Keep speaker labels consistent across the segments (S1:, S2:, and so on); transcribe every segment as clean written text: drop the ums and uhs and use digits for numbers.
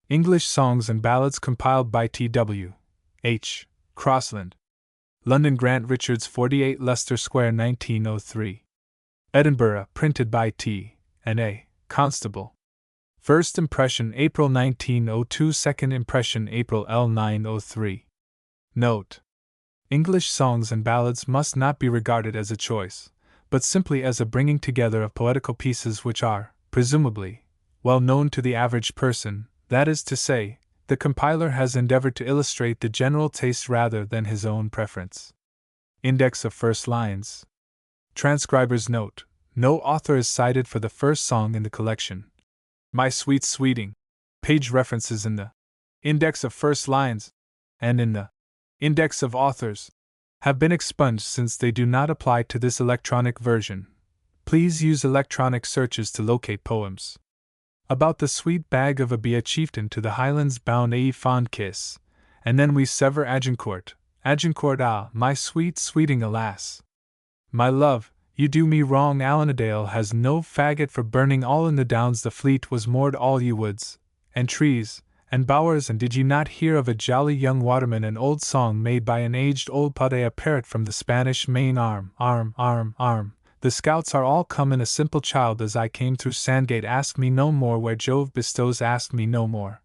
S1: English Songs and Ballads compiled by T.W. H. Crossland. London Grant Richards 48 Leicester Square 1903. Edinburgh, printed by T. and A. Constable. First impression April 1902, second impression April L 903. Note: English Songs and Ballads must not be regarded as a choice, but simply as a bringing together of poetical pieces which are, presumably, well known to the average person, that is to say, the compiler has endeavored to illustrate the general taste rather than his own preference. Index of first lines. Transcriber's note: no author is cited for the first song in the collection. My Sweet Sweeting. Page references in the Index of First Lines and in the Index of Authors have been expunged since they do not apply to this electronic version. Please use electronic searches to locate poems. About the sweet bag of a be a chieftain to the Highlands bound a fond kiss, and then we sever Agincourt, ah, my sweet sweeting, alas! My love, you do me wrong. Allanadale has no faggot for burning. All in the downs the fleet was moored, all ye woods, and trees, and bowers. And did ye not hear of a jolly young waterman, an old song made by an aged old pade, a parrot from the Spanish main arm, the scouts are all come in a simple child as I came through Sandgate. Ask me no more where Jove bestows, ask me no more.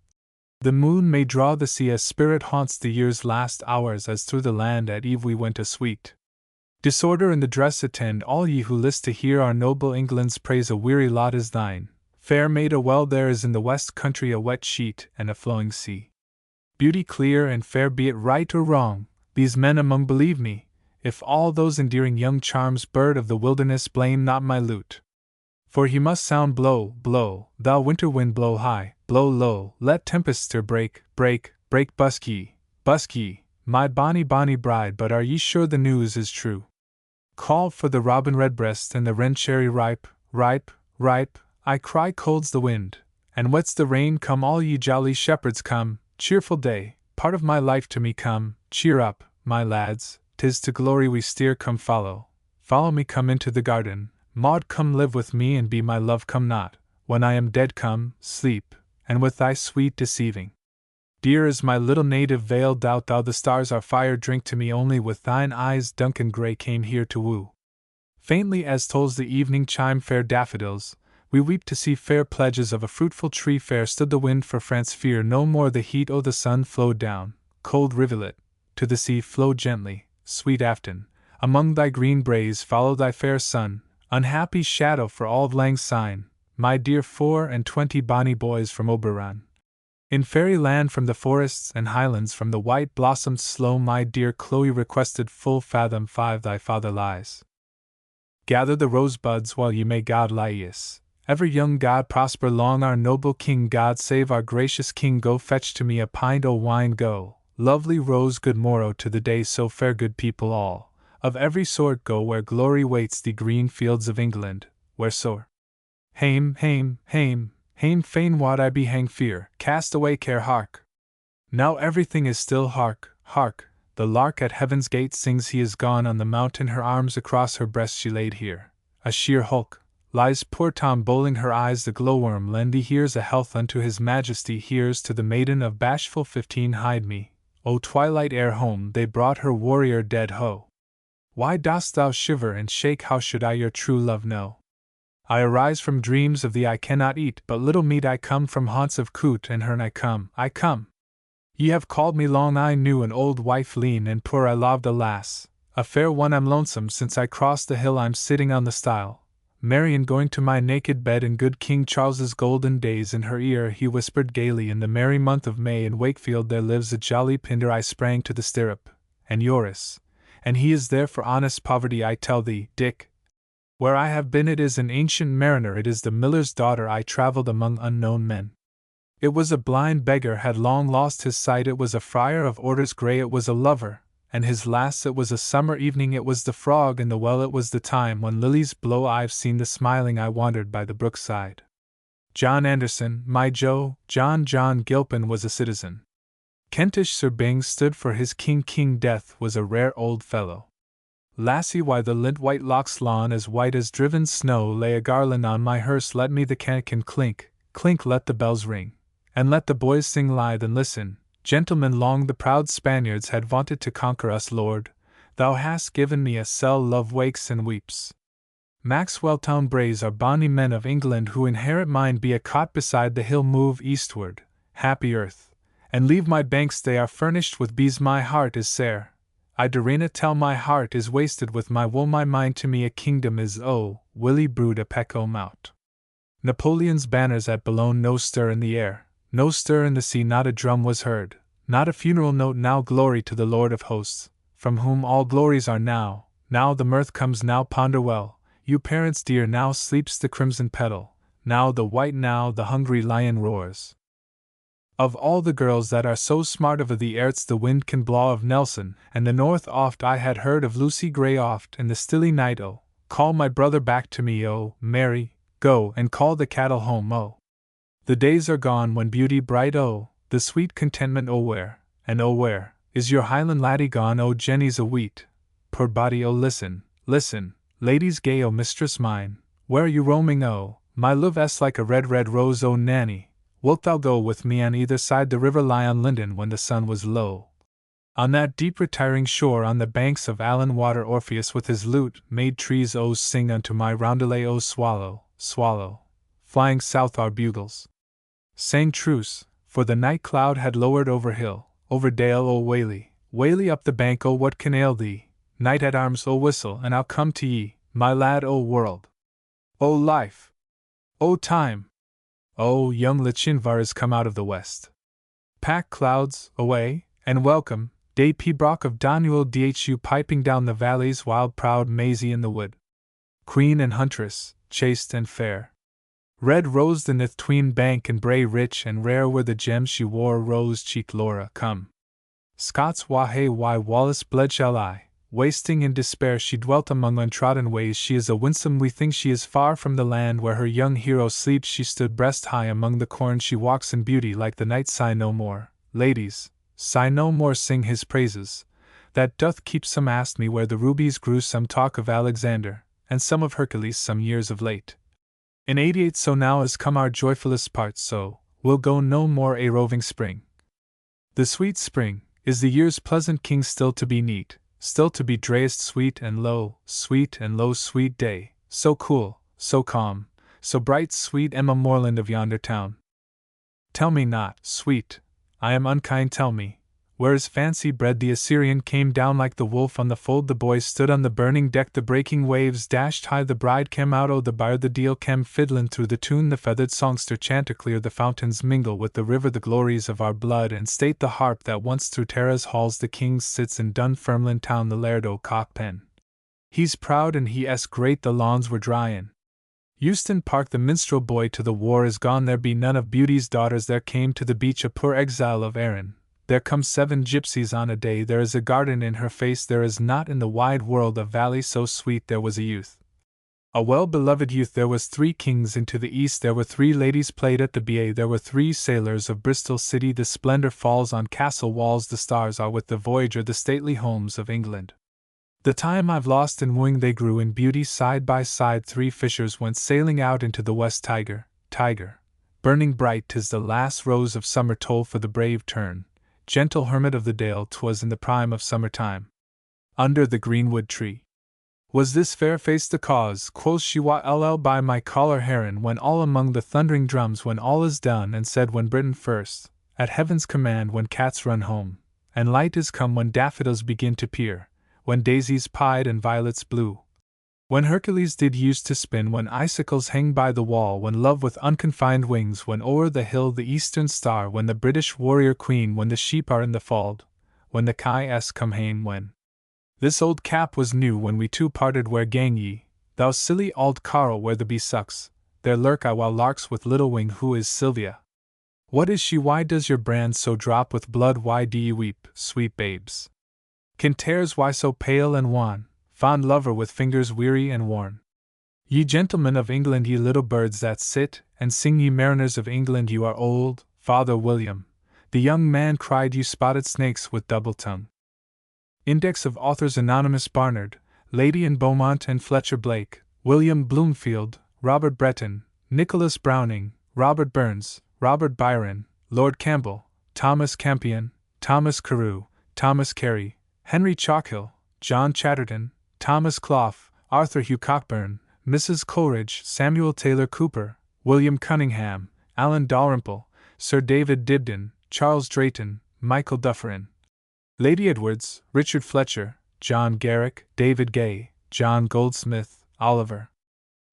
S1: The moon may draw the sea, a spirit haunts the year's last hours, as through the land at eve we went a sweet. Disorder in the dress attend all ye who list to hear our noble England's praise. A weary lot is thine, fair maid, a well there is in the west country, a wet sheet and a flowing sea. Beauty clear and fair, be it right or wrong, these men among believe me, if all those endearing young charms, bird of the wilderness, blame not my lute. For he must sound blow, blow, thou winter wind, blow high, blow low, let tempests stir, break, break, break, busk ye, my bonny bride. But are ye sure the news is true? Call for the robin redbreast and the wren cherry ripe, I cry, cold's the wind, and wet's the rain. Come all ye jolly shepherds, come, cheerful day, part of my life to me, come, cheer up, my lads, 'tis to glory we steer. Come follow me, come into the garden, Maud, come live with me and be my love. Come not, when I am dead, come, sleep, and with thy sweet deceiving. Dear is my little native vale, doubt thou the stars are fire, drink to me only with thine eyes. Duncan Gray came here to woo. Faintly as tolls the evening chime, fair daffodils, we weep to see, fair pledges of a fruitful tree. Fair stood the wind for France, fear no more the heat. Oh, the sun flowed down, cold rivulet, to the sea. Flow gently, sweet Afton, among thy green braes. Follow thy fair son, unhappy shadow for auld lang syne, my dear 24 bonny boys from Oberon. In fairyland from the forests and highlands, from the white blossomed sloe, my dear Chloe requested full fathom 5 thy father lies. Gather the rosebuds while ye may, God Laius, ever young, God prosper long our noble king, God save our gracious king. Go fetch to me a pint o' wine, go, lovely rose, good morrow to the day. So fair good people all, of every sort, go where glory waits thee, green fields of England, where soar. Hame, fain wad I be hang fear, cast away care, hark! Now everything is still, hark, the lark at heaven's gate sings, he is gone on the mountain, her arms across her breast she laid here, a sheer hulk, lies poor Tom bowling her eyes, the glowworm lend, he hears a health unto his majesty, here's to the maiden of bashful 15, hide me, O twilight, ere home they brought her warrior dead, ho! Why dost thou shiver and shake, how should I your true love know? I arise from dreams of thee, I cannot eat but little meat, I come from haunts of coot and hern, I come. Ye have called me long, I knew an old wife lean and poor, I loved a lass, a fair one. I'm lonesome since I crossed the hill, I'm sitting on the stile, Marian going to my naked bed in good King Charles's golden days. In her ear he whispered gaily, in the merry month of May in Wakefield there lives a jolly pinder. I sprang to the stirrup, and Joris, and he is there for honest poverty. I tell thee, Dick, where I have been, it is an ancient mariner, it is the miller's daughter. I travelled among unknown men. It was a blind beggar, had long lost his sight. It was a friar of orders grey. It was a lover, and his lass. It was a summer evening. It was the frog in the well. It was the time when lilies blow. I've seen the smiling. I wandered by the brook side. John Anderson, my Joe, John Gilpin was a citizen. Kentish Sir Bing stood for his king. King Death was a rare old fellow. Lassie, why the lint white locks lawn as white as driven snow, lay a garland on my hearse. Let me the cannikin clink, let the bells ring, and let the boys sing lithe and listen. Gentlemen, long the proud Spaniards had vaunted to conquer us, Lord. Thou hast given me a cell, love wakes and weeps. Maxwell Town braes are bonny men of England who inherit mine be a cot beside the hill, move eastward, happy earth, and leave my banks, they are furnished with bees, my heart is sere. I durena tell my heart is wasted with my woe, my mind to me a kingdom is, oh, Willie brood a peck o' mout. Napoleon's banners at Boulogne, no stir in the air, no stir in the sea, not a drum was heard, not a funeral note now, glory to the Lord of hosts, from whom all glories are now the mirth comes, now ponder well, you parents dear, now sleeps the crimson petal, now the white, now the hungry lion roars. Of all the girls that are so smart of the airts the wind can blaw of Nelson and the north, oft I had heard of Lucy Gray, oft in the stilly night, oh, call my brother back to me, oh, Mary, go and call the cattle home, oh. The days are gone when beauty bright, oh, the sweet contentment, oh where, and oh where, is your Highland laddie gone, oh Jenny's a wheat, poor body, oh listen, listen, ladies gay, oh mistress mine, where are you roaming, oh, my love s like a red, red rose, oh Nanny, wilt thou go with me on either side the river, lie on Linden when the sun was low? On that deep retiring shore, on the banks of Allan Water, Orpheus with his lute made trees, oh sing unto my roundelay, oh swallow, swallow, flying south our bugles sang truce, for the night cloud had lowered over hill, over dale, oh waly, waly up the bank, oh what can ail thee? Knight at arms, oh whistle, and I'll come to ye, my lad, oh world, oh life, oh time, oh young Lochinvar is come out of the west. Pack clouds, away, and welcome, day Pibroch of Donuil Dhu piping down the valleys, wild proud Maisie in the wood. Queen and huntress, chaste and fair. Red rose the nith tween bank and brae, rich and rare were the gems she wore, rose-cheeked Laura, come. Scots wahe why Wallace bled shall I, wasting in despair she dwelt among untrodden ways, she is a winsome wee thing, she is far from the land where her young hero sleeps, she stood breast high among the corn, she walks in beauty like the night, sigh no more, ladies, sigh no more, sing his praises, that doth keep, some asked me where the rubies grew, some talk of Alexander, and some of Hercules some years of late. In 88 so now is come our joyfulest part, so we'll go no more a roving spring. The sweet spring is the year's pleasant king, still to be neat, still to be drayest, sweet and low, sweet day, so cool, so calm, so bright, sweet Emma Moreland of yonder town. Tell me not, sweet, I am unkind, tell me, where is fancy bred? The Assyrian came down like the wolf on the fold, the boys stood on the burning deck, the breaking waves dashed high, the bride came out, oh the byre, the deal came fiddlin' through the tune, the feathered songster chanter clear, the fountains mingle with the river, the glories of our blood and state, the harp that once through Tara's halls the king sits in Dunfermline town, the laird o' Cockpen. He's proud and he s great, the lawns were dry in Euston Park, the minstrel boy to the war is gone, there be none of beauty's daughters, there came to the beach a poor exile of Erin. There come 7 gypsies on a day, there is a garden in her face, there is not in the wide world a valley so sweet, there was a youth, a well-beloved youth, there was 3 kings into the east, there were 3 ladies played at the BA, there were 3 sailors of Bristol city, the splendor falls on castle walls, the stars are with the voyager, the stately homes of England. The time I've lost in wooing they grew in beauty side by side, 3 fishers went sailing out into the west, tiger, burning bright, 'tis the last rose of summer, toll for the brave turn. Gentle hermit of the dale, 'twas in the prime of summer time. Under the greenwood tree. Was this fair face the cause? Quoth she, wa ll by my collar heron, when all among the thundering drums, when all is done and said, when Britain first, at heaven's command, when cats run home, and light is come, when daffodils begin to peer, when daisies pied and violets blew. When Hercules did use to spin, when icicles hang by the wall, when love with unconfined wings, when o'er the hill the eastern star, when the British warrior queen, when the sheep are in the fold, when the kye come hame, when this old cap was new, when we two parted, where gang ye, thou silly auld carle, where the bee sucks, there lurk I while larks with little wing, who is Sylvia? What is she? Why does your brand so drop with blood? Why do ye weep, sweet babes? Kintares, why so pale and wan? Fond lover with fingers weary and worn. Ye gentlemen of England, ye little birds that sit and sing, ye mariners of England, you are old, Father William, the young man cried, you spotted snakes with double tongue. Index of Authors Anonymous, Barnard, Lady and Beaumont and Fletcher Blake, William Bloomfield, Robert Breton, Nicholas Browning, Robert Burns, Robert Byron, Lord Campbell, Thomas Campion, Thomas Carew, Thomas Carey, Henry Chalkhill, John Chatterton, Thomas Clough, Arthur Hugh Cockburn, Mrs. Coleridge, Samuel Taylor Cooper, William Cunningham, Alan Dalrymple, Sir David Dibdin, Charles Drayton, Michael Dufferin, Lady Edwards, Richard Fletcher, John Garrick, David Gay, John Goldsmith, Oliver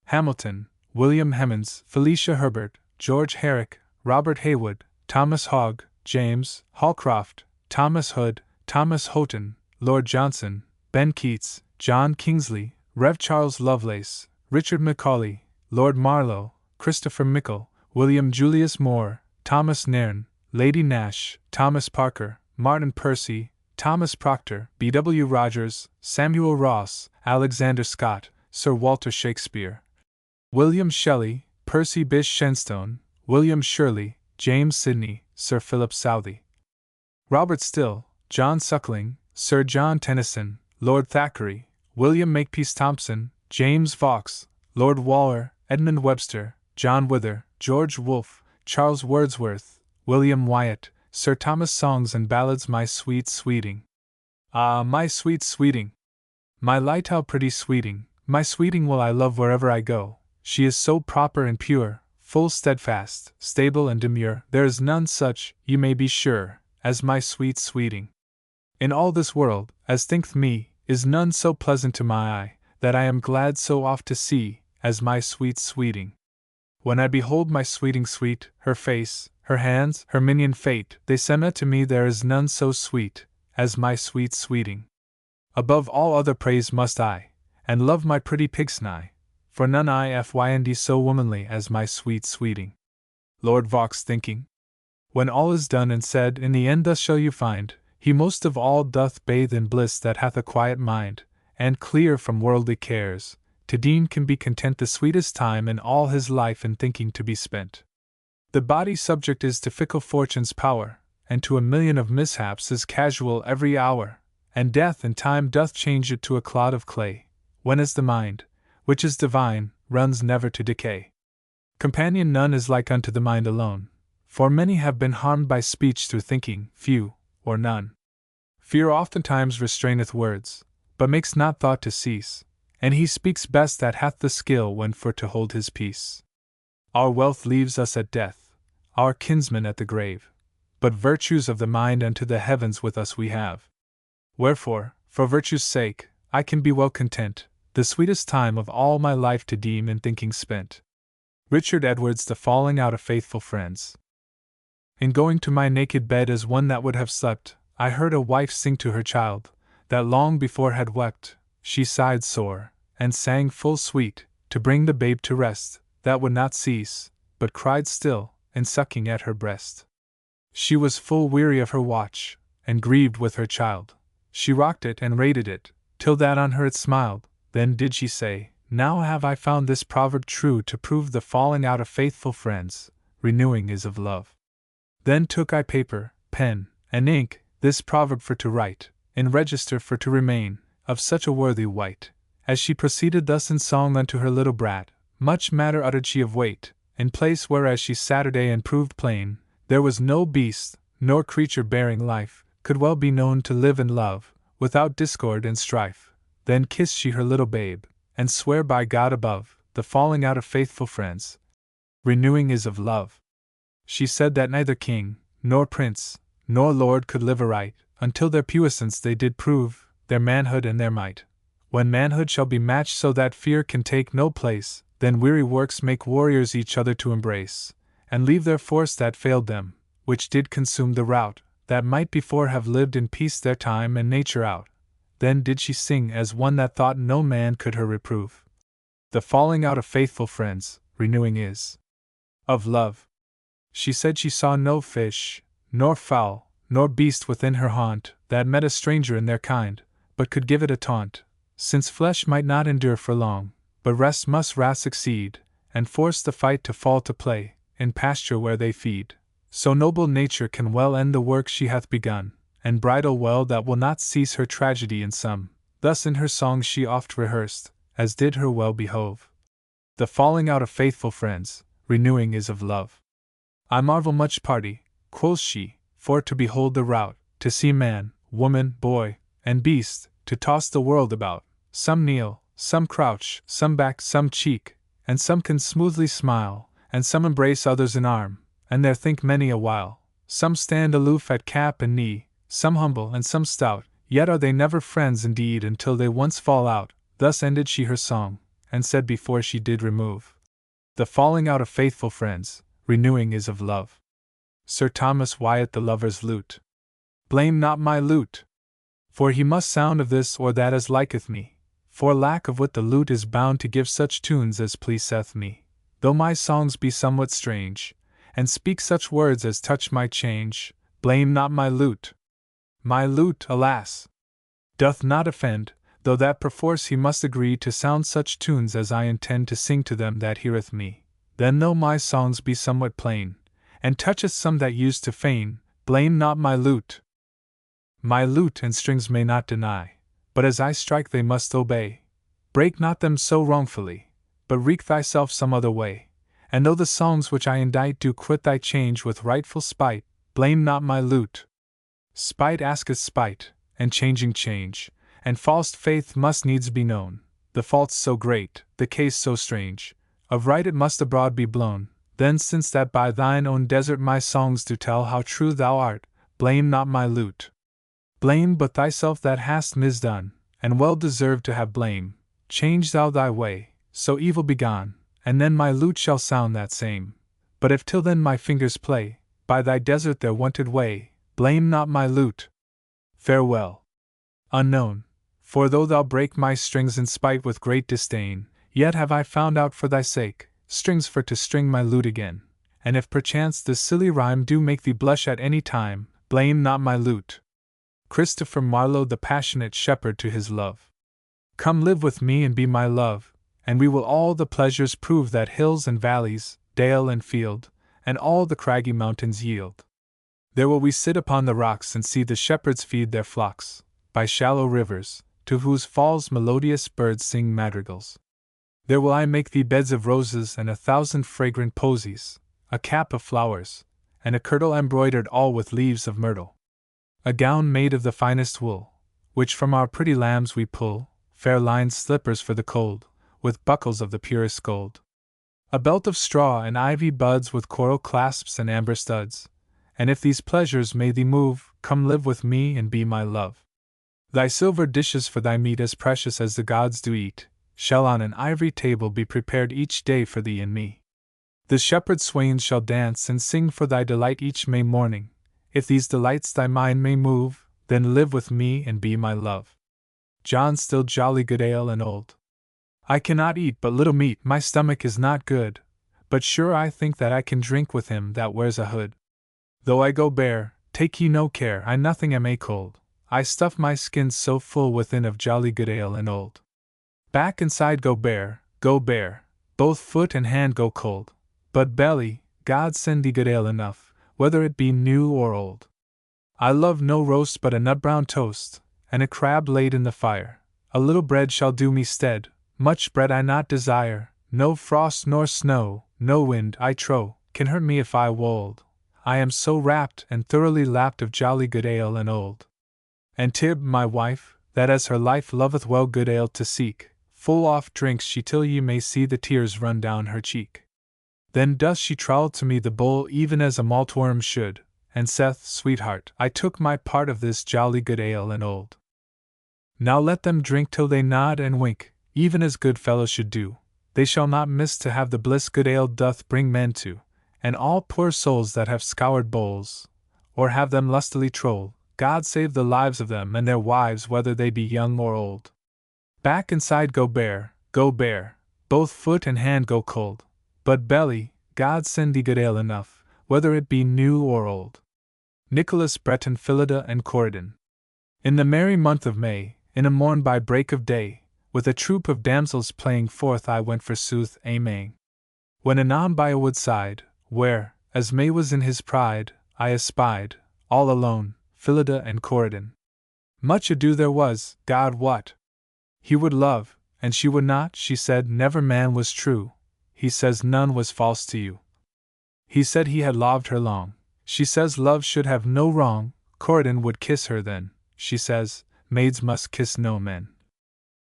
S1: Hamilton, William Hemans, Felicia Herbert, George Herrick, Robert Haywood, Thomas Hogg, James Holcroft, Thomas Hood, Thomas Houghton, Lord Johnson, Ben Keats, John Kingsley, Rev. Charles Lovelace, Richard Macaulay, Lord Marlowe, Christopher Mickle, William Julius Moore, Thomas Nairn, Lady Nash, Thomas Parker, Martin Percy, Thomas Proctor, B.W. Rogers, Samuel Ross, Alexander Scott, Sir Walter Shakespeare, William Shelley, Percy Bysshe Shenstone, William Shirley, James Sidney, Sir Philip Southey, Robert Still, John Suckling, Sir John Tennyson, Lord Thackeray, William Makepeace Thompson, James Vaux, Lord Waller, Edmund Webster, John Wither, George Wolfe, Charles Wordsworth, William Wyatt, Sir Thomas. Songs and Ballads. My sweet sweeting. Ah, my sweet sweeting! My light, how pretty sweeting! My sweeting will I love wherever I go. She is so proper and pure, full steadfast, stable and demure. There is none such, you may be sure, as my sweet sweeting. In all this world, as thinketh me, is none so pleasant to my eye, that I am glad so oft to see, as my sweet sweeting. When I behold my sweeting sweet, her face, her hands, her minion fate, they send to me there is none so sweet, as my sweet sweeting. Above all other praise must I, and love my pretty pigsnigh, for none I find so womanly as my sweet sweeting. Lord Vaux thinking. When all is done and said, in the end thus shall you find, he most of all doth bathe in bliss that hath a quiet mind, and clear from worldly cares, to deem can be content the sweetest time in all his life in thinking to be spent. The body subject is to fickle fortune's power, and to a million of mishaps is casual every hour, and death in time doth change it to a clod of clay, when as the mind, which is divine, runs never to decay. Companion none is like unto the mind alone, for many have been harmed by speech through thinking, few, or none. Fear oftentimes restraineth words, but makes not thought to cease, and he speaks best that hath the skill when for to hold his peace. Our wealth leaves us at death, our kinsmen at the grave, but virtues of the mind unto the heavens with us we have. Wherefore, for virtue's sake, I can be well content, the sweetest time of all my life to deem in thinking spent. Richard Edwards. The falling out of faithful friends. In going to my naked bed as one that would have slept, I heard a wife sing to her child, that long before had wept. She sighed sore, and sang full sweet, to bring the babe to rest, that would not cease, but cried still, in sucking at her breast. She was full weary of her watch, and grieved with her child. She rocked it and rated it, till that on her it smiled. Then did she say, now have I found this proverb true to prove the falling out of faithful friends, renewing is of love. Then took I paper, pen, and ink, this proverb for to write, in register for to remain, of such a worthy wight. As she proceeded thus in song unto her little brat, much matter uttered she of weight, in place whereas she Saturday and proved plain, there was no beast, nor creature bearing life, could well be known to live and love, without discord and strife. Then kissed she her little babe, and sware by God above, the falling out of faithful friends, renewing is of love. She said that neither king, nor prince, nor lord could live aright, until their puissance they did prove, their manhood and their might. When manhood shall be matched so that fear can take no place, then weary works make warriors each other to embrace, and leave their force that failed them, which did consume the rout, that might before have lived in peace their time and nature out. Then did she sing as one that thought no man could her reprove. The falling out of faithful friends, renewing is of love. She said she saw no fish, nor fowl, nor beast within her haunt, that met a stranger in their kind, but could give it a taunt, since flesh might not endure for long, but rest must wrath succeed, and force the fight to fall to play, in pasture where they feed. So noble nature can well end the work she hath begun, and bridle well that will not cease her tragedy in sum. Thus in her songs she oft rehearsed, as did her well behove. The falling out of faithful friends, renewing is of love. I marvel much party, quoth she, for to behold the rout, to see man, woman, boy, and beast, to toss the world about, some kneel, some crouch, some back, some cheek, and some can smoothly smile, and some embrace others in arm, and there think many a while, some stand aloof at cap and knee, some humble and some stout, yet are they never friends indeed until they once fall out. Thus ended she her song, and said before she did remove, the falling out of faithful friends, renewing is of love. Sir Thomas Wyatt the lover's lute. Blame not my lute, for he must sound of this or that as liketh me, for lack of wit the lute is bound to give such tunes as pleaseth me, though my songs be somewhat strange, and speak such words as touch my change. Blame not my lute. My lute, alas, doth not offend, though that perforce he must agree to sound such tunes as I intend to sing to them that heareth me. Then though my songs be somewhat plain, and toucheth some that use to feign, blame not my lute. My lute and strings may not deny, but as I strike they must obey. Break not them so wrongfully, but wreak thyself some other way. And though the songs which I indite do quit thy change with rightful spite, blame not my lute. Spite asketh spite, and changing change, and false faith must needs be known. The fault's so great, the case so strange, of right it must abroad be blown. Then since that by thine own desert my songs do tell how true thou art, blame not my lute. Blame but thyself that hast misdone, and well deserved to have blame. Change thou thy way, so evil begone, and then my lute shall sound that same. But if till then my fingers play, by thy desert their wonted way, blame not my lute. Farewell. Unknown, for though thou break my strings in spite with great disdain, yet have I found out for thy sake, strings for to string my lute again. And if perchance this silly rhyme do make thee blush at any time, blame not my lute. Christopher Marlowe the passionate shepherd to his love. Come live with me and be my love, and we will all the pleasures prove that hills and valleys, dale and field, and all the craggy mountains yield. There will we sit upon the rocks and see the shepherds feed their flocks, by shallow rivers, to whose falls melodious birds sing madrigals. There will I make thee beds of roses and 1,000 fragrant posies, a cap of flowers, and a kirtle embroidered all with leaves of myrtle. A gown made of the finest wool, which from our pretty lambs we pull, fair lined slippers for the cold, with buckles of the purest gold. A belt of straw and ivy buds with coral clasps and amber studs. And if these pleasures may thee move, come live with me and be my love. Thy silver dishes for thy meat as precious as the gods do eat, shall on an ivory table be prepared each day for thee and me. The shepherd swains shall dance and sing for thy delight each May morning. If these delights thy mind may move, then live with me and be my love. John Still Jolly Good Ale and Old. I cannot eat but little meat, my stomach is not good, but sure I think that I can drink with him that wears a hood. Though I go bare, take ye no care, I nothing am a cold, I stuff my skin so full within of jolly good ale and old. Back and side go bare, both foot and hand go cold, but belly, God send thee good ale enough, whether it be new or old. I love no roast but a nut brown toast, and a crab laid in the fire. A little bread shall do me stead, much bread I not desire. No frost nor snow, no wind, I trow, can hurt me if I wold. I am so wrapped and thoroughly lapped of jolly good ale and old. And Tib, my wife, that as her life loveth well good ale to seek, full oft drinks she till ye may see the tears run down her cheek. Then doth she trowl to me the bowl even as a maltworm should, and saith, sweetheart, I took my part of this jolly good ale and old. Now let them drink till they nod and wink, even as good fellows should do. They shall not miss to have the bliss good ale doth bring men to, and all poor souls that have scoured bowls, or have them lustily trolled, God save the lives of them and their wives whether they be young or old. Back and side go bare, both foot and hand go cold, but belly, God send thee good ale enough, whether it be new or old. Nicholas Breton, Phillida and Corydon. In the merry month of May, in a morn by break of day, with a troop of damsels playing forth I went forsooth a-maying. When anon by a woodside, where, as May was in his pride, I espied, all alone, Phillida and Corydon. Much ado there was, God wot! He would love, and she would not, she said never man was true, he says none was false to you. He said he had loved her long, She says love should have no wrong, Corydon would kiss her then, she says, maids must kiss no men.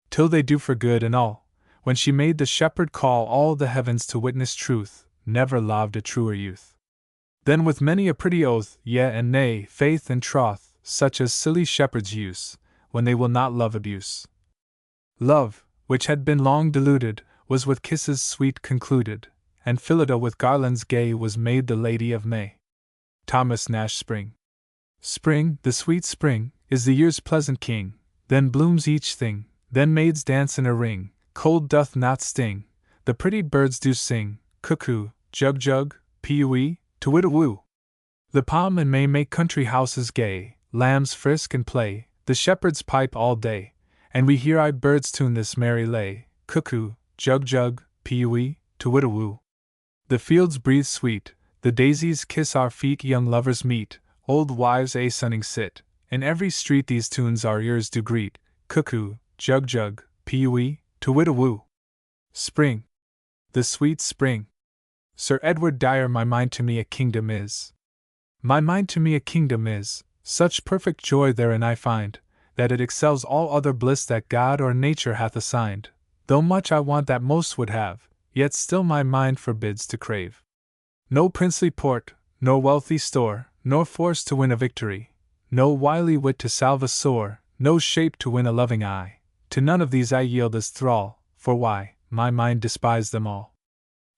S1: Till they do for good and all, when she made the shepherd call all the heavens to witness truth, never loved a truer youth. Then with many a pretty oath, yea and nay, faith and troth, such as silly shepherds use, when they will not love abuse. Love, which had been long deluded, was with kisses sweet concluded, and Phillida with garlands gay was made the Lady of May. Thomas Nash Spring. Spring, the sweet spring, is the year's pleasant king, then blooms each thing, then maids dance in a ring, cold doth not sting, the pretty birds do sing, cuckoo, jug-jug, pee-wee, to-wit-a-woo. The palm and may make country houses gay, lambs frisk and play, the shepherds pipe all day, and we hear birds tune this merry lay, cuckoo, jug-jug, pee-wee, to-wit-a-woo. The fields breathe sweet, the daisies kiss our feet, young lovers meet, old wives a-sunning sit, in every street these tunes our ears do greet, cuckoo, jug-jug, pee-wee, to-wit-a-woo. Spring. The sweet spring. Sir Edward Dyer. My mind to me a kingdom is. My mind to me a kingdom is, such perfect joy therein I find, that it excels all other bliss that God or nature hath assigned, though much I want that most would have, yet still my mind forbids to crave. No princely port, nor wealthy store, nor force to win a victory, no wily wit to salve a sore, no shape to win a loving eye, to none of these I yield as thrall, for why, my mind despise them all.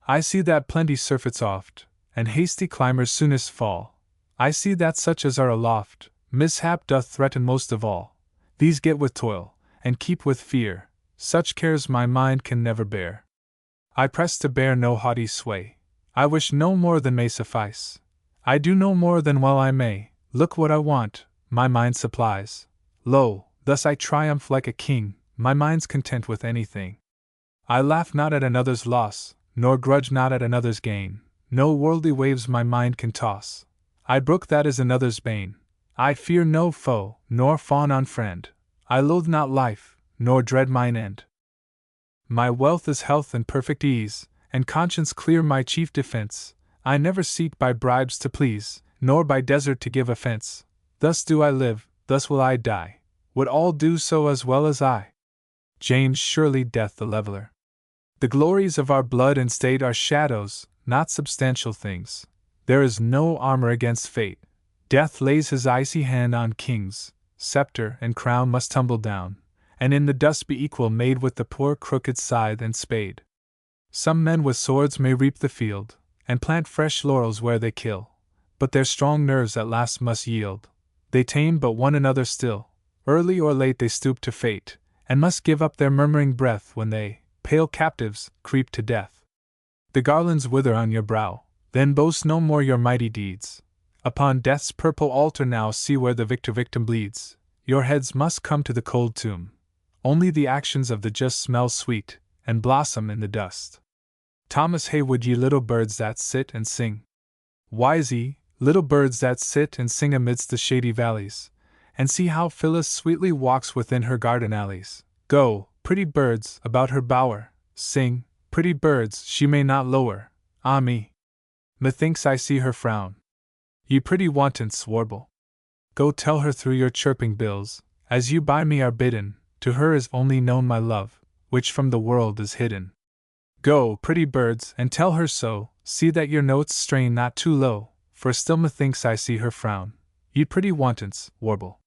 S1: I see that plenty surfeits oft, and hasty climbers soonest fall. I see that such as are aloft, mishap doth threaten most of all. These get with toil, and keep with fear, such cares my mind can never bear. I press to bear no haughty sway, I wish no more than may suffice. I do no more than well I may, look what I want, my mind supplies. Lo, thus I triumph like a king, my mind's content with anything. I laugh not at another's loss, nor grudge not at another's gain, no worldly waves my mind can toss. I brook that is another's bane. I fear no foe, nor fawn on friend. I loathe not life, nor dread mine end. My wealth is health and perfect ease, and conscience clear my chief defense. I never seek by bribes to please, nor by desert to give offense. Thus do I live, thus will I die. Would all do so as well as I? James Shirley, Death the Leveler. The glories of our blood and state are shadows, not substantial things. There is no armor against fate. Death lays his icy hand on kings, scepter and crown must tumble down, and in the dust be equal made with the poor crooked scythe and spade. Some men with swords may reap the field, and plant fresh laurels where they kill, but their strong nerves at last must yield. They tame but one another still, early or late they stoop to fate, and must give up their murmuring breath when they, pale captives, creep to death. The garlands wither on your brow, then boast no more your mighty deeds. Upon death's purple altar now see where the victim bleeds. Your heads must come to the cold tomb. Only the actions of the just smell sweet, and blossom in the dust. Thomas Haywood. Ye little birds that sit and sing. Wise ye, little birds that sit and sing amidst the shady valleys, and see how Phyllis sweetly walks within her garden alleys. Go, pretty birds, about her bower, sing, pretty birds, she may not lower. Ah me! Methinks I see her frown. Ye pretty wantons, warble. Go tell her through your chirping bills, as you by me are bidden, to her is only known my love, which from the world is hidden. Go, pretty birds, and tell her so, see that your notes strain not too low, for still methinks I see her frown. Ye pretty wantons, warble.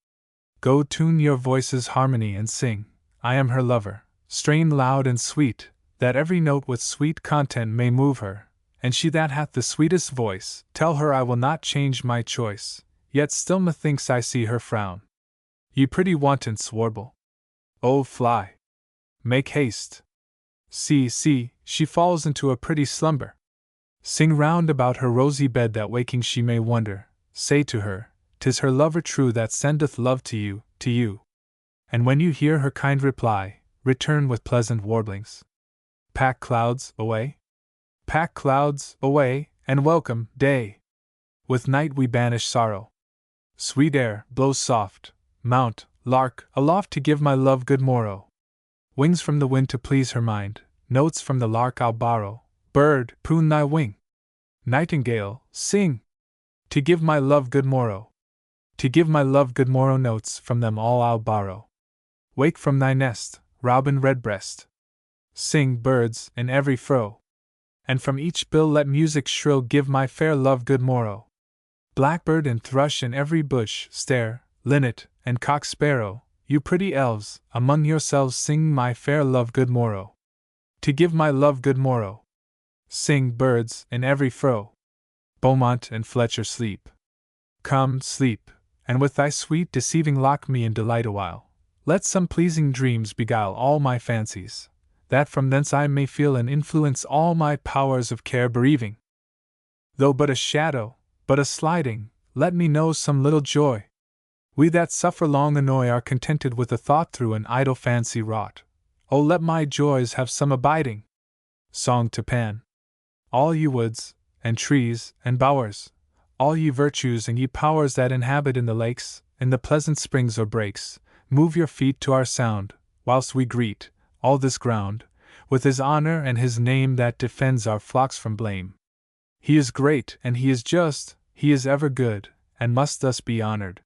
S1: Go tune your voices harmony and sing, I am her lover, strain loud and sweet, that every note with sweet content may move her, and she that hath the sweetest voice, tell her I will not change my choice, yet still methinks I see her frown. Ye pretty wantons, warble. Oh, fly! Make haste! See, see, she falls into a pretty slumber. Sing round about her rosy bed that waking she may wonder. Say to her, 'tis her lover true that sendeth love to you, to you. And when you hear her kind reply, return with pleasant warblings. Pack clouds away. Pack clouds away, and welcome day. With night we banish sorrow. Sweet air, blow soft, mount, lark, aloft to give my love good morrow. Wings from the wind to please her mind, notes from the lark I'll borrow. Bird, prune thy wing. Nightingale, sing. To give my love good morrow. To give my love good morrow notes from them all I'll borrow. Wake from thy nest, robin redbreast. Sing, birds, in every furrow. And from each bill let music shrill give my fair love good morrow. Blackbird and thrush in every bush stare, linnet and cock sparrow, you pretty elves, among yourselves sing my fair love good morrow. To give my love good morrow. Sing, birds, in every furrow. Beaumont and Fletcher sleep. Come, sleep, and with thy sweet deceiving lock me in delight awhile. Let some pleasing dreams beguile all my fancies, that from thence I may feel and influence all my powers of care bereaving. Though but a shadow, but a sliding, let me know some little joy. We that suffer long annoy are contented with a thought through an idle fancy wrought. Oh, let my joys have some abiding. Song to Pan. All ye woods, and trees, and bowers, all ye virtues and ye powers that inhabit in the lakes, in the pleasant springs or breaks, move your feet to our sound, whilst we greet all this ground with his honor and his name that defends our flocks from blame. He is great and he is just, he is ever good, and must thus be honored.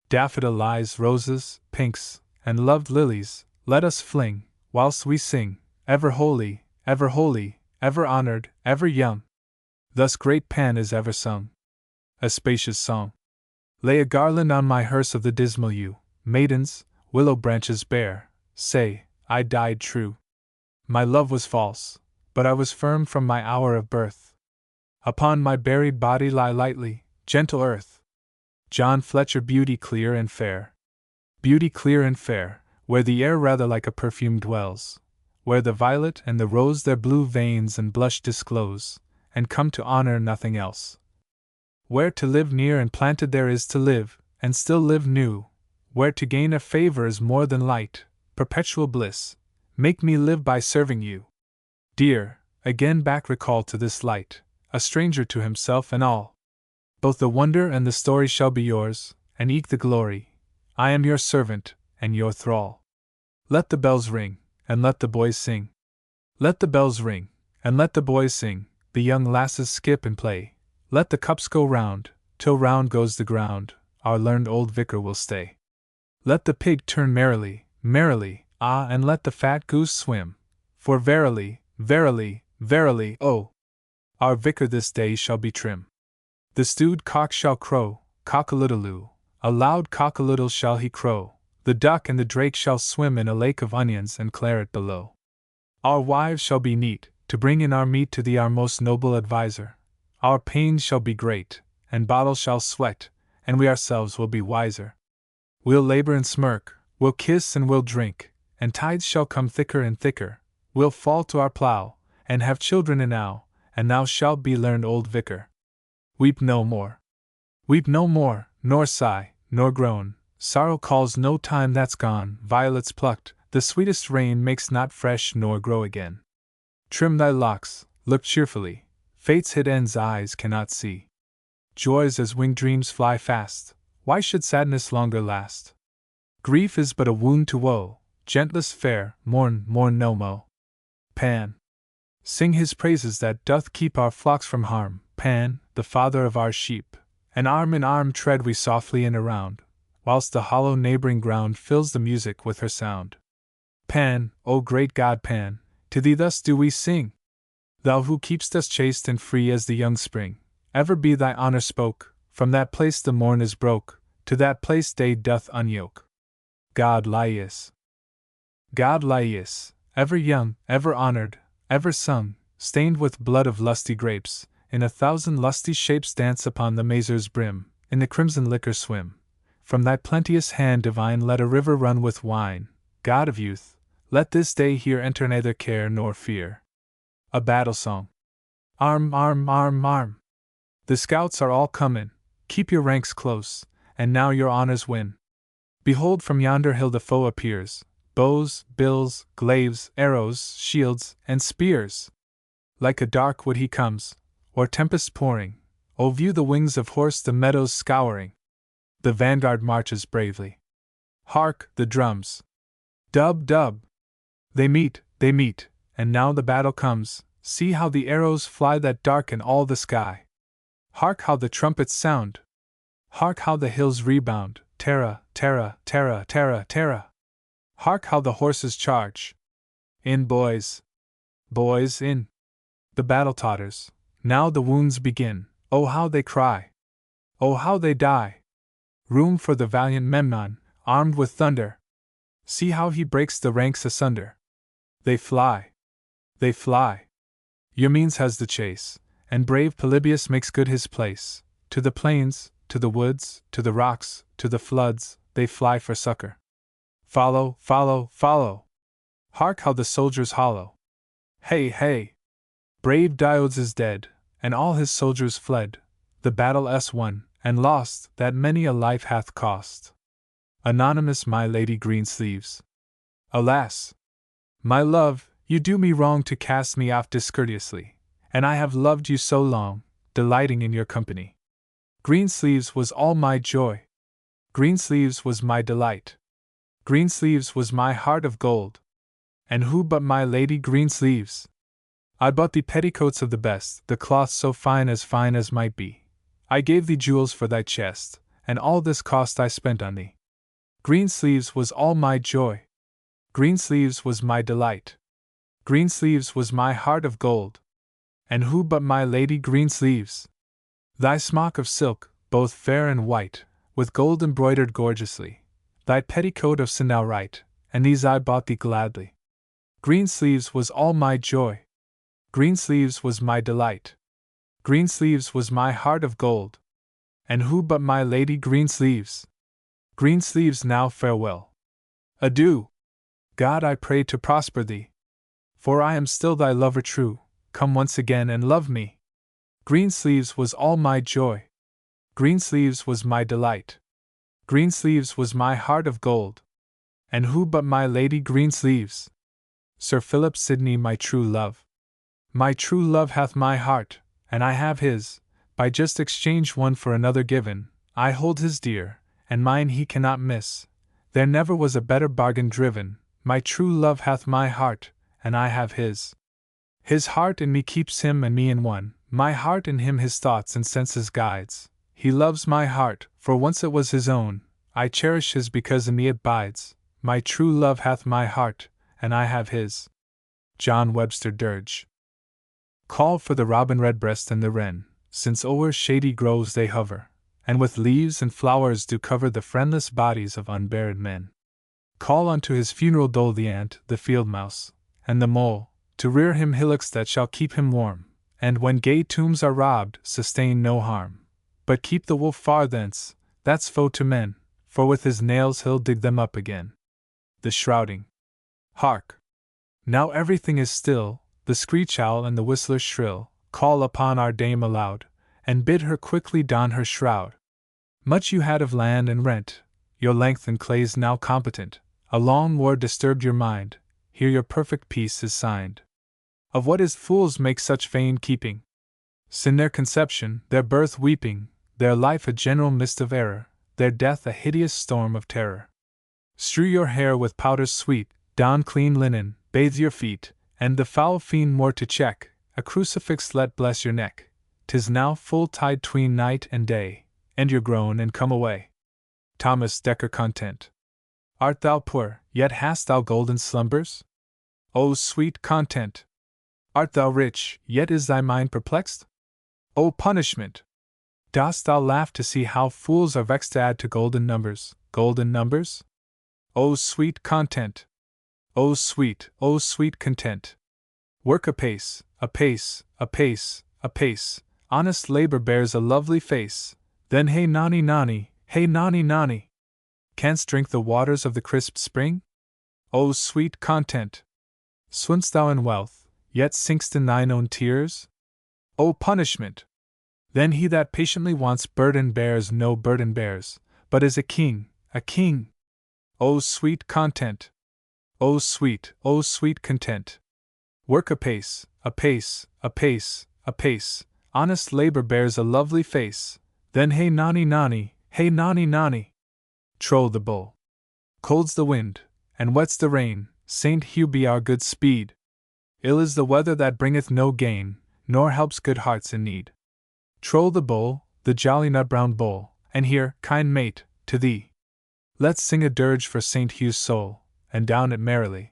S1: Daffodil lies, roses, pinks, and loved lilies, let us fling, whilst we sing, ever holy, ever honored, ever young. Thus great Pan is ever sung. A spacious song. Lay a garland on my hearse of the dismal yew, maidens, willow branches bare, say, I died true. My love was false, but I was firm from my hour of birth. Upon my buried body lie lightly, gentle earth. John Fletcher. Beauty clear and fair. Beauty clear and fair, where the air rather like a perfume dwells, where the violet and the rose their blue veins and blush disclose, and come to honor nothing else. Where to live near and planted there is to live, and still live new, where to gain a favor is more than light, perpetual bliss, make me live by serving you. Dear, again back recall to this light, a stranger to himself and all. Both the wonder and the story shall be yours, and eke the glory. I am your servant, and your thrall. Let the bells ring, and let the boys sing. Let the bells ring, and let the boys sing, the young lasses skip and play. Let the cups go round, till round goes the ground, our learned old vicar will stay. Let the pig turn merrily, ah, and let the fat goose swim, for verily, oh, our vicar this day shall be trim. The stewed cock shall crow, cock-a-doodle-oo, a loud cock-a-doodle shall he crow, the duck and the drake shall swim in a lake of onions and claret below. Our wives shall be neat, to bring in our meat to thee our most noble adviser. Our pains shall be great, and bottles shall sweat, and we ourselves will be wiser. We'll labor and smirk, we'll kiss and we'll drink, and tides shall come thicker and thicker. We'll fall to our plough, and have children enow, and thou shalt be learned old vicar. Weep no more. Weep no more, nor sigh, nor groan. Sorrow calls no time that's gone. Violets plucked, the sweetest rain makes not fresh nor grow again. Trim thy locks, look cheerfully. Fate's hid ends eyes cannot see. Joys as winged dreams fly fast. Why should sadness longer last? Grief is but a wound to woe. Gentlest fair, mourn no mo. Pan. Sing his praises that doth keep our flocks from harm. Pan, the father of our sheep. And arm in arm tread we softly in around, whilst the hollow neighboring ground fills the music with her sound. Pan, O great God Pan, to thee thus do we sing. Thou who keep'st us chaste and free as the young spring, ever be thy honor spoke. From that place the morn is broke, to that place day doth unyoke. God Laius. God Laius, ever young, ever honored, ever sung, stained with blood of lusty grapes, in a thousand lusty shapes dance upon the mazer's brim, in the crimson liquor swim. From thy plenteous hand divine let a river run with wine. God of youth, let this day here enter neither care nor fear. A battle song. Arm. The scouts are all come in, keep your ranks close, and now your honors win. Behold from yonder hill the foe appears, bows, bills, glaives, arrows, shields, and spears. Like a dark wood he comes, or tempest pouring. O view the wings of horse the meadows scouring. The vanguard marches bravely. Hark, the drums. Dub. They meet, and now the battle comes. See how the arrows fly that darken all the sky. Hark how the trumpets sound! Hark how the hills rebound! Terra, terra, terra, terra, terra! Hark how the horses charge! In, boys! Boys, in! The battle totters, now the wounds begin. Oh, how they cry! Oh, how they die! Room for the valiant Memnon, armed with thunder! See how he breaks the ranks asunder! They fly! They fly! Eumenes has the chase, and brave Polybius makes good his place. To the plains, to the woods, to the rocks, to the floods, they fly for succor. Follow, follow, follow! Hark how the soldiers hollow! Hey, hey! Brave Diodes is dead, and all his soldiers fled. The battle is won, and lost, that many a life hath cost. Anonymous, my Lady Greensleeves. Alas! My love, you do me wrong to cast me off discourteously, and I have loved you so long, delighting in your company. Greensleeves was all my joy. Greensleeves was my delight. Greensleeves was my heart of gold. And who but my Lady Greensleeves? I bought thee petticoats of the best, the cloth so fine as might be. I gave thee jewels for thy chest, and all this cost I spent on thee. Greensleeves was all my joy. Greensleeves was my delight. Greensleeves was my heart of gold. And who but my Lady Greensleeves? Thy smock of silk, both fair and white, with gold embroidered gorgeously, thy petticoat of Sindal right, and these I bought thee gladly. Greensleeves was all my joy. Greensleeves was my delight. Greensleeves was my heart of gold. And who but my Lady Greensleeves? Greensleeves, now farewell. Adieu! God, I pray to prosper thee. For I am still thy lover true, come once again and love me. Greensleeves was all my joy. Greensleeves was my delight. Greensleeves was my heart of gold. And who but my Lady Greensleeves? Sir Philip Sidney, my true love. My true love hath my heart, and I have his, by just exchange one for another given. I hold his dear, and mine he cannot miss. There never was a better bargain driven. My true love hath my heart, and I have his. His heart in me keeps him and me in one. My heart in him his thoughts and senses guides. He loves my heart, for once it was his own. I cherish his because in me it bides. My true love hath my heart, and I have his. John Webster Dirge. Call for the robin redbreast and the wren, since o'er shady groves they hover, and with leaves and flowers do cover the friendless bodies of unburied men. Call unto his funeral dole the ant, the field mouse, and the mole, to rear him hillocks that shall keep him warm, and when gay tombs are robbed, sustain no harm. But keep the wolf far thence, that's foe to men, for with his nails he'll dig them up again. The shrouding. Hark! Now everything is still, the screech owl and the whistler shrill, call upon our dame aloud, and bid her quickly don her shroud. Much you had of land and rent, your length in clays now competent, a long war disturbed your mind, here your perfect peace is signed. Of what is fools make such vain keeping? Sin their conception, their birth weeping, their life a general mist of error, their death a hideous storm of terror. Strew your hair with powders sweet, don clean linen, bathe your feet, and the foul fiend more to check, a crucifix let bless your neck. 'Tis now full tide 'tween night and day, end your groan and come away. Thomas Dekker Content. Art thou poor, yet hast thou golden slumbers? O sweet content! Art thou rich, yet is thy mind perplexed? O punishment! Dost thou laugh to see how fools are vexed to add to golden numbers, golden numbers? O sweet content! O sweet content! Work apace, apace, apace, apace. Honest labor bears a lovely face. Then hey nonny nonny, hey nonny nonny. Canst drink the waters of the crisp spring? O sweet content! Swimm'st thou in wealth, yet sink'st in thine own tears? O punishment! Then he that patiently wants burden bears no burden bears, but is a king, a king. O sweet content! O sweet content! Work apace, apace, apace, apace. Honest labor bears a lovely face. Then hey nonny nonny, hey nonny nonny. Troll the bull. Cold's the wind, and wet's the rain. Saint Hugh be our good speed. Ill is the weather that bringeth no gain, nor helps good hearts in need. Troll the bull, the jolly nut-brown bull, and here, kind mate, to thee. Let's sing a dirge for St. Hugh's soul, and down it merrily.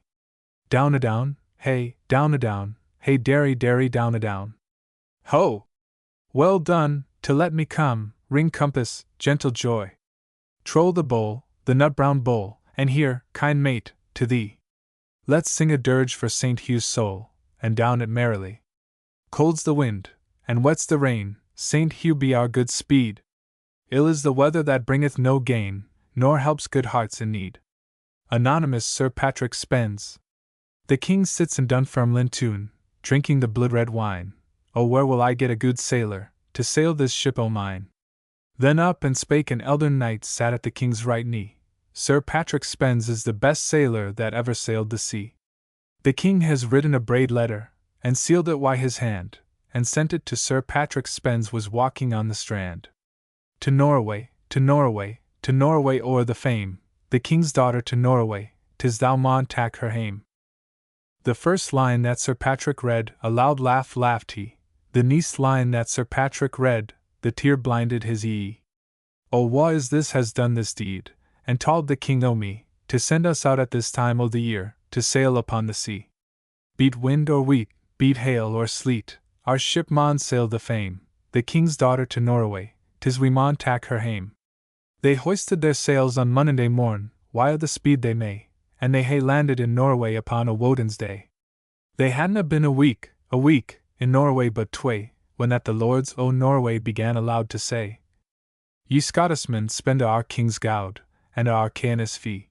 S1: Down-a-down, hey, down-a-down, hey derry down-a-down. Ho! Well done, to let me come, ring compass, gentle joy. Troll the bull, the nut-brown bull, and here, kind mate, to thee. Let's sing a dirge for St. Hugh's soul, and down it merrily. Cold's the wind, and wet's the rain, St. Hugh be our good speed. Ill is the weather that bringeth no gain, nor helps good hearts in need. Anonymous Sir Patrick Spens. The king sits in Dunfermline town, drinking the blood-red wine. Oh, where will I get a good sailor, to sail this ship o' mine? Then up and spake an elder knight sat at the king's right knee. Sir Patrick Spens is the best sailor that ever sailed the sea. The king has written a braid letter, and sealed it wi' his hand, and sent it to Sir Patrick Spens was walking on the strand. To Norway, to Norway, to Norway o'er the fame, the king's daughter to Norway, 'tis thou maun tak her hame. The first line that Sir Patrick read, a loud laugh laughed he. The neist line that Sir Patrick read, the tear blinded his ee. Oh, wha is this has done this deed, and told the king o' me, to send us out at this time o' the year, to sail upon the sea? Beat wind or weet, beat hail or sleet, our ship maun sail the fame, the king's daughter to Norway, 'tis we maun tak her hame. They hoisted their sails on Monday morn, while the speed they may, and they hae landed in Norway upon a Woden's day. They hadna been a week, in Norway but tway, when that the lords o' Norway began aloud to say, Ye Scottismen spend a our king's gowd, and a our canis fee.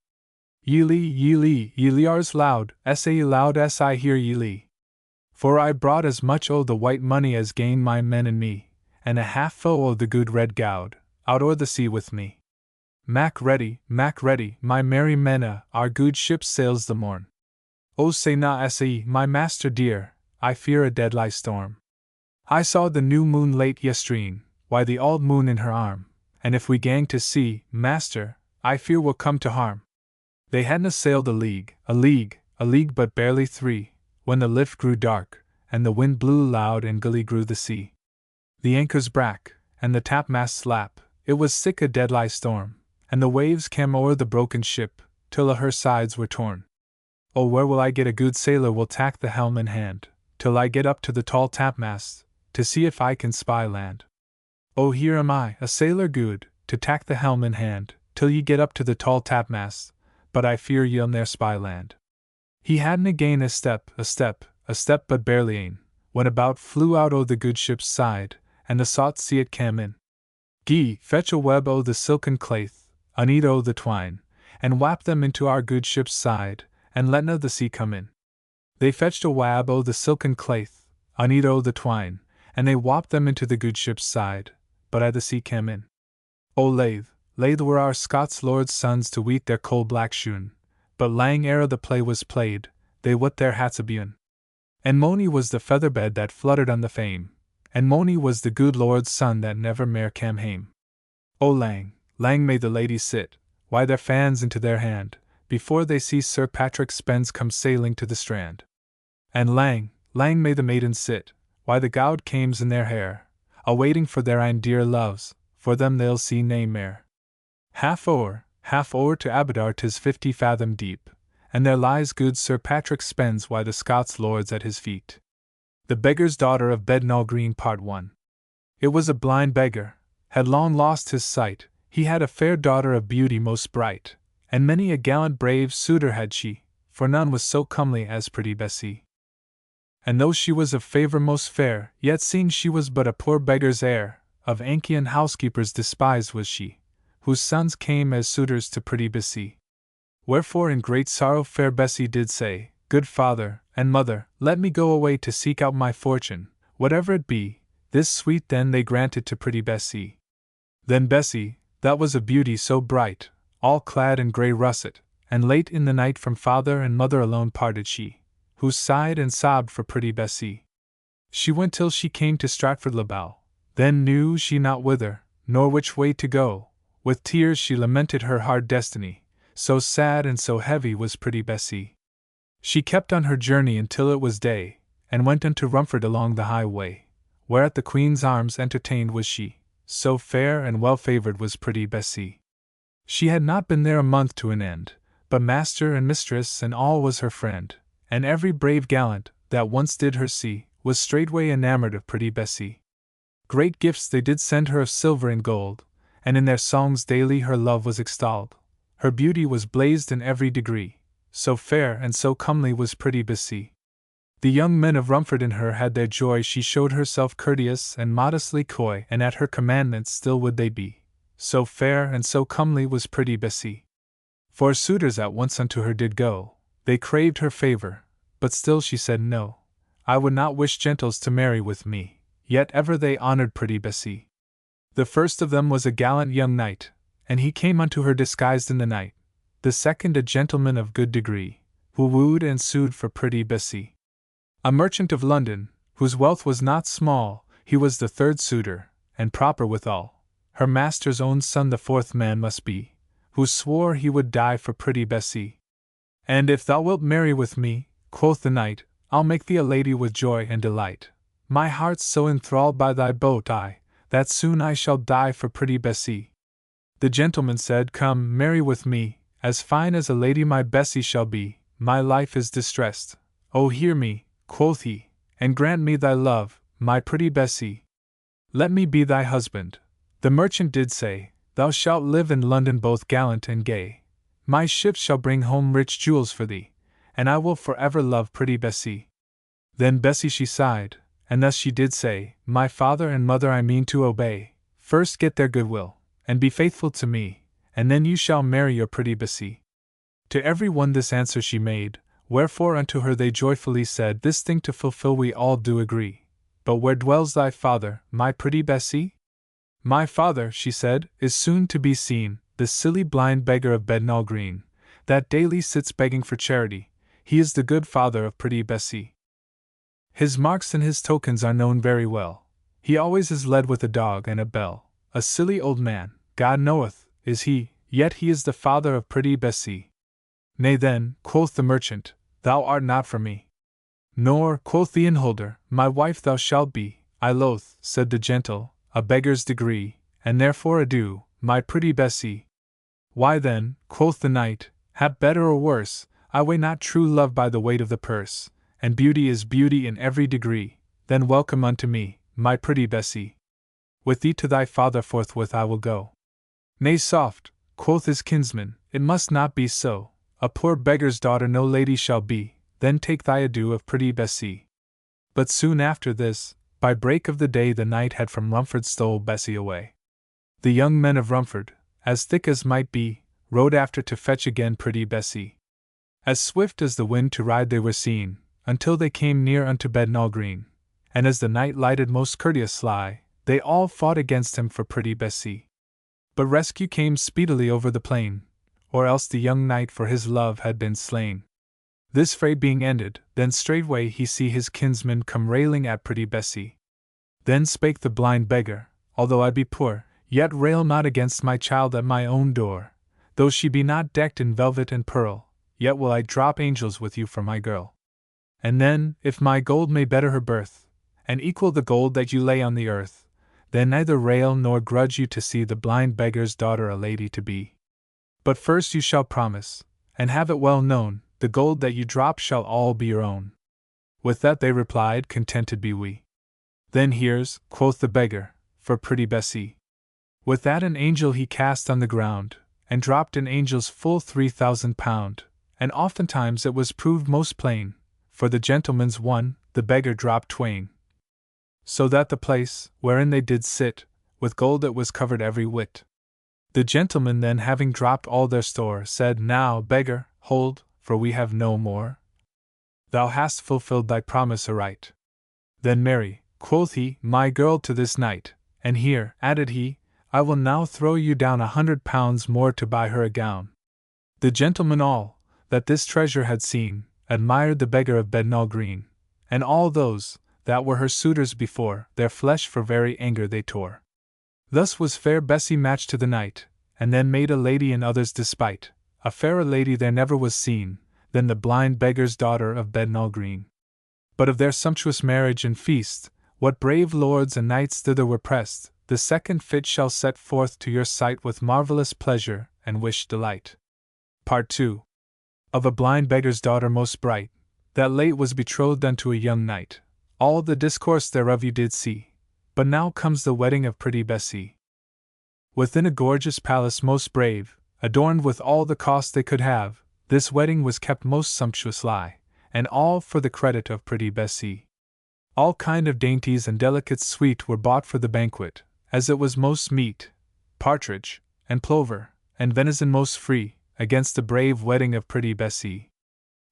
S1: Ye lee ours loud, say loud as I hear ye lee. For I brought as much o' the white money as gain my men and me, and a half o' the good red gowd, out o'er the sea with me. Mac ready, my merry men our good ship sails the morn. O say na say, my master dear, I fear a deadly storm. I saw the new moon late yestreen, why the auld moon in her arm, and if we gang to sea, master, I fear we'll come to harm. They hadna sailed a league but barely 3, when the lift grew dark, and the wind blew loud and gully grew the sea. The anchors brak, and the topmasts slap, it was sick a deadly storm, and the waves cam o'er the broken ship, till a her sides were torn. Oh, where will I get a good sailor will tak the helm in hand, till I get up to the tall topmasts, to see if I can spy land. Oh, here am I, a sailor good, to tak the helm in hand, till ye get up to the tall topmasts, but I fear ye'll ne'er spy land. He hadn't again a step, but barely ane, when about flew out o' the good ship's side, and the saut see it cam in. Gee, fetch a web o' the silken claith, a neat o' the twine, and wap them into our good ship's side, and letna the sea come in. They fetched a wab o' the silken claith, a neat o' the twine, and they wapped them into the good ship's side, but I the sea cam in. O lathe were our Scots lords' sons to weet their coal black shoon, but lang ere the play was played, they wut their hats abune. And mony was the featherbed that fluttered on the fame, and mony was the good lord's son that never mair cam hame. O lang may the ladies sit, wi' their fans into their hand, before they see Sir Patrick Spens come sailing to the strand. And lang may the maidens sit, wi' the gowd cames in their hair, a-waiting for their ain dear loves, for them they'll see nae mair. Half o'er to Aberdare 'tis 50 fathom deep, and there lies good Sir Patrick Spens wi' the Scots lords at his feet. The Beggar's Daughter of Bednall Green Part 1. It was a blind beggar, had long lost his sight, he had a fair daughter of beauty most bright, and many a gallant brave suitor had she, for none was so comely as pretty Bessie. And though she was of favour most fair, yet seeing she was but a poor beggar's heir, of Anchian housekeepers despised was she, whose sons came as suitors to pretty Bessie. Wherefore in great sorrow fair Bessie did say, Good father and mother, let me go away to seek out my fortune, whatever it be. This sweet then they granted to pretty Bessie. Then Bessie, that was a beauty so bright, all clad in grey russet, and late in the night from father and mother alone parted she, who sighed and sobbed for pretty Bessie. She went till she came to Stratford le Bow, then knew she not whither, nor which way to go. With tears she lamented her hard destiny, so sad and so heavy was pretty Bessie. She kept on her journey until it was day, and went unto Rumford along the highway, where at the Queen's arms entertained was she, so fair and well favoured was pretty Bessie. She had not been there a month to an end, but master and mistress and all was her friend, and every brave gallant that once did her see was straightway enamoured of pretty Bessie. Great gifts they did send her of silver and gold, and in their songs daily her love was extolled. Her beauty was blazed in every degree, so fair and so comely was pretty Bessie. The young men of Rumford in her had their joy. She showed herself courteous and modestly coy, and at her commandment still would they be, so fair and so comely was pretty Bessie. For suitors at once unto her did go, they craved her favour, but still she said no, I would not wish gentles to marry with me, yet ever they honoured pretty Bessie. The first of them was a gallant young knight, and he came unto her disguised in the night. The second a gentleman of good degree, who wooed and sued for pretty Bessie. A merchant of London, whose wealth was not small, he was the third suitor, and proper withal. Her master's own son the fourth man must be, who swore he would die for pretty Bessie. And if thou wilt marry with me, quoth the knight, I'll make thee a lady with joy and delight. My heart's so enthralled by thy bow tie, that soon I shall die for pretty Bessie. The gentleman said, Come, marry with me, as fine as a lady my Bessie shall be. My life is distressed. Oh, hear me, quoth he, and grant me thy love, my pretty Bessie. Let me be thy husband. The merchant did say, Thou shalt live in London both gallant and gay. My ships shall bring home rich jewels for thee, and I will forever love pretty Bessie. Then Bessie she sighed, and thus she did say, My father and mother I mean to obey. First get their goodwill, and be faithful to me, and then you shall marry your pretty Bessie. To every one this answer she made, wherefore unto her they joyfully said, This thing to fulfill we all do agree. But where dwells thy father, my pretty Bessie? My father, she said, is soon to be seen, the silly blind beggar of Bednall Green, that daily sits begging for charity. He is the good father of pretty Bessie. His marks and his tokens are known very well. He always is led with a dog and a bell. A silly old man, God knoweth, is he, yet he is the father of pretty Bessie. Nay then, quoth the merchant, thou art not for me. Nor, quoth the innholder, my wife thou shalt be. I loath, said the gentle, a beggar's degree, and therefore adieu, my pretty Bessie. Why then, quoth the knight, hap better or worse, I weigh not true love by the weight of the purse, and beauty is beauty in every degree. Then welcome unto me, my pretty Bessie. With thee to thy father forthwith I will go. Nay, soft, quoth his kinsman, it must not be so. A poor beggar's daughter no lady shall be. Then take thy adieu of pretty Bessie. But soon after this, by break of the day, the knight had from Rumford stole Bessie away. The young men of Rumford, as thick as might be, rode after to fetch again pretty Bessie. As swift as the wind to ride they were seen, until they came near unto Bednall Green. And as the knight lighted most courteous sly, they all fought against him for pretty Bessie. But rescue came speedily over the plain, or else the young knight for his love had been slain. This fray being ended, then straightway he see his kinsman come railing at pretty Bessie. Then spake the blind beggar, Although I be poor, yet rail not against my child at my own door. Though she be not decked in velvet and pearl, yet will I drop angels with you for my girl. And then, if my gold may better her birth, and equal the gold that you lay on the earth, then neither rail nor grudge you to see the blind beggar's daughter a lady to be. But first you shall promise, and have it well known, the gold that you drop shall all be your own. With that they replied, contented be we. Then here's, quoth the beggar, for pretty Bessie. With that an angel he cast on the ground, and dropped an angel's full 3,000 pound, and oftentimes it was proved most plain, for the gentleman's one, the beggar dropped twain. So that the place, wherein they did sit, with gold it was covered every whit. The gentleman then having dropped all their store, said, Now, beggar, hold, for we have no more. Thou hast fulfilled thy promise aright. Then marry, quoth he, my girl to this knight, and here, added he, I will now throw you down 100 pounds more to buy her a gown. The gentlemen all, that this treasure had seen, admired the beggar of Bednall Green, and all those, that were her suitors before, their flesh for very anger they tore. Thus was fair Bessie matched to the knight, and then made a lady in others' despite. A fairer lady there never was seen, than the blind beggar's daughter of Bednall Green. But of their sumptuous marriage and feast, What brave lords and knights thither were pressed, the second fit shall set forth to your sight with marvellous pleasure and wished delight. Part 2. Of a blind beggar's daughter most bright, that late was betrothed unto a young knight. All the discourse thereof you did see, but now comes the wedding of pretty Bessee. Within a gorgeous palace most brave, adorned with all the cost they could have, this wedding was kept most sumptuously, and all for the credit of pretty Bessee. All kind of dainties and delicates sweet were bought for the banquet, as it was most meat, partridge, and plover, and venison most free, against the brave wedding of pretty Bessee.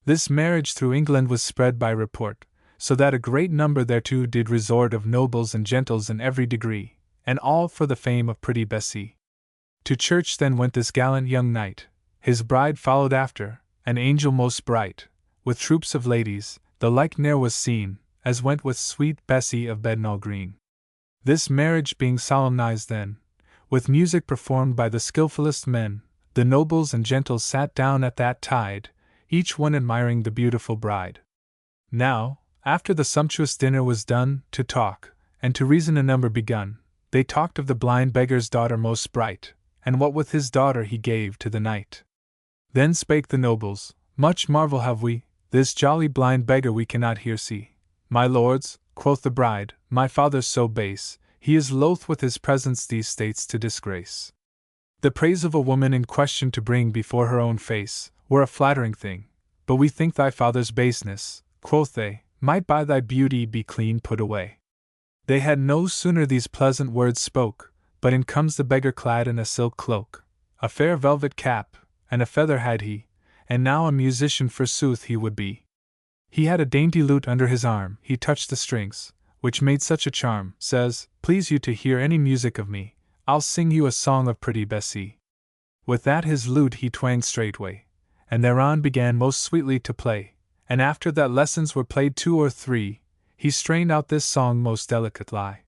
S1: This marriage through England was spread by report, so that a great number thereto did resort of nobles and gentles in every degree, and all for the fame of pretty Bessee. To church then went this gallant young knight, his bride followed after, an angel most bright, with troops of ladies, the like ne'er was seen, as went with sweet Bessee of Bednall Green. This marriage being solemnized then, with music performed by the skilfullest men, the nobles and gentles sat down at that tide, each one admiring the beautiful bride. Now, after the sumptuous dinner was done, to talk, and to reason a number begun, they talked of the blind beggar's daughter most bright, and what with his daughter he gave to the knight. Then spake the nobles, much marvel have we, this jolly blind beggar we cannot here see. My lords, quoth the bride, my father's so base, he is loath with his presence these states to disgrace. The praise of a woman in question to bring before her own face, were a flattering thing, but we think thy father's baseness, quoth they, might by thy beauty be clean put away. They had no sooner these pleasant words spoke, but in comes the beggar clad in a silk cloak, a fair velvet cap, and a feather had he, and now a musician forsooth he would be. He had a dainty lute under his arm, he touched the strings, which made such a charm, says, please you to hear any music of me, I'll sing you a song of pretty Bessee. With that his lute he twanged straightway, and thereon began most sweetly to play, and after that lessons were played 2 or 3, he strained out this song most delicately.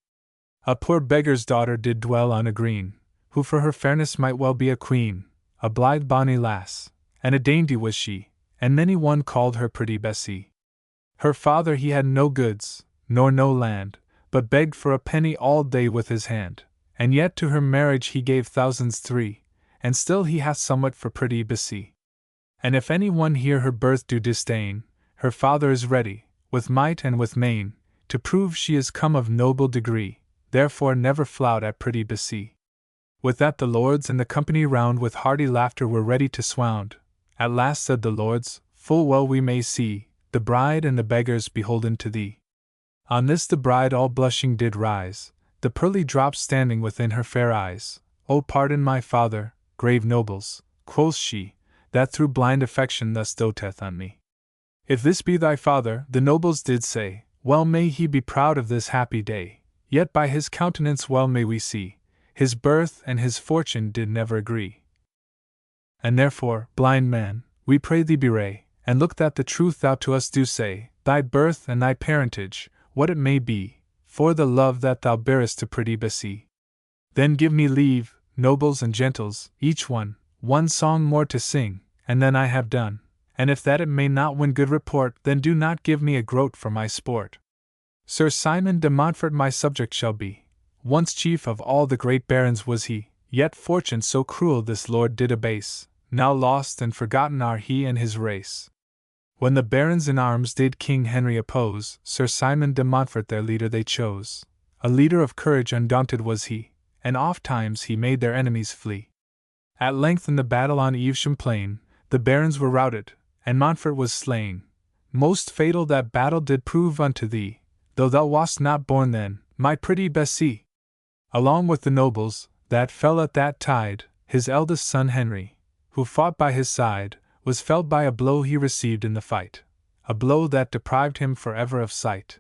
S1: A poor beggar's daughter did dwell on a green, who for her fairness might well be a queen, a blithe bonny lass, and a dainty was she, and many one called her pretty Bessee. Her father he had no goods, nor no land, but begged for a penny all day with his hand, and yet to her marriage he gave thousands 3, and still he hath somewhat for pretty Bessee. And if any one here her birth do disdain, her father is ready, with might and with main, to prove she is come of noble degree, therefore never flout at pretty Bessee. With that the lords and the company round with hearty laughter were ready to swound. At last said the lords, full well we may see, the bride and the beggars beholden to thee. On this the bride all blushing did rise, the pearly drops standing within her fair eyes. O pardon my father, grave nobles, quoth she, that through blind affection thus doteth on me. If this be thy father, the nobles did say, well may he be proud of this happy day, yet by his countenance well may we see, his birth and his fortune did never agree. And therefore, blind man, we pray thee bewray, and look that the truth thou to us do say, thy birth and thy parentage, what it may be, for the love that thou bearest to pretty Bessee. Then give me leave, nobles and gentles, each one song more to sing, and then I have done, and if that it may not win good report, then do not give me a groat for my sport. Sir Simon de Montfort my subject shall be, once chief of all the great barons was he, yet fortune so cruel this lord did abase, now lost and forgotten are he and his race. When the barons in arms did King Henry oppose, Sir Simon de Montfort their leader they chose. A leader of courage undaunted was he, and oft times he made their enemies flee. At length in the battle on Evesham plain, the barons were routed, and Montfort was slain. Most fatal that battle did prove unto thee, though thou wast not born then, my pretty Bessee. Along with the nobles, that fell at that tide, his eldest son Henry, who fought by his side, was felled by a blow he received in the fight, a blow that deprived him forever of sight.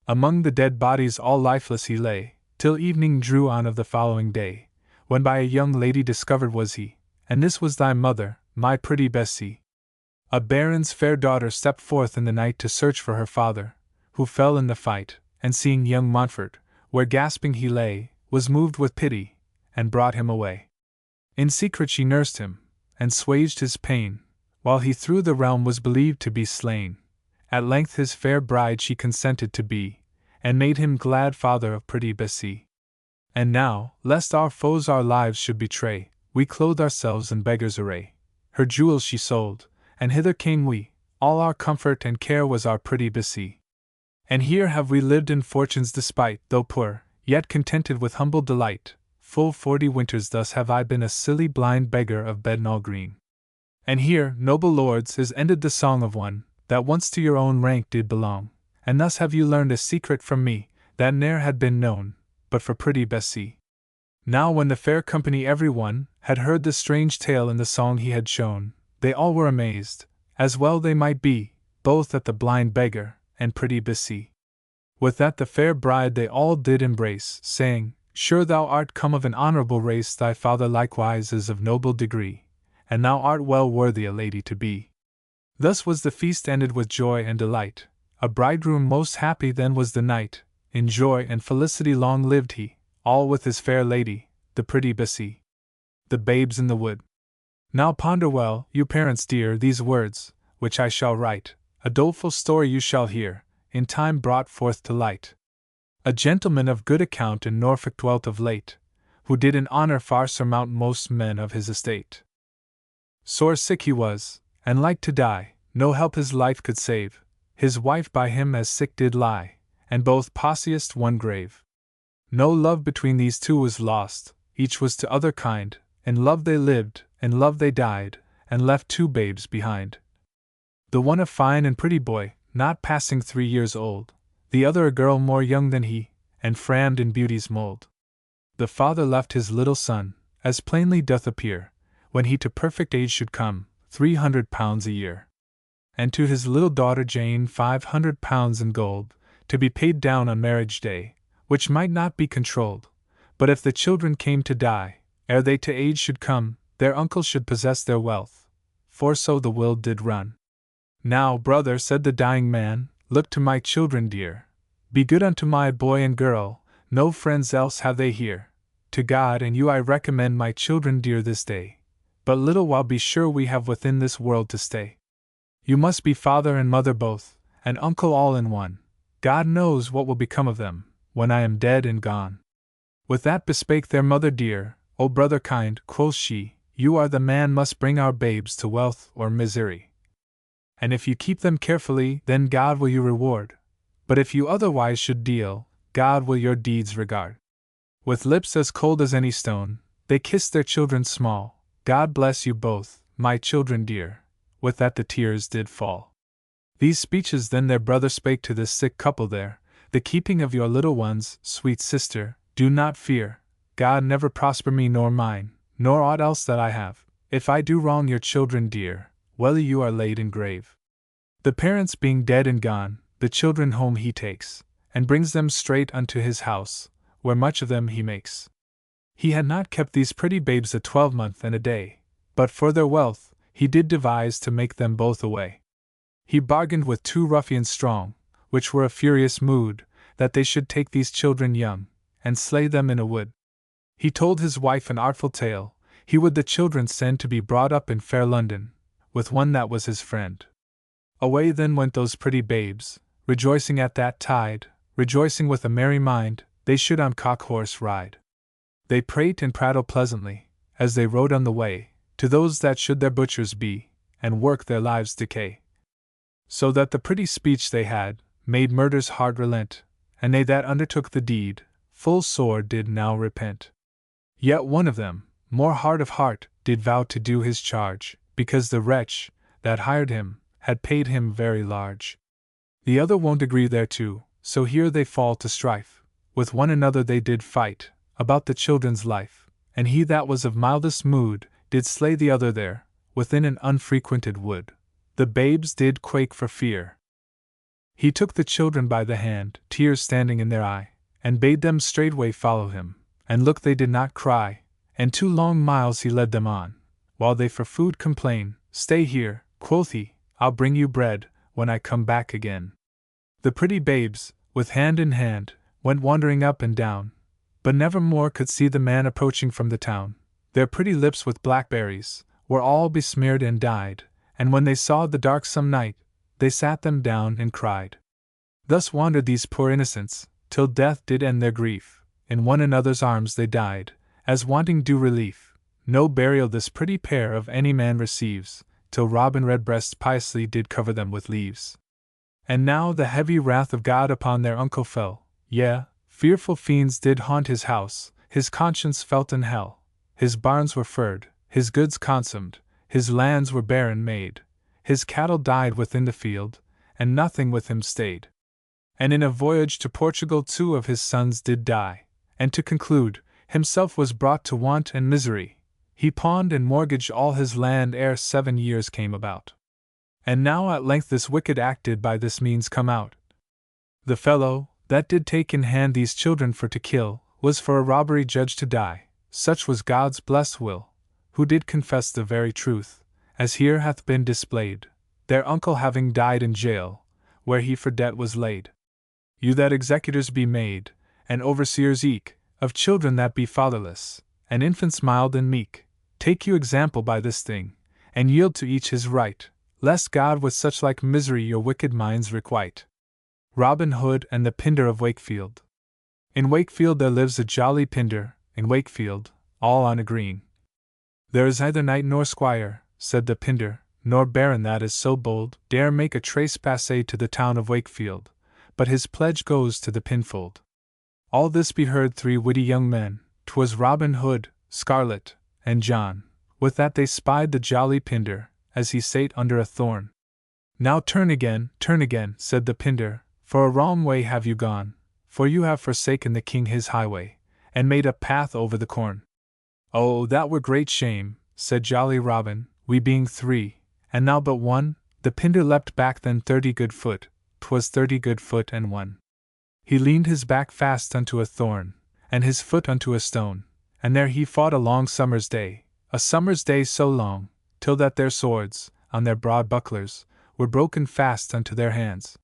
S1: Among the dead bodies all lifeless he lay, till evening drew on of the following day, when by a young lady discovered was he, and this was thy mother, my pretty Bessee. A baron's fair daughter stepped forth in the night to search for her father, who fell in the fight, and seeing young Montfort, where gasping he lay, was moved with pity, and brought him away. In secret she nursed him, and swaged his pain, while he through the realm was believed to be slain. At length his fair bride she consented to be, and made him glad father of pretty Bessie. And now, lest our foes our lives should betray, we clothe ourselves in beggar's array. Her jewels she sold, and hither came we, all our comfort and care was our pretty Bessie. And here have we lived in fortune's despite, though poor, yet contented with humble delight. Full 40 winters thus have I been a silly blind beggar of Bednall Green. And here, noble lords, is ended the song of one, that once to your own rank did belong, and thus have you learned a secret from me, that ne'er had been known, but for pretty Bessie. Now when the fair company every one had heard the strange tale in the song he had shown, they all were amazed, as well they might be, both at the blind beggar, and pretty Bessie. With that the fair bride they all did embrace, saying, Sure thou art come of an honourable race, thy father likewise is of noble degree, and thou art well worthy a lady to be. Thus was the feast ended with joy and delight, a bridegroom most happy then was the knight, in joy and felicity long lived he, all with his fair lady, the pretty Bessie. The Babes in the Wood. Now ponder well, you parents dear, these words, which I shall write, a doleful story you shall hear, in time brought forth to light. A gentleman of good account in Norfolk dwelt of late, who did in honour far surmount most men of his estate. Sore sick he was, and like to die, no help his life could save, his wife by him as sick did lie, and both possiest one grave. No love between these two was lost, each was to other kind, in love they lived, in love they died, and left 2 babes behind. The one a fine and pretty boy, not passing 3 years old, the other a girl more young than he, and framed in beauty's mould. The father left his little son, as plainly doth appear, when he to perfect age should come, £300 a year. And to his little daughter Jane £500 in gold, to be paid down on marriage day, which might not be controlled, but if the children came to die, ere they to age should come, their uncle should possess their wealth, for so the will did run. Now, brother, said the dying man, look to my children dear. Be good unto my boy and girl, no friends else have they here. To God and you I recommend my children dear this day. But little while be sure we have within this world to stay. You must be father and mother both, and uncle all in one. God knows what will become of them, when I am dead and gone. With that bespake their mother dear, O brother kind, quoth she, you are the man must bring our babes to wealth or misery. And if you keep them carefully, then God will you reward. But if you otherwise should deal, God will your deeds regard. With lips as cold as any stone, they kissed their children small. God bless you both, my children dear. With that the tears did fall. These speeches then their brother spake to this sick couple there. The keeping of your little ones, sweet sister, do not fear. God never prosper me nor mine, nor aught else that I have. If I do wrong your children dear, well you are laid in grave. The parents being dead and gone, the children home he takes, and brings them straight unto his house, where much of them he makes. He had not kept these pretty babes a 12-month and a day, but for their wealth, he did devise to make them both away. He bargained with 2 ruffians strong, which were a furious mood, that they should take these children young, and slay them in a wood. He told his wife an artful tale, he would the children send to be brought up in fair London, with one that was his friend. Away then went those pretty babes, rejoicing at that tide, rejoicing with a merry mind, they should on cock-horse ride. They prate and prattle pleasantly, as they rode on the way, to those that should their butchers be, and work their lives decay. So that the pretty speech they had, made murder's hard relent, and they that undertook the deed, full sore did now repent. Yet one of them, more hard of heart, did vow to do his charge, because the wretch, that hired him, had paid him very large. The other won't agree thereto, so here they fall to strife, with one another they did fight, about the children's life, and he that was of mildest mood, did slay the other there, within an unfrequented wood. The babes did quake for fear. He took the children by the hand, tears standing in their eye, and bade them straightway follow him, and look they did not cry, and 2 long miles he led them on, while they for food complain. Stay here, quoth he, I'll bring you bread, when I come back again. The pretty babes, with hand in hand, went wandering up and down, but never more could see the man approaching from the town. Their pretty lips with blackberries were all besmeared and dyed, and when they saw the darksome night, they sat them down and cried. Thus wandered these poor innocents, till death did end their grief. In one another's arms they died, as wanting due relief. No burial this pretty pair of any man receives, till Robin Redbreast piously did cover them with leaves. And now the heavy wrath of God upon their uncle fell, yea, fearful fiends did haunt his house, his conscience felt in hell. His barns were furred, his goods consumed, his lands were barren made, his cattle died within the field, and nothing with him stayed. And in a voyage to Portugal 2 of his sons did die, and to conclude, himself was brought to want and misery. He pawned and mortgaged all his land ere 7 years came about. And now at length this wicked act did by this means come out. The fellow, that did take in hand these children for to kill, was for a robbery judged to die, such was God's blessed will, who did confess the very truth, as here hath been displayed, their uncle having died in jail, where he for debt was laid. You that executors be made, and overseers eke, of children that be fatherless, and infants mild and meek, take you example by this thing, and yield to each his right, lest God with such like misery your wicked minds requite. Robin Hood and the Pinder of Wakefield. In Wakefield there lives a jolly Pinder, in Wakefield, all on a green. There is neither knight nor squire, said the Pinder, nor baron that is so bold, dare make a trace passé to the town of Wakefield, but his pledge goes to the pinfold. All this beheard 3 witty young men, 'twas Robin Hood, Scarlet, and John. With that they spied the jolly Pinder, as he sate under a thorn. Now turn again, said the Pinder, for a wrong way have you gone, for you have forsaken the king his highway, and made a path over the corn. Oh, that were great shame, said jolly Robin, we being 3, and now but 1. The Pinder leapt back then 30 good foot, 'twas 30 good foot and 1. He leaned his back fast unto a thorn, and his foot unto a stone, and there he fought a long summer's day, a summer's day so long, till that their swords, on their broad bucklers, were broken fast unto their hands.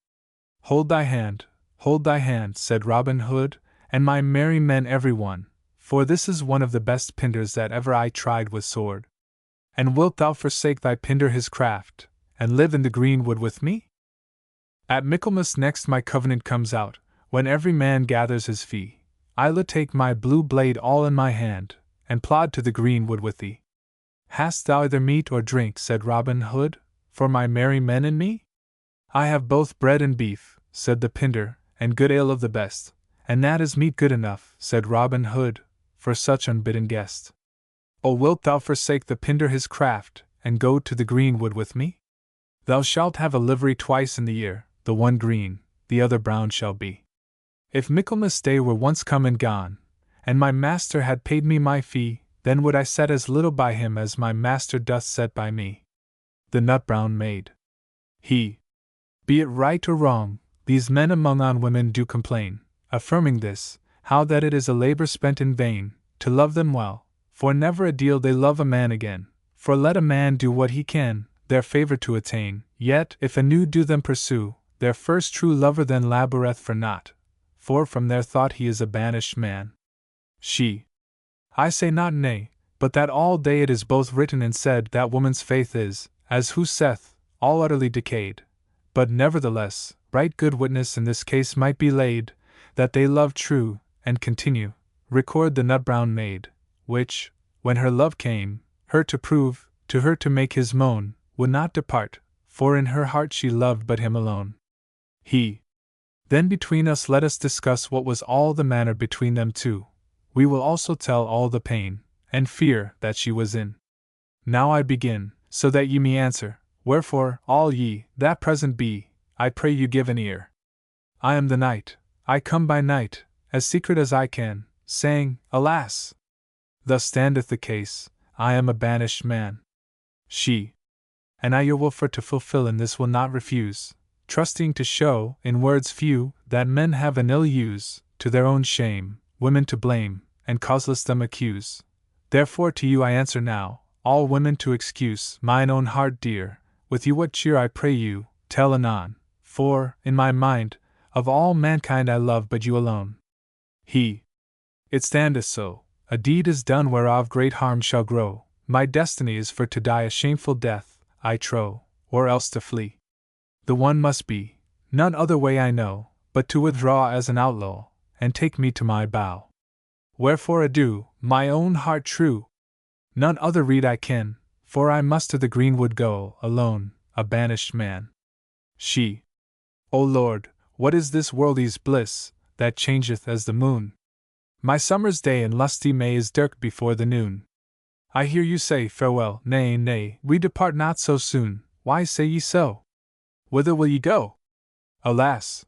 S1: Hold thy hand, said Robin Hood, and my merry men every one, for this is one of the best Pinders that ever I tried with sword. And wilt thou forsake thy Pinder his craft, and live in the greenwood with me? At Michaelmas next my covenant comes out, when every man gathers his fee. I'll take my blue blade all in my hand, and plod to the greenwood with thee. Hast thou either meat or drink, said Robin Hood, for my merry men and me? I have both bread and beef, said the Pinder, and good ale of the best, and that is meat good enough, said Robin Hood, for such unbidden guest. O wilt thou forsake the Pinder his craft, and go to the greenwood with me? Thou shalt have a livery twice in the year, the one green, the other brown shall be. If Michaelmas day were once come and gone, and my master had paid me my fee, then would I set as little by him as my master doth set by me. The nut-brown maid. He. Be it right or wrong, these men among on women do complain, affirming this, how that it is a labor spent in vain, to love them well, for never a deal they love a man again, for let a man do what he can, their favor to attain, yet if anew do them pursue, their first true lover then laboureth for naught, for from their thought he is a banished man. She. I say not nay, but that all day it is both written and said that woman's faith is, as who saith, all utterly decayed, but nevertheless, right good witness in this case might be laid, that they love true, and continue, record the nut-brown maid, which, when her love came, her to prove, to her to make his moan, would not depart, for in her heart she loved but him alone. He. Then between us let us discuss what was all the manner between them two. We will also tell all the pain, and fear, that she was in. Now I begin, so that ye may answer, wherefore, all ye, that present be, I pray you give an ear. I am the knight, I come by night, as secret as I can, saying, alas! Thus standeth the case, I am a banished man. She. And I your will for to fulfill in this will not refuse, trusting to show, in words few, that men have an ill use, to their own shame, women to blame, and causeless them accuse. Therefore to you I answer now, all women to excuse, mine own heart dear, with you what cheer I pray you, tell anon, for, in my mind, of all mankind I love but you alone. He. It standeth so, a deed is done whereof great harm shall grow, my destiny is for to die a shameful death, I trow, or else to flee. The one must be, none other way I know, but to withdraw as an outlaw, and take me to my bough. Wherefore adieu, my own heart true. None other rede I ken, for I must to the greenwood go, alone, a banished man. She. O Lord, what is this worldly's bliss, that changeth as the moon? My summer's day in lusty May is dirk before the noon. I hear you say farewell, nay, nay, we depart not so soon. Why say ye so? Whither will ye go? Alas!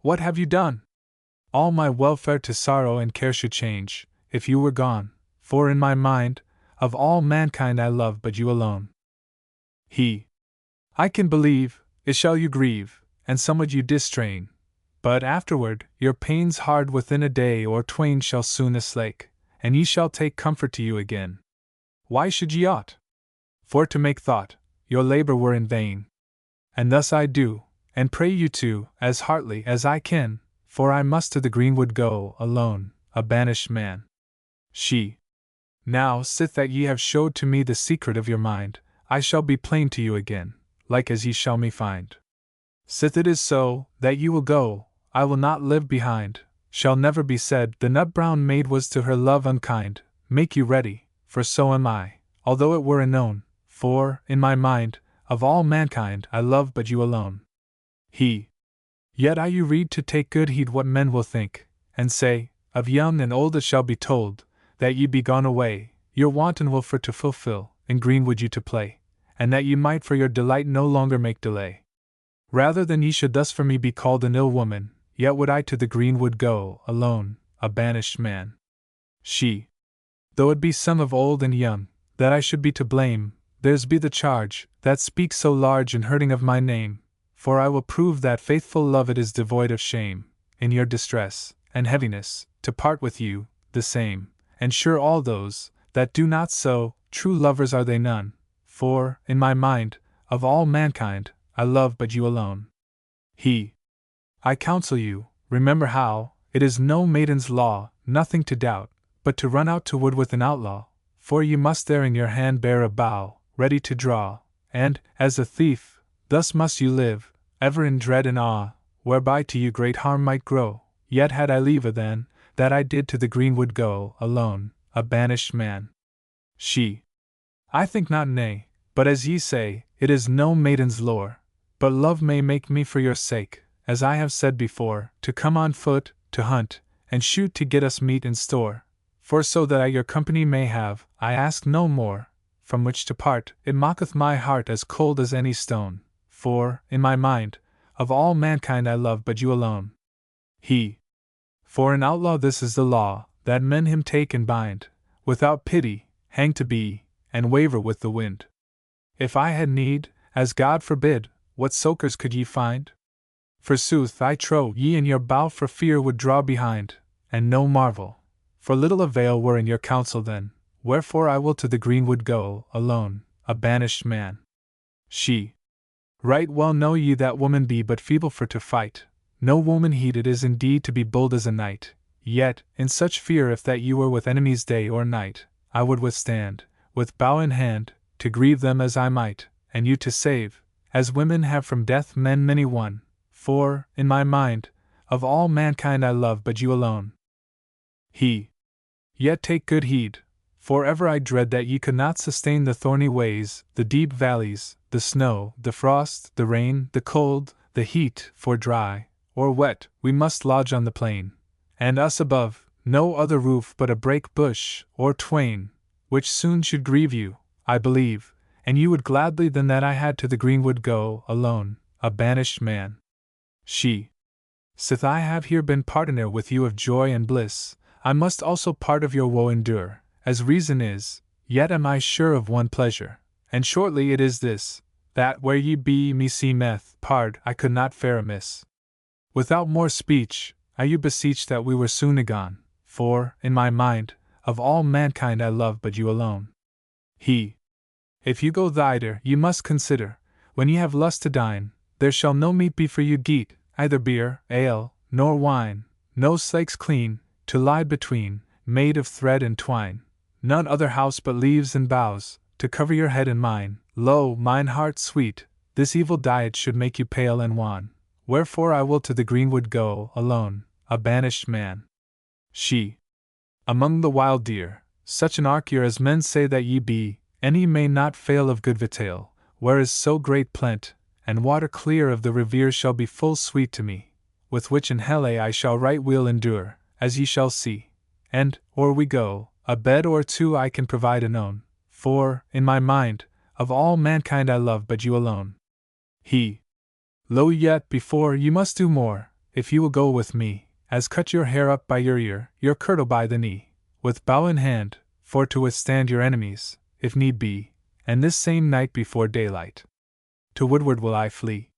S1: What have you done? All my welfare to sorrow and care should change, if you were gone, for in my mind, of all mankind I love but you alone. He. I can believe, it shall you grieve, and somewhat you distrain, but afterward, your pains hard within a day or twain shall soon aslake, and ye shall take comfort to you again. Why should ye aught? For to make thought, your labor were in vain. And thus I do, and pray you to, as heartily as I can, for I must to the greenwood go, alone, a banished man. She. Now, sith that ye have showed to me the secret of your mind, I shall be plain to you again, like as ye shall me find. Sith it is so, that you will go, I will not live behind, shall never be said, the nut-brown maid was to her love unkind. Make you ready, for so am I, although it were unknown, for, in my mind, of all mankind I love but you alone. He. Yet I you read to take good heed what men will think, and say, of young and old it shall be told, that ye be gone away, your wanton will for to fulfill, in greenwood you to play, and that ye might for your delight no longer make delay. Rather than ye should thus for me be called an ill woman, yet would I to the greenwood go, alone, a banished man. She. Though it be some of old and young, that I should be to blame, theirs be the charge, that speaks so large in hurting of my name, for I will prove that faithful love it is devoid of shame, in your distress, and heaviness, to part with you, the same, and sure all those, that do not so, true lovers are they none, for, in my mind, of all mankind, I love but you alone. He. I counsel you, remember how, it is no maiden's law, nothing to doubt, but to run out to wood with an outlaw, for ye must there in your hand bear a bow, ready to draw, and, as a thief, thus must you live, ever in dread and awe, whereby to you great harm might grow, yet had I liever than, that I did to the greenwood go, alone, a banished man. She. I think not, nay, but as ye say, it is no maiden's lore, but love may make me for your sake, as I have said before, to come on foot, to hunt, and shoot to get us meat in store, for so that I your company may have, I ask no more, from which to part, it mocketh my heart as cold as any stone, for, in my mind, of all mankind I love but you alone. He. For an outlaw this is the law, that men him take and bind, without pity, hang to be, and waver with the wind. If I had need, as God forbid, what succours could ye find? Forsooth I trow ye in your bow for fear would draw behind, and no marvel, for little avail were in your counsel then, wherefore I will to the greenwood go, alone, a banished man. She. Right well know ye that woman be but feeble for to fight, no woman heeded is indeed to be bold as a knight, yet, in such fear if that you were with enemies day or night, I would withstand, with bow in hand, to grieve them as I might, and you to save, as women have from death men many one, for, in my mind, of all mankind I love but you alone. He. Yet take good heed, for ever I dread that ye could not sustain the thorny ways, the deep valleys, the snow, the frost, the rain, the cold, the heat, for dry, or wet, we must lodge on the plain, and us above, no other roof but a brake bush, or twain, which soon should grieve you, I believe, and you would gladly than that I had to the greenwood go, alone, a banished man. She. Sith I have here been partoner with you of joy and bliss, I must also part of your woe endure, as reason is, yet am I sure of one pleasure, and shortly it is this, that where ye be me see meth, pard, I could not fare amiss. Without more speech, I you beseech that we were soon agone, for, in my mind, of all mankind I love but you alone. He. If you go thither, ye must consider, when ye have lust to dine, there shall no meat be for you geat, either beer, ale, nor wine, no slakes clean, to lie between, made of thread and twine, none other house but leaves and boughs, to cover your head and mine, lo, mine heart sweet, this evil diet should make you pale and wan, wherefore I will to the greenwood go, alone, a banished man. She. Among the wild deer, such an archer as men say that ye be, and ye may not fail of good victual, where is so great plenty, and water clear of the riviere shall be full sweet to me, with which in helle I shall right weal endure, as ye shall see. And, or we go, a bed or two I can provide anon, for, in my mind, of all mankind I love but you alone. He. Lo, yet before you must do more, if you will go with me, as cut your hair up by your ear, your kirtle by the knee, with bow in hand, for to withstand your enemies, if need be, and this same night before daylight. To woodward will I flee.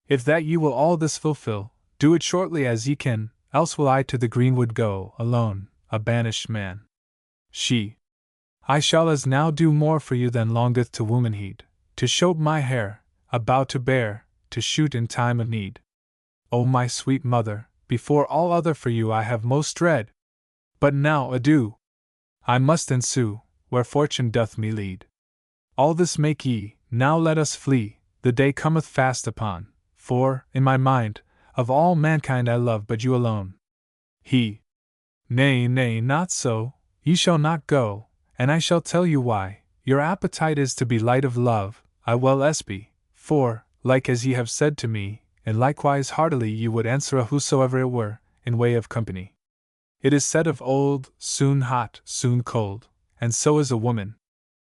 S1: If that ye will all this fulfill, do it shortly as ye can, else will I to the greenwood go, alone, a banished man. She. I shall as now do more for you than longeth to womanheed, to shope my hair, a bow to bear, to shoot in time of need. O my sweet mother, before all other for you I have most dread. But now adieu. I must ensue, where fortune doth me lead. All this make ye, now let us flee, the day cometh fast upon, for, in my mind, of all mankind I love but you alone. He. Nay, nay, not so, ye shall not go, and I shall tell you why. Your appetite is to be light of love, I well espy, for, like as ye have said to me, and likewise heartily ye would answer a whosoever it were, in way of company. It is said of old, soon hot, soon cold, and so is a woman.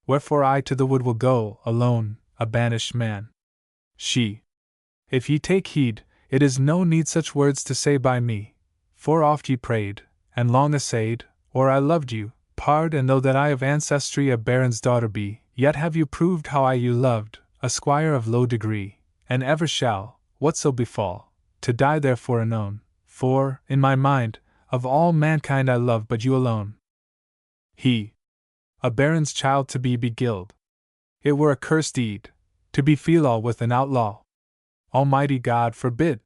S1: Wherefore I to the wood will go, alone, a banished man. She. If ye take heed, it is no need such words to say by me, for oft ye prayed, and long essayed, or I loved you, pard, and though that I of ancestry a baron's daughter be, yet have you proved how I you loved, a squire of low degree, and ever shall, whatso befall, to die therefore anon, for, in my mind, of all mankind I love but you alone. He. A baron's child to be beguiled. It were a cursed deed, to be filial with an outlaw. Almighty God forbid!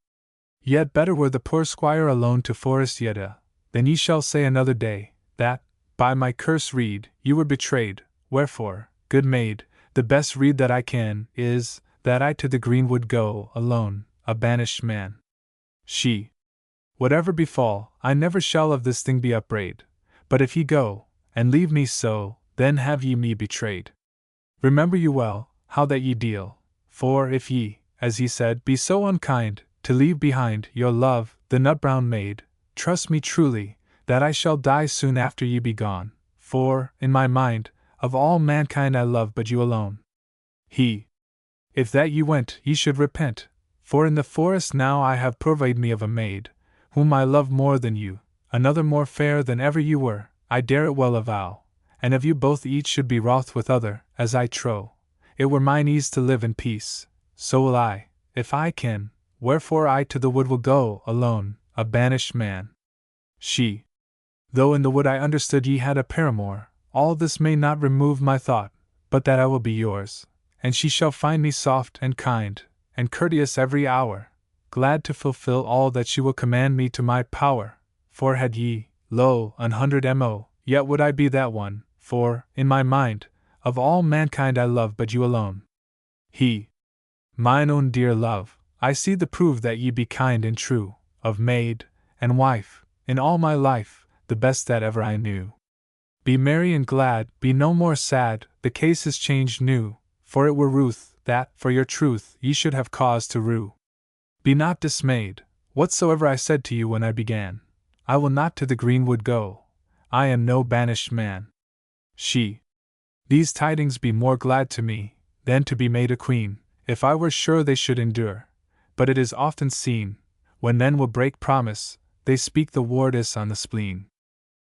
S1: Yet better were the poor squire alone to forest yedda, than ye shall say another day, that, by my curse rede, you were betrayed, wherefore, good maid, the best rede that I can, is, that I to the greenwood go, alone, a banished man. She. Whatever befall, I never shall of this thing be upbraid, but if ye go, and leave me so, then have ye me betrayed. Remember you well, how that ye deal, for if ye, as ye said, be so unkind, to leave behind your love, the nut-brown maid, trust me truly, that I shall die soon after ye be gone, for, in my mind, of all mankind I love but you alone. He. If that ye went, ye should repent, for in the forest now I have purveyed me of a maid, whom I love more than you, another more fair than ever you were, I dare it well avow, and if you both each should be wroth with other, as I trow, it were mine ease to live in peace, so will I, if I can, wherefore I to the wood will go, alone, a banished man. She. Though in the wood I understood ye had a paramour, all this may not remove my thought, but that I will be yours, and she shall find me soft and kind, and courteous every hour, glad to fulfill all that she will command me to my power, for had ye, lo, 100 mo, yet would I be that one, for, in my mind, of all mankind I love but you alone. He. Mine own dear love, I see the proof that ye be kind and true, of maid and wife, in all my life, the best that ever I knew. Be merry and glad, be no more sad, the case is changed new, for it were ruth, that, for your truth, ye should have cause to rue. Be not dismayed, whatsoever I said to you when I began, I will not to the greenwood go, I am no banished man. She. These tidings be more glad to me, than to be made a queen, if I were sure they should endure, but it is often seen, when men will break promise, they speak the wordis on the spleen.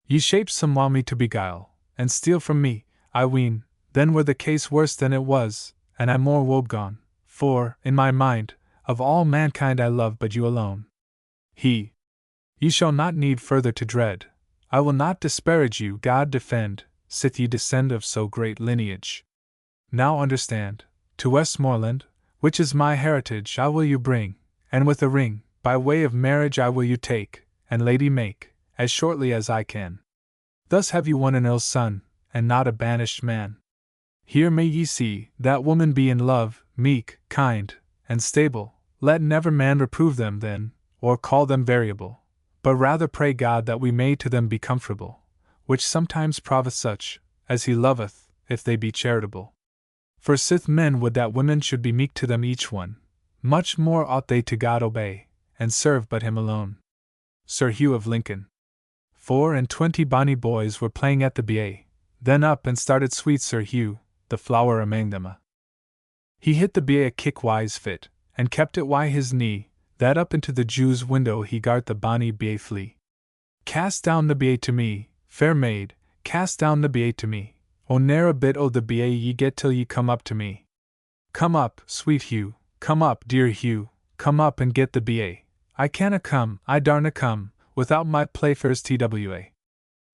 S1: Ye shape some while me to beguile, and steal from me, I ween, then were the case worse than it was, and I more woebegone, for, in my mind, of all mankind I love but you alone. He. Ye shall not need further to dread, I will not disparage you, God defend, sith ye descend of so great lineage. Now understand, to Westmoreland, which is my heritage, I will you bring, and with a ring, by way of marriage I will you take, and lady make, as shortly as I can. Thus have you won an ill son, and not a banished man. Here may ye see that woman be in love, meek, kind, and stable, let never man reprove them then, or call them variable, but rather pray God that we may to them be comfortable, which sometimes proveth such, as he loveth, if they be charitable. For sith men would that women should be meek to them each one, much more ought they to God obey, and serve but him alone. Sir Hugh of Lincoln. 24 bonny boys were playing at the ba, then up and started sweet Sir Hugh, the flower amang them a. He hit the ba a kick wise fit, and kept it wy his knee, that up into the Jew's window he gart the bonny ba flee. Cast down the ba to me, fair maid, cast down the ba to me, o ne'er a bit o' the ba ye get till ye come up to me. Come up, sweet Hugh, come up, dear Hugh, come up and get the ba. I canna come, I darna come, without my playfair's twa.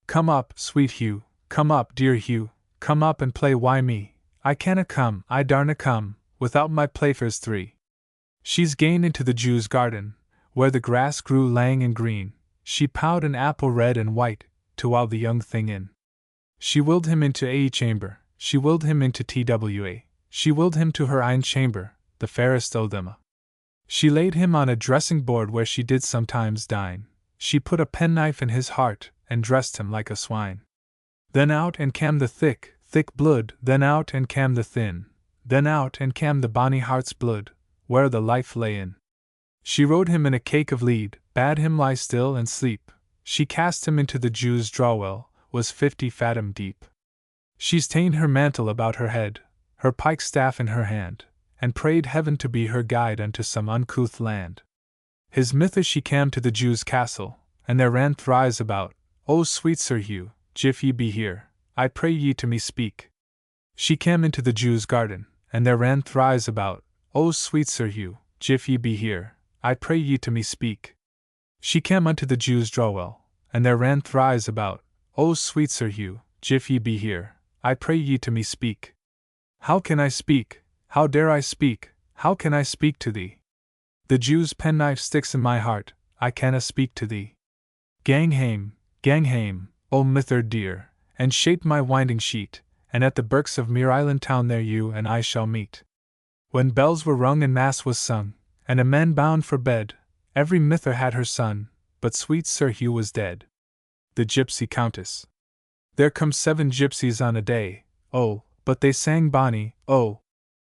S1: Come up, sweet Hugh, come up, dear Hugh, come up and play wy me. I canna come, I darna come, without my playfair's three. She's gane into the Jew's garden, where the grass grew lang and green. She powed an apple red and white, to wow the young thing in. She willed him into a chamber, she willed him into twa, she willed him to her ain chamber, the fairest o' them a. She laid him on a dressing board where she did sometimes dine. She put a penknife in his heart, and dressed him like a swine. Then out and cam the thick, thick blood, then out and cam the thin, then out and cam the bonny heart's blood, where the life lay in. She rode him in a cake of lead, bade him lie still and sleep. She cast him into the Jew's drawwell, was 50 fathom deep. She's ta'en her mantle about her head, her pike staff in her hand, and prayed heaven to be her guide unto some uncouth land. His mithers she cam to the Jew's castle, and there ran thrice about, O sweet Sir Hugh, gif ye be here, I pray ye to me speak. She cam into the Jew's garden, and there ran thrice about, O sweet Sir Hugh, gif ye be here, I pray ye to me speak. She cam unto the Jew's drawwell, and there ran thrice about, O sweet Sir Hugh, gif ye be here, I pray ye to me speak. How can I speak? How dare I speak? How can I speak to thee? The Jew's penknife sticks in my heart, I canna speak to thee. Gang hame, O mither dear, and shate my winding sheet, and at the Birks of Mere Island town there you and I shall meet. When bells were rung and mass was sung, and a men bound for bed, every mither had her son, but sweet Sir Hugh was dead. The Gypsy Countess. There come 7 gypsies on a day, oh, but they sang bonny, oh,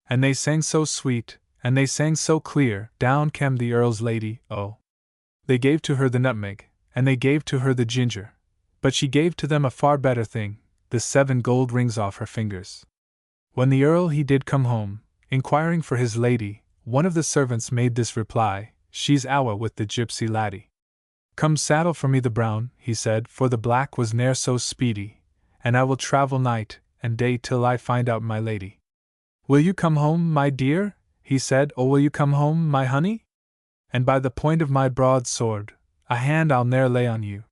S1: and they sang so sweet, and they sang so clear. Down came the Earl's lady, oh. They gave to her the nutmeg, and they gave to her the ginger, but she gave to them a far better thing, the 7 gold rings off her fingers. When the Earl he did come home, inquiring for his lady, one of the servants made this reply, she's awa with the gypsy laddie. Come saddle for me the brown, he said, for the black was ne'er so speedy, and I will travel night and day till I find out my lady. Will you come home, my dear? He said, oh, will you come home, my honey? And by the point of my broadsword, a hand I'll ne'er lay on you.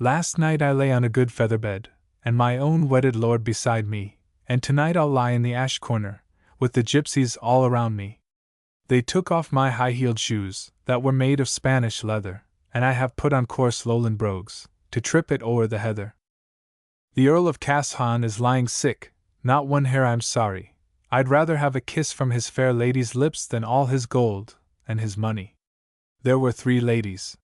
S1: Last night I lay on a good feather bed, and my own wedded lord beside me, and tonight I'll lie in the ash corner, with the gypsies all around me. They took off my high-heeled shoes, that were made of Spanish leather, and I have put on coarse lowland brogues, to trip it o'er the heather. The Earl of Cashan is lying sick, not one hair I'm sorry. I'd rather have a kiss from his fair lady's lips than all his gold, and his money. There were 3 ladies.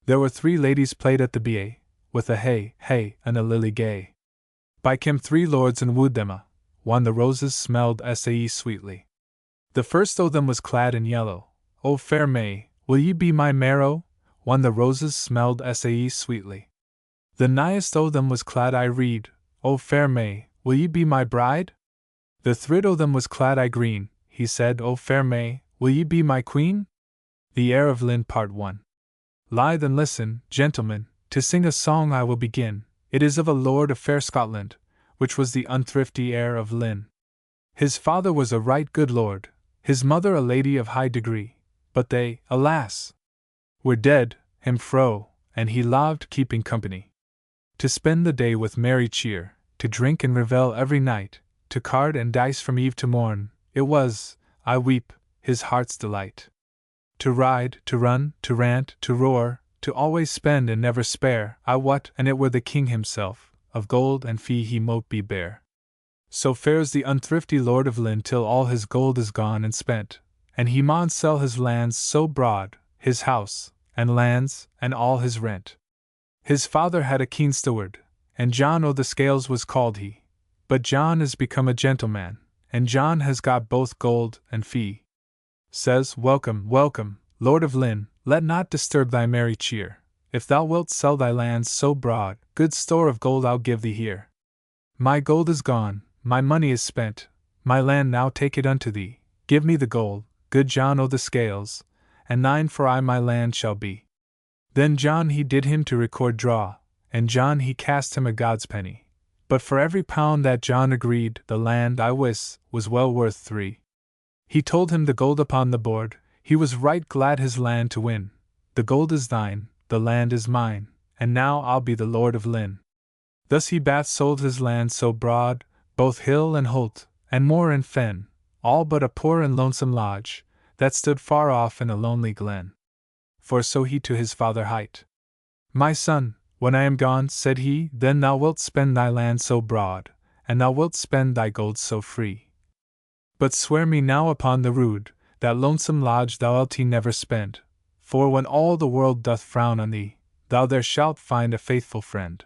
S1: There were 3 ladies played at the ba, with a hey, and a lily gay. By came 3 lords and wooed them a, one the roses smelled sae sweetly. The first o' them was clad in yellow, O fair May, will ye be my marrow? One the roses smelled sae sweetly. The nighest o' them was clad I reed, O fair May, will ye be my bride? The thrid o' them was clad I green, he said, O fair May, will ye be my queen? The Heir of Lynn Part 1. Lie then listen, gentlemen, to sing a song I will begin. It is of a lord of fair Scotland, which was the unthrifty heir of Lynn. His father was a right good lord, his mother a lady of high degree, but they, alas, were dead, him fro, and he loved keeping company. To spend the day with merry cheer, to drink and revel every night, to card and dice from eve to morn, it was, I weep, his heart's delight. To ride, to run, to rant, to roar, to always spend and never spare, I wot, and it were the king himself, of gold and fee he mote be bare. So fares the unthrifty lord of Lynn till all his gold is gone and spent, and he maun sell his lands so broad, his house, and lands, and all his rent. His father had a keen steward, and John o' the Scales was called he. But John is become a gentleman, and John has got both gold and fee. Says, Welcome, welcome, Lord of Lynn, let not disturb thy merry cheer. If thou wilt sell thy lands so broad, good store of gold I'll give thee here. My gold is gone, my money is spent, my land now take it unto thee. Give me the gold, good John o' the Scales, and 9 for I my land shall be. Then John he did him to record draw, and John he cast him a God's penny. But for every pound that John agreed, the land, I wis, was well worth 3. He told him the gold upon the board, he was right glad his land to win. The gold is thine, the land is mine, and now I'll be the Lord of Lynn. Thus he bath sold his land so broad, both hill and holt, and moor and fen, all but a poor and lonesome lodge, that stood far off in a lonely glen. For so he to his father hight. My son, when I am gone, said he, then thou wilt spend thy land so broad, and thou wilt spend thy gold so free. But swear me now upon the rood, that lonesome lodge thou'lt never spend, for when all the world doth frown on thee, thou there shalt find a faithful friend.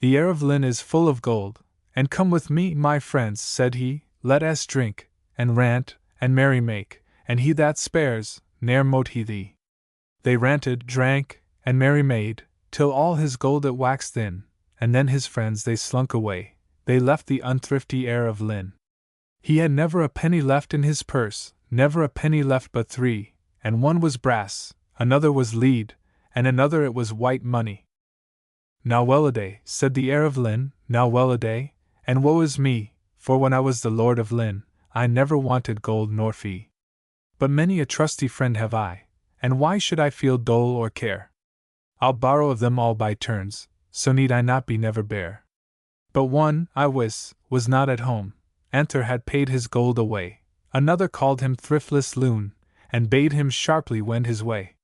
S1: The air of Lynn is full of gold, and come with me, my friends, said he, let us drink, and rant, and merry make, and he that spares, ne'er mote he thee. They ranted, drank, and merry made, till all his gold it waxed thin, and then his friends they slunk away, they left the unthrifty heir of Lynn. He had never a penny left in his purse, never a penny left but 3, and one was brass, another was lead, and another it was white money. Now well a day, said the heir of Lynn, now well a day, and woe is me, for when I was the Lord of Lynn, I never wanted gold nor fee. But many a trusty friend have I, and why should I feel dole or care? I'll borrow of them all by turns, so need I not be never bare. But one, I wis, was not at home, Anther had paid his gold away, another called him thriftless loon, and bade him sharply wend his way.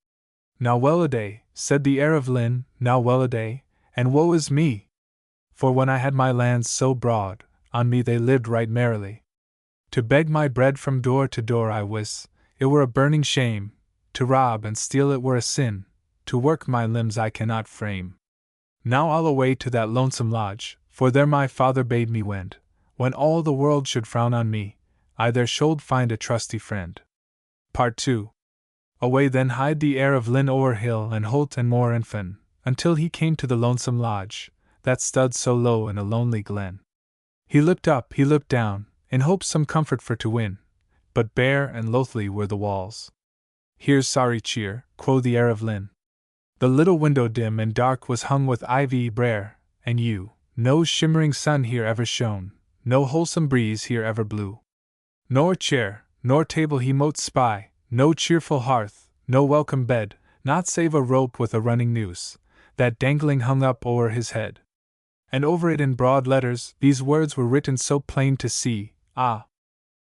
S1: Now well a day, said the heir of Lynn, now well a day, and woe is me! For when I had my lands so broad, on me they lived right merrily. To beg my bread from door to door I wis, it were a burning shame, to rob and steal it were a sin, to work my limbs I cannot frame. Now I'll away to that lonesome lodge, for there my father bade me wend. When all the world should frown on me, I there should find a trusty friend. Part 2. Away then hied the heir of Lynn o'er hill and holt and moor and fen, until he came to the lonesome lodge, that stood so low in a lonely glen. He looked up, he looked down, in hopes some comfort for to win, but bare and loathly were the walls. Here's sorry cheer, quo' the heir of Lynn. The little window dim and dark was hung with ivy bare, and no shimmering sun here ever shone, no wholesome breeze here ever blew. Nor chair, nor table he mote spy, no cheerful hearth, no welcome bed, not save a rope with a running noose, that dangling hung up o'er his head. And over it in broad letters these words were written so plain to see, Ah!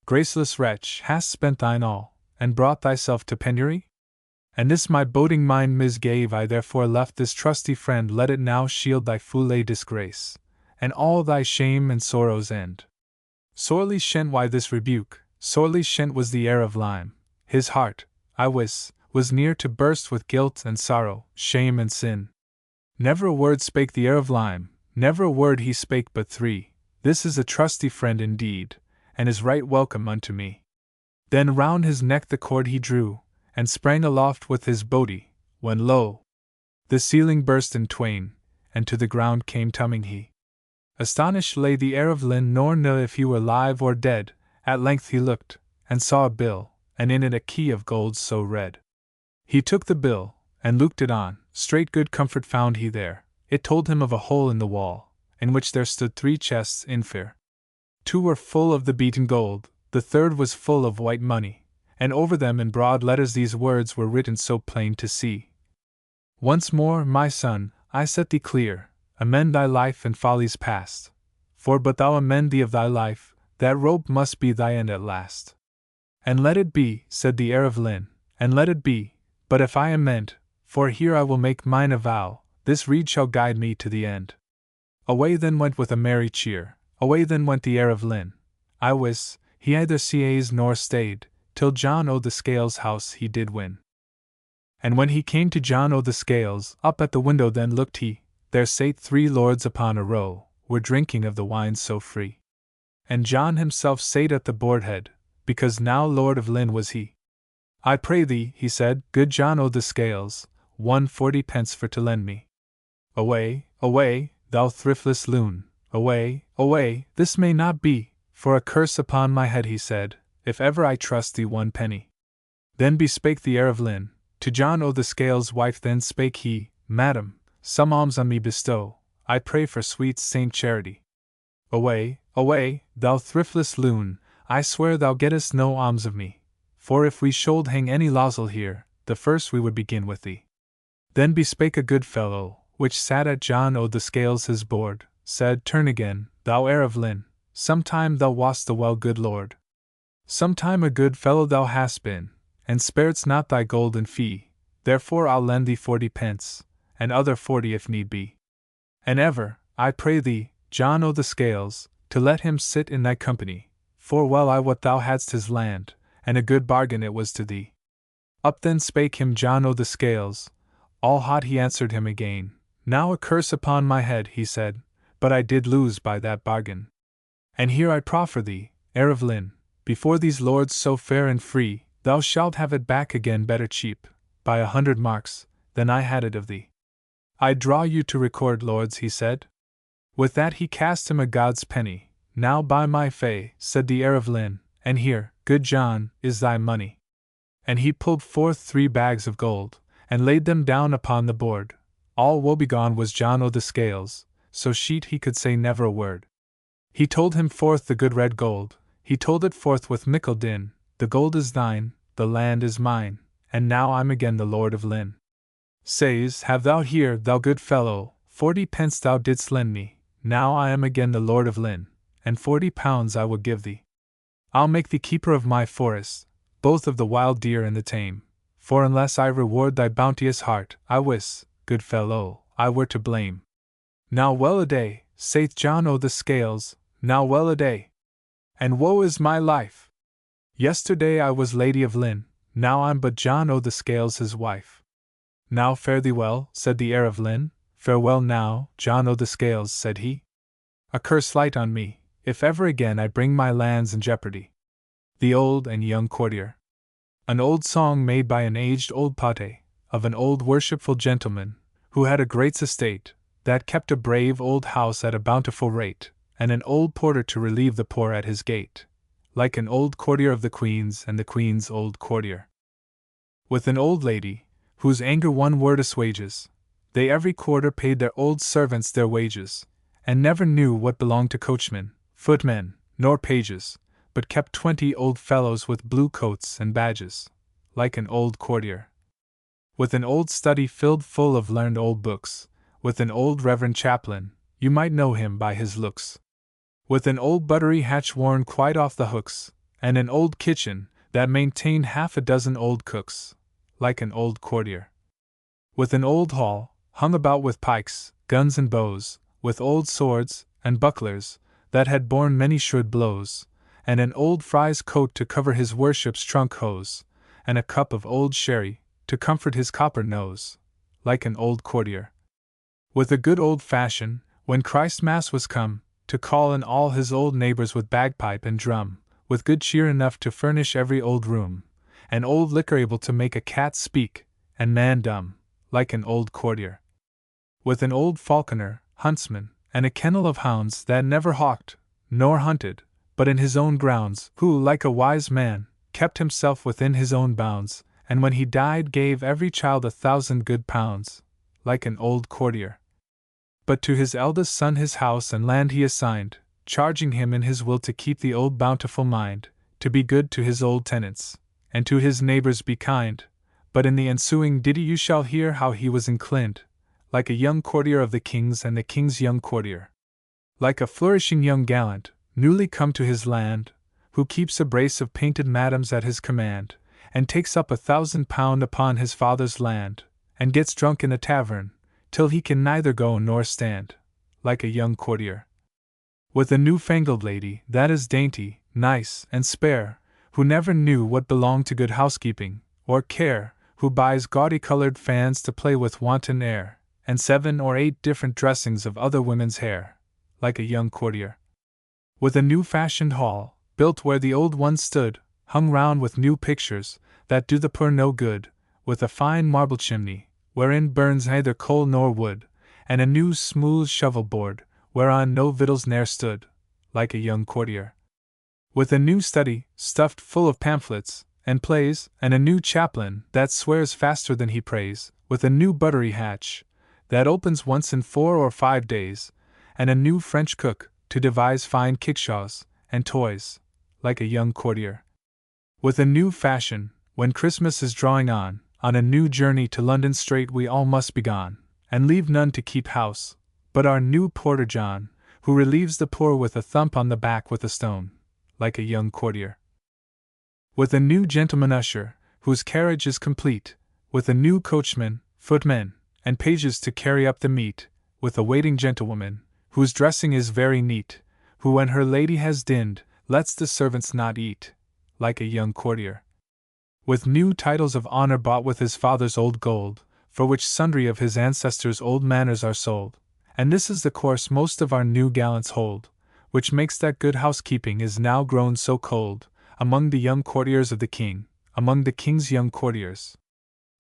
S1: Graceless wretch, hast spent thine all, and brought thyself to penury? And this my boding mind misgave, I therefore left this trusty friend, let it now shield thy foule disgrace, and all thy shame and sorrows end. Sorely shent why this rebuke, sorely shent was the heir of Lyme, his heart, I wis, was near to burst with guilt and sorrow, shame and sin. Never a word spake the heir of Lyme, never a word he spake but 3, this is a trusty friend indeed, and is right welcome unto me. Then round his neck the cord he drew, and sprang aloft with his bodie, when lo! The ceiling burst in twain, and to the ground came tumbling he. Astonished lay the heir of Lynn, nor knew if he were live or dead. At length he looked, and saw a bill, and in it a key of gold so red. He took the bill, and looked it on, straight good comfort found he there. It told him of a hole in the wall, in which there stood 3 chests in fair. 2 were full of the beaten gold, the third was full of white money, and over them in broad letters these words were written so plain to see. Once more, my son, I set thee clear, amend thy life and follies past, for but thou amend thee of thy life, that rope must be thy end at last. And let it be, said the heir of Lynn, and let it be, but if I amend, for here I will make mine a vow, this reed shall guide me to the end. Away then went with a merry cheer, away then went the heir of Lynn, I wis, he neither siez nor stayed, till John o' the Scales' house he did win. And when he came to John o' the Scales, up at the window then looked he, there sate 3 lords upon a row, were drinking of the wine so free. And John himself sate at the board head, because now Lord of Lynn was he. I pray thee, he said, good John o' the Scales, 140 for to lend me. Away, away, thou thriftless loon, away, away, this may not be, for a curse upon my head, he said, if ever I trust thee 1 penny. Then bespake the heir of Lynn, to John o' the Scales' wife then spake he, Madam, some alms on me bestow, I pray for sweet Saint Charity. Away, away, thou thriftless loon, I swear thou gettest no alms of me, for if we should hang any losel here, the first we would begin with thee. Then bespake a good fellow, which sat at John o' the Scales his board, said, Turn again, thou heir of Lynn, sometime thou wast the well good lord. Sometime a good fellow thou hast been, and sparedst not thy golden fee, therefore I'll lend thee 40 pence, and other 40 if need be. And ever, I pray thee, John o' the Scales, to let him sit in thy company, for well I wot thou hadst his land, and a good bargain it was to thee. Up then spake him John o' the Scales, all hot he answered him again, Now a curse upon my head, he said, but I did lose by that bargain. And here I proffer thee, heir of Lynn, before these lords so fair and free, thou shalt have it back again better cheap, by 100 marks, than I had it of thee. I draw you to record, lords, he said. With that he cast him a God's penny. Now by my fay, said the heir of Lynn, and here, good John, is thy money. And he pulled forth 3 bags of gold, and laid them down upon the board. All woebegone was John o' the Scales, so sheet he could say never a word. He told him forth the good red gold, he told it forth with mickle din, the gold is thine, the land is mine, and now I'm again the Lord of Lynn. Says, have thou here, thou good fellow, 40 pence thou didst lend me, now I am again the Lord of Lynn, and 40 pounds I will give thee. I'll make thee keeper of my forests, both of the wild deer and the tame, for unless I reward thy bounteous heart, I wis, good fellow, I were to blame. Now well a day, saith John o' the Scales, now well a day. And woe is my life! Yesterday I was Lady of Lynn, now I'm but John o' the Scales his wife. Now fare thee well, said the heir of Lynn, farewell now, John o' the Scales, said he. A curse light on me, if ever again I bring my lands in jeopardy. The Old and Young Courtier. An old song made by an aged old pate, of an old worshipful gentleman, who had a great estate, that kept a brave old house at a bountiful rate, and an old porter to relieve the poor at his gate, like an old courtier of the Queen's and the Queen's old courtier. With an old lady, whose anger one word assuages, they every quarter paid their old servants their wages, and never knew what belonged to coachmen, footmen, nor pages, but kept 20 old fellows with blue coats and badges, like an old courtier. With an old study filled full of learned old books, with an old reverend chaplain, you might know him by his looks. With an old buttery hatch worn quite off the hooks, and an old kitchen that maintained 6 old cooks, like an old courtier. With an old hall, hung about with pikes, guns and bows, with old swords and bucklers that had borne many shrewd blows, and an old friar's coat to cover his worship's trunk hose, and a cup of old sherry to comfort his copper nose, like an old courtier. With a good old fashion, when Christ's Mass was come, to call in all his old neighbors with bagpipe and drum, with good cheer enough to furnish every old room, and old liquor able to make a cat speak, and man dumb, like an old courtier. With an old falconer, huntsman, and a kennel of hounds that never hawked, nor hunted, but in his own grounds, who, like a wise man, kept himself within his own bounds, and when he died gave every child 1,000 good pounds, like an old courtier. But to his eldest son his house and land he assigned, charging him in his will to keep the old bountiful mind, to be good to his old tenants, and to his neighbors be kind. But in the ensuing ditty you shall hear how he was inclined, like a young courtier of the king's and the king's young courtier. Like a flourishing young gallant, newly come to his land, who keeps a brace of painted madams at his command, and takes up 1,000 pound upon his father's land, and gets drunk in a tavern, till he can neither go nor stand, like a young courtier. With a new-fangled lady that is dainty, nice, and spare, who never knew what belonged to good housekeeping, or care, who buys gaudy-colored fans to play with wanton air, and 7 or 8 different dressings of other women's hair, like a young courtier. With a new-fashioned hall, built where the old one stood, hung round with new pictures, that do the poor no good, with a fine marble chimney, wherein burns neither coal nor wood, and a new smooth shovel-board, whereon no victuals ne'er stood, like a young courtier. With a new study, stuffed full of pamphlets and plays, and a new chaplain that swears faster than he prays, with a new buttery hatch that opens once in 4 or 5 days, and a new French cook to devise fine kickshaws and toys, like a young courtier. With a new fashion, when Christmas is drawing on a new journey to London straight we all must be gone, and leave none to keep house, but our new porter John, who relieves the poor with a thump on the back with a stone, like a young courtier. With a new gentleman usher, whose carriage is complete, with a new coachman, footmen, and pages to carry up the meat, with a waiting gentlewoman, whose dressing is very neat, who when her lady has dinned, lets the servants not eat, like a young courtier. With new titles of honor bought with his father's old gold, for which sundry of his ancestors' old manors are sold, and this is the course most of our new gallants hold, which makes that good housekeeping is now grown so cold, among the young courtiers of the king, among the king's young courtiers.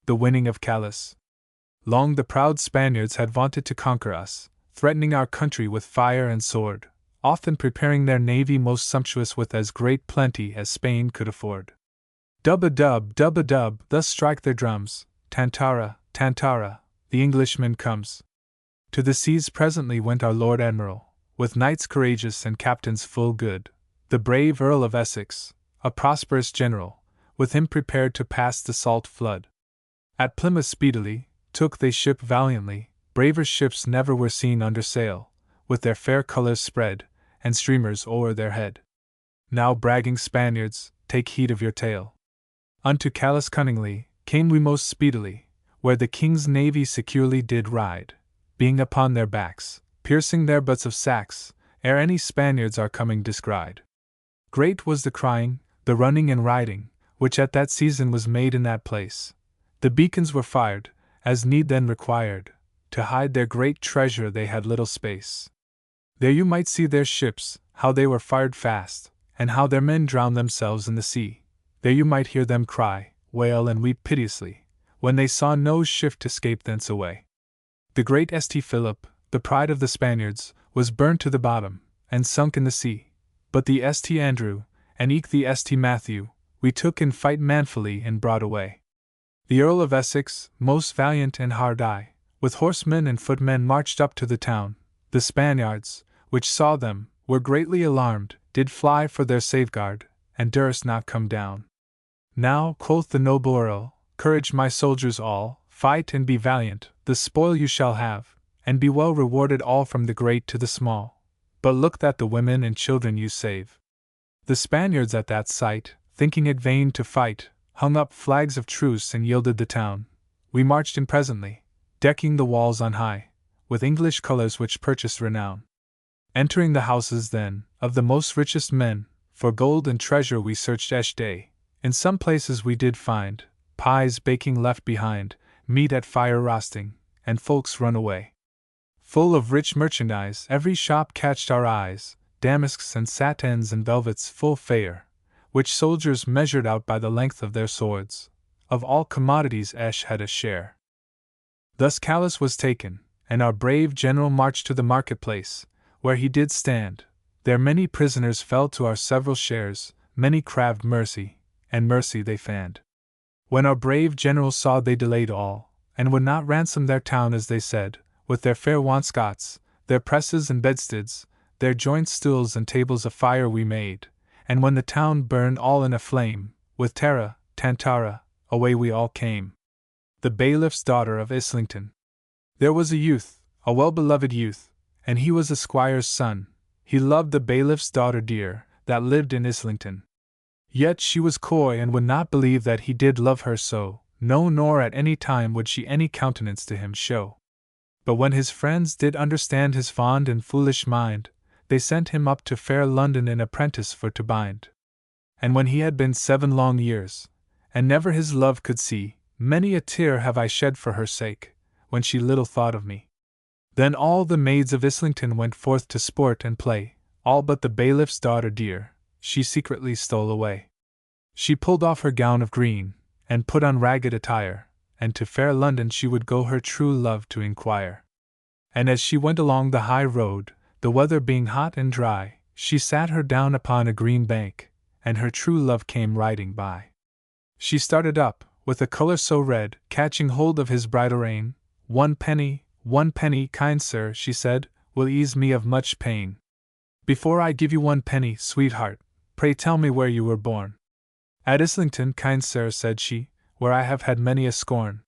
S1: The winning of Calais. Long the proud Spaniards had vaunted to conquer us, threatening our country with fire and sword, often preparing their navy most sumptuous with as great plenty as Spain could afford. Dub-a-dub, dub-a-dub, thus strike their drums, Tantara, Tantara, the Englishman comes. To the seas presently went our Lord Admiral, with knights courageous and captains full good, the brave Earl of Essex, a prosperous general, with him prepared to pass the salt flood. At Plymouth speedily took they ship valiantly, braver ships never were seen under sail, with their fair colours spread, and streamers o'er their head. Now bragging Spaniards, take heed of your tale. Unto Calais cunningly came we most speedily, where the king's navy securely did ride, being upon their backs, piercing their butts of sacks, ere any Spaniards our coming descried. Great was the crying, the running and riding, which at that season was made in that place. The beacons were fired, as need then required, to hide their great treasure they had little space. There you might see their ships, how they were fired fast, and how their men drowned themselves in the sea. There you might hear them cry, wail and weep piteously, when they saw no shift escape thence away. The great St. Philip, the pride of the Spaniards, was burnt to the bottom, and sunk in the sea. But the St. Andrew, and eke the St. Matthew, we took in fight manfully and brought away. The Earl of Essex, most valiant and hard-eye, with horsemen and footmen marched up to the town. The Spaniards, which saw them, were greatly alarmed, did fly for their safeguard, and durst not come down. Now, quoth the noble Earl, courage my soldiers all, fight and be valiant, the spoil you shall have, and be well rewarded all from the great to the small. But look that the women and children you save. The Spaniards at that sight, thinking it vain to fight, hung up flags of truce and yielded the town. We marched in presently, decking the walls on high, with English colours which purchased renown. Entering the houses then, of the most richest men, for gold and treasure we searched each day. In some places we did find pies baking left behind, meat at fire roasting, and folks run away. Full of rich merchandise, every shop catched our eyes, damasks and satins and velvets full fair, which soldiers measured out by the length of their swords. Of all commodities each had a share. Thus Calais was taken, and our brave general marched to the marketplace, where he did stand. There many prisoners fell to our several shares, many craved mercy, and mercy they fand. When our brave general saw they delayed all, and would not ransom their town as they said, with their fair wainscots, their presses and bedsteads, their joint stools and tables afire we made, and when the town burned all in a flame, with Tara, Tantara, away we all came. The bailiff's daughter of Islington. There was a youth, a well-beloved youth, and he was a squire's son. He loved the bailiff's daughter dear, that lived in Islington. Yet she was coy and would not believe that he did love her so, no, nor at any time would she any countenance to him show. But when his friends did understand his fond and foolish mind, they sent him up to fair London an apprentice for to bind. And when he had been 7 long years, and never his love could see, many a tear have I shed for her sake, when she little thought of me. Then all the maids of Islington went forth to sport and play, all but the bailiff's daughter dear, she secretly stole away. She pulled off her gown of green, and put on ragged attire, and to fair London she would go her true love to inquire. And as she went along the high road, the weather being hot and dry, she sat her down upon a green bank, and her true love came riding by. She started up, with a colour so red, catching hold of his bridle rein. 1 penny, kind sir, she said, will ease me of much pain. Before I give you 1 penny, sweetheart, pray tell me where you were born. At Islington, kind sir, said she, where I have had many a scorn.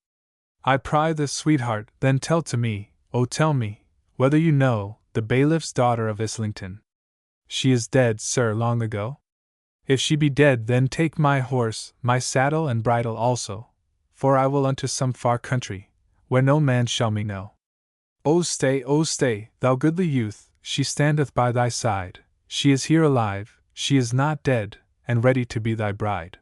S1: I pry the sweetheart, then tell to me, oh tell me, whether you know the bailiff's daughter of Islington. She is dead, sir, long ago. If she be dead, then take my horse, my saddle and bridle also, for I will unto some far country, where no man shall me know. O stay, thou goodly youth, she standeth by thy side, she is here alive, she is not dead, and ready to be thy bride.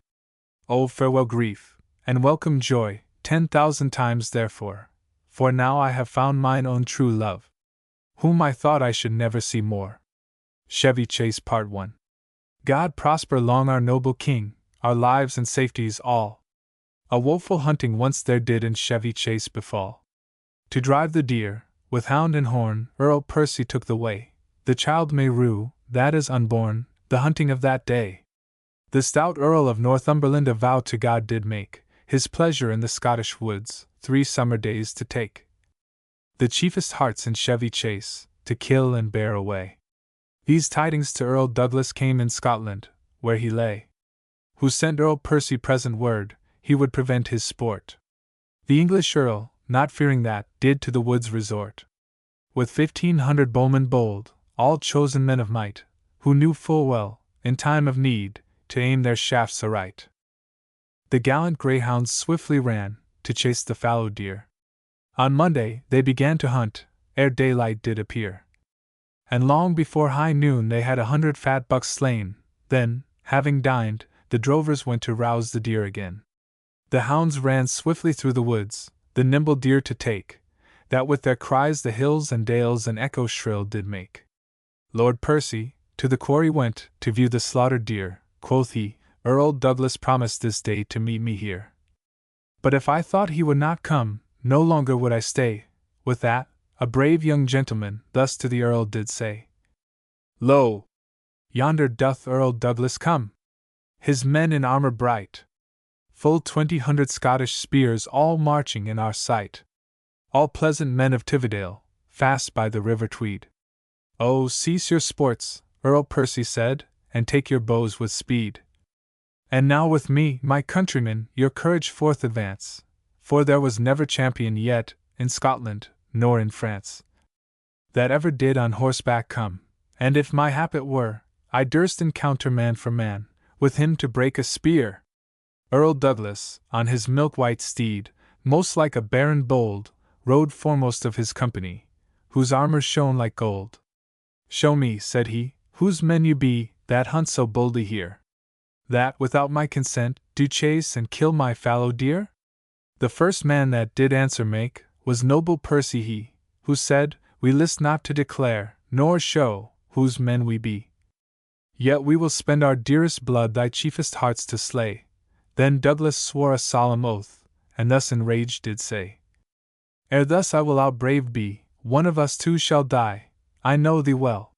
S1: O farewell grief, and welcome joy, 10,000 times therefore, for now I have found mine own true love, whom I thought I should never see more. Chevy Chase Part 1. God prosper long our noble king, our lives and safeties all. A woeful hunting once there did in Chevy Chase befall. To drive the deer, with hound and horn, Earl Percy took the way, the child may rue, that is unborn, the hunting of that day. The stout Earl of Northumberland a vow to God did make, his pleasure in the Scottish woods, 3 summer days to take the chiefest harts in Chevy Chase, to kill and bear away. These tidings to Earl Douglas came in Scotland, where he lay, who sent Earl Percy present word, he would prevent his sport. The English Earl, not fearing that, did to the woods resort, with 1,500 bowmen bold, all chosen men of might, who knew full well, in time of need, to aim their shafts aright. The gallant greyhounds swiftly ran, to chase the fallow deer. On Monday they began to hunt, ere daylight did appear. And long before high noon they had 100 fat bucks slain. Then, having dined, the drovers went to rouse the deer again. The hounds ran swiftly through the woods, the nimble deer to take, that with their cries the hills and dales an echo shrill did make. Lord Percy to the quarry went, to view the slaughtered deer. Quoth he, Earl Douglas promised this day to meet me here. But if I thought he would not come, no longer would I stay. With that, a brave young gentleman thus to the Earl did say, Lo! yonder doth Earl Douglas come, his men in armour bright, full 200 Scottish spears all marching in our sight, all pleasant men of Tividale, fast by the river Tweed. Oh, cease your sports, Earl Percy said, and take your bows with speed. And now with me, my countrymen, your courage forth advance, for there was never champion yet, in Scotland, nor in France, that ever did on horseback come, and if my hap it were, I durst encounter man for man, with him to break a spear. Earl Douglas, on his milk-white steed, most like a baron bold, rode foremost of his company, whose armour shone like gold. Show me, said he, whose men you be, that hunt so boldly here, that, without my consent, do chase and kill my fallow deer? The first man that did answer make, was noble Percy he, who said, We list not to declare, nor show, whose men we be. Yet we will spend our dearest blood thy chiefest hearts to slay. Then Douglas swore a solemn oath, and thus enraged did say, Ere thus I will outbrave be, one of us two shall die, I know thee well.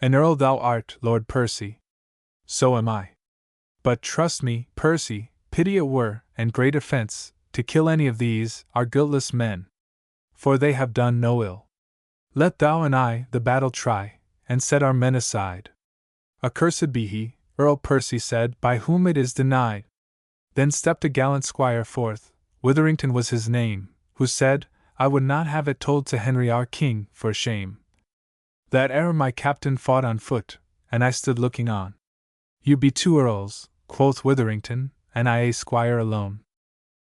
S1: An earl thou art, Lord Percy. So am I. But trust me, Percy, pity it were, and great offence, to kill any of these, our guiltless men, for they have done no ill. Let thou and I the battle try, and set our men aside. Accursed be he, Earl Percy said, by whom it is denied. Then stepped a gallant squire forth, Witherington was his name, who said, I would not have it told to Henry our king, for shame, that ere my captain fought on foot, and I stood looking on. You be 2 earls, quoth Witherington, and I a squire alone.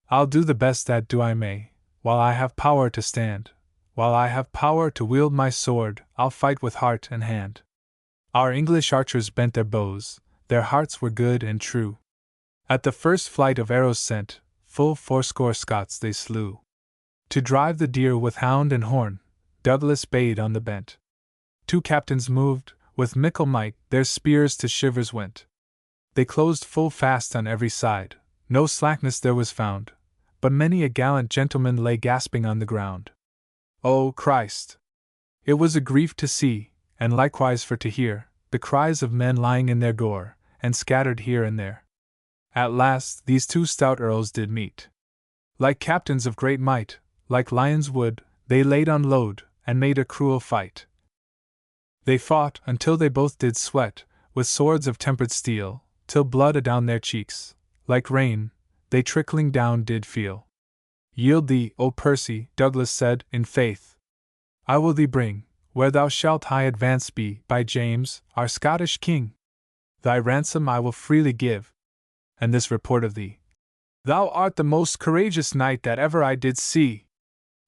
S1: I'll do the best that do I may, while I have power to stand, while I have power to wield my sword, I'll fight with heart and hand. Our English archers bent their bows, their hearts were good and true. At the first flight of arrows sent, full 80 Scots they slew. To drive the deer with hound and horn, Douglas bade on the bent. 2 captains moved, with mickle might, their spears to shivers went. They closed full fast on every side, no slackness there was found, but many a gallant gentleman lay gasping on the ground. O Christ! It was a grief to see, and likewise for to hear, the cries of men lying in their gore, and scattered here and there. At last these 2 stout earls did meet. Like captains of great might, like lions would, they laid on load, and made a cruel fight. They fought until they both did sweat, with swords of tempered steel, till blood adown their cheeks, like rain, they trickling down did feel. Yield thee, O Percy, Douglas said, in faith. I will thee bring, where thou shalt high advanced be, by James, our Scottish king. Thy ransom I will freely give. And this report of thee. Thou art the most courageous knight that ever I did see.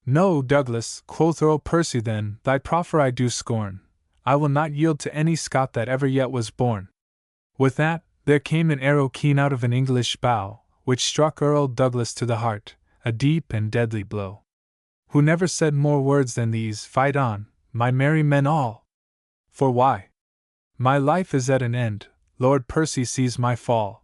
S1: No, Douglas, quoth Earl Percy then, thy proffer I do scorn. I will not yield to any Scot that ever yet was born. With that, there came an arrow keen out of an English bow, which struck Earl Douglas to the heart, a deep and deadly blow. Who never said more words than these, fight on, my merry men all. For why? My life is at an end, Lord Percy sees my fall.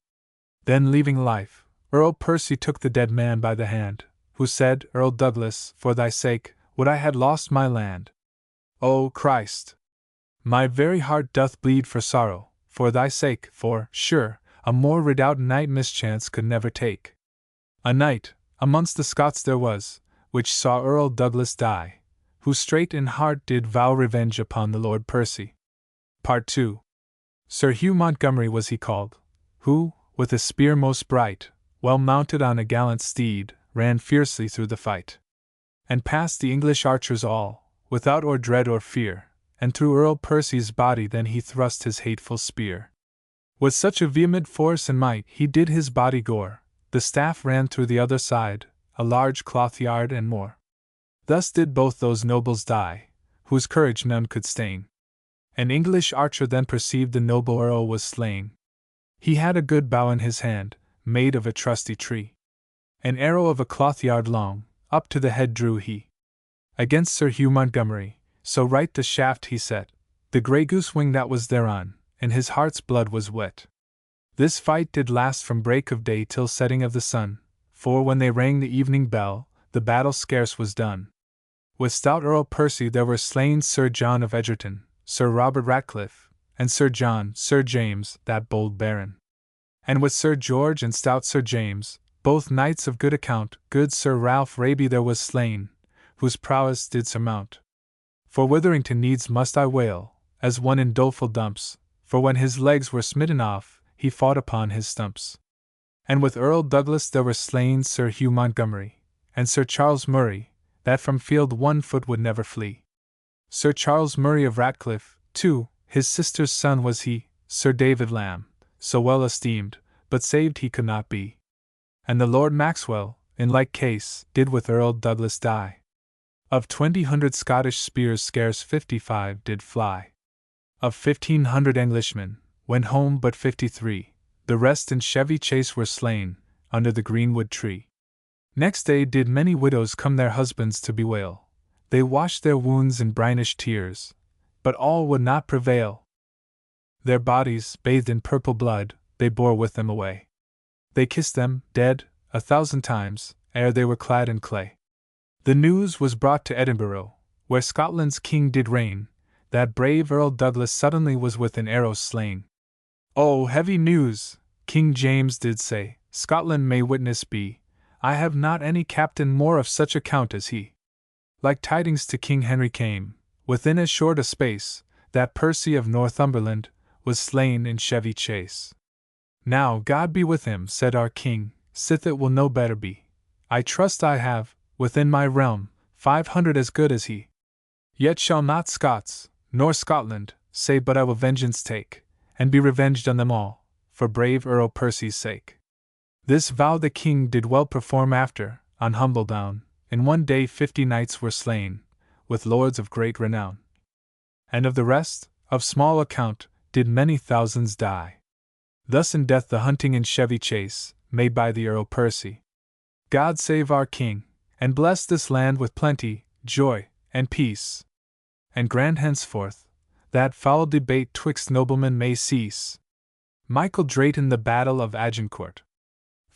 S1: Then leaving life, Earl Percy took the dead man by the hand, who said, Earl Douglas, for thy sake, would I had lost my land. O Christ! My very heart doth bleed for sorrow, for thy sake, for, sure, a more redoubt knight mischance could never take. A knight, amongst the Scots there was, which saw Earl Douglas die, who straight in heart did vow revenge upon the Lord Percy. Part 2. Sir Hugh Montgomery was he called, who, with a spear most bright, well mounted on a gallant steed, ran fiercely through the fight, and passed the English archers all, without or dread or fear, and through Earl Percy's body then he thrust his hateful spear. With such a vehement force and might he did his body gore, the staff ran through the other side, a large cloth yard and more. Thus did both those nobles die, whose courage none could stain. An English archer then perceived the noble earl was slain. He had a good bow in his hand, made of a trusty tree. An arrow of a cloth yard long, up to the head drew he. Against Sir Hugh Montgomery, so right the shaft he set, the grey goose wing that was thereon, and his heart's blood was wet. This fight did last from break of day till setting of the sun, for when they rang the evening bell, the battle scarce was done. With stout Earl Percy there were slain Sir John of Edgerton, Sir Robert Ratcliffe, and Sir John, Sir James, that bold baron. And with Sir George and stout Sir James, both knights of good account, good Sir Ralph Raby there was slain, whose prowess did surmount. For Witherington needs must I wail, as one in doleful dumps, for when his legs were smitten off, he fought upon his stumps. And with Earl Douglas there were slain Sir Hugh Montgomery, and Sir Charles Murray, that from field 1 foot would never flee. Sir Charles Murray of Ratcliffe, too, his sister's son was he, Sir David Lamb, so well esteemed, but saved he could not be. And the Lord Maxwell, in like case, did with Earl Douglas die. Of 200 Scottish spears scarce 55 did fly. Of 1,500 Englishmen, went home but 53, the rest in Chevy Chase were slain, under the greenwood tree. Next day did many widows come their husbands to bewail. They washed their wounds in brinish tears, but all would not prevail. Their bodies, bathed in purple blood, they bore with them away. They kissed them, dead, 1,000 times, ere they were clad in clay. The news was brought to Edinburgh, where Scotland's king did reign, that brave Earl Douglas suddenly was with an arrow slain. Oh, heavy news, King James did say, Scotland may witness be, I have not any captain more of such account as he. Like tidings to King Henry came, within as short a space, that Percy of Northumberland was slain in Chevy Chase. Now God be with him, said our king, sith it will no better be. I trust I have, within my realm, 500 as good as he. Yet shall not Scots, nor Scotland, say but I will vengeance take, and be revenged on them all, for brave Earl Percy's sake. This vow the king did well perform after, on Humbledown, in one day 50 knights were slain, with lords of great renown. And of the rest, of small account, did many thousands die. Thus in death the hunting in Chevy Chase, made by the Earl Percy. God save our King, and bless this land with plenty, joy, and peace. And grant henceforth, that foul debate twixt noblemen may cease. Michael Drayton, the Battle of Agincourt.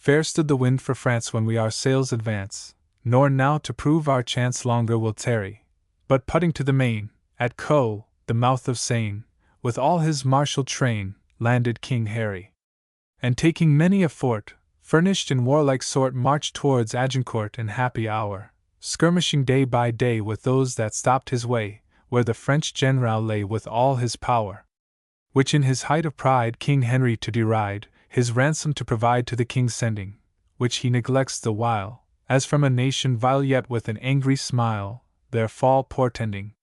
S1: Fair stood the wind for France when we our sails advance, nor now to prove our chance longer will tarry. But putting to the main, at Co, the mouth of Seine, with all his martial train, landed King Harry. And taking many a fort, furnished in warlike sort, marched towards Agincourt in happy hour, skirmishing day by day with those that stopped his way, where the French general lay with all his power. Which in his height of pride King Henry to deride, his ransom to provide to the king sending, which he neglects the while, as from a nation vile, yet with an angry smile, their fall portending.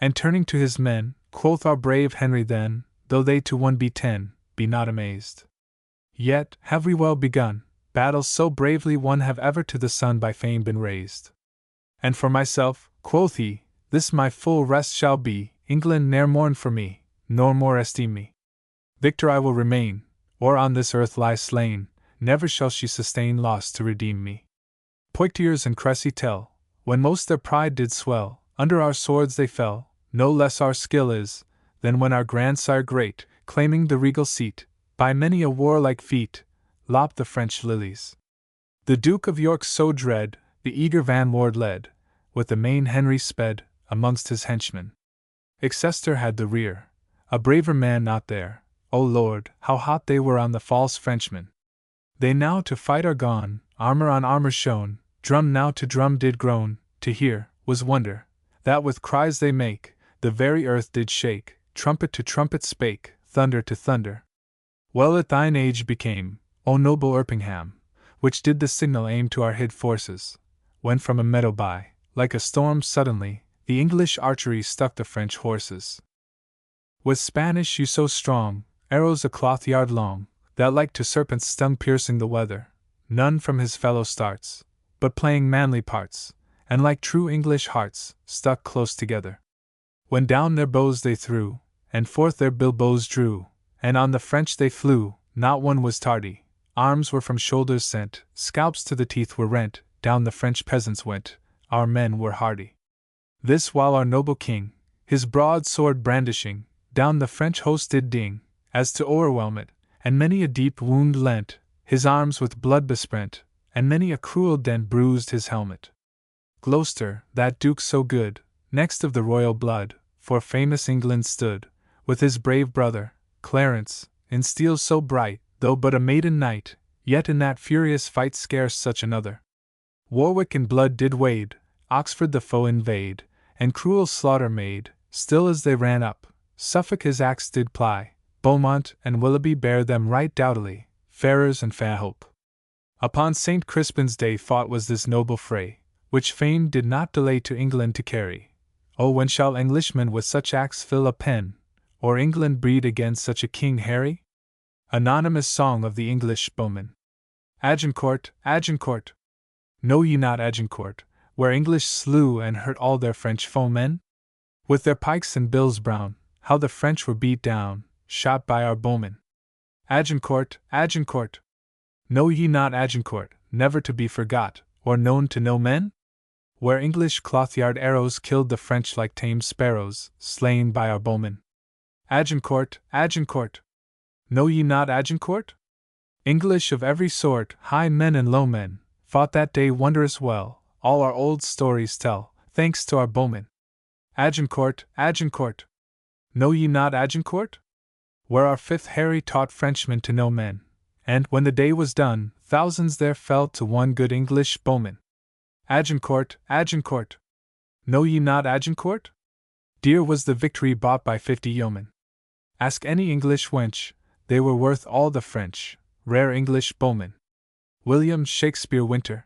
S1: And turning to his men, quoth our brave Henry then, though they to one be 10, be not amazed. Yet have we well begun, battles so bravely won have ever to the sun by fame been raised. And for myself, quoth he, this my full rest shall be, England ne'er mourn for me, nor more esteem me. Victor I will remain, or on this earth lie slain, never shall she sustain loss to redeem me. Poictiers and Cressy tell, when most their pride did swell, under our swords they fell, no less our skill is, than when our grandsire great, claiming the regal seat, by many a warlike feat, lopped the French lilies. The Duke of York so dread, the eager Van Ward led, with the main Henry sped, amongst his henchmen. Exeter had the rear, a braver man not there. O Lord, how hot they were on the false Frenchmen! They now to fight are gone, armor on armor shone, drum now to drum did groan, to hear, was wonder, that with cries they make, the very earth did shake, trumpet to trumpet spake, thunder to thunder. Well at thine age became, O noble Erpingham, which did the signal aim to our hid forces, when from a meadow by, like a storm suddenly, the English archery struck the French horses. With Spanish you so strong, arrows a cloth yard long, that like to serpents stung piercing the weather, none from his fellow starts, but playing manly parts, and like true English hearts, stuck close together. When down their bows they threw, and forth their bilboes drew, and on the French they flew, not one was tardy, arms were from shoulders sent, scalps to the teeth were rent, down the French peasants went, our men were hardy. This while our noble king, his broad sword brandishing, down the French host did ding, as to o'erwhelm it, and many a deep wound lent, his arms with blood besprent, and many a cruel dent bruised his helmet. Gloucester, that duke so good, next of the royal blood, for famous England stood, with his brave brother, Clarence, in steel so bright, though but a maiden knight, yet in that furious fight scarce such another. Warwick in blood did wade, Oxford the foe invade, and cruel slaughter made, still as they ran up, Suffolk his axe did ply, Beaumont and Willoughby bare them right doughtily, Ferrers and Fairhope. Upon St. Crispin's day fought was this noble fray, which fame did not delay to England to carry. Oh, when shall Englishmen with such axe fill a pen, or England breed again such a King Harry? Anonymous Song of the English Bowmen. Agincourt, Agincourt! Know ye not Agincourt, where English slew and hurt all their French foemen? With their pikes and bills brown, how the French were beat down, shot by our bowmen. Agincourt, Agincourt! Know ye not Agincourt, never to be forgot, or known to no men? Where English clothyard arrows killed the French like tame sparrows, slain by our bowmen. Agincourt, Agincourt! Know ye not Agincourt? English of every sort, high men and low men, fought that day wondrous well, all our old stories tell, thanks to our bowmen. Agincourt, Agincourt! Know ye not Agincourt? Where our fifth Harry taught Frenchmen to know men, and, when the day was done, thousands there fell to one good English bowman. Agincourt, Agincourt! Know ye not Agincourt? Dear was the victory bought by 50 yeomen. Ask any English wench, they were worth all the French, rare English bowmen. William Shakespeare Winter.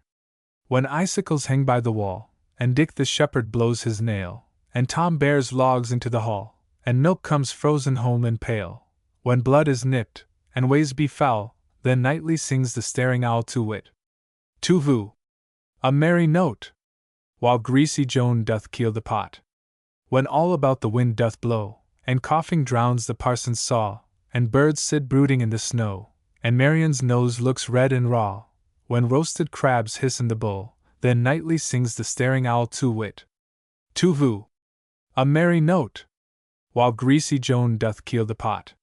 S1: When icicles hang by the wall, and Dick the shepherd blows his nail, and Tom bears logs into the hall, and milk comes frozen home in pail, when blood is nipped, and ways be foul, then nightly sings the staring owl to wit. Tu vu! A merry note! While greasy Joan doth keel the pot. When all about the wind doth blow, and coughing drowns the parson's saw, and birds sit brooding in the snow, and Marian's nose looks red and raw, when roasted crabs hiss in the bowl, then nightly sings the staring owl to-wit. To-who! A merry note! While greasy Joan doth keel the pot.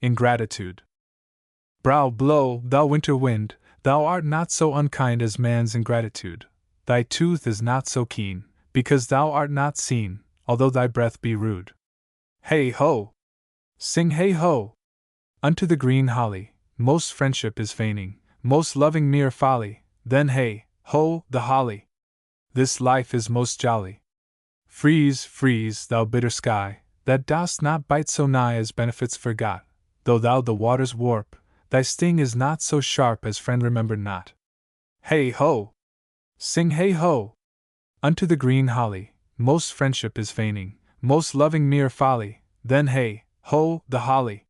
S1: Ingratitude. Brow blow, thou winter wind, thou art not so unkind as man's ingratitude. Thy tooth is not so keen, because thou art not seen, although thy breath be rude. Hey ho! Sing hey ho! Unto the green holly, most friendship is feigning, most loving mere folly, then hey, ho, the holly! This life is most jolly. Freeze, freeze, thou bitter sky, that dost not bite so nigh as benefits forgot, though thou the waters warp, thy sting is not so sharp as friend remembered not. Hey ho! Sing hey ho! Unto the green holly, most friendship is feigning, most loving mere folly, then hey, ho, the holly!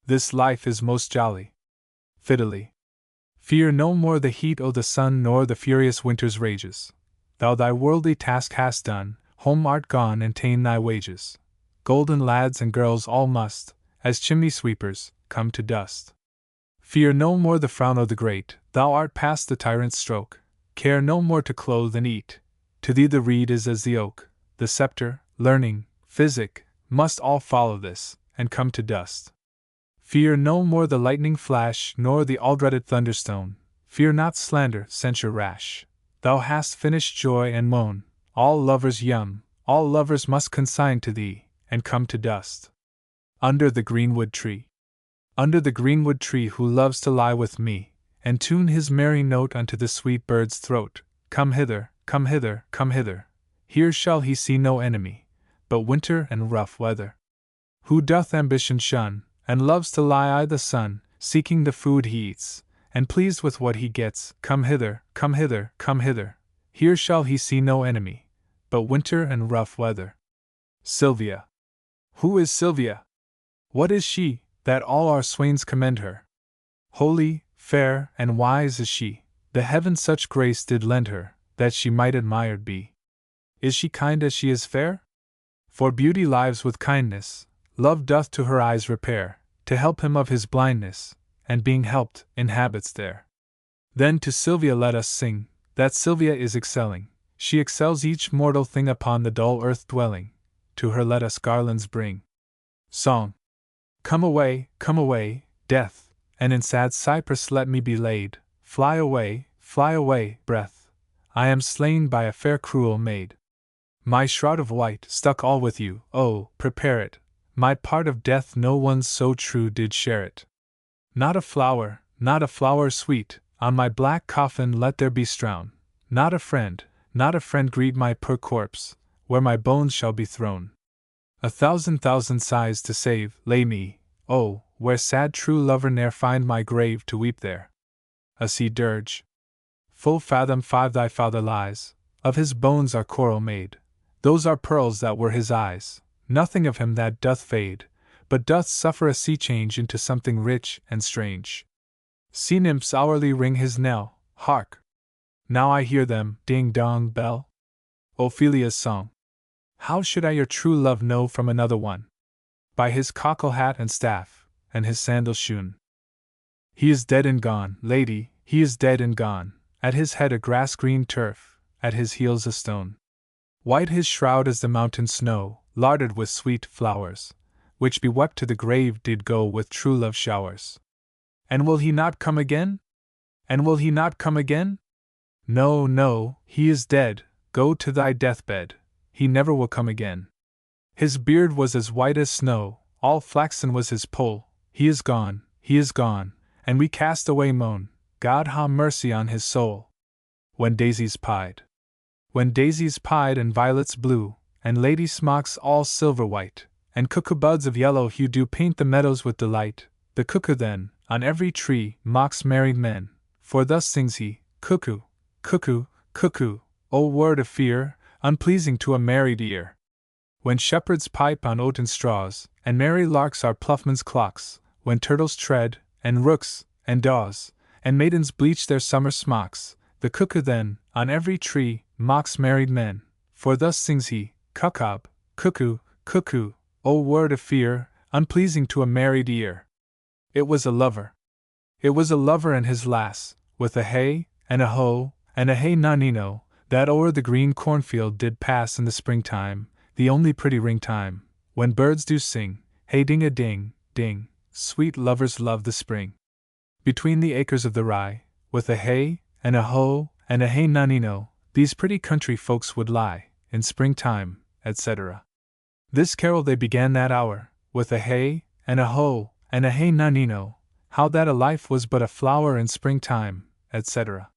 S1: This life is most jolly. Fiddly. Fear no more the heat o' the sun nor the furious winter's rages. Thou thy worldly task hast done, home art gone and ta'en thy wages. Golden lads and girls all must, as chimney sweepers, come to dust. Fear no more the frown o' the great, thou art past the tyrant's stroke. Care no more to clothe and eat. To thee the reed is as the oak, the sceptre, learning, physic, must all follow this, and come to dust. Fear no more the lightning flash, nor the all-dreaded thunderstone. Fear not slander, censure rash. Thou hast finished joy and moan. All lovers all lovers must consign to thee, and come to dust. Under the greenwood tree. Under the greenwood tree who loves to lie with me, and tune his merry note unto the sweet bird's throat. Come hither, come hither, come hither. Here shall he see no enemy, but winter and rough weather. Who doth ambition shun, and loves to lie i' the sun, seeking the food he eats, and pleased with what he gets, come hither, come hither, come hither. Here shall he see no enemy, but winter and rough weather. Sylvia. Who is Sylvia? What is she, that all our swains commend her? Holy, fair, and wise is she, the heaven such grace did lend her, that she might admired be. Is she kind as she is fair? For beauty lives with kindness, love doth to her eyes repair, to help him of his blindness, and being helped, inhabits there. Then to Sylvia let us sing, that Sylvia is excelling, she excels each mortal thing upon the dull earth dwelling, to her let us garlands bring. Song. Come away, death, and in sad cypress let me be laid, fly away, breath, I am slain by a fair cruel maid. My shroud of white, stuck all with you, oh, prepare it, my part of death no one so true did share it. Not a flower sweet, on my black coffin let there be strown, not a friend greet my poor corpse, where my bones shall be thrown. 1,000 sighs to save, lay me, oh, where sad true lover ne'er find my grave to weep there. A sea dirge. Full fathom 5 thy father lies, of his bones are coral made, those are pearls that were his eyes, nothing of him that doth fade, but doth suffer a sea change into something rich and strange. Sea nymphs hourly ring his knell, hark! Now I hear them, ding-dong bell. Ophelia's song. How should I your true love know from another one? By his cockle hat and staff, and his sandal shoon. He is dead and gone, lady, he is dead and gone, at his head a grass-green turf, at his heels a stone. White his shroud as the mountain snow, larded with sweet flowers, which bewept to the grave did go with true love showers. And will he not come again? And will he not come again? No, no, he is dead, go to thy deathbed, he never will come again. His beard was as white as snow, all flaxen was his poll, he is gone, and we cast away moan, God ha' mercy on his soul. When daisies pied. When daisies pied and violets blew, and lady smocks all silver white, and cuckoo buds of yellow hue do paint the meadows with delight, the cuckoo then, on every tree, mocks married men, for thus sings he, cuckoo, cuckoo, cuckoo, O word of fear, unpleasing to a married ear. When shepherds pipe on oaten straws, and merry larks are ploughmen's clocks, when turtles tread, and rooks, and daws, and maidens bleach their summer smocks, the cuckoo then, on every tree, mocks married men, for thus sings he, cuckob, cuckoo, cuckoo, O word of fear, unpleasing to a married ear. It was a lover. It was a lover and his lass, with a hey, and a ho, and a hey nanino, that o'er the green cornfield did pass in the springtime, the only pretty ring time, when birds do sing, hey ding a ding, ding, sweet lovers love the spring. Between the acres of the rye, with a hey, and a ho, and a hey nanino, these pretty country folks would lie, in springtime, etc. This carol they began that hour, with a hey, and a ho, and a hey nanino, how that a life was but a flower in springtime, etc.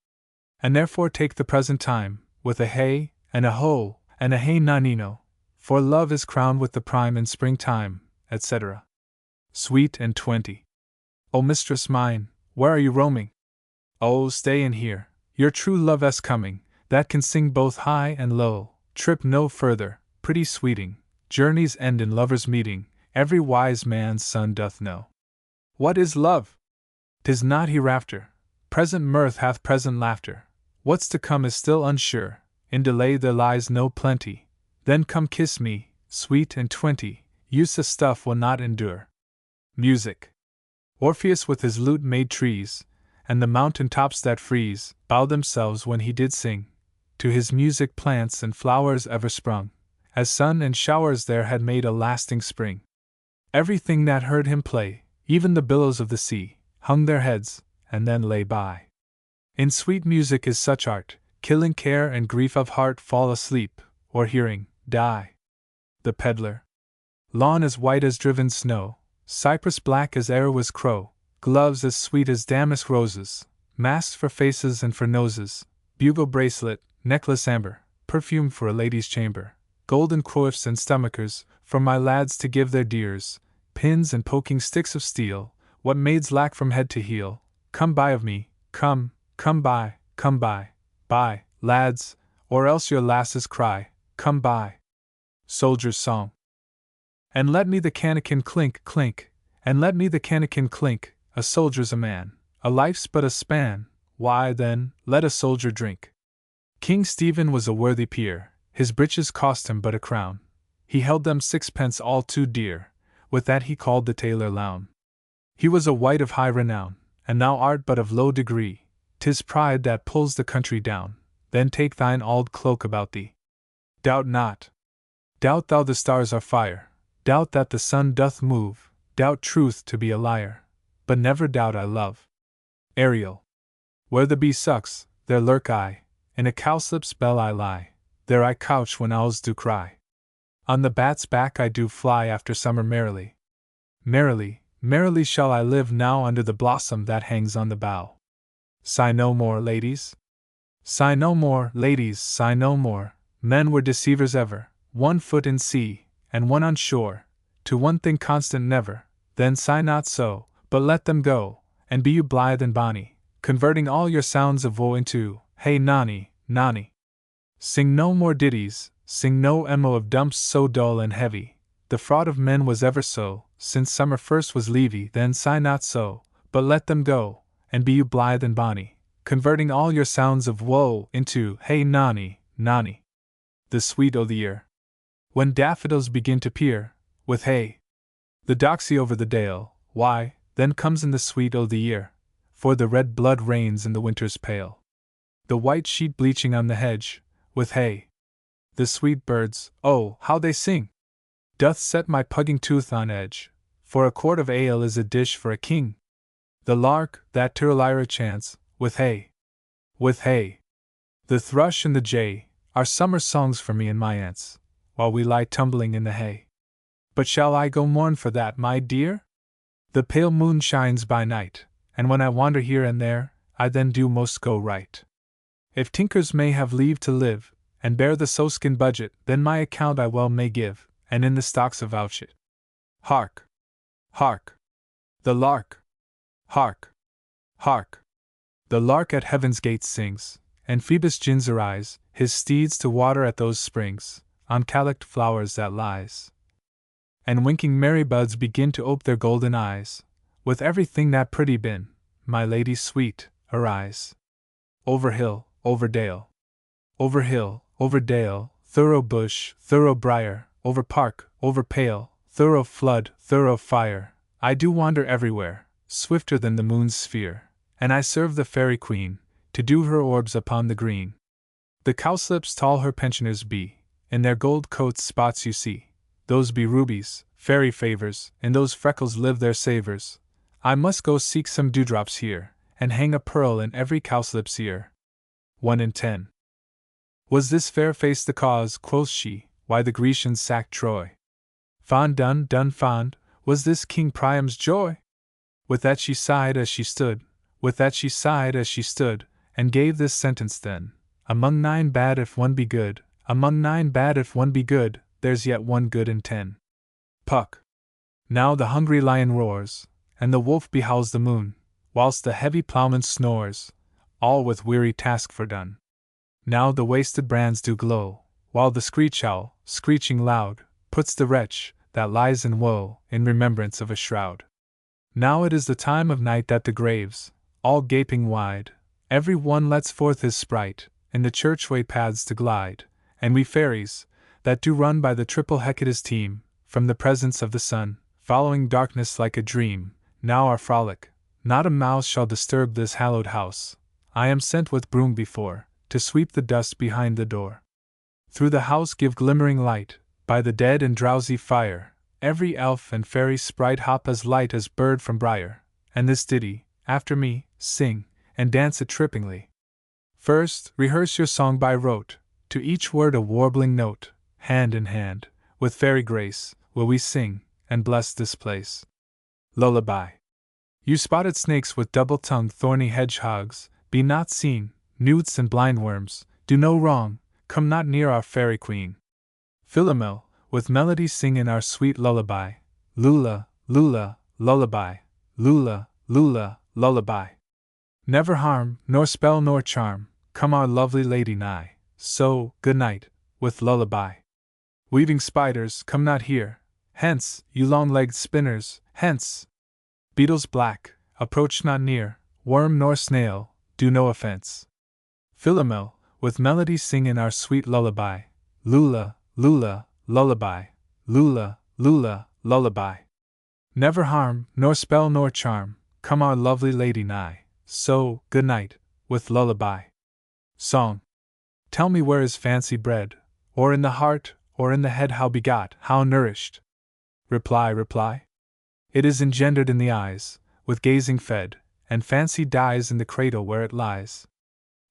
S1: And therefore take the present time, with a hey, and a ho, and a hey nanino, for love is crowned with the prime in springtime, etc. Sweet and 20. O mistress mine, where are you roaming? Oh, stay in here, your true love is coming, that can sing both high and low, trip no further, pretty sweeting, journeys end in lovers' meeting, every wise man's son doth know. What is love? 'Tis not hereafter, present mirth hath present laughter, what's to come is still unsure, in delay there lies no plenty, then come kiss me, sweet and 20, useless stuff will not endure. Music. Orpheus with his lute made trees, and the mountain tops that freeze, bow themselves when he did sing, to his music plants and flowers ever sprung, as sun and showers there had made a lasting spring. Everything that heard him play, even the billows of the sea, hung their heads, and then lay by. In sweet music is such art, killing care and grief of heart fall asleep, or hearing, die. The Peddler. Lawn as white as driven snow, cypress black as e'er was crow, gloves as sweet as damask roses, masks for faces and for noses, bugle bracelet, necklace amber, perfume for a lady's chamber, golden coifs and stomachers, for my lads to give their dears, pins and poking sticks of steel, what maids lack from head to heel, come buy of me, come buy, buy, lads, or else your lasses cry, come buy. Soldier's Song. And let me the cannikin clink, clink, and let me the cannikin clink, a soldier's a man, a life's but a span, why then, let a soldier drink. King Stephen was a worthy peer, his breeches cost him but a crown, he held them sixpence all too dear, with that he called the tailor lown. He was a wight of high renown, and thou art but of low degree, 'tis pride that pulls the country down, then take thine auld cloak about thee. Doubt not. Doubt thou the stars are fire, doubt that the sun doth move, doubt truth to be a liar, but never doubt I love. Ariel. Where the bee sucks, there lurk I, in a cowslip's bell I lie, there I couch when owls do cry. On the bat's back I do fly after summer merrily. Merrily, merrily shall I live now under the blossom that hangs on the bough. Sigh no more, ladies. Sigh no more, ladies, sigh no more, men were deceivers ever, one foot in sea, and one on shore, to one thing constant never, then sigh not so, but let them go, and be you blithe and bonny, converting all your sounds of woe into, hey nonny, nonny. Sing no more ditties, sing no emo of dumps so dull and heavy, the fraud of men was ever so, since summer first was leavy, then sigh not so, but let them go, and be you blithe and bonny, converting all your sounds of woe into, hey nonny, nonny. The sweet o' the year. When daffodils begin to peer, with hey, the doxy over the dale, why, then comes in the sweet o' the year, for the red blood reigns in the winter's pale. The white sheet bleaching on the hedge, with hey. The sweet birds, oh, how they sing! Doth set my pugging tooth on edge, for a quart of ale is a dish for a king. The lark, that tirlira chants, with hay. With hay. The thrush and the jay are summer songs for me and my aunts, while we lie tumbling in the hay. But shall I go mourn for that, my dear? The pale moon shines by night, and when I wander here and there, I then do most go right. If tinkers may have leave to live, and bear the sowskin budget, then my account I well may give, and in the stocks avouch it. Hark! Hark! The lark! Hark! Hark! The lark at heaven's gate sings, and Phoebus gins her eyes, his steeds to water at those springs, on calyced flowers that lies. And winking merry buds begin to ope their golden eyes, with everything that pretty been, my lady sweet, arise. Over hill, over dale. Over hill, over dale, thorough bush, thorough briar, over park, over pale, thorough flood, thorough fire, I do wander everywhere, swifter than the moon's sphere, and I serve the fairy queen, to dew her orbs upon the green. The cowslips tall her pensioners be, in their gold coats spots you see, those be rubies, fairy favors, in those freckles live their savors. I must go seek some dewdrops here, and hang a pearl in every cowslip's ear. 1 in 10. Was this fair face the cause, quoth she, why the Grecians sacked Troy? Fond dun fond, was this King Priam's joy? With that she sighed as she stood, and gave this sentence then, among 9 bad if one be good, there's yet one good in 10. Puck. Now the hungry lion roars, and the wolf behowls the moon, whilst the heavy ploughman snores, all with weary task fordone. Now the wasted brands do glow, while the screech owl, screeching loud, puts the wretch, that lies in woe, in remembrance of a shroud. Now it is the time of night that the graves, all gaping wide, every one lets forth his sprite, in the churchway paths to glide, and we fairies, that do run by the triple Hecate's team, from the presence of the sun, following darkness like a dream, now our frolic, not a mouse shall disturb this hallowed house. I am sent with broom before, to sweep the dust behind the door. Through the house give glimmering light, by the dead and drowsy fire, every elf and fairy sprite hop as light as bird from briar, and this ditty, after me, sing, and dance it trippingly. First, rehearse your song by rote, to each word a warbling note, hand in hand, with fairy grace, will we sing, and bless this place. Lullaby. You spotted snakes with double-tongued thorny hedgehogs, be not seen, newts and blindworms, do no wrong, come not near our fairy queen. Philomel, with melody sing in our sweet lullaby, lula, lula, lullaby, lula, lula, lullaby. Never harm, nor spell nor charm, come our lovely lady nigh, so, good night, with lullaby. Weaving spiders, come not here, hence, you long-legged spinners, hence. Beetles black, approach not near, worm nor snail, do no offense. Philomel, with melody sing in our sweet lullaby, lula, lula, lullaby, lula, lula, lullaby. Never harm, nor spell nor charm, come our lovely lady nigh, so, good night, with lullaby. Song. Tell me where is fancy bred, or in the heart, or in the head how begot, how nourished? Reply. It is engendered in the eyes, with gazing fed, and fancy dies in the cradle where it lies.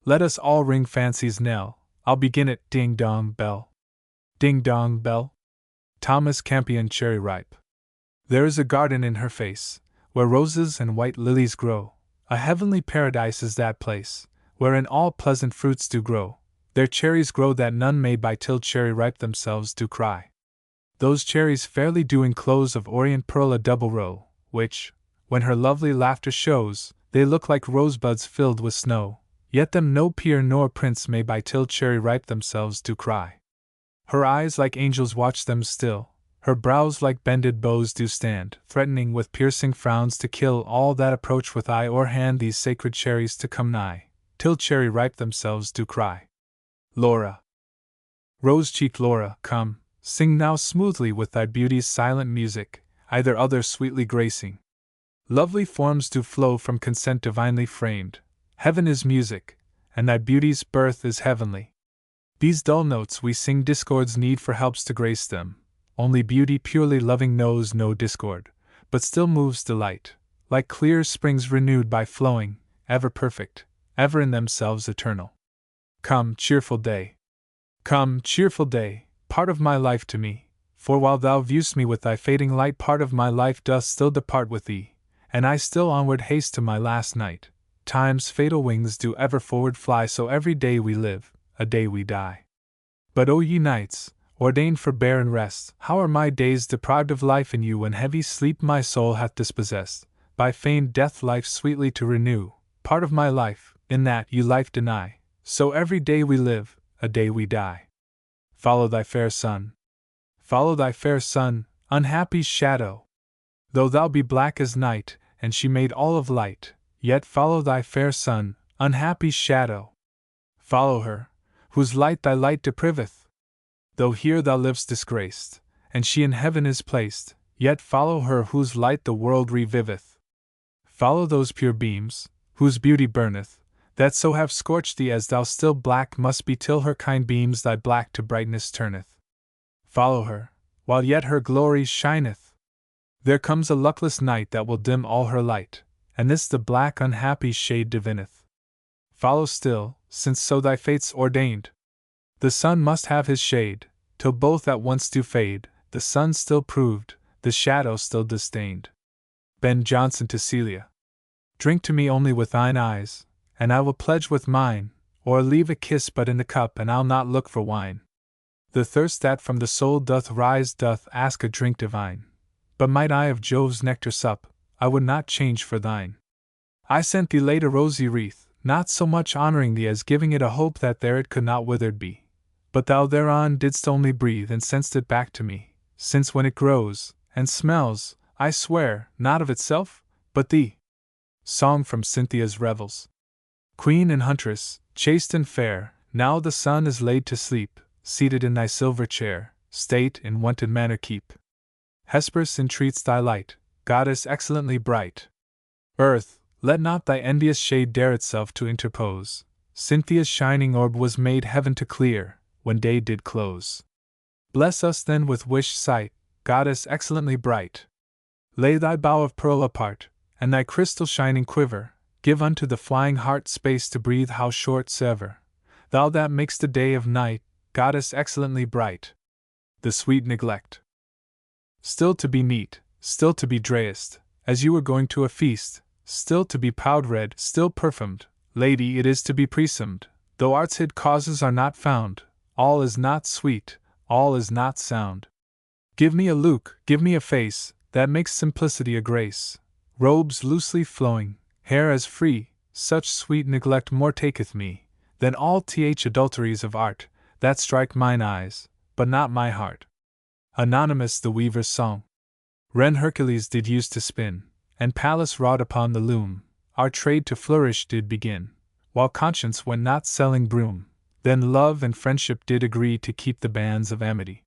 S1: Let us all ring fancy's knell, I'll begin it, ding-dong bell. Ding-dong bell. Thomas Campion Cherry Ripe. There is a garden in her face, where roses and white lilies grow, a heavenly paradise is that place, wherein all pleasant fruits do grow, there cherries grow that none may buy till cherry ripe themselves do cry. Those cherries fairly do enclose of orient pearl a double row, which, when her lovely laughter shows, they look like rosebuds filled with snow, yet them no peer nor prince may buy till cherry ripe themselves do cry. Her eyes like angels watch them still, her brows like bended bows do stand, threatening with piercing frowns to kill all that approach with eye or hand these sacred cherries to come nigh, till cherry ripe themselves do cry. Laura. Rose-cheeked Laura, come, sing now smoothly with thy beauty's silent music, either other sweetly gracing. Lovely forms do flow from consent divinely framed, heaven is music, and thy beauty's birth is heavenly. These dull notes we sing discords need for helps to grace them, only beauty purely loving knows no discord, but still moves delight, like clear springs renewed by flowing, ever perfect, ever in themselves eternal. Come, cheerful day. Come, cheerful day, part of my life to me, for while thou view'st me with thy fading light, part of my life doth still depart with thee, and I still onward haste to my last night. Time's fatal wings do ever forward fly, so every day we live, a day we die. But O ye nights, ordained for barren rest, how are my days deprived of life in you, when heavy sleep my soul hath dispossessed, by feigned death life sweetly to renew, part of my life, in that you life deny, so every day we live, a day we die. Follow thy fair sun. Follow thy fair sun, unhappy shadow. Though thou be black as night, and she made all of light, yet follow thy fair sun, unhappy shadow. Follow her, whose light thy light depriveth. Though here thou liv'st disgraced, and she in heaven is placed, yet follow her whose light the world reviveth. Follow those pure beams, whose beauty burneth, that so have scorched thee as thou still black must be till her kind beams thy black to brightness turneth. Follow her, while yet her glory shineth. There comes a luckless night that will dim all her light, and this the black unhappy shade divineth. Follow still, since so thy fates ordained. The sun must have his shade, till both at once do fade, the sun still proved, the shadow still disdained. Ben Jonson to Celia. Drink to me only with thine eyes, and I will pledge with mine, or leave a kiss but in the cup and I'll not look for wine. The thirst that from the soul doth rise doth ask a drink divine, but might I of Jove's nectar sup, I would not change for thine. I sent thee late a rosy wreath, not so much honoring thee as giving it a hope that there it could not withered be, but thou thereon didst only breathe and sent'st it back to me, since when it grows, and smells, I swear, not of itself, but thee. Song from Cynthia's Revels. Queen and huntress, chaste and fair, now the sun is laid to sleep, seated in thy silver chair, state in wonted manner keep. Hesperus entreats thy light, goddess excellently bright. Earth, let not thy envious shade dare itself to interpose. Cynthia's shining orb was made heaven to clear, when day did close. Bless us then with wished sight, goddess excellently bright. Lay thy bow of pearl apart, and thy crystal shining quiver, give unto the flying heart space to breathe how short soever. Thou that mak'st the day of night, goddess excellently bright. The sweet neglect. Still to be neat, still to be dressed, as you were going to a feast, still to be powdered, still perfumed, lady, it is to be presumed, though art's hid causes are not found, all is not sweet, all is not sound. Give me a look, give me a face, that makes simplicity a grace, robes loosely flowing, hair as free, such sweet neglect more taketh me, than all adulteries of art, that strike mine eyes, but not my heart. Anonymous the Weaver's Song. Wren Hercules did use to spin, and Pallas wrought upon the loom, our trade to flourish did begin, while conscience went not selling broom, then love and friendship did agree to keep the bands of amity.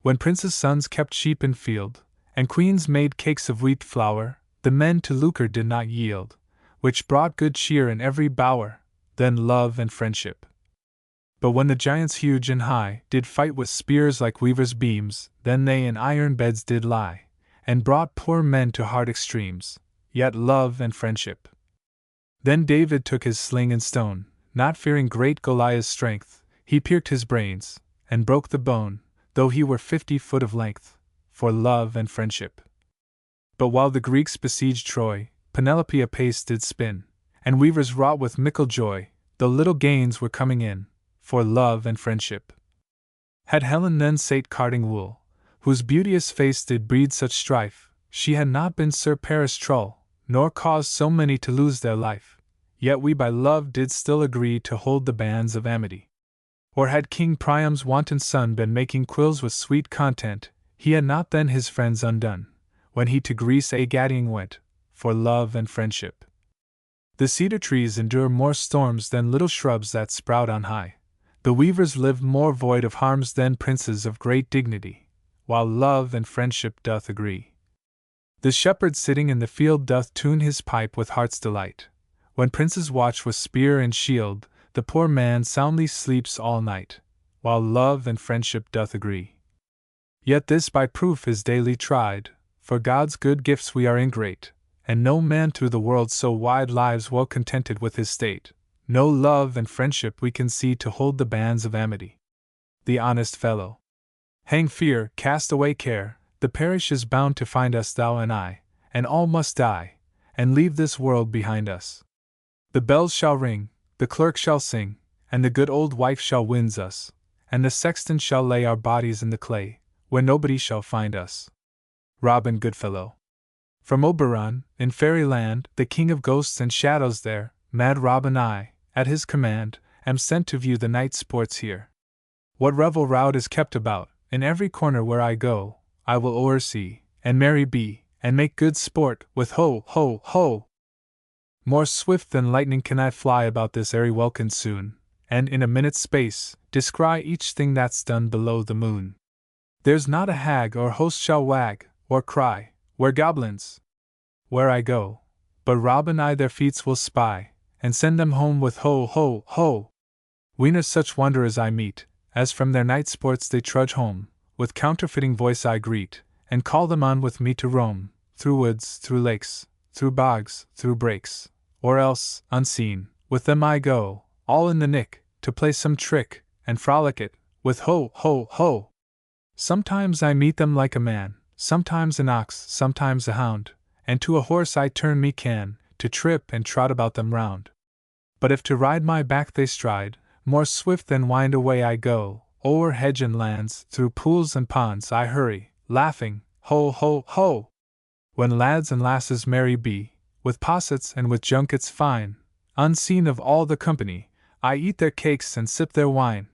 S1: When princes' sons kept sheep in field, and queens made cakes of wheat flour, the men to lucre did not yield, which brought good cheer in every bower, then love and friendship. But when the giants huge and high did fight with spears like weavers' beams, then they in iron beds did lie, and brought poor men to hard extremes, yet love and friendship. Then David took his sling and stone, not fearing great Goliath's strength, he pierced his brains, and broke the bone, though he were 50 foot of length, for love and friendship. But while the Greeks besieged Troy, Penelope apace did spin, and weavers wrought with mickle joy, though little gains were coming in, for love and friendship. Had Helen then sate carding wool, whose beauteous face did breed such strife, she had not been Sir Paris Trull, nor caused so many to lose their life, yet we by love did still agree to hold the bands of amity. Or had King Priam's wanton son been making quills with sweet content, he had not then his friends undone, when he to Greece a-gadding went, for love and friendship. The cedar trees endure more storms than little shrubs that sprout on high. The weavers live more void of harms than princes of great dignity, while love and friendship doth agree. The shepherd sitting in the field doth tune his pipe with heart's delight. When princes watch with spear and shield, the poor man soundly sleeps all night, while love and friendship doth agree. Yet this by proof is daily tried, for God's good gifts we are ingrate, and no man through the world so wide lives well contented with his state. No love and friendship we can see to hold the bands of amity. The honest fellow. Hang fear, cast away care, the parish is bound to find us thou and I, and all must die, and leave this world behind us. The bells shall ring, the clerk shall sing, and the good old wife shall winds us, and the sexton shall lay our bodies in the clay, where nobody shall find us. Robin Goodfellow. From Oberon, in fairyland, the king of ghosts and shadows there, mad Robin I, at his command, am sent to view the night sports here. What revel rout is kept about, in every corner where I go, I will o'ersee, and merry be, and make good sport, with ho, ho, ho! More swift than lightning can I fly about this airy welkin soon, and in a minute's space, descry each thing that's done below the moon. There's not a hag or host shall wag, or cry, where goblins? Where I go, But Robin I their feats will spy, and send them home with ho, ho, ho. Weener such wanderers I meet, as from their night sports they trudge home, with counterfeiting voice I greet, and call them on with me to roam, through woods, through lakes, through bogs, through brakes, or else, unseen, with them I go, all in the nick, to play some trick, and frolic it, with ho, ho, ho. Sometimes I meet them like a man, sometimes an ox, sometimes a hound, and to a horse I turn me can, to trip and trot about them round. But if to ride my back they stride, more swift than wind away I go, o'er hedge and lands, through pools and ponds I hurry, laughing, ho, ho, ho. When lads and lasses merry be, with possets and with junkets fine, unseen of all the company, I eat their cakes and sip their wine.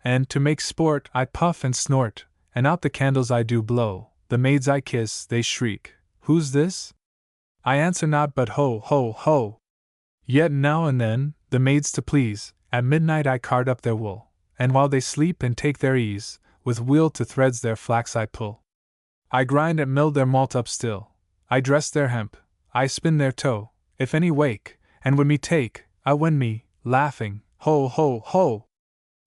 S1: And, to make sport, I puff and snort, and out the candles I do blow. The maids I kiss, they shriek, "Who's this?" I answer not but ho, ho, ho. Yet now and then, the maids to please, at midnight I card up their wool, and while they sleep and take their ease, with wheel to threads their flax I pull. I grind and mill their malt up still, I dress their hemp, I spin their tow, if any wake, and would me take, I win me, laughing, ho, ho, ho.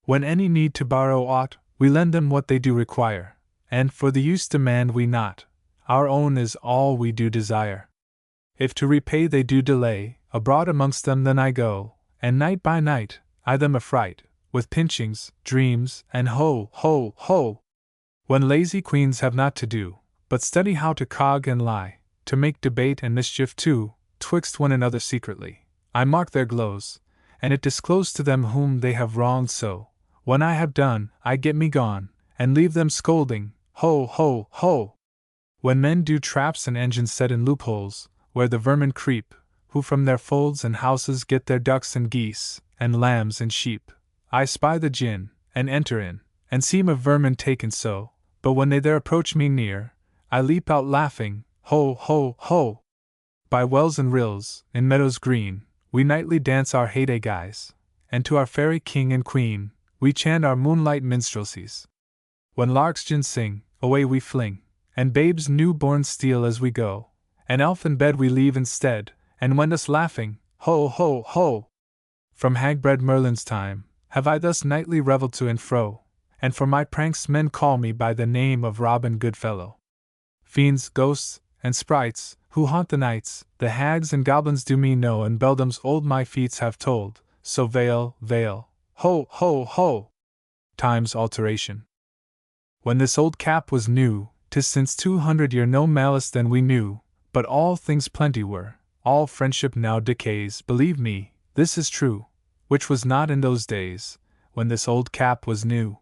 S1: When any need to borrow aught, we lend them what they do require, and for the use demand we not, our own is all we do desire. If to repay they do delay, abroad amongst them then I go, and night by night, I them affright, with pinchings, dreams, and ho, ho, ho. When lazy queens have not to do, but study how to cog and lie, to make debate and mischief too, twixt one another secretly, I mark their glows, and it disclose to them whom they have wronged so, when I have done, I get me gone, and leave them scolding, ho, ho, ho. When men do traps and engines set in loopholes, where the vermin creep, who from their folds and houses get their ducks and geese, and lambs and sheep, I spy the gin, and enter in, and seem a vermin taken so, but when they there approach me near, I leap out laughing, ho, ho, ho. By wells and rills, in meadows green, we nightly dance our heyday guise, and to our fairy king and queen, we chant our moonlight minstrelsies. When larks gin sing, away we fling, and babes new-born steal as we go, an elf in bed we leave instead, and wend us laughing, ho, ho, ho. From hag-bred Merlin's time, have I thus nightly revelled to and fro, and for my pranks men call me by the name of Robin Goodfellow. Fiends, ghosts, and sprites, who haunt the nights, the hags and goblins do me know, and beldams old my feats have told, so veil, veil, ho, ho, ho. Time's alteration. When this old cap was new, 'tis since 200 year no malice then we knew, but all things plenty were, all friendship now decays, believe me, this is true, which was not in those days, when this old cap was new.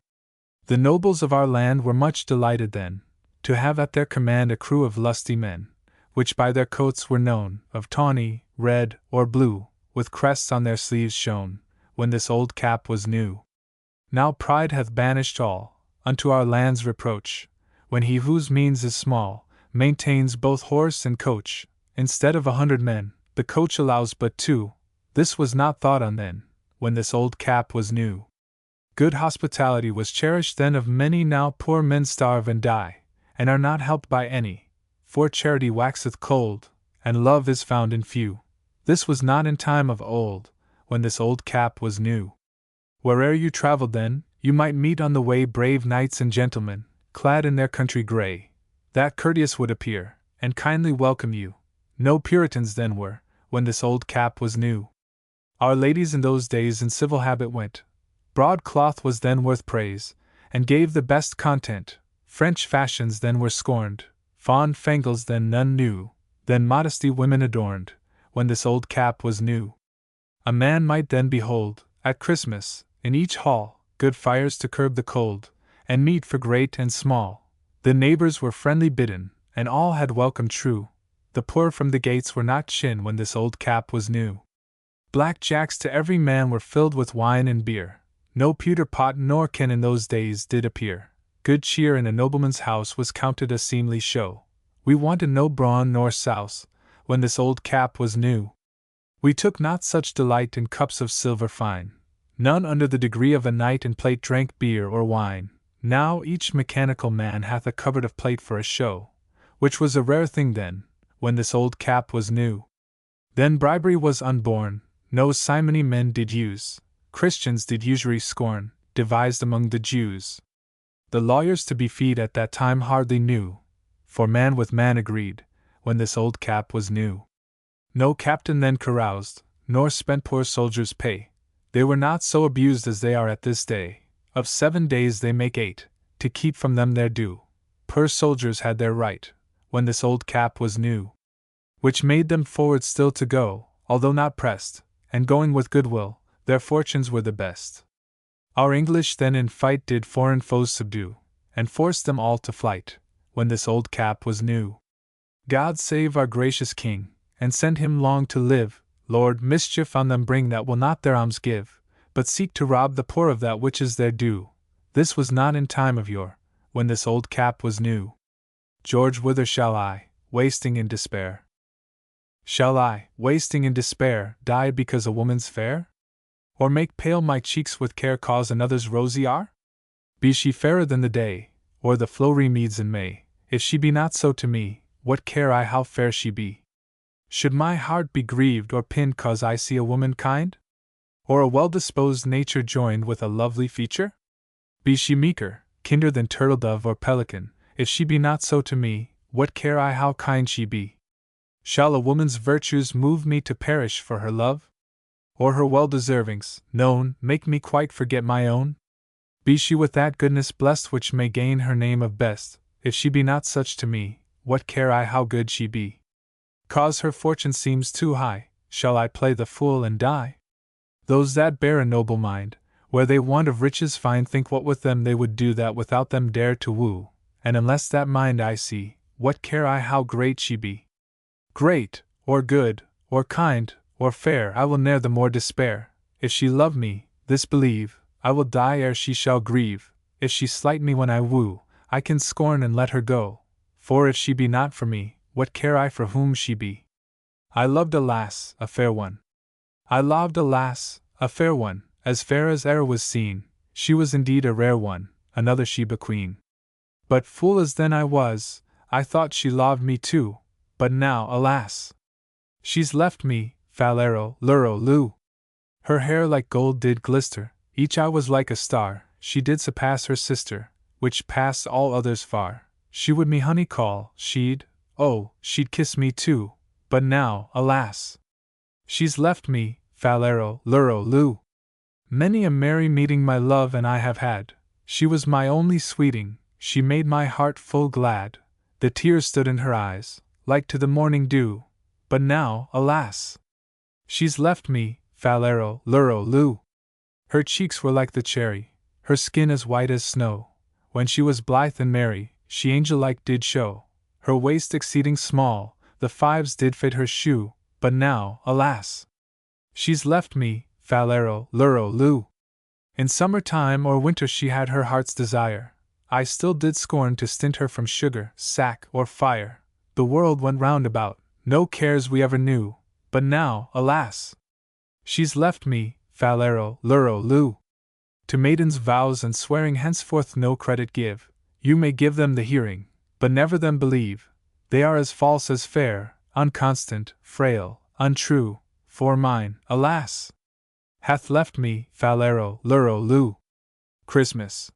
S1: The nobles of our land were much delighted then, to have at their command a crew of lusty men, which by their coats were known, of tawny, red, or blue, with crests on their sleeves shone, when this old cap was new. Now pride hath banished all, unto our land's reproach, when he whose means is small, maintains both horse and coach, instead of 100 men, the coach allows but 2, this was not thought on then, when this old cap was new. Good hospitality was cherished then of many, now poor men starve and die, and are not helped by any, for charity waxeth cold, and love is found in few. This was not in time of old, when this old cap was new. Where'er you travelled then, you might meet on the way brave knights and gentlemen, clad in their country grey, that courteous would appear, and kindly welcome you. No Puritans then were, when this old cap was new. Our ladies in those days in civil habit went. Broadcloth was then worth praise, and gave the best content. French fashions then were scorned, fond fangles then none knew, then modesty women adorned, when this old cap was new. A man might then behold, at Christmas, in each hall, good fires to curb the cold, and meat for great and small. The neighbors were friendly bidden, and all had welcome true. The poor from the gates were not chin when this old cap was new. Black jacks to every man were filled with wine and beer. No pewter pot nor can in those days did appear. Good cheer in a nobleman's house was counted a seemly show. We wanted no brawn nor souse, when this old cap was new. We took not such delight in cups of silver fine. None under the degree of a knight in plate drank beer or wine. Now each mechanical man hath a cupboard of plate for a show, which was a rare thing then, when this old cap was new. Then bribery was unborn, no simony men did use, Christians did usury scorn, devised among the Jews. The lawyers to be feed at that time hardly knew, for man with man agreed, when this old cap was new. No captain then caroused, nor spent poor soldiers' pay, they were not so abused as they are at this day, of 7 days they make 8, to keep from them their due. Poor soldiers had their right, when this old cap was new, which made them forward still to go, although not pressed, and going with goodwill, their fortunes were the best. Our English then in fight did foreign foes subdue, and forced them all to flight, when this old cap was new. God save our gracious King, and send him long to live. Lord, mischief on them bring that will not their alms give, but seek to rob the poor of that which is their due. This was not in time of yore, when this old cap was new. George, whither shall I, wasting in despair? Shall I, wasting in despair, die because a woman's fair? Or make pale my cheeks with care cause another's rosy are? Be she fairer than the day, or the flowery meads in May, if she be not so to me, what care I how fair she be? Should my heart be grieved or pinned cause I see a woman kind? Or a well-disposed nature joined with a lovely feature? Be she meeker, kinder than turtle-dove or pelican, if she be not so to me, what care I how kind she be? Shall a woman's virtues move me to perish for her love? Or her well-deservings, known, make me quite forget my own? Be she with that goodness blessed which may gain her name of best, if she be not such to me, what care I how good she be? Cause her fortune seems too high, shall I play the fool and die? Those that bear a noble mind, where they want of riches find, think what with them they would do that without them dare to woo, and unless that mind I see, what care I how great she be? Great, or good, or kind, or fair, I will ne'er the more despair. If she love me, this believe, I will die ere she shall grieve. If she slight me when I woo, I can scorn and let her go. For if she be not for me, what care I for whom she be? I loved a lass, a fair one. I loved a lass, a fair one, as fair as e'er was seen. She was indeed a rare one, another Sheba queen. But fool as then I was, I thought she loved me too. But now, alas! She's left me, falero, luro, loo. Her hair like gold did glister, each eye was like a star. She did surpass her sister, which passed all others far. She would me honey call, she'd kiss me too. But now, alas! She's left me, falero, luro, loo. Many a merry meeting my love and I have had. She was my only sweeting, she made my heart full glad. The tears stood in her eyes, like to the morning dew. But now, alas! She's left me, falero, luro, loo. Her cheeks were like the cherry, her skin as white as snow. When she was blithe and merry, she angel-like did show. Her waist exceeding small, the fives did fit her shoe. But now, alas! She's left me, falero, luro, loo. In summer time or winter she had her heart's desire. I still did scorn to stint her from sugar, sack, or fire. The world went round about, no cares we ever knew. But now, alas! She's left me, falero, luro, loo. To maidens' vows and swearing henceforth no credit give. You may give them the hearing, but never them believe. They are as false as fair, unconstant, frail, untrue. For mine, alas! Hath left me, falero, luro, loo. Christmas.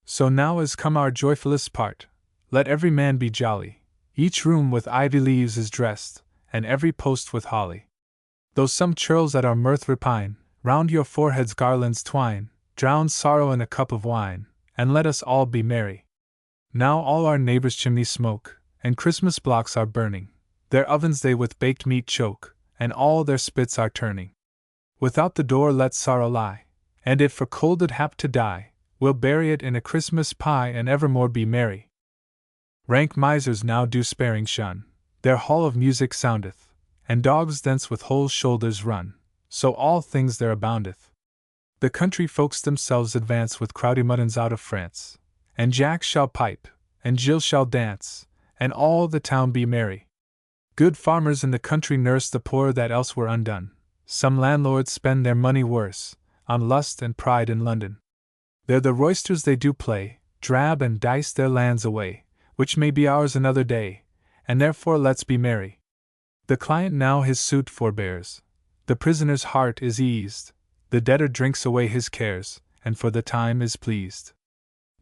S1: So now is come our joyfullest part. Let every man be jolly. Each room with ivy leaves is dressed, and every post with holly. Though some churls at our mirth repine, round your foreheads garlands twine, drown sorrow in a cup of wine, and let us all be merry. Now all our neighbors' chimneys smoke, and Christmas blocks are burning. Their ovens they with baked meat choke, and all their spits are turning. Without the door let sorrow lie, and if for cold it hap to die, we'll bury it in a Christmas pie and evermore be merry. Rank misers now do sparing shun, their hall of music soundeth, and dogs thence with whole shoulders run, so all things there aboundeth. The country folks themselves advance with crowdy muttons out of France, and Jack shall pipe, and Jill shall dance, and all the town be merry. Good farmers in the country nurse the poor that else were undone. Some landlords spend their money worse, on lust and pride in London. They're the roysters they do play, drab and dice their lands away, which may be ours another day, and therefore let's be merry. The client now his suit forbears, the prisoner's heart is eased, the debtor drinks away his cares, and for the time is pleased.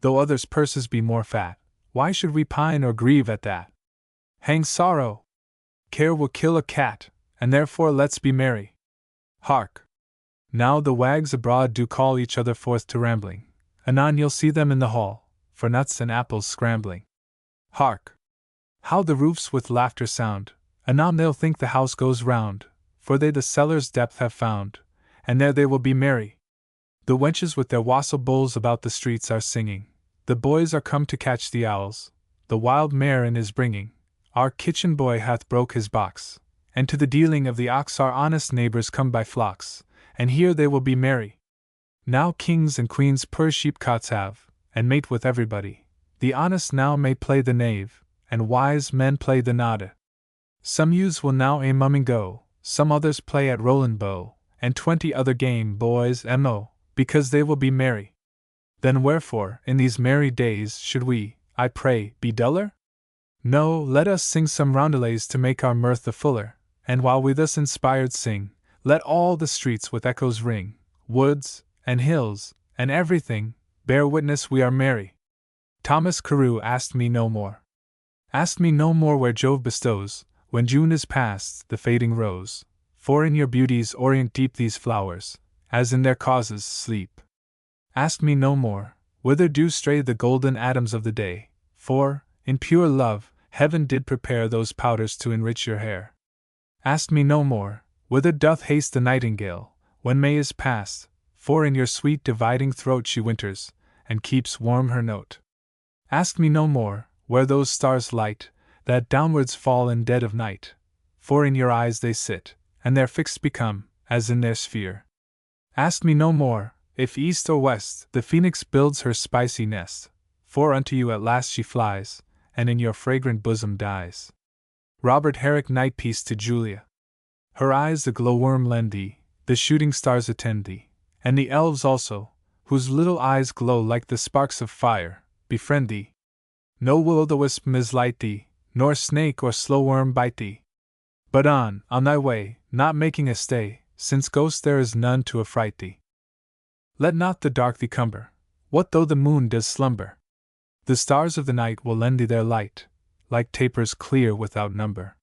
S1: Though others' purses be more fat, why should we pine or grieve at that? Hang sorrow! Care will kill a cat, and therefore let's be merry. Hark! Now the wags abroad do call each other forth to rambling, anon you'll see them in the hall, for nuts and apples scrambling. Hark! How the roofs with laughter sound, anon they'll think the house goes round, for they the cellar's depth have found, and there they will be merry. The wenches with their wassail bowls about the streets are singing, the boys are come to catch the owls, the wild mare in is bringing, our kitchen boy hath broke his box, and to the dealing of the ox our honest neighbors come by flocks, and here they will be merry. Now kings and queens purr sheepcots have, and mate with everybody, the honest now may play the knave, and wise men play the nodde. Some youths will now a mumming go, some others play at Roland bow, and 20 other game boys mo, because they will be merry. Then wherefore, in these merry days, should we, I pray, be duller? No, let us sing some roundelays to make our mirth the fuller, and while we thus inspired sing, let all the streets with echoes ring, woods, and hills, and everything, bear witness we are merry. Thomas Carew asked me no more. Ask me no more where Jove bestows, when June is past, the fading rose, for in your beauties orient deep these flowers, as in their causes sleep. Ask me no more, whither do stray the golden atoms of the day, for, in pure love, heaven did prepare those powders to enrich your hair. Ask me no more, whither doth haste the nightingale, when May is past, for in your sweet dividing throat she winters, and keeps warm her note. Ask me no more, where those stars light, that downwards fall in dead of night, for in your eyes they sit, and their fixed become, as in their sphere. Ask me no more, if east or west the phoenix builds her spicy nest, for unto you at last she flies, and in your fragrant bosom dies. Robert Herrick Night Piece to Julia. Her eyes the glowworm lend thee, the shooting stars attend thee, and the elves also, whose little eyes glow like the sparks of fire, befriend thee. No will-o'-the-wisp mislight thee, nor snake or slow worm bite thee. But on thy way, not making a stay, since ghost there is none to affright thee. Let not the dark thee cumber, what though the moon does slumber? The stars of the night will lend thee their light, like tapers clear without number.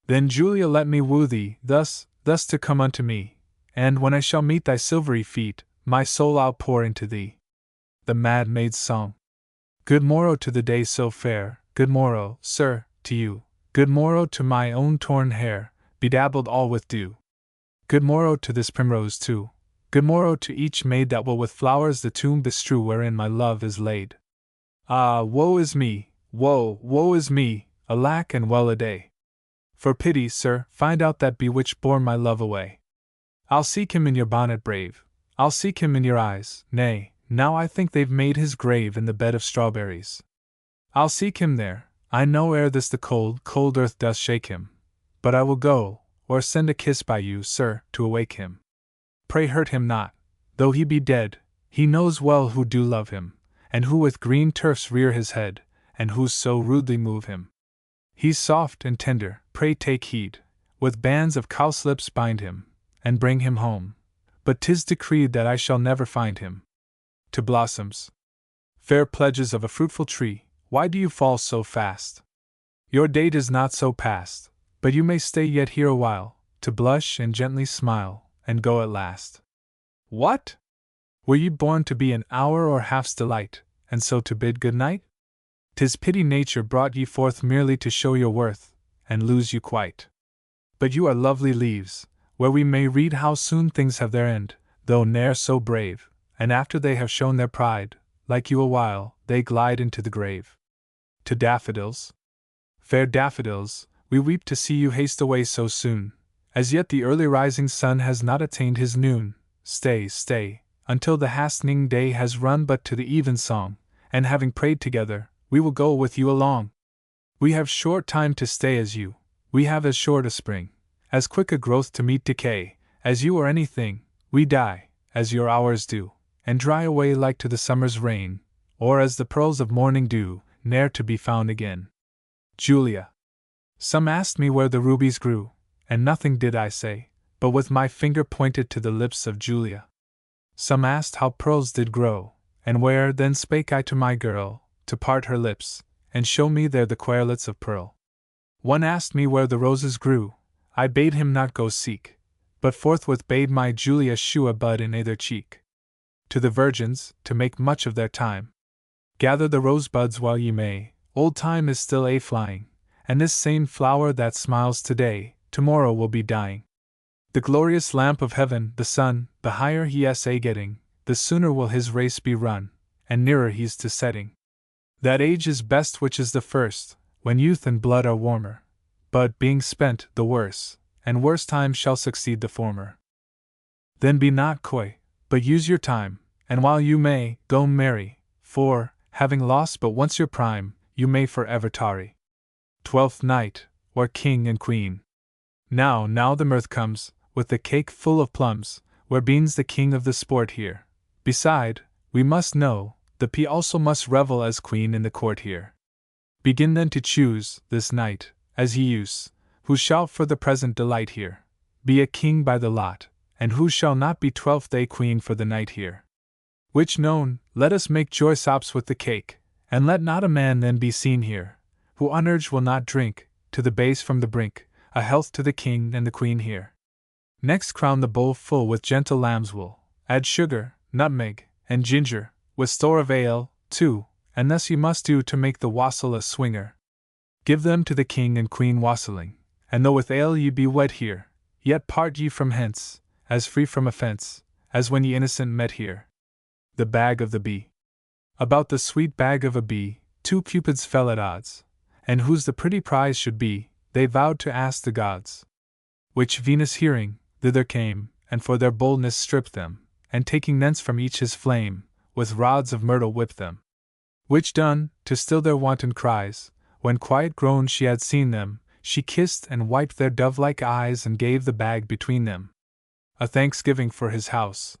S1: Then, Julia, let me woo thee, thus to come unto me, and when I shall meet thy silvery feet, my soul I'll pour into thee. The Mad Maid's Song. Good morrow to the day so fair, good morrow, sir, to you, good morrow to my own torn hair, bedabbled all with dew. Good morrow to this primrose too, good morrow to each maid that will with flowers the tomb bestrew wherein my love is laid. Ah, woe is me, woe is me, alack and well a day! For pity, sir, find out that bewitch bore my love away. I'll seek him in your bonnet brave, I'll seek him in your eyes, nay, now I think they've made his grave in the bed of strawberries. I'll seek him there, I know ere this the cold, cold earth does shake him, but I will go, or send a kiss by you, sir, to awake him. Pray hurt him not, though he be dead, he knows well who do love him, and who with green turfs rear his head, and who so rudely move him. He's soft and tender, pray take heed, with bands of cowslips bind him, and bring him home, but 'tis decreed that I shall never find him. To blossoms. Fair pledges of a fruitful tree, why do you fall so fast? Your date is not so past, but you may stay yet here a while, to blush and gently smile, and go at last. What? Were ye born to be an hour or half's delight, and so to bid good night? 'Tis pity nature brought ye forth merely to show your worth, and lose you quite. But you are lovely leaves, where we may read how soon things have their end, though ne'er so brave, and after they have shown their pride, like you a while, they glide into the grave. To daffodils. Fair daffodils, we weep to see you haste away so soon, as yet the early rising sun has not attained his noon. Stay, stay, until the hastening day has run but to the evensong, and having prayed together, we will go with you along. We have short time to stay as you, we have as short a spring, as quick a growth to meet decay, as you or anything, we die, as your hours do, and dry away like to the summer's rain, or as the pearls of morning dew, ne'er to be found again. Julia. Some asked me where the rubies grew, and nothing did I say, but with my finger pointed to the lips of Julia. Some asked how pearls did grow, and where, then spake I to my girl, to part her lips, and show me there the querlets of pearl. One asked me where the roses grew, I bade him not go seek, but forthwith bade my Julia shew a bud in either cheek. To the virgins, to make much of their time, gather the rosebuds while ye may, old time is still a-flying, and this same flower that smiles today, tomorrow will be dying. The glorious lamp of heaven, the sun, the higher he is a-getting, the sooner will his race be run, and nearer he's to setting. That age is best which is the first, when youth and blood are warmer, but, being spent, the worse, and worse time shall succeed the former. Then be not coy, but use your time, and while you may, go marry, for, having lost but once your prime, you may forever tarry. 12th Night, or King and Queen. Now the mirth comes, with the cake full of plums, where beans the king of the sport here. Beside, we must know, the pea also must revel as queen in the court here. Begin then to choose, this night, as ye use, who shall for the present delight here, be a king by the lot, and who shall not be 12th day queen for the night here. Which known, let us make joy sops with the cake, and let not a man then be seen here, who unurged will not drink, to the base from the brink, a health to the king and the queen here. Next crown the bowl full with gentle lamb's wool, add sugar, nutmeg, and ginger, with store of ale, too, and thus ye must do to make the wassail a swinger. Give them to the king and queen wassailing, and though with ale ye be wed here, yet part ye from hence, as free from offence, as when ye innocent met here. The bag of the bee. About the sweet bag of a bee, two cupids fell at odds, and whose the pretty prize should be, they vowed to ask the gods. Which Venus hearing, thither came, and for their boldness stripped them, and taking thence from each his flame, with rods of myrtle whipped them. Which done, to still their wanton cries, when quiet grown she had seen them, she kissed and wiped their dove-like eyes and gave the bag between them. A thanksgiving for his house.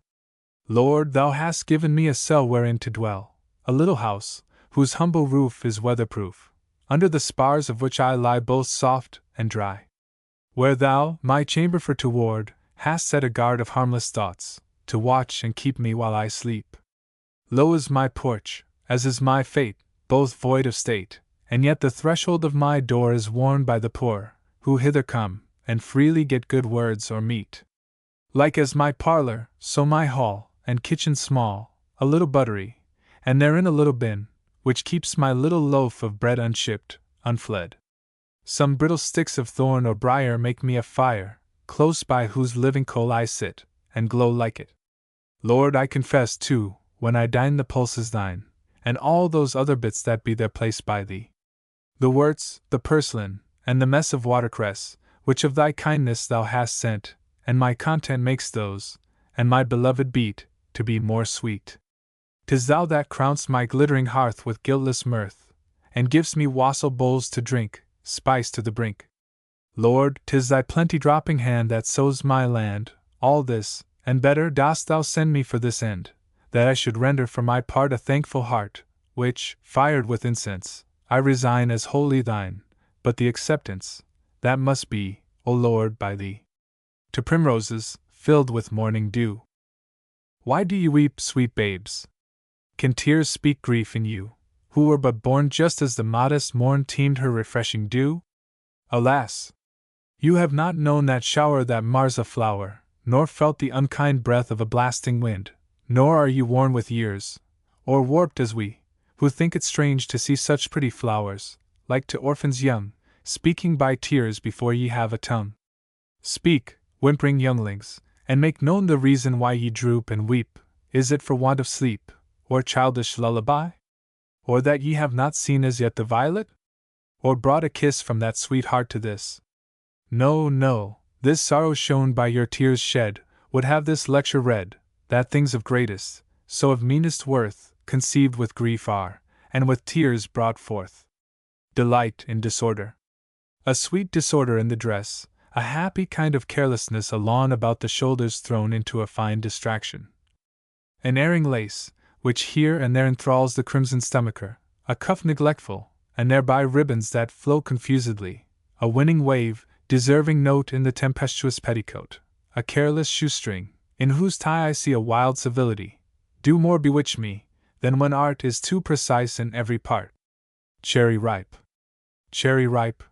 S1: Lord, thou hast given me a cell wherein to dwell, a little house, whose humble roof is weatherproof, under the spars of which I lie both soft and dry. Where thou, my chamber for to ward, hast set a guard of harmless thoughts, to watch and keep me while I sleep. Low is my porch, as is my fate, both void of state, and yet the threshold of my door is worn by the poor, who hither come, and freely get good words or meat. Like as my parlor, so my hall, and kitchen small, a little buttery, and therein a little bin, which keeps my little loaf of bread unshipped, unfled. Some brittle sticks of thorn or briar make me a fire, close by whose living coal I sit, and glow like it. Lord, I confess, too, when I dine the pulse is thine, and all those other bits that be their place by thee. The wurts, the purslin, and the mess of watercress, which of thy kindness thou hast sent, and my content makes those, and my beloved beet, to be more sweet. 'Tis thou that crown'st my glittering hearth with guiltless mirth, and giv'st me wassail bowls to drink, spice to the brink. Lord, 'tis thy plenty-dropping hand that sows my land, all this, and better dost thou send me for this end, that I should render for my part a thankful heart, which, fired with incense, I resign as wholly thine, but the acceptance, that must be, O Lord, by thee. To primroses, filled with morning dew. Why do you weep, sweet babes? Can tears speak grief in you, who were but born just as the modest morn teemed her refreshing dew? Alas! You have not known that shower that mars a flower, nor felt the unkind breath of a blasting wind, nor are you worn with years, or warped as we, who think it strange to see such pretty flowers, like to orphans young, speaking by tears before ye have a tongue. Speak, whimpering younglings, and make known the reason why ye droop and weep. Is it for want of sleep, or childish lullaby? Or that ye have not seen as yet the violet? Or brought a kiss from that sweet heart to this? No, no, this sorrow shown by your tears shed, would have this lecture read, that things of greatest, so of meanest worth, conceived with grief are, and with tears brought forth. Delight in disorder. A sweet disorder in the dress, a happy kind of carelessness a lawn about the shoulders thrown into a fine distraction. An erring lace, which here and there enthralls the crimson stomacher, a cuff neglectful, and thereby ribbons that flow confusedly, a winning wave, deserving note in the tempestuous petticoat, a careless shoestring, in whose tie I see a wild civility, do more bewitch me, than when art is too precise in every part. Cherry ripe,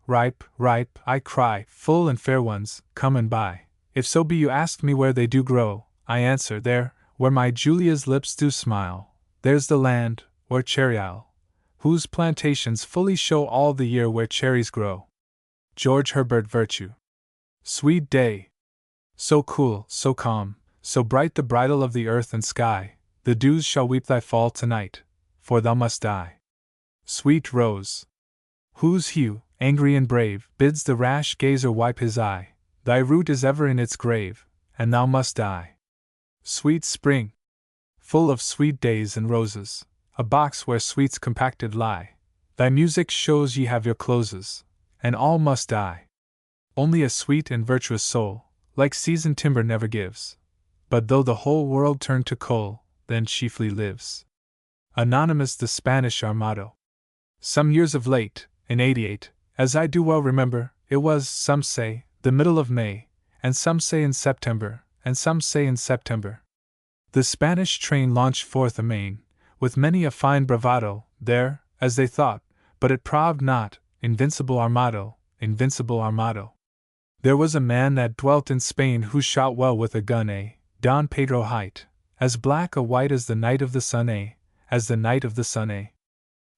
S1: ripe, ripe, I cry, full and fair ones, come and buy. If so be you ask me where they do grow, I answer, there, where my Julia's lips do smile, there's the land, or cherry isle, whose plantations fully show all the year where cherries grow. George Herbert Virtue. Sweet day! So cool, so calm, so bright the bridal of the earth and sky, the dews shall weep thy fall tonight, for thou must die. Sweet rose! Whose hue, angry and brave, bids the rash gazer wipe his eye, thy root is ever in its grave, and thou must die. Sweet spring! Full of sweet days and roses, a box where sweets compacted lie, thy music shows ye have your closes, and all must die. Only a sweet and virtuous soul, like seasoned timber never gives, but though the whole world turn to coal, then chiefly lives. Anonymous the Spanish Armado. Some years of late, in '88, as I do well remember, it was, some say, the middle of May, and some say in September, and some say in September. The Spanish train launched forth amain, with many a fine bravado, there, as they thought, but it proved not, invincible Armado, invincible Armado. There was a man that dwelt in Spain who shot well with a gun, Don Pedro hight, as black a white as the night of the sun, as the night of the sun,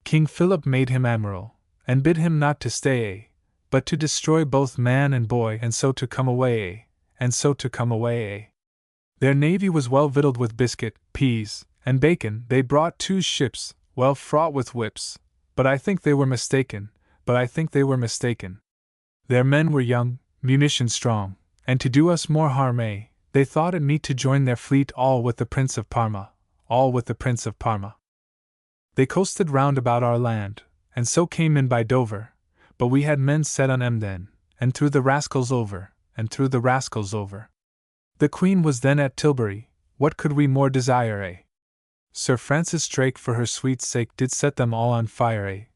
S1: King Philip made him admiral, and bid him not to stay, but to destroy both man and boy, and so to come away, and so to come away. Their navy was well victualled with biscuit, peas, and bacon. They brought 2 ships, well fraught with whips, but I think they were mistaken, Their men were young, munition strong, and to do us more harm, they thought it meet to join their fleet all with the Prince of Parma, They coasted round about our land, and so came in by Dover, but we had men set on 'em then, and threw the rascals over, The Queen was then at Tilbury, what could we more desire, Sir Francis Drake for her sweet sake did set them all on fire,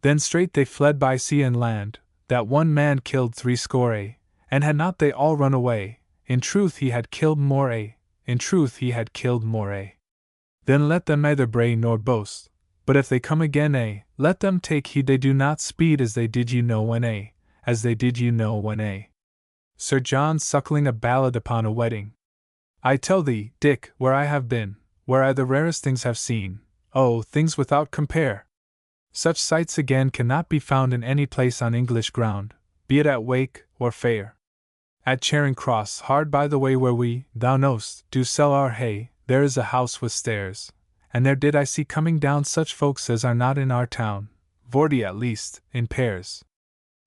S1: Then straight they fled by sea and land, that one man killed 80, and had not they all run away, in truth he had killed more, Then let them neither bray nor boast, but if they come again, let them take heed they do not speed as they did when, Sir John Suckling a ballad upon a wedding. I tell thee, Dick, where I have been, where I the rarest things have seen, oh, things without compare! Such sights again cannot be found in any place on English ground, be it at Wake or Fair. At Charing Cross, hard by the way where we, thou know'st, do sell our hay, there is a house with stairs, and there did I see coming down such folks as are not in our town, 40 at least, in pairs.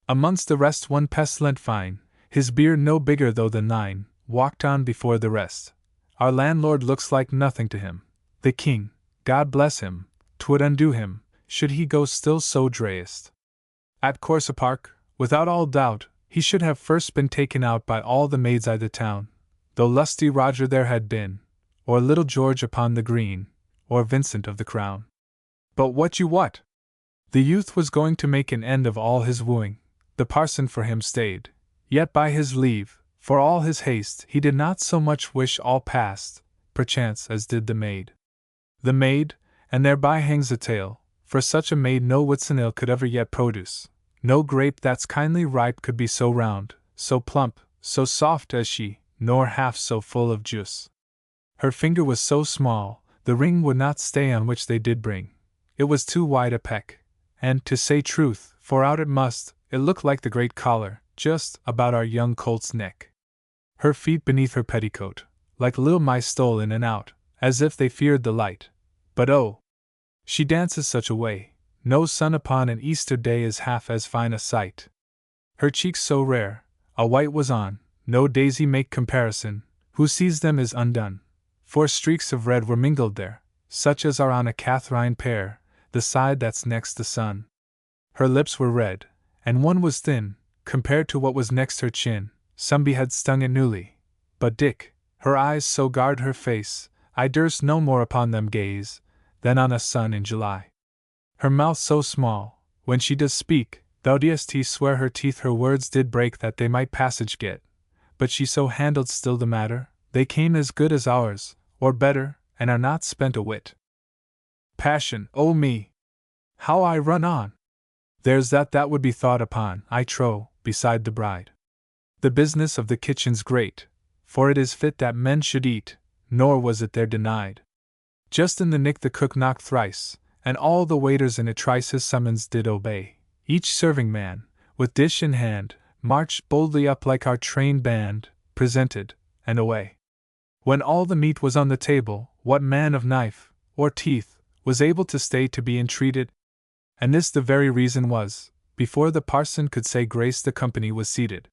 S1: Amongst the rest one pestilent fine, his beard no bigger though than 9, walked on before the rest. Our landlord looks like nothing to him. The king, God bless him, 'twould undo him, should he go still so drayest. At Corsa Park, without all doubt, he should have first been taken out by all the maids I' the town, though lusty Roger there had been, or little George upon the green, or Vincent of the Crown. But what? The youth was going to make an end of all his wooing, the parson for him stayed, yet by his leave, for all his haste, he did not so much wish all past, perchance, as did the maid. The maid, and thereby hangs a tale, for such a maid no Whitsundael could ever yet produce, no grape that's kindly ripe could be so round, so plump, so soft as she, nor half so full of juice. Her finger was so small, the ring would not stay on which they did bring, it was too wide a peck, and, to say truth, for out it must, it looked like the great collar, just about our young colt's neck. Her feet beneath her petticoat, like little mice stole in and out, as if they feared the light, but oh! She dances such a way, no sun upon an Easter day is half as fine a sight. Her cheeks so rare, a white was on, no daisy make comparison, who sees them is undone, for streaks of red were mingled there, such as are on a Catherine pear, the side that's next the sun. Her lips were red, and one was thin, compared to what was next her chin, somebody had stung it newly, but Dick, her eyes so guard her face, I durst no more upon them gaze, than on a sun in July. Her mouth so small, when she does speak, Thou didst swear her teeth her words did break that they might passage get, but she so handled still the matter, they came as good as ours, or better, and are not spent a whit. Passion, oh me! How I run on! There's that would be thought upon, I trow, beside the bride. The business of the kitchen's great, for it is fit that men should eat, nor was it there denied. Just in the nick the cook knocked thrice, and all the waiters in a trice his summons did obey. Each serving man, with dish in hand, marched boldly up like our trained band, presented, and away. When all the meat was on the table, what man of knife, or teeth, was able to stay to be entreated? And this the very reason was, before the parson could say grace the company was seated.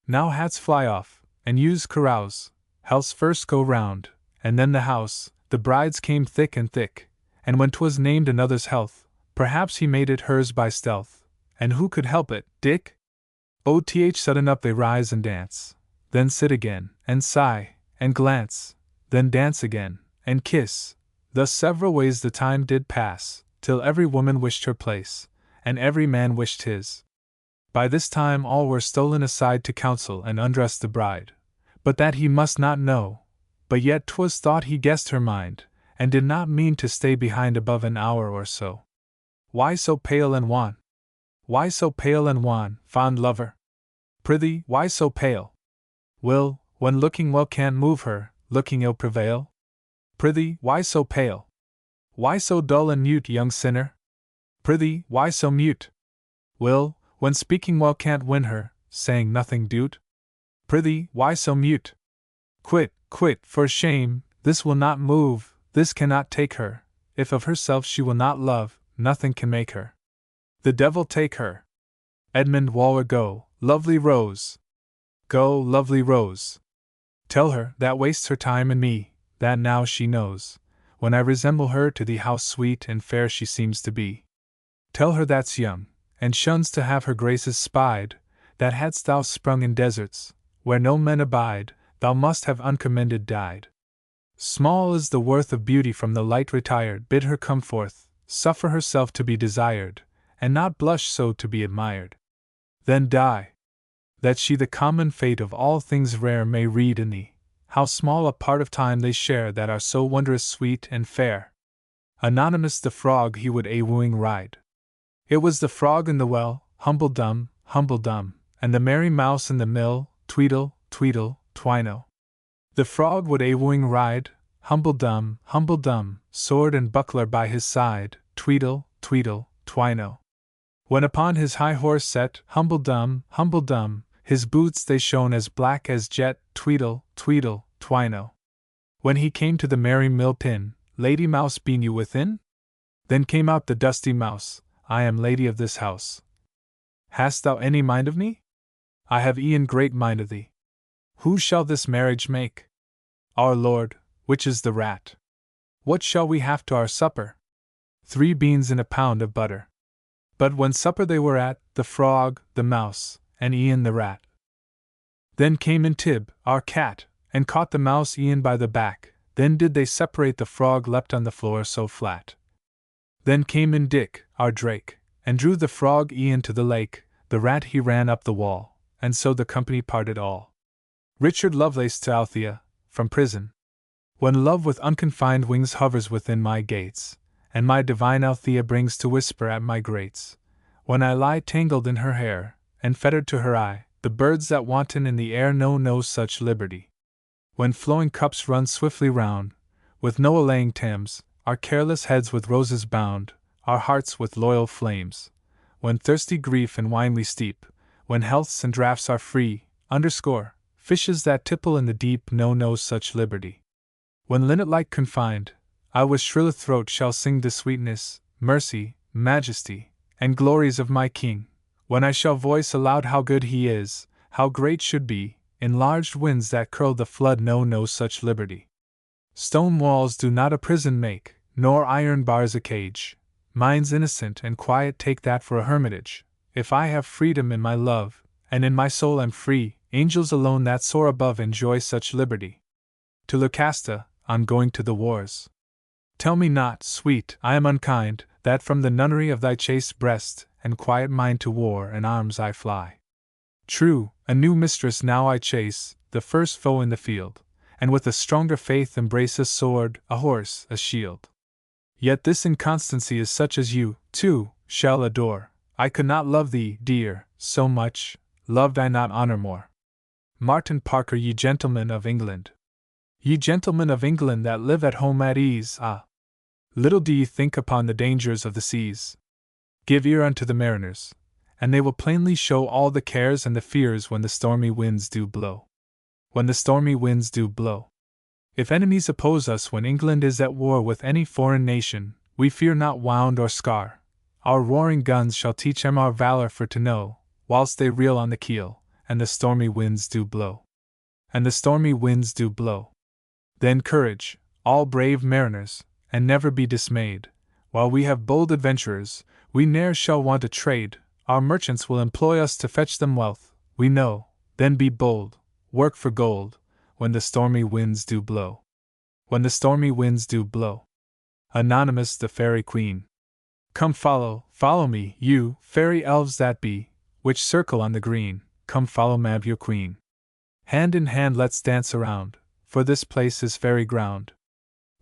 S1: Now hats fly off, and youths carouse, healths first go round, and then the house, the bride's came thick and thick, and when 'twas named another's health, perhaps he made it hers by stealth, and who could help it, Dick? Sudden up they rise and dance, then sit again, and sigh, and glance, then dance again, and kiss, thus several ways the time did pass, till every woman wished her place, and every man wished his. By this time all were stolen aside to counsel and undress the bride, but that he must not know, but yet 'twas thought he guessed her mind, and did not mean to stay behind above an hour or so. Why so pale and wan? Why so pale and wan, fond lover? Prithee, why so pale? Will, when looking well can't move her, looking ill prevail? Prithee, why so pale? Why so dull and mute, young sinner? Prithee, why so mute? Will, when speaking well can't win her, saying nothing do't? Prithee, why so mute? Quit, for shame, this will not move, this cannot take her, if of herself she will not love, nothing can make her. The devil take her! Edmund Waller, go, lovely Rose! Go, lovely Rose! Tell her that wastes her time and me, that now she knows, when I resemble her to thee how sweet and fair she seems to be. Tell her that's young, and shuns to have her graces spied, that hadst thou sprung in deserts, where no men abide, thou must have uncommended died. Small is the worth of beauty from the light retired, bid her come forth, suffer herself to be desired, and not blush so to be admired. Then die, that she the common fate of all things rare may read in thee, how small a part of time they share that are so wondrous sweet and fair. Anonymous the frog he would wooing ride. It was the frog in the well, humble dumb, and the merry mouse in the mill, tweedle, tweedle, twino. The frog would wooing ride, humble dumb, sword and buckler by his side, tweedle, tweedle, twino. When upon his high horse set, humble dumb, his boots they shone as black as jet, tweedle, tweedle, twino. When he came to the merry mill pin, Lady Mouse, be you within? Then came out the dusty mouse, I am lady of this house. Hast thou any mind of me? I have e'en great mind of thee. Who shall this marriage make? Our Lord, which is the rat. What shall we have to our supper? 3 beans and a pound of butter. But when supper they were at, the frog, the mouse, and e'en the rat. Then came in Tib, our cat, and caught the mouse e'en by the back, then did they separate, the frog leapt on the floor so flat. Then came in Dick, our drake, and drew the frog e'en to the lake, the rat he ran up the wall, and so the company parted all. Richard Lovelace to Althea, from prison. When love with unconfined wings hovers within my gates, and my divine Althea brings to whisper at my grates, when I lie tangled in her hair, and fettered to her eye, the birds that wanton in the air know no such liberty. When flowing cups run swiftly round, with no allaying Thames, our careless heads with roses bound, our hearts with loyal flames, when thirsty grief and wine we steep, when healths and draughts are free, fishes that tipple in the deep know no such liberty. When linnet-like confined, I with shriller throat shall sing the sweetness, mercy, majesty, and glories of my King, when I shall voice aloud how good he is, how great should be, enlarged winds that curl the flood know no such liberty. Stone walls do not a prison make, nor iron bars a cage. Minds innocent and quiet take that for a hermitage. If I have freedom in my love, and in my soul am free, angels alone that soar above enjoy such liberty. To Lucasta, on going to the wars. Tell me not, sweet, I am unkind, that from the nunnery of thy chaste breast, and quiet mind to war and arms I fly. True, a new mistress now I chase, the first foe in the field, and with a stronger faith embrace a sword, a horse, a shield. Yet this inconstancy is such as you, too, shall adore. I could not love thee, dear, so much, loved I not honor more. Martin Parker, ye gentlemen of England. Ye gentlemen of England that live at home at ease, ah! Little do ye think upon the dangers of the seas. Give ear unto the mariners, and they will plainly show all the cares and the fears when the stormy winds do blow. When the stormy winds do blow. If enemies oppose us when England is at war with any foreign nation, we fear not wound or scar. Our roaring guns shall teach them our valor for to know, whilst they reel on the keel, and the stormy winds do blow. And the stormy winds do blow. Then courage, all brave mariners, and never be dismayed. While we have bold adventurers, we ne'er shall want a trade. Our merchants will employ us to fetch them wealth, we know. Then be bold, work for gold, when the stormy winds do blow. When the stormy winds do blow. Anonymous, the Fairy Queen. Come follow me, you, fairy elves that be, which circle on the green, come follow Mab your queen. Hand in hand let's dance around, for this place is fairy ground.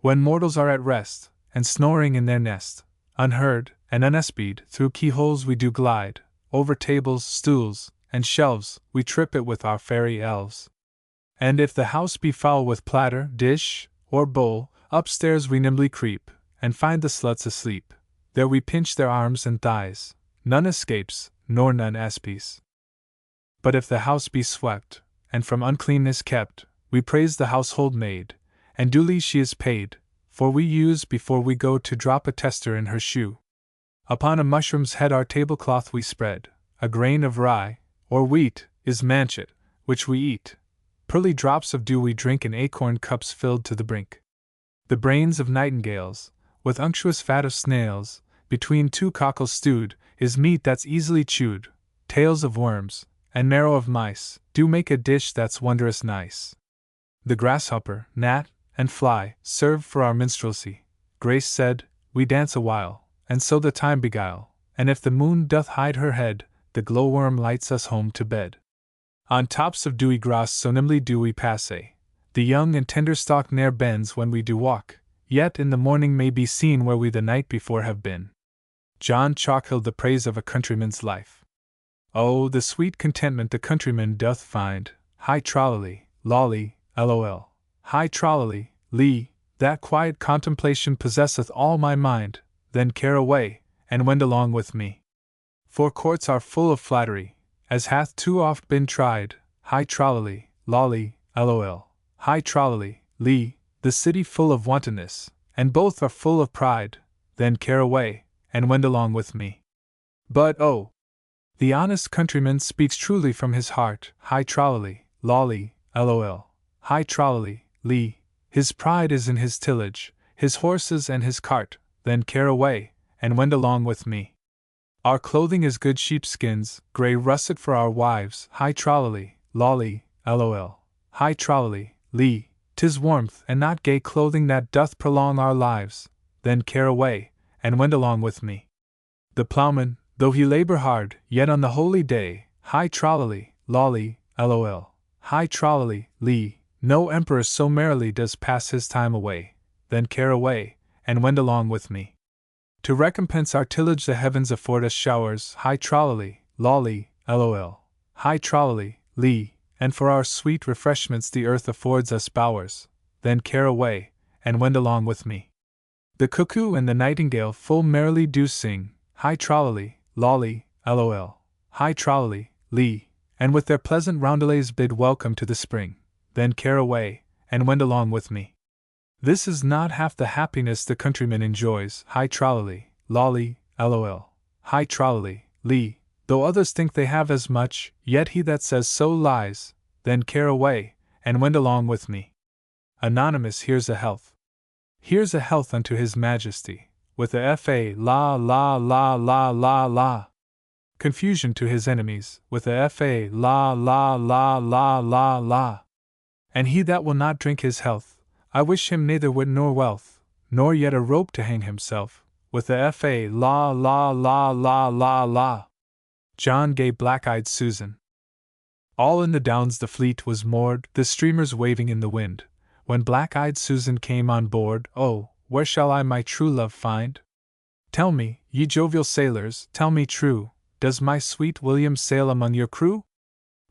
S1: When mortals are at rest, and snoring in their nest, unheard and unespied, through keyholes we do glide, over tables, stools, and shelves, we trip it with our fairy elves. And if the house be foul with platter, dish, or bowl, upstairs we nimbly creep, and find the sluts asleep. There we pinch their arms and thighs, none escapes, nor none espies. But if the house be swept, and from uncleanness kept, we praise the household maid, and duly she is paid, for we use before we go to drop a tester in her shoe. Upon a mushroom's head our tablecloth we spread, a grain of rye, or wheat, is manchet, which we eat. Pearly drops of dew we drink in acorn cups filled to the brink. The brains of nightingales, with unctuous fat of snails, between two cockles stewed, is meat that's easily chewed. Tails of worms, and marrow of mice, do make a dish that's wondrous nice. The grasshopper, gnat, and fly, serve for our minstrelsy. Grace said, we dance a while, and so the time beguile, and if the moon doth hide her head, the glowworm lights us home to bed. On tops of dewy grass so nimbly do we passe, the young and tender stalk ne'er bends when we do walk, yet in the morning may be seen where we the night before have been. John Chalkhill, the praise of a countryman's life. Oh, the sweet contentment the countryman doth find, hi trolley, lolly, lol, hi trolley, lee, that quiet contemplation possesseth all my mind, then care away, and wend along with me. For courts are full of flattery, as hath too oft been tried, hi trolley, lolly, lol, hi trolley, lee, the city full of wantonness, and both are full of pride, then care away, and wend along with me. But oh! The honest countryman speaks truly from his heart, hi trolley, lolly, lol, hi trolley, lee, his pride is in his tillage, his horses and his cart, then care away, and wend along with me. Our clothing is good sheepskins, grey russet for our wives, hi trolley, lolly, lol, hi trolley, lee, 'tis warmth and not gay clothing that doth prolong our lives, then care away, and wend along with me. The ploughman, though he labor hard, yet on the holy day, hi trolley, lolly, lol, hi trolley, lee, no emperor so merrily does pass his time away, then care away, and wend along with me. To recompense our tillage the heavens afford us showers, hi trolley, lolly, lol, hi trolley, lee, and for our sweet refreshments the earth affords us bowers, then care away, and wend along with me. The cuckoo and the nightingale full merrily do sing, hi trolley, lolly, lol, hi trolley, lee, and with their pleasant roundelays bid welcome to the spring, then care away, and wend along with me. This is not half the happiness the countryman enjoys, hi trolley, lolly, lol, hi trolley, lee, though others think they have as much, yet he that says so lies, then care away, and wend along with me. Anonymous, here's a health. Here's a health unto His Majesty, with a fa la la la la la la. Confusion to his enemies, with a fa la la la la la la. And he that will not drink his health, I wish him neither wit nor wealth, nor yet a rope to hang himself, with the F.A. La la la la la la. John gay black-eyed Susan. All in the Downs the fleet was moored, the streamers waving in the wind, when black-eyed Susan came on board. Oh, where shall I my true love find? Tell me, ye jovial sailors, tell me true, does my sweet William sail among your crew?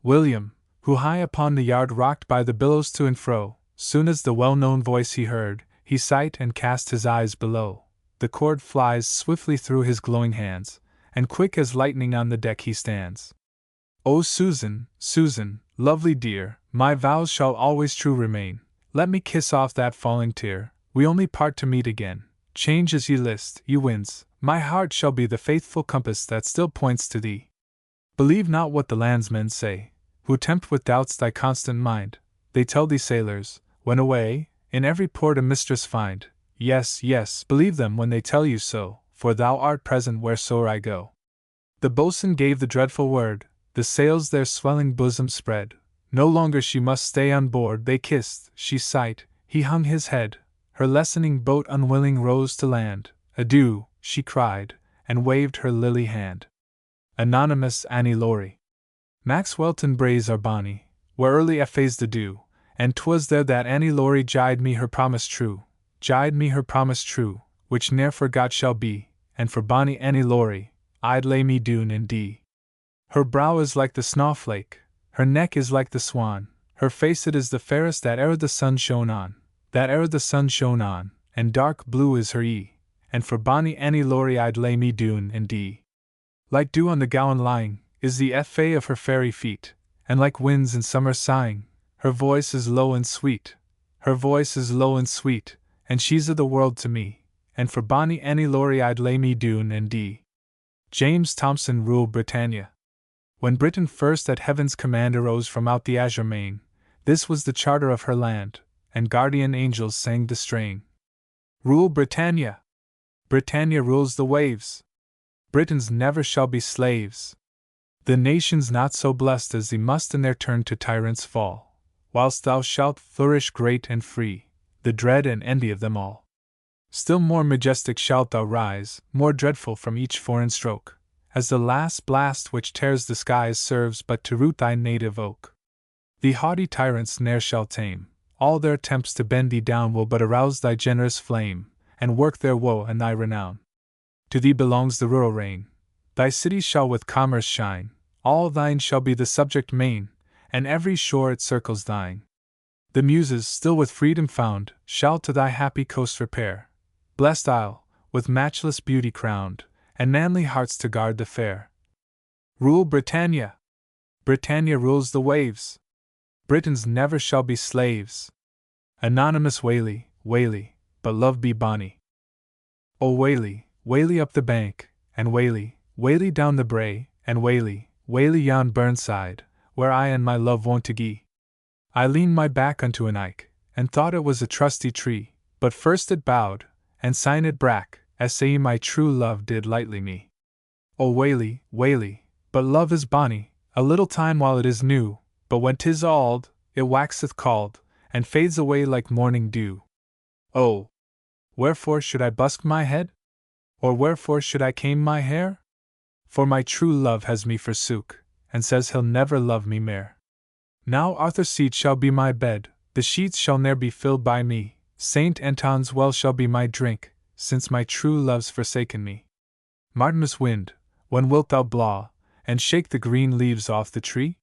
S1: William, who high upon the yard rocked by the billows to and fro, soon as the well-known voice he heard, he sight and cast his eyes below. The cord flies swiftly through his glowing hands, and quick as lightning on the deck he stands. O Susan, Susan, lovely dear, my vows shall always true remain. Let me kiss off that falling tear. We only part to meet again. Change as ye list, ye winds, my heart shall be the faithful compass that still points to thee. Believe not what the landsmen say, who tempt with doubts thy constant mind. They tell thee sailors, when away, in every port a mistress find. Yes, yes, believe them when they tell you so, for thou art present wheresoe'er I go. The boatswain gave the dreadful word, the sails their swelling bosom spread. No longer she must stay on board. They kissed, she sighed, he hung his head. Her lessening boat unwilling rose to land. Adieu, she cried, and waved her lily hand. Anonymous Annie Laurie. Maxwellton braes are bonny, where early F.A.'s the dew, and 'twas there that Annie Laurie gied me her promise true, which ne'er forgot shall be, and for bonny Annie Laurie, I'd lay me doon in D. Her brow is like the snowflake, her neck is like the swan, her face it is the fairest that e'er the sun shone on, and dark blue is her ee, and for bonny Annie Laurie I'd lay me doon in D. Like dew on the gowan lying, is the F.A. of her fairy feet, and like winds in summer sighing, her voice is low and sweet, and she's of the world to me, and for bonny Annie Laurie I'd lay me doon in D. James Thomson ruled Britannia. When Britain first at heaven's command arose from out the azure main, this was the charter of her land, and guardian angels sang the strain. Rule Britannia! Britannia rules the waves! Britons never shall be slaves! The nations not so blessed as thee must in their turn to tyrants fall, whilst thou shalt flourish great and free, the dread and envy of them all. Still more majestic shalt thou rise, more dreadful from each foreign stroke, as the last blast which tears the skies serves but to root thy native oak. The haughty tyrants ne'er shall tame, all their attempts to bend thee down will but arouse thy generous flame, and work their woe and thy renown. To thee belongs the rural reign, thy cities shall with commerce shine, all thine shall be the subject main, and every shore it circles thine. The Muses, still with freedom found, shall to thy happy coast repair, blessed isle, with matchless beauty crowned, and manly hearts to guard the fair. Rule Britannia! Britannia rules the waves! Britons never shall be slaves! Anonymous Whaley, Whaley, but love be bonny. O Whaley, Whaley up the bank, and Whaley, Whaley down the brae, and Whaley, Whaley yon burnside, where I and my love wont to gie. I leaned my back unto an ike, and thought it was a trusty tree, but first it bowed, and syne it brak, as say my true love did lightly me. O Whaley, Whaley, but love is bonny, a little time while it is new, but when 'tis auld, it waxeth cauld, and fades away like morning dew. Oh! Wherefore should I busk my head? Or wherefore should I comb my hair? For my true love has me forsook, and says he'll never love me mair. Now Arthur's seat shall be my bed, the sheets shall ne'er be filled by me, Saint Anton's well shall be my drink, since my true love's forsaken me. Martinmas wind, when wilt thou blaw, and shake the green leaves off the tree?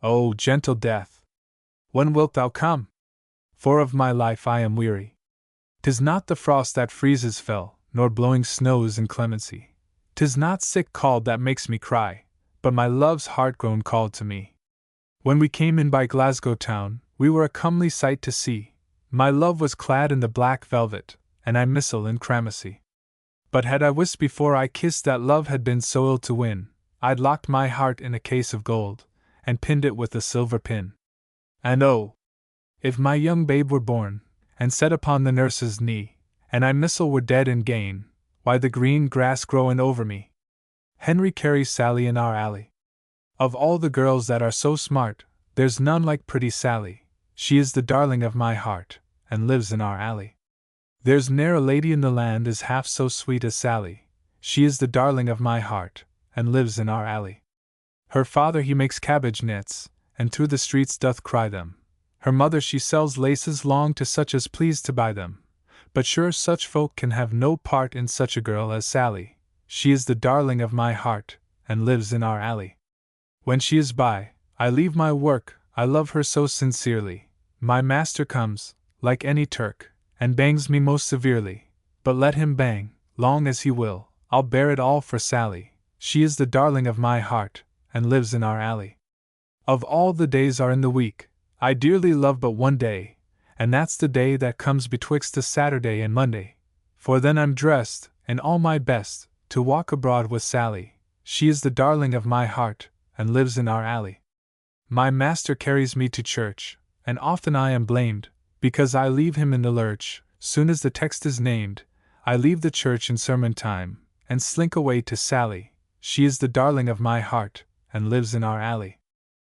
S1: O gentle death! When wilt thou come? For of my life I am weary. 'Tis not the frost that freezes fell, nor blowing snow's inclemency. 'Tis not sick cold that makes me cry, but my love's heart grown cold to me. When we came in by Glasgow town, we were a comely sight to see. My love was clad in the black velvet, and I missile in cramacy. But had I wist before I kissed that love had been so ill to win, I'd locked my heart in a case of gold, and pinned it with a silver pin. And oh! if my young babe were born, and set upon the nurse's knee, and I missile were dead and gane, why the green grass growin' over me. Henry carries Sally in our alley. Of all the girls that are so smart, there's none like pretty Sally. She is the darling of my heart, and lives in our alley. There's ne'er a lady in the land is half so sweet as Sally. She is the darling of my heart, and lives in our alley. Her father he makes cabbage nets, and through the streets doth cry them. Her mother she sells laces long to such as please to buy them. But sure such folk can have no part in such a girl as Sally. She is the darling of my heart, and lives in our alley. When she is by, I leave my work, I love her so sincerely. My master comes, like any Turk, and bangs me most severely. But let him bang, long as he will, I'll bear it all for Sally. She is the darling of my heart, and lives in our alley. Of all the days are in the week, I dearly love but one day, and that's the day that comes betwixt a Saturday and Monday. For then I'm dressed, in all my best, to walk abroad with Sally. She is the darling of my heart, and lives in our alley. My master carries me to church, and often I am blamed, because I leave him in the lurch. Soon as the text is named, I leave the church in sermon time, and slink away to Sally. She is the darling of my heart, and lives in our alley.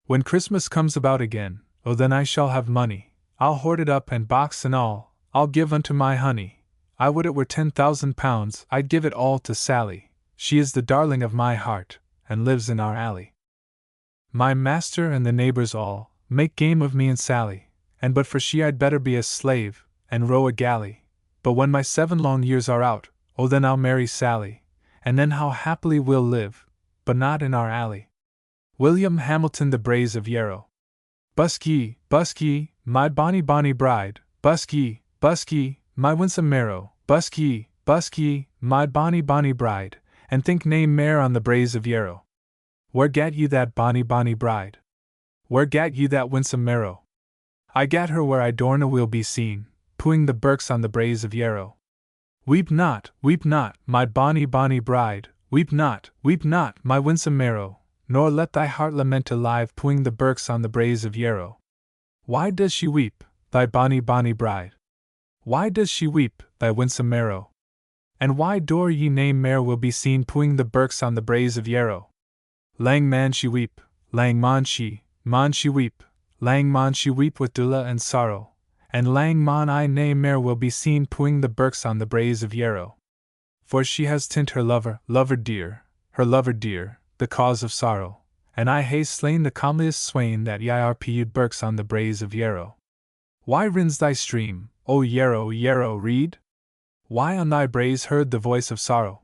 S1: When Christmas comes about again, oh then I shall have money. I'll hoard it up and box and all, I'll give unto my honey. I would it were 10,000 pounds, I'd give it all to Sally. She is the darling of my heart, and lives in our alley. My master and the neighbors all make game of me and Sally, and but for she I'd better be a slave, and row a galley. But when my 7 long years are out, oh then I'll marry Sally, and then how happily we'll live, but not in our alley. William Hamilton the Braes of Yarrow. Busk ye, my bonny bonny bride, busk ye, my winsome marrow, busk ye, my bonny bonny bride, and think nae mair on the Braes of Yarrow. Where gat ye that bonny bonny bride? Where gat ye that winsome marrow? I gat her where I dorna will be seen, pooing the birks on the Braes of Yarrow. Weep not, my bonny bonny bride, weep not, my winsome marrow, nor let thy heart lament alive pooing the birks on the Braes of Yarrow. Why does she weep, thy bonny bonny bride? Why does she weep, thy winsome marrow? And why door ye nae mair will be seen pooing the birks on the Braes of Yarrow? Lang man she weep, lang mon she weep, lang mon she weep with dolour and sorrow, and lang mon I nae mair will be seen pooing the birks on the Braes of Yarrow. For she has tint her lover dear, the cause of sorrow, and I hae slain the comeliest swain that yirp'd birks on the Braes of Yarrow. Why rins thy stream, O Yarrow, Yarrow, reed? Why on thy braes heard the voice of sorrow?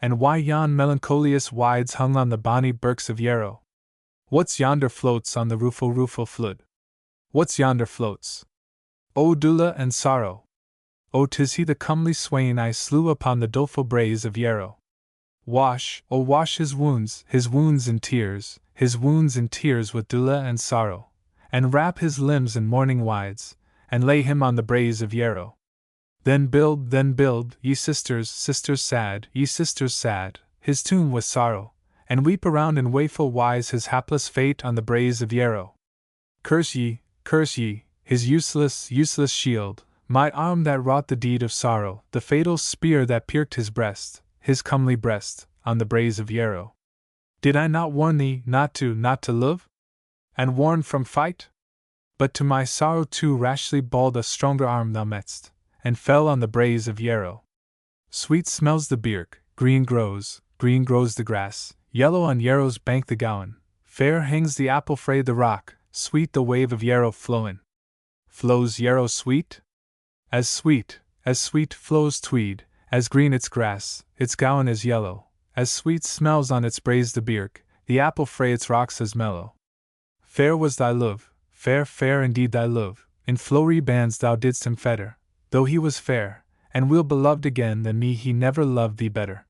S1: And why yon melancholious wides hung on the bonny birks of Yarrow? What's yonder floats on the rueful flood? What's yonder floats? O dolour and sorrow! O 'tis he the comely swain I slew upon the doleful Braes of Yarrow. Wash, O wash his wounds in tears, with dolour and sorrow, and wrap his limbs in mourning wides, and lay him on the Braes of Yarrow. Then build, ye sisters sad, his tomb with sorrow, and weep around in waeful wise his hapless fate on the Braes of Yarrow. Curse ye, his useless shield, my arm that wrought the deed of sorrow, the fatal spear that pierced his comely breast, on the Braes of Yarrow. Did I not warn thee not to live? And warn from fight? But to my sorrow too rashly bald a stronger arm thou metst, and fell on the Braes of Yarrow. Sweet smells the birk, green grows the grass, yellow on Yarrow's bank the gowan, fair hangs the apple frae the rock, sweet the wave of Yarrow flowin'. Flows Yarrow sweet? As sweet flows Tweed, as green its grass, its gowan is yellow, as sweet smells on its braes the birk, the apple frae its rocks as mellow. Fair was thy love, fair indeed thy love, in flowery bands thou didst him fetter, though he was fair, and weel beloved again than me he never loved thee better.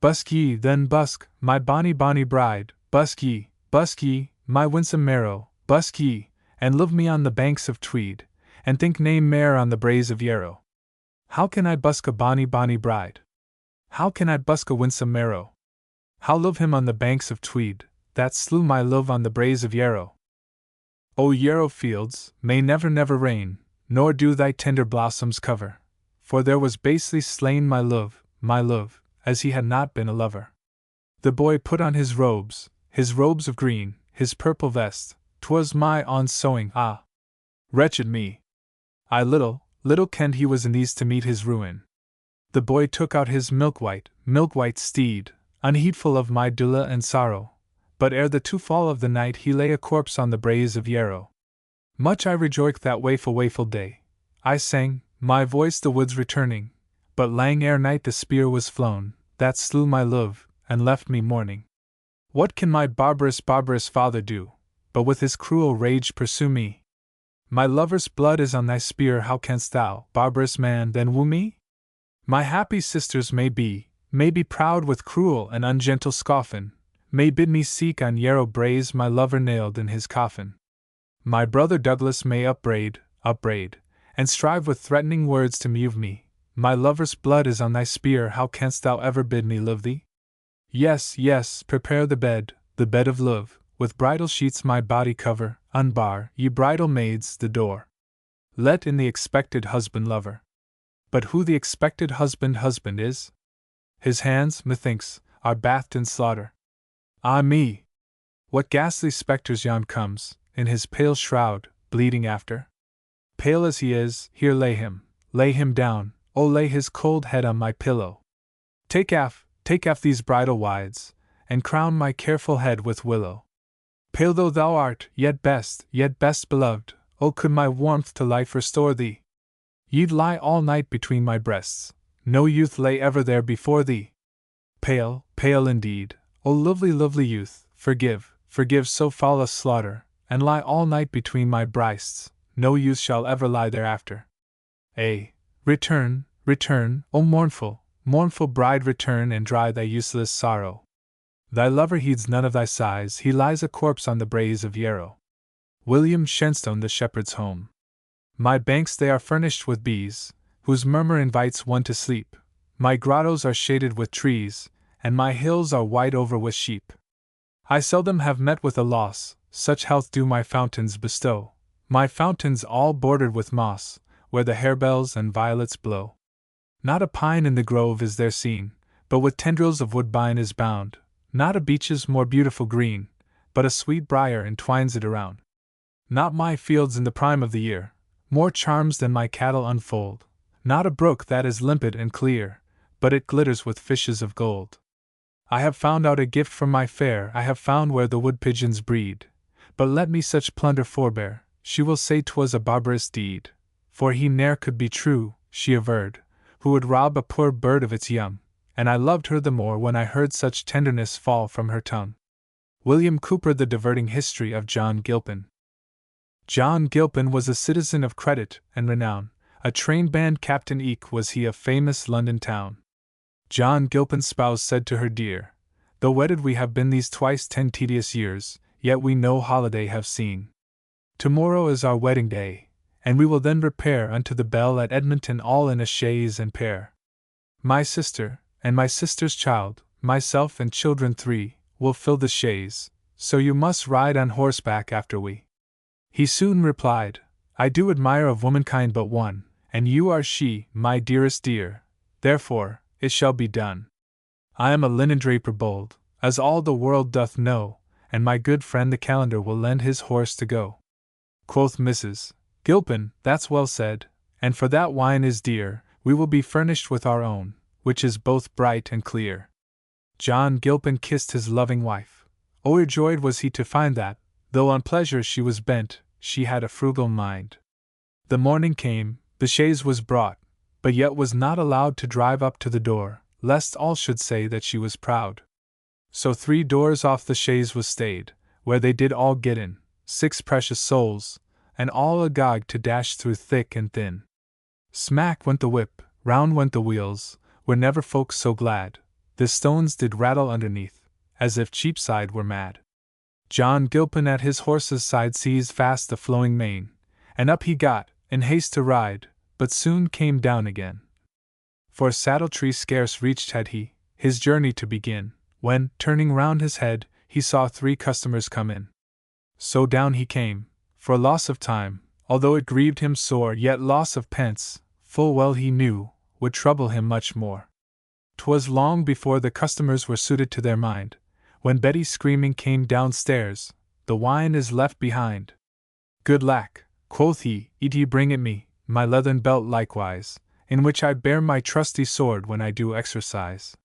S1: Busk ye, then busk, my bonny bonny bride, busk ye, my winsome marrow, busk ye, and love me on the banks of Tweed, and think nae mair on the Braes of Yarrow. How can I busk a bonny bonny bride? How can I busk a winsome marrow? How love him on the banks of Tweed, that slew my love on the Braes of Yarrow? O Yarrow fields, may never rain, nor do thy tender blossoms cover, for there was basely slain my love, as he had not been a lover. The boy put on his robes of green, his purple vest, 'twas my own sewing, ah! Wretched me! I little little kenned he was in these to meet his ruin. The boy took out his milk-white steed, unheedful of my dule and sorrow, but ere the two-fall of the night he lay a corpse on the braes of Yarrow. Much I rejoiced that waeful day. I sang, my voice the woods returning, but lang ere night the spear was flown, that slew my love, and left me mourning. What can my barbarous father do, but with his cruel rage pursue me? My lover's blood is on thy spear, how canst thou, barbarous man, then woo me? My happy sisters may be proud with cruel and ungentle scoffin, may bid me seek on Yarrow braes my lover nailed in his coffin. My brother Douglas may upbraid, and strive with threatening words to move me. My lover's blood is on thy spear, how canst thou ever bid me love thee? Yes, prepare the bed of love, with bridal sheets my body cover, unbar, ye bridal maids, the door. Let in the expected husband lover. But who the expected husband is? His hands, methinks, are bathed in slaughter. Ah me! What ghastly spectres yon comes, in his pale shroud, bleeding after? Pale as he is, here lay him down, oh lay his cold head on my pillow. Take aff these bridal wides, and crown my careful head with willow. Pale though thou art, yet best beloved, oh could my warmth to life restore thee! Ye'd lie all night between my breasts, no youth lay ever there before thee. Pale indeed, O lovely youth, forgive so foul a slaughter, and lie all night between my breasts, no youth shall ever lie thereafter. Return, O mournful bride, return and dry thy useless sorrow. Thy lover heeds none of thy sighs, he lies a corpse on the braes of Yarrow. William Shenstone, The Shepherd's Home. My banks they are furnished with bees, whose murmur invites one to sleep. My grottos are shaded with trees, and my hills are wide over with sheep. I seldom have met with a loss, such health do my fountains bestow. My fountains all bordered with moss, where the harebells and violets blow. Not a pine in the grove is there seen, but with tendrils of woodbine is bound. Not a beech's more beautiful green, but a sweet briar entwines it around. Not my fields in the prime of the year, more charms than my cattle unfold. Not a brook that is limpid and clear, but it glitters with fishes of gold. I have found out a gift from my fair, I have found where the wood pigeons breed. But let me such plunder forbear, she will say 'twas a barbarous deed. For he ne'er could be true, she averred, who would rob a poor bird of its young, and I loved her the more when I heard such tenderness fall from her tongue. William Cooper, The Diverting History of John Gilpin. John Gilpin was a citizen of credit and renown, a trained band captain eke was he of famous London town. John Gilpin's spouse said to her dear, though wedded we have been these twice 10 tedious years, yet we no holiday have seen. Tomorrow is our wedding day, and we will then repair unto the Bell at Edmonton all in a chaise and pair. My sister, and my sister's child, myself and children 3, will fill the chaise, so you must ride on horseback after we. He soon replied, I do admire of womankind but one, and you are she, my dearest dear, therefore, it shall be done. I am a linen draper bold, as all the world doth know, and my good friend the calendar will lend his horse to go. Quoth Mrs. Gilpin, that's well said, and for that wine is dear, we will be furnished with our own, which is both bright and clear. John Gilpin kissed his loving wife. Overjoyed was he to find that, though on pleasure she was bent, she had a frugal mind. The morning came, the chaise was brought, but yet was not allowed to drive up to the door, lest all should say that she was proud. So 3 doors off the chaise was stayed, where they did all get in, 6 precious souls, and all agog to dash through thick and thin. Smack went the whip, round went the wheels, were never folks so glad, the stones did rattle underneath, as if Cheapside were mad. John Gilpin at his horse's side seized fast the flowing mane, and up he got, in haste to ride, but soon came down again. For saddle-tree scarce reached had he, his journey to begin, when, turning round his head, he saw 3 customers come in. So down he came, for loss of time, although it grieved him sore, yet loss of pence, full well he knew, would trouble him much more. 'Twas long before the customers were suited to their mind, when Betty screaming came downstairs, the wine is left behind. Good lack, quoth he, eat ye bring it me, my leathern belt likewise, in which I bear my trusty sword when I do exercise.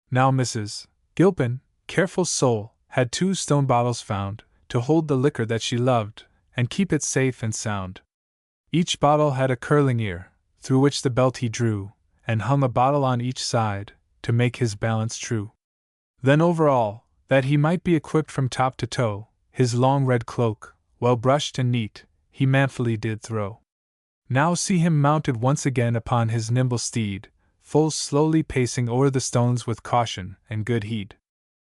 S1: Now Mrs. Gilpin, careful soul, had 2 stone bottles found, to hold the liquor that she loved, and keep it safe and sound. Each bottle had a curling ear, through which the belt he drew, and hung a bottle on each side, to make his balance true. Then over all, that he might be equipped from top to toe, his long red cloak, well brushed and neat, he manfully did throw. Now see him mounted once again upon his nimble steed, full slowly pacing o'er the stones with caution and good heed.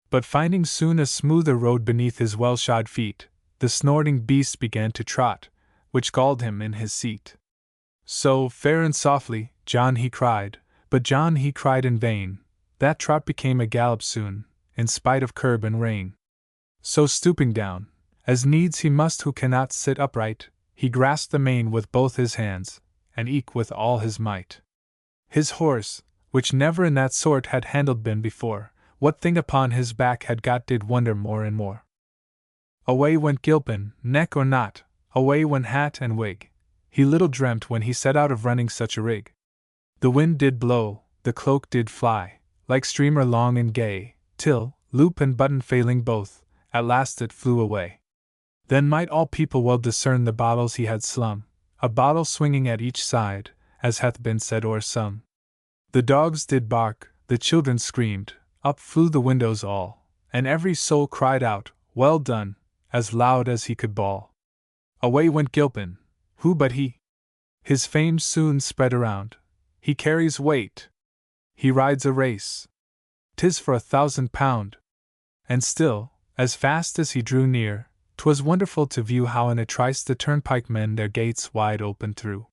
S1: But finding soon a smoother road beneath his well-shod feet, the snorting beast began to trot, which galled him in his seat. So, fair and softly, John he cried, but John he cried in vain, that trot became a gallop soon, in spite of curb and rein. So stooping down, as needs he must who cannot sit upright, he grasped the mane with both his hands, and eke with all his might. His horse, which never in that sort had handled been before, what thing upon his back had got did wonder more and more. Away went Gilpin, neck or knot, away went hat and wig, he little dreamt when he set out of running such a rig. The wind did blow, the cloak did fly, like streamer long and gay, till, loop and button failing both, at last it flew away. Then might all people well discern the bottles he had slung, a bottle swinging at each side, as hath been said or sung. The dogs did bark, the children screamed, up flew the windows all, and every soul cried out, well done, as loud as he could bawl. Away went Gilpin, who but he? His fame soon spread around, he carries weight, he rides a race, 'tis for £1,000. And still, as fast as he drew near, 'twas wonderful to view how in a trice the turnpike men their gates wide open threw.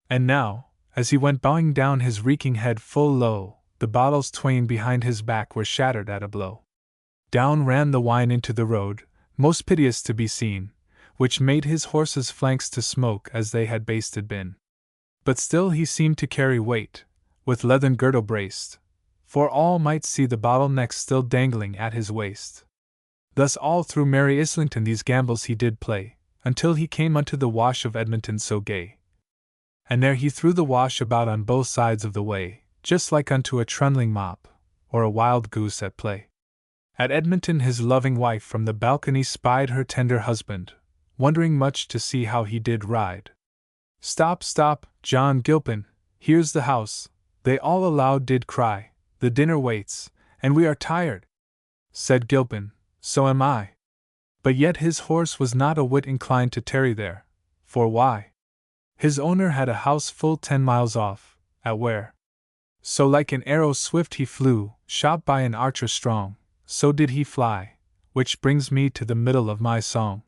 S1: And now, as he went bowing down his reeking head full low, the bottles twain behind his back were shattered at a blow. Down ran the wine into the road, most piteous to be seen, which made his horse's flanks to smoke as they had basted been. But still he seemed to carry weight, with leathern girdle braced, for all might see the bottle neck still dangling at his waist. Thus all through merry Islington these gambols he did play, until he came unto the wash of Edmonton so gay. And there he threw the wash about on both sides of the way, just like unto a trundling mop, or a wild goose at play. At Edmonton his loving wife from the balcony spied her tender husband, wondering much to see how he did ride. Stop, stop, John Gilpin, here's the house, they all aloud did cry, the dinner waits, and we are tired. Said Gilpin, so am I. But yet his horse was not a whit inclined to tarry there, for why? His owner had a house full 10 miles off, at Ware. So like an arrow swift he flew, shot by an archer strong, so did he fly, which brings me to the middle of my song.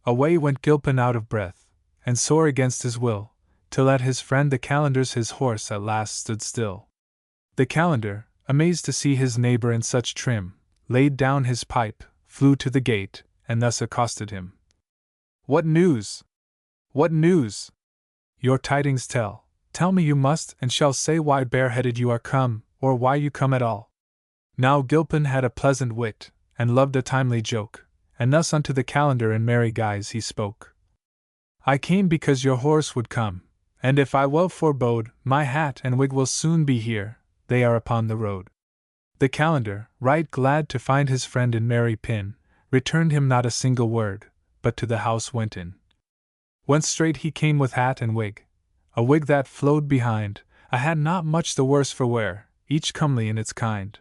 S1: Away went Gilpin out of breath, and sore against his will, till at his friend the calendar's his horse at last stood still. The calendar, amazed to see his neighbor in such trim, laid down his pipe, flew to the gate, and thus accosted him. What news? What news? Your tidings tell. Tell me you must and shall say why bareheaded you are come, or why you come at all. Now Gilpin had a pleasant wit, and loved a timely joke, and thus unto the calendar in merry guise he spoke. I came because your horse would come, and if I well forebode, my hat and wig will soon be here, they are upon the road. The calendar, right glad to find his friend in merry pin, returned him not a single word, but to the house went in. Whence straight he came with hat and wig, a wig that flowed behind, a hat not much the worse for wear, each comely in its kind.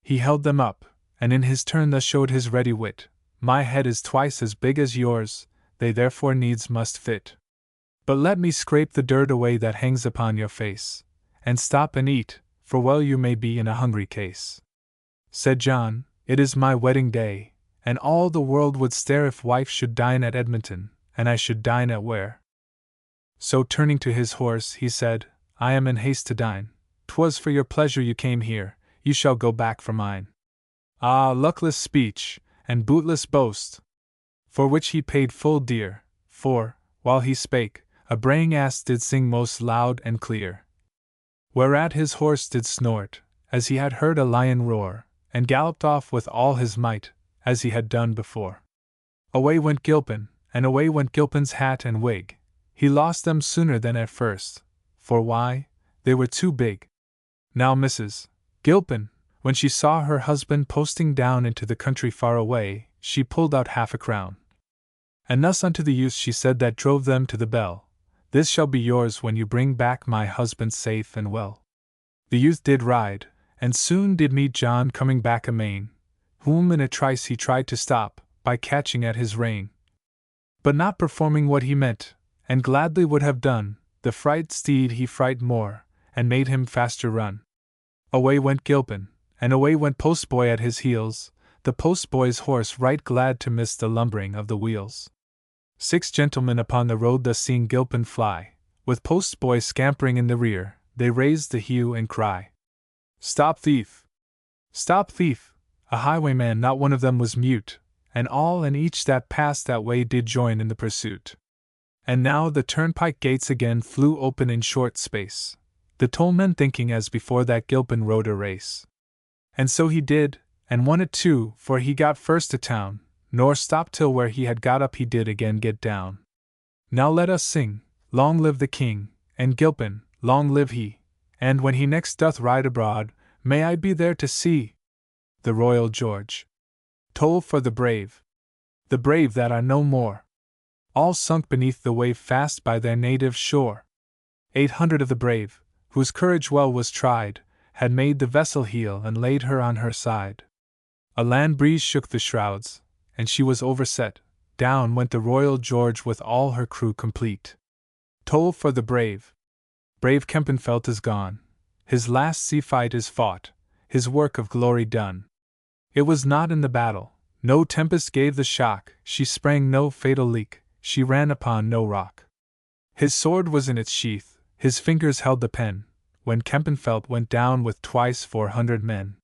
S1: He held them up, and in his turn thus showed his ready wit. My head is twice as big as yours, they therefore needs must fit. But let me scrape the dirt away that hangs upon your face, and stop and eat, for well you may be in a hungry case. Said John, it is my wedding day, and all the world would stare if wife should dine at Edmonton, and I should dine at Ware. So turning to his horse, he said, I am in haste to dine. 'Twas for your pleasure you came here, you shall go back for mine. Ah, luckless speech, and bootless boast! For which he paid full dear, for, while he spake, a braying ass did sing most loud and clear. Whereat his horse did snort, as he had heard a lion roar, and galloped off with all his might, as he had done before. Away went Gilpin, and away went Gilpin's hat and wig, he lost them sooner than at first. For why? They were too big. Now Mrs. Gilpin, when she saw her husband posting down into the country far away, she pulled out half a crown. And thus unto the youth she said that drove them to the bell, This shall be yours when you bring back my husband safe and well. The youth did ride, and soon did meet John coming back amain, whom in a trice he tried to stop, by catching at his rein. But not performing what he meant, and gladly would have done, the fright steed he fright more, and made him faster run. Away went Gilpin, and away went postboy at his heels, the postboy's horse right glad to miss the lumbering of the wheels. 6 gentlemen upon the road thus seeing Gilpin fly, with postboy scampering in the rear, they raised the hue and cry. Stop thief! Stop thief! A highwayman not one of them was mute, and all and each that passed that way did join in the pursuit. And now the turnpike gates again flew open in short space, the tollmen thinking as before that Gilpin rode a race. And so he did, and won it too, for he got first to town, nor stopped till where he had got up he did again get down. Now let us sing, Long live the King, and Gilpin, long live he, and when he next doth ride abroad, may I be there to see the Royal George. Toll for the brave that are no more, all sunk beneath the wave fast by their native shore. 800 of the brave, whose courage well was tried, had made the vessel heel and laid her on her side. A land breeze shook the shrouds, and she was overset. Down went the Royal George with all her crew complete. Toll for the brave! Brave Kempenfelt is gone, his last sea fight is fought, his work of glory done. It was not in the battle, no tempest gave the shock, she sprang no fatal leak, she ran upon no rock. His sword was in its sheath, his fingers held the pen, when Kempenfelt went down with twice 400 men.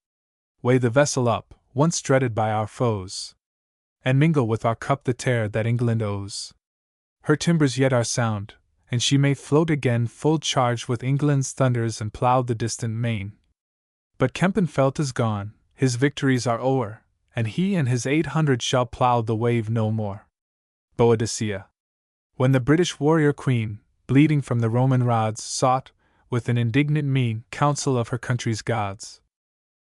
S1: Weigh the vessel up, once dreaded by our foes, and mingle with our cup the tear that England owes. Her timbers yet are sound, and she may float again full charged with England's thunders and plough the distant main. But Kempenfelt is gone, his victories are o'er, and he and his 800 shall plough the wave no more. Boadicea. When the British warrior queen, bleeding from the Roman rods, sought, with an indignant mien, counsel of her country's gods.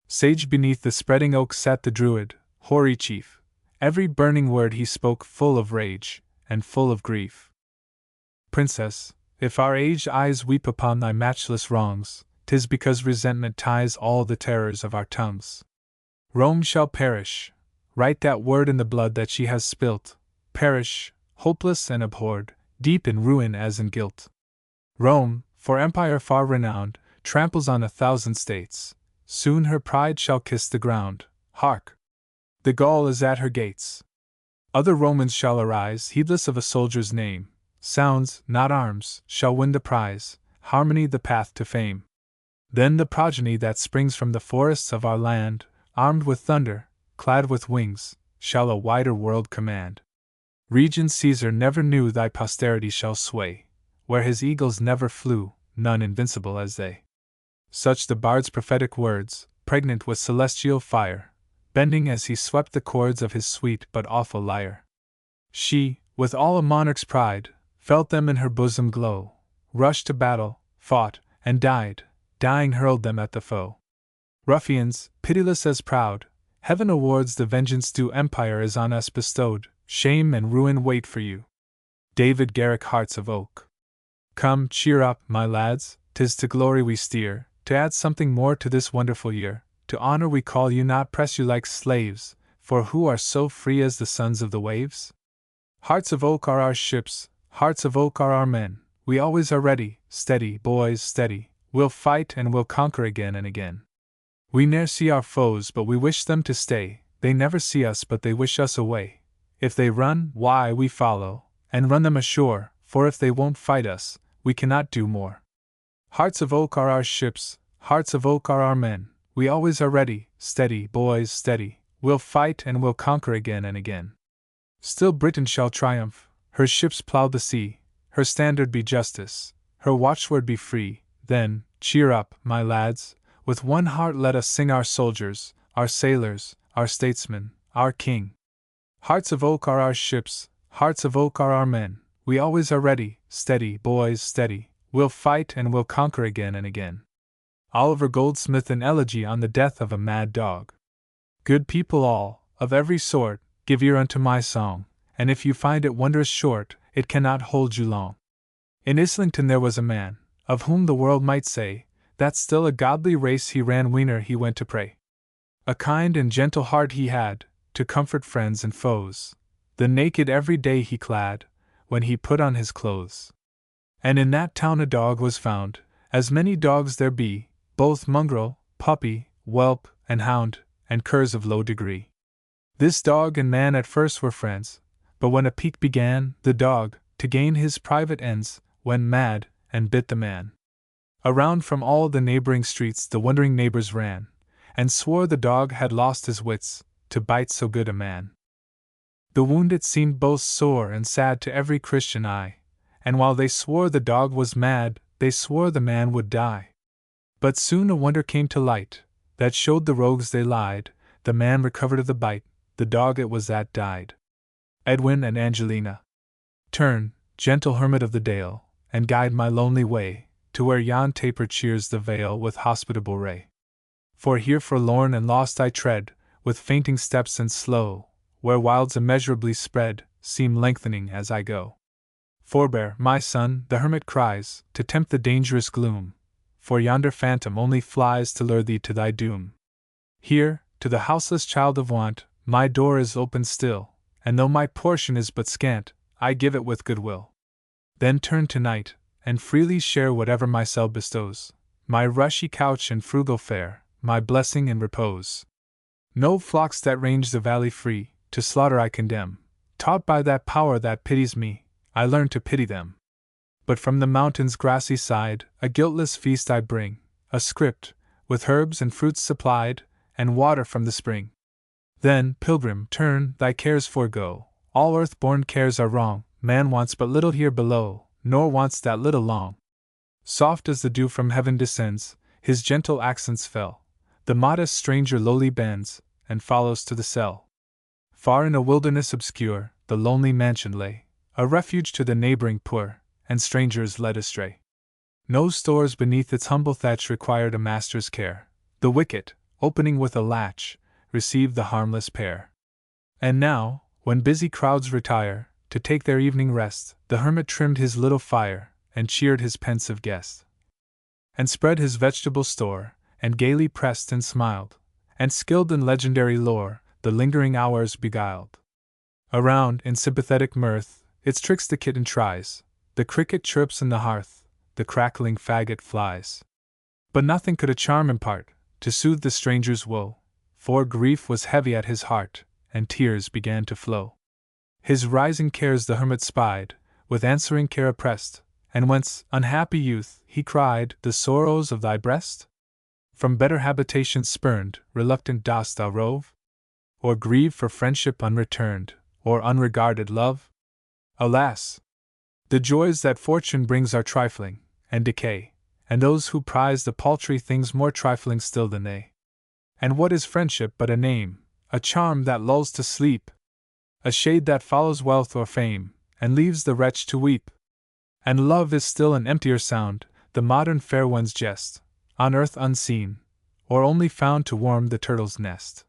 S1: Sage beneath the spreading oak sat the Druid, hoary chief, every burning word he spoke full of rage, and full of grief. Princess, if our aged eyes weep upon thy matchless wrongs, 'tis because resentment ties all the terrors of our tongues. Rome shall perish, write that word in the blood that she has spilt, perish, hopeless and abhorred, deep in ruin as in guilt. Rome, for empire far renowned, tramples on 1,000 states, soon her pride shall kiss the ground. Hark! The Gaul is at her gates. Other Romans shall arise, heedless of a soldier's name. Sounds, not arms, shall win the prize, harmony the path to fame. Then the progeny that springs from the forests of our land, armed with thunder, clad with wings, shall a wider world command. Regent Caesar never knew thy posterity shall sway, where his eagles never flew, none invincible as they. Such the bard's prophetic words, pregnant with celestial fire, bending as he swept the chords of his sweet but awful lyre. She, with all a monarch's pride, felt them in her bosom glow, rushed to battle, fought, and died, dying hurled them at the foe. Ruffians, pitiless as proud, heaven awards the vengeance due, empire is on us bestowed, shame and ruin wait for you. David Garrick, Hearts of Oak. Come, cheer up, my lads, 'tis to glory we steer, to add something more to this wonderful year, to honor we call you, not press you like slaves, for who are so free as the sons of the waves? Hearts of oak are our ships, hearts of oak are our men, we always are ready, steady, boys, steady, we'll fight and we'll conquer again and again. We ne'er see our foes but we wish them to stay, they never see us but they wish us away. If they run, why we follow, and run them ashore, for if they won't fight us, we cannot do more. Hearts of oak are our ships, hearts of oak are our men, we always are ready, steady, boys, steady, we'll fight and we'll conquer again and again. Still Britain shall triumph, her ships plough the sea, her standard be justice, her watchword be free. Then, cheer up, my lads, with one heart let us sing our soldiers, our sailors, our statesmen, our king. Hearts of oak are our ships, hearts of oak are our men, we always are ready, steady, boys, steady, we'll fight and we'll conquer again and again. Oliver Goldsmith, an elegy on the death of a mad dog. Good people all, of every sort, give ear unto my song, and if you find it wondrous short, it cannot hold you long. In Islington there was a man, of whom the world might say, that still a godly race he ran whene'er he went to pray. A kind and gentle heart he had, to comfort friends and foes. The naked every day he clad, when he put on his clothes. And in that town a dog was found, as many dogs there be, both mongrel, puppy, whelp, and hound, and curs of low degree. This dog and man at first were friends, but when a pique began, the dog, to gain his private ends, went mad, and bit the man. Around from all the neighboring streets the wondering neighbors ran, and swore the dog had lost his wits, to bite so good a man. The wound it seemed both sore and sad to every Christian eye, and while they swore the dog was mad, they swore the man would die. But soon a wonder came to light, that showed the rogues they lied, the man recovered of the bite, the dog it was that died. Edwin and Angelina. Turn, gentle hermit of the dale, and guide my lonely way, to where yon taper cheers the vale with hospitable ray. For here forlorn and lost I tread, with fainting steps and slow, where wilds immeasurably spread, seem lengthening as I go. Forbear, my son, the hermit cries, to tempt the dangerous gloom, for yonder phantom only flies to lure thee to thy doom. Here, to the houseless child of want, my door is open still, and though my portion is but scant, I give it with good will. Then turn to-night, and freely share whatever my cell bestows, my rushy couch and frugal fare, my blessing and repose. No flocks that range the valley free, to slaughter I condemn, taught by that power that pities me, I learn to pity them. But from the mountain's grassy side, a guiltless feast I bring, a script, with herbs and fruits supplied, and water from the spring. Then, pilgrim, turn, thy cares forego, all earth-born cares are wrong, man wants but little here below, nor wants that little long. Soft as the dew from heaven descends, his gentle accents fell, the modest stranger lowly bends, and follows to the cell. Far in a wilderness obscure, the lonely mansion lay, a refuge to the neighboring poor, and strangers led astray. No stores beneath its humble thatch required a master's care, the wicket, opening with a latch, received the harmless pair. And now, when busy crowds retire, to take their evening rest, the hermit trimmed his little fire, and cheered his pensive guest, and spread his vegetable store, and gaily pressed and smiled, and skilled in legendary lore, the lingering hours beguiled. Around, in sympathetic mirth, its tricks the kitten tries, the cricket chirps in the hearth, the crackling faggot flies. But nothing could a charm impart, to soothe the stranger's woe, for grief was heavy at his heart, and tears began to flow. His rising cares the hermit spied, with answering care oppressed, and whence, unhappy youth, he cried, the sorrows of thy breast? From better habitations spurned, reluctant dost thou rove? Or grieve for friendship unreturned, or unregarded love? Alas! The joys that fortune brings are trifling, and decay, and those who prize the paltry things more trifling still than they. And what is friendship but a name, a charm that lulls to sleep, a shade that follows wealth or fame, and leaves the wretch to weep? And love is still an emptier sound, the modern fair one's jest, on earth unseen, or only found to warm the turtle's nest.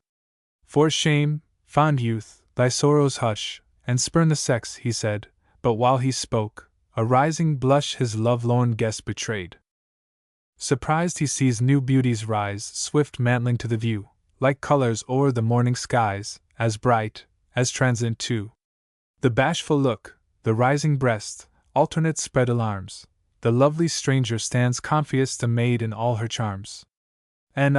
S1: For shame, fond youth, thy sorrows hush, and spurn the sex, he said, but while he spoke, a rising blush his love-lorn guest betrayed. Surprised he sees new beauties rise, swift mantling to the view, like colors o'er the morning skies, as bright, as transient too. The bashful look, the rising breast, alternate spread alarms, the lovely stranger stands confious a maid in all her charms. And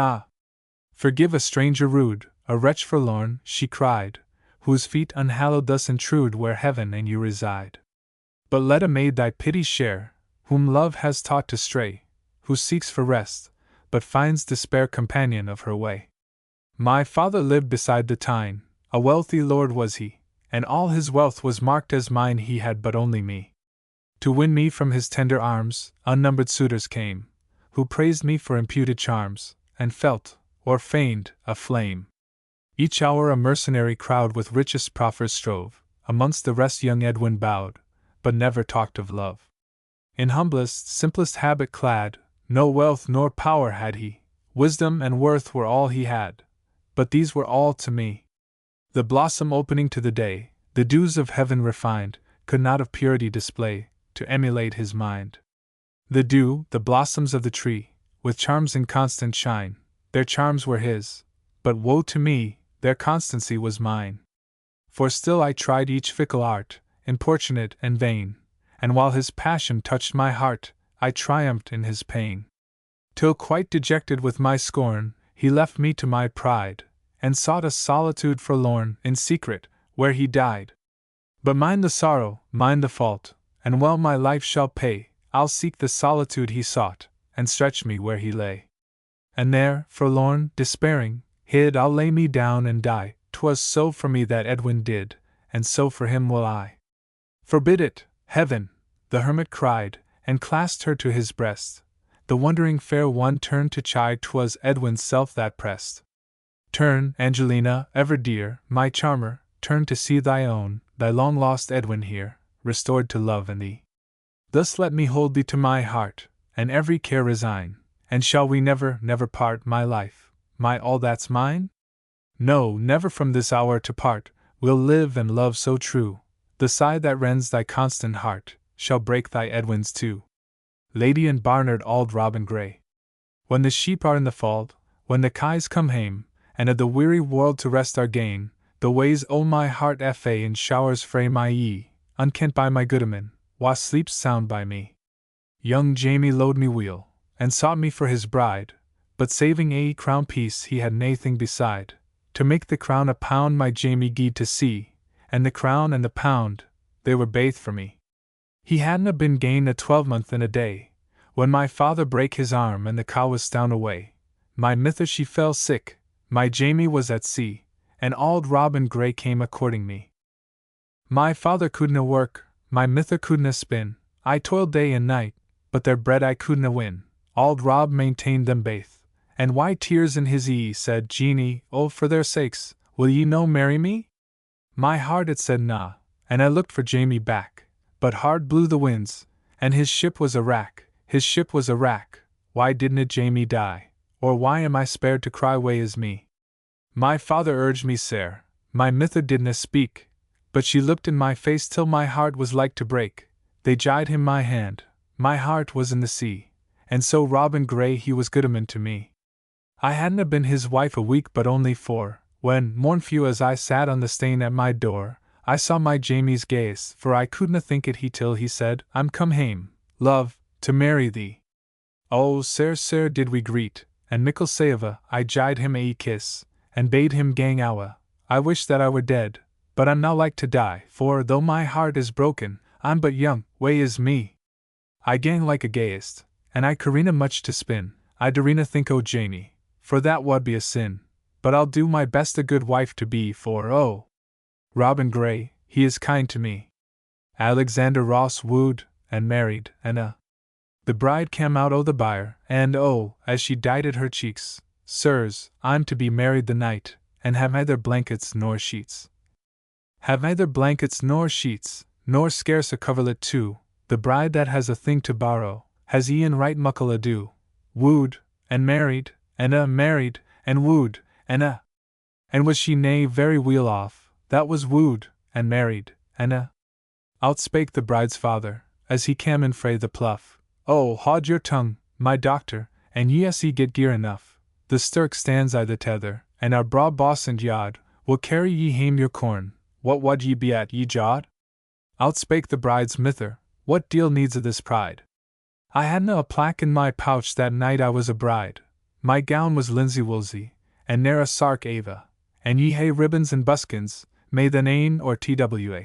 S1: forgive a stranger rude, a wretch forlorn, she cried, whose feet unhallowed thus intrude where heaven and you reside. But let a maid thy pity share, whom love has taught to stray, who seeks for rest, but finds despair companion of her way. My father lived beside the Tyne, a wealthy lord was he, and all his wealth was marked as mine, he had but only me. To win me from his tender arms, unnumbered suitors came, who praised me for imputed charms, and felt, or feigned, a flame. Each hour a mercenary crowd with richest proffers strove, amongst the rest young Edwin bowed, but never talked of love. In humblest, simplest habit clad, no wealth nor power had he, wisdom and worth were all he had, but these were all to me. The blossom opening to the day, the dews of heaven refined, could not of purity display, to emulate his mind. The dew, the blossoms of the tree, with charms in constant shine, their charms were his, but woe to me, their constancy was mine. For still I tried each fickle art, importunate and vain, and while his passion touched my heart, I triumphed in his pain. Till quite dejected with my scorn, he left me to my pride, and sought a solitude forlorn, in secret, where he died. But mine the sorrow, mine the fault, and well my life shall pay, I'll seek the solitude he sought, and stretch me where he lay. And there, forlorn, despairing, hid I'll lay me down and die. 'Twas so for me that Edwin did, and so for him will I. Forbid it, Heaven, the hermit cried, and clasped her to his breast. The wondering fair one turned to chide, 'twas Edwin's self that pressed. Turn, Angelina, ever dear, my charmer, turn to see thy own, thy long-lost Edwin here, restored to love and thee. Thus let me hold thee to my heart, and every care resign, and shall we never, never part, my life, my all that's mine? No, never from this hour to part, we'll live and love so true, the sigh that rends thy constant heart, shall break thy Edwin's too. Lady and Barnard Auld Robin Grey. When the sheep are in the fold, when the kye's come hame, and of the weary world to rest are gane, the ways o' my heart fa in showers frame I ye, unkent by my goodman, wha sleeps sound by me. Young Jamie lo'ed me weel, and sought me for his bride, but saving a crown piece he had naething beside. To make the crown a pound my Jamie gied to see, and the crown and the pound, they were baith for me. He hadna been gane a 12-month in a day, when my father brake his arm and the cow was down away. My mither she fell sick, my Jamie was at sea, and Auld Robin Grey came a courting me. My father couldna work, my mither couldna spin, I toiled day and night, but their bread I couldna win. Auld Rob maintained them baith. And why tears in his ee, said Jeanie, oh for their sakes, will ye no marry me? My heart it said na, and I looked for Jamie back, but hard blew the winds, and his ship was a wrack, his ship was a wrack. Why didna Jamie die, or why am I spared to cry wae is me? My father urged me sair, my mither didna speak, but she looked in my face till my heart was like to break. They gied him my hand, my heart was in the sea, and so Robin Grey he was goodman to me. I hadna been his wife a week but only 4, when, mournful as I sat on the stane at my door, I saw my Jamie's gaze, for I couldna think it he till he said, I'm come hame, love, to marry thee. Oh, sair did we greet, and mickle sayva, I gied him a kiss, and bade him gang awa. I wish that I were dead, but I'm now like to die, for though my heart is broken, I'm but young, wae is me. I gang like a gayest, and I carina much to spin, I darena think o' Jamie, for that wad be a sin, but I'll do my best a good wife to be, for oh, Robin Grey, he is kind to me. Alexander Ross wooed, and married, and the bride came out o' the byre, and oh, as she dyed her cheeks, sirs, I'm to be married the night, and have neither blankets nor sheets. Have neither blankets nor sheets, nor scarce a coverlet too, the bride that has a thing to borrow, has e'en right muckle ado. Wooed, and married, and married, and wooed, and was she nae very weel off, that was wooed, and married, and outspake the bride's father, as he cam in frae the pluff. Oh, haud your tongue, my doctor, and ye see get gear enough. The stirk stands I the tether, and our braw boss and yod will carry ye hame your corn. What wad ye be at, ye jod? Outspake the bride's mither, what deal needs of this pride? I hadna a plack in my pouch that night I was a bride. My gown was linsey woolsey, and ne'er a sark ava, and ye hae ribbons and buskins, may the nane or twa.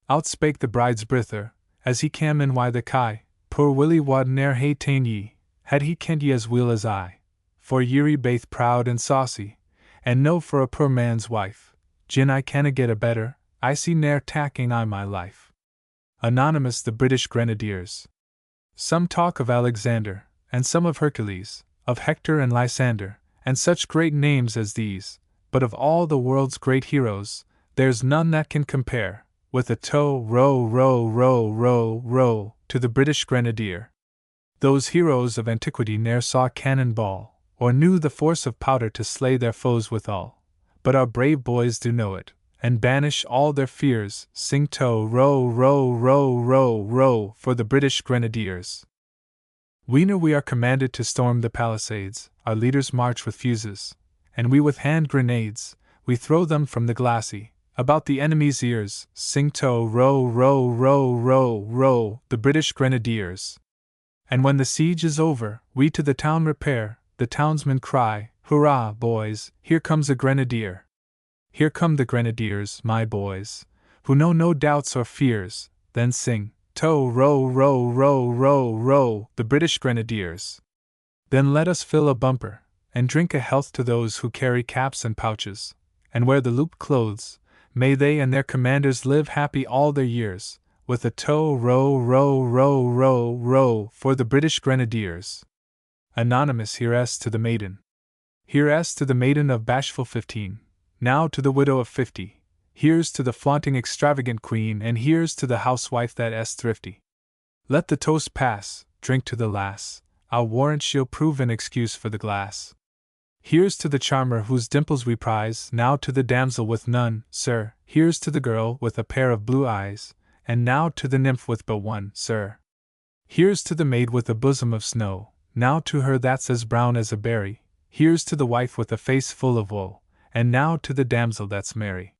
S1: Outspake the bride's brither, as he cam in wy the kye, poor Willie wad ne'er hae ta'en ye, had he kent ye as weel as I. For ye're baith proud and saucy, and no for a poor man's wife. Gin I canna get a better, I see ne'er tacking I my life. Anonymous the British Grenadiers. Some talk of Alexander, and some of Hercules, of Hector and Lysander, and such great names as these, but of all the world's great heroes, there's none that can compare, with a tow, row, row, row, row, row, to the British Grenadier. Those heroes of antiquity ne'er saw cannon ball, or knew the force of powder to slay their foes withal. But our brave boys do know it, and banish all their fears, sing tow, row, row, row, row, row, for the British Grenadiers. We know we are commanded to storm the palisades, our leaders march with fuses, and we with hand grenades, we throw them from the glacis, about the enemy's ears, sing tow, row, row, row, row, row, the British Grenadiers. And when the siege is over, we to the town repair, the townsmen cry, hurrah, boys, here comes a grenadier. Here come the grenadiers, my boys, who know no doubts or fears, then sing, tow, row, row, row, row, row, the British Grenadiers. Then let us fill a bumper, and drink a health to those who carry caps and pouches, and wear the looped clothes. May they and their commanders live happy all their years, with a tow, row, row, row, row, row, for the British Grenadiers. Anonymous, here's to the maiden. Here's to the maiden of bashful 15, now to the widow of 50. Here's to the flaunting extravagant queen, and here's to the housewife that is thrifty. Let the toast pass, drink to the lass, I'll warrant she'll prove an excuse for the glass. Here's to the charmer whose dimples we prize, now to the damsel with none, sir, here's to the girl with a pair of blue eyes, and now to the nymph with but one, sir. Here's to the maid with a bosom of snow, now to her that's as brown as a berry, here's to the wife with a face full of woe, and now to the damsel that's merry.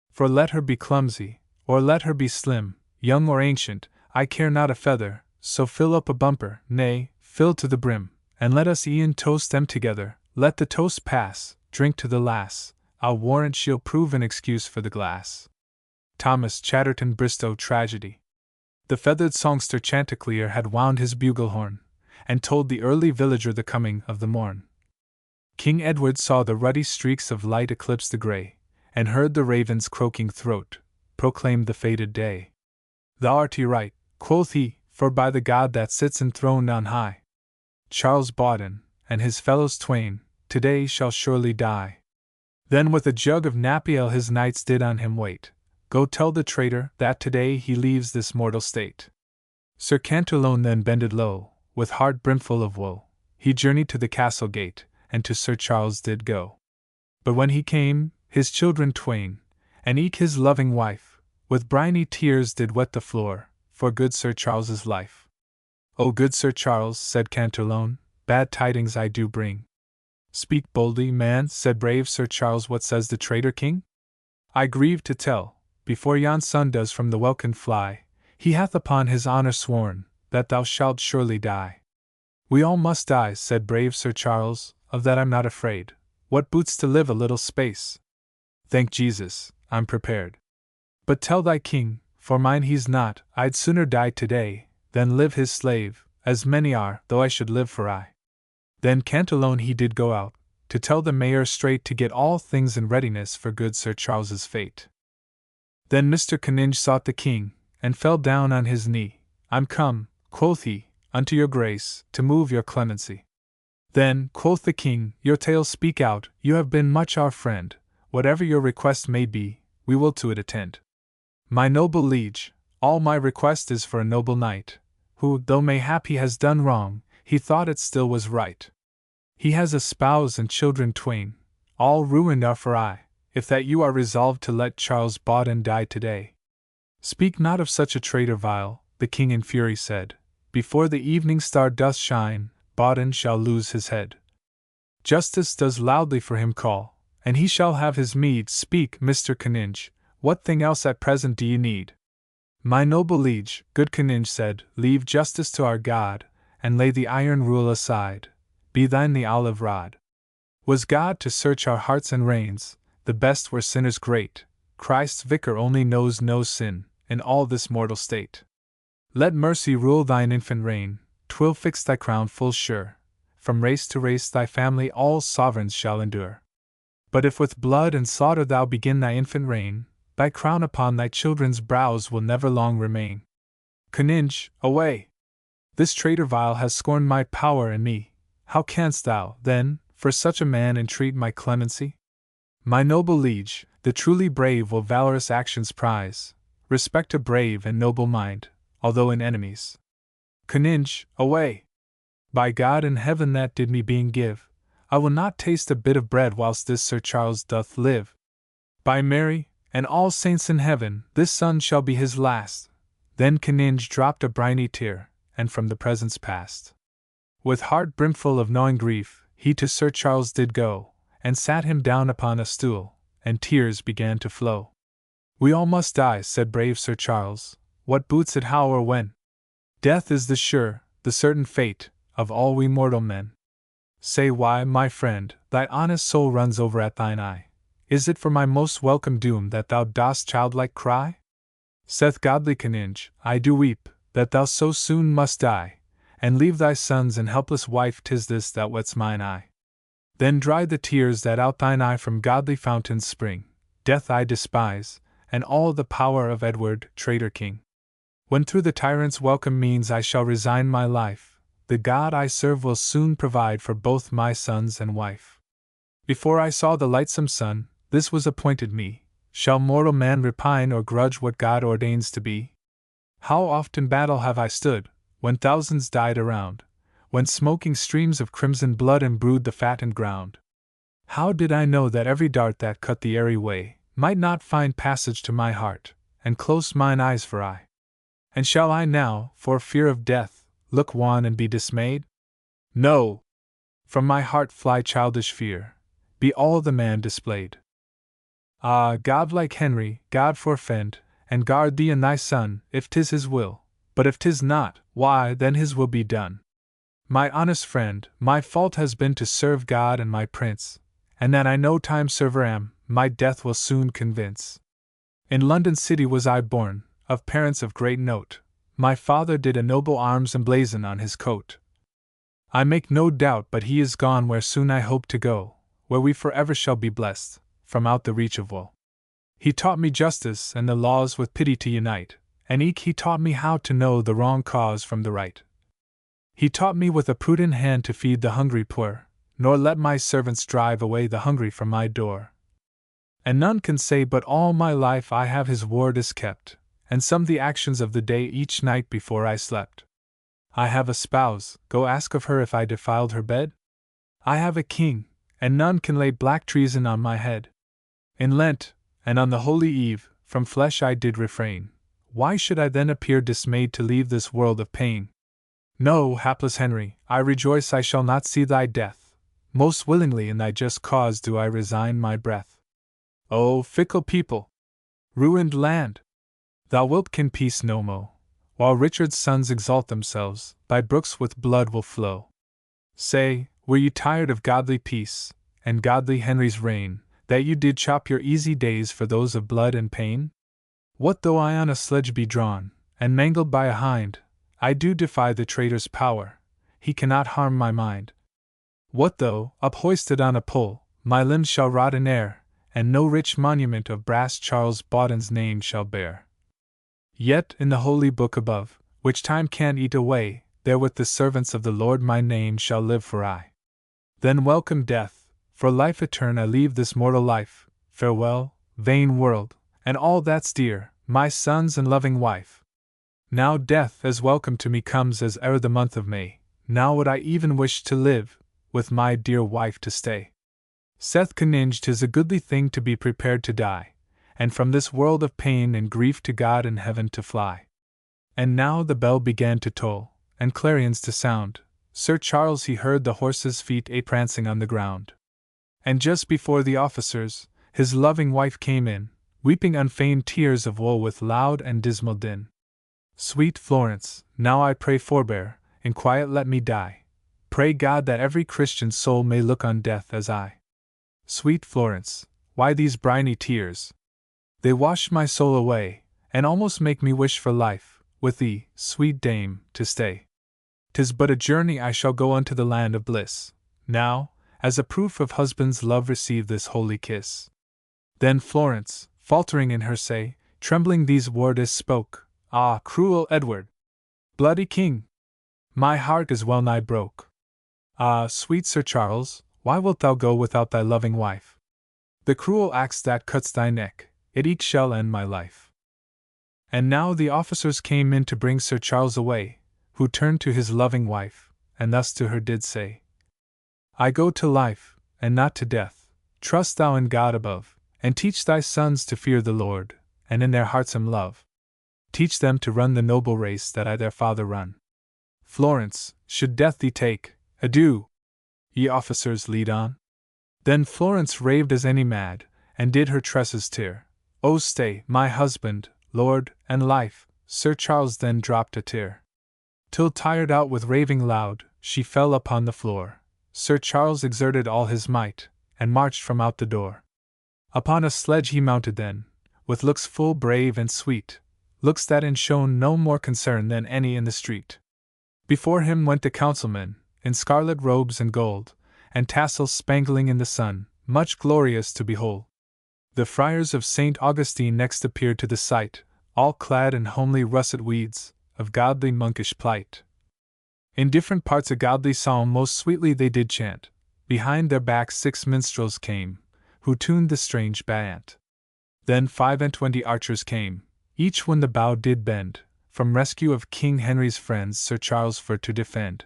S1: For let her be clumsy, or let her be slim, young or ancient, I care not a feather, so fill up a bumper, nay, fill to the brim, and let us e'en toast them together. Let the toast pass, drink to the lass, I'll warrant she'll prove an excuse for the glass. Thomas Chatterton Bristow Tragedy. The feathered songster Chanticleer had wound his bugle horn, and told the early villager the coming of the morn. King Edward saw the ruddy streaks of light eclipse the grey, and heard the raven's croaking throat proclaim the fated day. Thou'rt right, quoth he, for by the God that sits enthroned on high, Charles Bauden, and his fellows twain, today shall surely die. Then with a jug of nappy ale his knights did on him wait. Go tell the traitor that today he leaves this mortal state. Sir Canterlone then bended low, with heart brimful of woe, he journeyed to the castle gate, and to Sir Charles did go. But when he came, his children twain, and eke his loving wife, with briny tears did wet the floor, for good Sir Charles's life. O good Sir Charles, said Canterlone, bad tidings I do bring. Speak boldly, man, said brave Sir Charles, what says the traitor king? I grieve to tell, before yon sun does from the welkin fly, he hath upon his honour sworn, that thou shalt surely die. We all must die, said brave Sir Charles, of that I'm not afraid. What boots to live a little space? Thank Jesus, I'm prepared. But tell thy king, for mine he's not, I'd sooner die today, than live his slave, as many are, though I should live for I. Then Canterlone he did go out, to tell the mayor straight to get all things in readiness for good Sir Charles's fate. Then Mr. Canninge sought the king, and fell down on his knee. I'm come, quoth he, unto your grace, to move your clemency. Then, quoth the king, your tale speak out, you have been much our friend, whatever your request may be, we will to it attend. My noble liege, all my request is for a noble knight, who, though mayhap he has done wrong, he thought it still was right. He has a spouse and children twain, all ruined are for I, if that you are resolved to let Charles Bauden die today. Speak not of such a traitor vile, the king in fury said, before the evening star doth shine, Bauden shall lose his head. Justice does loudly for him call, and he shall have his meed. Speak, Mr. Canninge, what thing else at present do ye need? My noble liege, good Canninge said, leave justice to our God, and lay the iron rule aside, be thine the olive rod. Was God to search our hearts and reins, the best were sinners great, Christ's vicar only knows no sin, in all this mortal state. Let mercy rule thine infant reign, 'twill fix thy crown full sure, from race to race thy family all sovereigns shall endure. But if with blood and slaughter thou begin thy infant reign, thy crown upon thy children's brows will never long remain. Canninge, away! This traitor vile has scorned my power and me. How canst thou, then, for such a man entreat my clemency? My noble liege, the truly brave will valorous actions prize. respect a brave and noble mind, although in enemies. Canninge, away! By God in heaven that did me being give, I will not taste a bit of bread whilst this Sir Charles doth live. By Mary, and all saints in heaven, this son shall be his last. Then Canninge dropped a briny tear, and from the presence passed. With heart brimful of gnawing grief, he to Sir Charles did go, and sat him down upon a stool, and tears began to flow. We all must die, said brave Sir Charles, what boots it how or when? Death is the sure, the certain fate, of all we mortal men. Say why, my friend, thy honest soul runs over at thine eye? Is it for my most welcome doom that thou dost childlike cry? Saith godly Canninge, I do weep, that thou so soon must die, and leave thy sons and helpless wife. 'Tis this that wets mine eye. Then dry the tears that out thine eye from godly fountains spring. Death I despise, and all the power of Edward, traitor king. When through the tyrant's welcome means I shall resign my life, the God I serve will soon provide for both my sons and wife. Before I saw the lightsome sun, this was appointed me. Shall mortal man repine or grudge what God ordains to be? How oft in battle have I stood, when thousands died around, when smoking streams of crimson blood imbrued the fattened ground. How did I know that every dart that cut the airy way might not find passage to my heart, and close mine eyes for aye? And shall I now, for fear of death, look wan and be dismayed? No! From my heart fly childish fear, be all the man displayed. Ah, God like Henry, God forfend, and guard thee and thy son, if 'tis his will, but if 'tis not, why, then his will be done. My honest friend, my fault has been to serve God and my prince, and that I no time server am, my death will soon convince. In London city was I born, of parents of great note, my father did a noble arms emblazon on his coat. I make no doubt but he is gone where soon I hope to go, where we forever shall be blessed, from out the reach of woe. He taught me justice and the laws with pity to unite, and eke he taught me how to know the wrong cause from the right. He taught me with a prudent hand to feed the hungry poor, nor let my servants drive away the hungry from my door. And none can say but all my life I have his word is kept, and some the actions of the day each night before I slept. I have a spouse, go ask of her if I defiled her bed? I have a king, and none can lay black treason on my head. In Lent, and on the Holy Eve, from flesh I did refrain. Why should I then appear dismayed to leave this world of pain? No, hapless Henry, I rejoice I shall not see thy death. Most willingly in thy just cause do I resign my breath. O fickle people! Ruined land! Thou wilt ken peace no mo', while Richard's sons exalt themselves, thy brooks with blood will flow. Say, were you tired of godly peace, and godly Henry's reign, that you did chop your easy days for those of blood and pain? What though I on a sledge be drawn, and mangled by a hind, I do defy the traitor's power, he cannot harm my mind. What though, uphoisted on a pole, my limbs shall rot in air, and no rich monument of brass Charles Bawden's name shall bear? Yet in the holy book above, which time can't eat away, there with the servants of the Lord my name shall live for aye. Then welcome death, for life etern I leave this mortal life, farewell, vain world, and all that's dear, my sons and loving wife. Now death as welcome to me comes as e'er the month of May, now would I even wish to live, with my dear wife to stay. Saith Canninge 'tis a goodly thing to be prepared to die, and from this world of pain and grief to God and heaven to fly. And now the bell began to toll, and clarions to sound. Sir Charles he heard the horses' feet prancing on the ground. And just before the officers, his loving wife came in, weeping unfeigned tears of woe with loud and dismal din. Sweet Florence, now I pray forbear, in quiet let me die. Pray God that every Christian soul may look on death as I. Sweet Florence, why these briny tears? They wash my soul away, and almost make me wish for life, with thee, sweet dame, to stay. 'Tis but a journey I shall go unto the land of bliss. Now, as a proof of husband's love receive this holy kiss. Then Florence, faltering in her say, trembling these words spoke, Ah, cruel Edward! Bloody king! My heart is well nigh broke. Ah, sweet Sir Charles, why wilt thou go without thy loving wife? The cruel axe that cuts thy neck, it eke shall end my life. And now the officers came in to bring Sir Charles away, who turned to his loving wife, and thus to her did say, I go to life, and not to death. Trust thou in God above, and teach thy sons to fear the Lord, and in their hearts him love. Teach them to run the noble race that I their father run. Florence, should death thee take, adieu! Ye officers, lead on. Then Florence raved as any mad, and did her tresses tear. O stay, my husband, lord, and life! Sir Charles then dropped a tear. Till tired out with raving loud, she fell upon the floor. Sir Charles exerted all his might, and marched from out the door. Upon a sledge he mounted then, with looks full brave and sweet, looks that in shone no more concern than any in the street. Before him went the councilmen, in scarlet robes and gold, and tassels spangling in the sun, much glorious to behold. The friars of St. Augustine next appeared to the sight, all clad in homely russet weeds, of godly monkish plight. In different parts a godly psalm most sweetly they did chant. Behind their backs 6 minstrels came, who tuned the strange band. Then 25 archers came, each one the bow did bend, from rescue of King Henry's friends Sir Charles for to defend.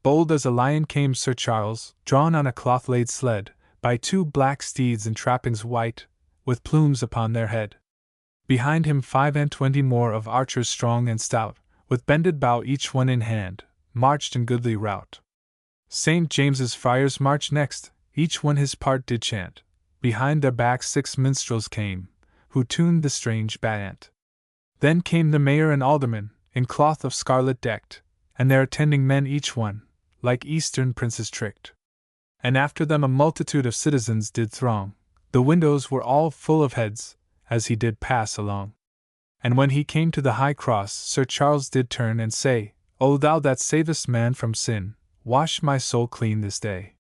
S1: Bold as a lion came Sir Charles, drawn on a cloth-laid sled, by 2 black steeds in trappings white, with plumes upon their head. Behind him 25 more of archers strong and stout, with bended bow each one in hand, marched in goodly rout. St. James's friars marched next, each one his part did chant. Behind their backs 6 minstrels came, who tuned the strange band. Then came the mayor and aldermen, in cloth of scarlet decked, and their attending men each one, like eastern princes tricked. And after them a multitude of citizens did throng. The windows were all full of heads, as he did pass along. And when he came to the high cross, Sir Charles did turn and say, O thou that savest man from sin, wash my soul clean this day.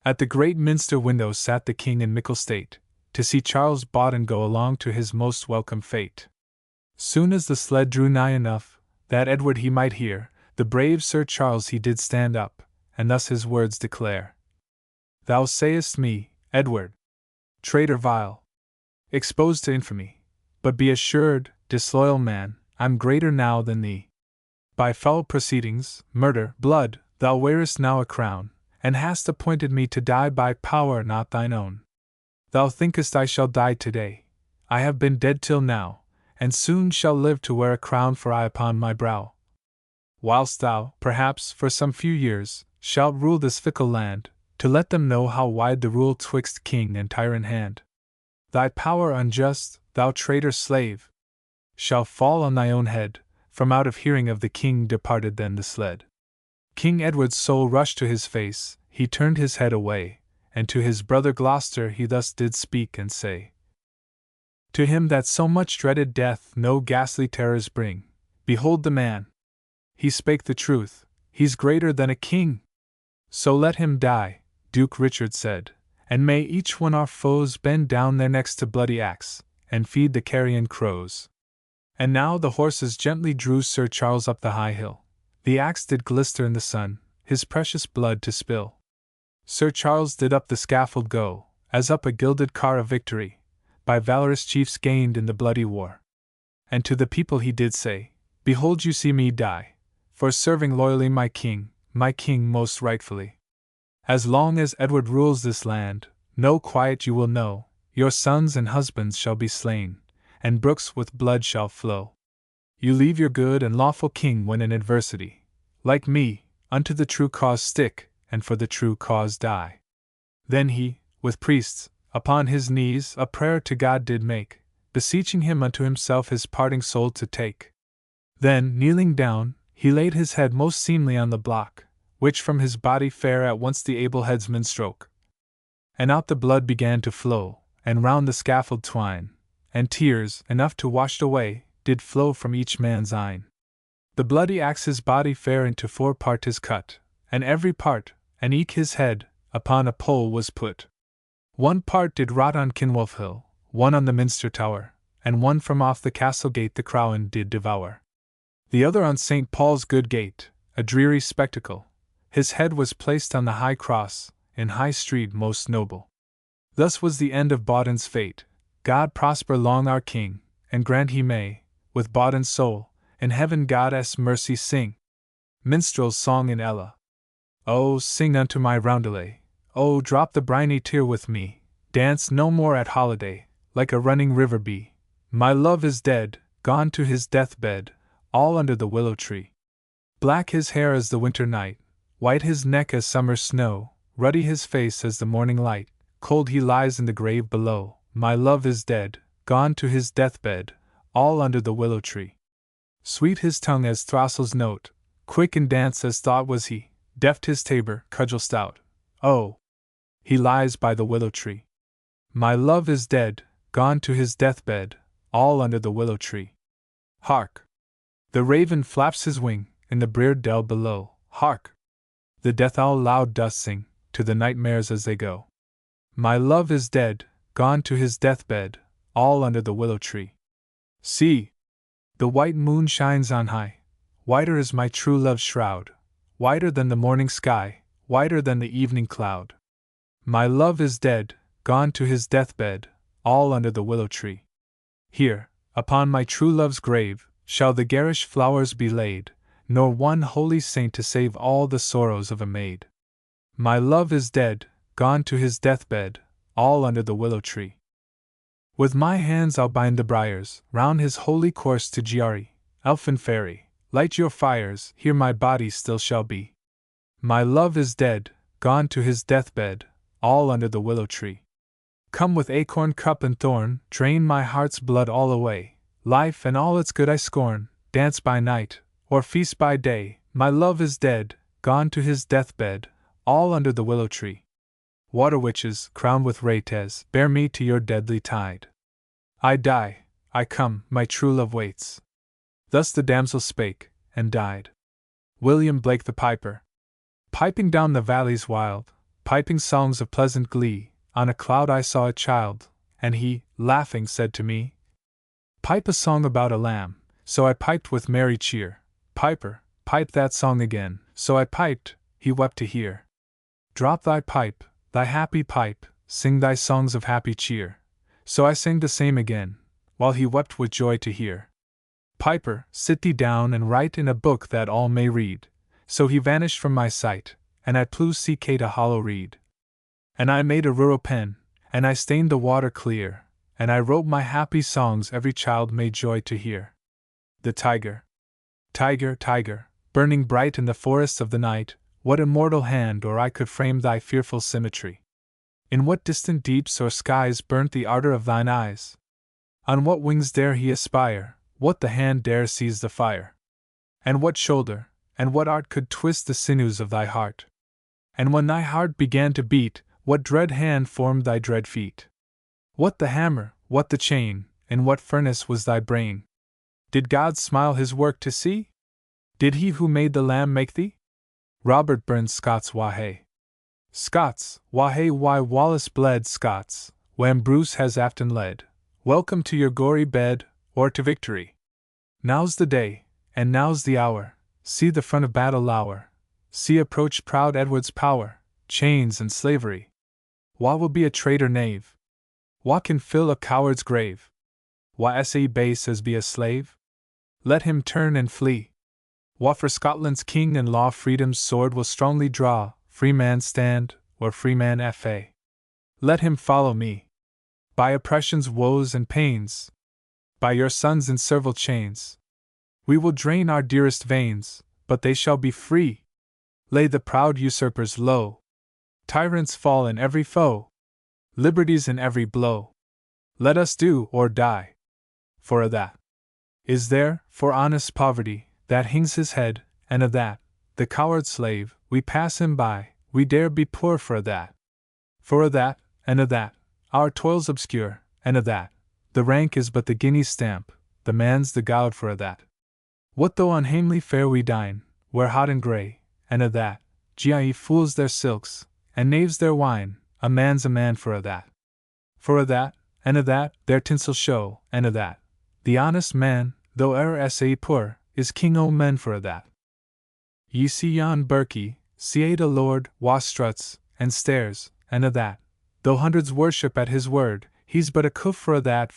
S1: At the great minster window sat the king in mickle state, to see Charles Bawden go along to his most welcome fate. Soon as the sled drew nigh enough, that Edward he might hear, the brave Sir Charles he did stand up, and thus his words declare. Thou sayest me, Edward, traitor vile, exposed to infamy, but be assured, disloyal man, I'm greater now than thee. By foul proceedings, murder, blood, thou wearest now a crown, and hast appointed me to die by power not thine own. Thou thinkest I shall die today. I have been dead till now, and soon shall live to wear a crown for aye upon my brow. Whilst thou, perhaps, for some few years, shalt rule this fickle land, to let them know how wide the rule twixt king and tyrant hand. Thy power unjust, thou traitor slave, shall fall on thy own head. From out of hearing of the king departed then the sled. King Edward's soul rushed to his face, he turned his head away, and to his brother Gloucester he thus did speak and say. To him that so much dreaded death no ghastly terrors bring, behold the man! He spake the truth, he's greater than a king! So let him die, Duke Richard said, and may each one our foes bend down their necks to bloody axe, and feed the carrion crows. And now the horses gently drew Sir Charles up the high hill. The axe did glister in the sun, his precious blood to spill. Sir Charles did up the scaffold go, as up a gilded car of victory, by valorous chiefs gained in the bloody war. And to the people he did say, Behold you see me die, for serving loyally my king most rightfully. As long as Edward rules this land, no quiet you will know, your sons and husbands shall be slain, and brooks with blood shall flow. You leave your good and lawful king when in adversity, like me, unto the true cause stick, and for the true cause die. Then he, with priests, upon his knees a prayer to God did make, beseeching him unto himself his parting soul to take. Then, kneeling down, he laid his head most seemly on the block, which from his body fair at once the able headsman stroke. And out the blood began to flow, and round the scaffold twine, and tears, enough to wash away, did flow from each man's eyne. The bloody axe his body fair into 4 part is cut, and every part, and eke his head, upon a pole was put. 1 part did rot on Kinwulf Hill, 1 on the Minster Tower, and 1 from off the castle gate the Crowan did devour. The other on St. Paul's good gate, a dreary spectacle. His head was placed on the high cross, in High Street most noble. Thus was the end of Bawden's fate. God prosper long our king, and grant he may, with bought and soul, in heaven God's mercy sing. Minstrel's song in Ella. Oh, sing unto my roundelay, oh, drop the briny tear with me, dance no more at holiday, like a running river be. My love is dead, gone to his deathbed, all under the willow tree. Black his hair as the winter night, white his neck as summer snow, ruddy his face as the morning light, cold he lies in the grave below. My love is dead, gone to his deathbed, all under the willow tree. Sweet his tongue as throstle's note, quick in dance as thought was he, deft his tabor, cudgel stout. Oh! He lies by the willow tree. My love is dead, gone to his deathbed, all under the willow tree. Hark! The raven flaps his wing, in the bleared dell below. Hark! The death owl loud doth sing, to the nightmares as they go. My love is dead, gone to his deathbed, all under the willow tree. See! The white moon shines on high, whiter is my true love's shroud, whiter than the morning sky, whiter than the evening cloud. My love is dead, gone to his deathbed, all under the willow tree. Here, upon my true love's grave, shall the garish flowers be laid, nor one holy saint to save all the sorrows of a maid. My love is dead, gone to his deathbed, all under the willow tree. With my hands I'll bind the briars, round his holy corse to Giari, elfin fairy, light your fires, here my body still shall be. My love is dead, gone to his deathbed, all under the willow tree. Come with acorn, cup, and thorn, drain my heart's blood all away, life and all its good I scorn, dance by night, or feast by day, my love is dead, gone to his deathbed, all under the willow tree. Water witches, crowned with rates, bear me to your deadly tide. I die, I come, my true love waits. Thus the damsel spake, and died. William Blake the Piper. Piping down the valleys wild, piping songs of pleasant glee, on a cloud I saw a child, and he, laughing, said to me, pipe a song about a lamb. So I piped with merry cheer, Piper, pipe that song again. So I piped, he wept to hear. Drop thy pipe, thy happy pipe, sing thy songs of happy cheer. So I sang the same again, while he wept with joy to hear. Piper, sit thee down and write in a book that all may read. So he vanished from my sight, and I plew CK to hollow reed. And I made a rural pen, and I stained the water clear, and I wrote my happy songs every child may joy to hear. The tiger. Tiger, tiger, burning bright in the forests of the night, what immortal hand or eye could frame thy fearful symmetry? In what distant deeps or skies burnt the ardor of thine eyes? On what wings dare he aspire, what the hand dare seize the fire? And what shoulder, and what art could twist the sinews of thy heart? And when thy heart began to beat, what dread hand formed thy dread feet? What the hammer, what the chain, in what furnace was thy brain? Did God smile his work to see? Did he who made the lamb make thee? Robert Burns Scott's Wahey. Scots, Wahey why Wallace bled Scots, wham Bruce has aften led, welcome to your gory bed, or to victory. Now's the day, and now's the hour, see the front of battle lower, see approach proud Edward's power, chains and slavery. Wha will be a traitor knave? Wha can fill a coward's grave? Wha sa base as be a slave? Let him turn and flee. Wha for Scotland's king and law freedom's sword will strongly draw, free man stand, or free man fa. Let him follow me. By oppression's woes and pains, by your sons in servile chains, we will drain our dearest veins, but they shall be free. Lay the proud usurpers low. Tyrants fall in every foe. Liberties in every blow. Let us do or die. For a that. Is there, for honest poverty, that hangs his head, and a that, the coward slave, we pass him by, we dare be poor for a that. For a that, and a that, our toils obscure, and a that, the rank is but the guinea's stamp, the man's the gowd for a that. What though unhamely fair we dine, wear hot and grey, and a that,gie fools their silks, and knaves their wine, a man's a man for a that. For a that, and a that, their tinsel show, and a that, the honest man, though e'er sa poor, is king o' men for a that. Ye see yon Berkey, see the Lord, wha struts, and stares, and a that, though hundreds worship at his word, he's but a coof for a that,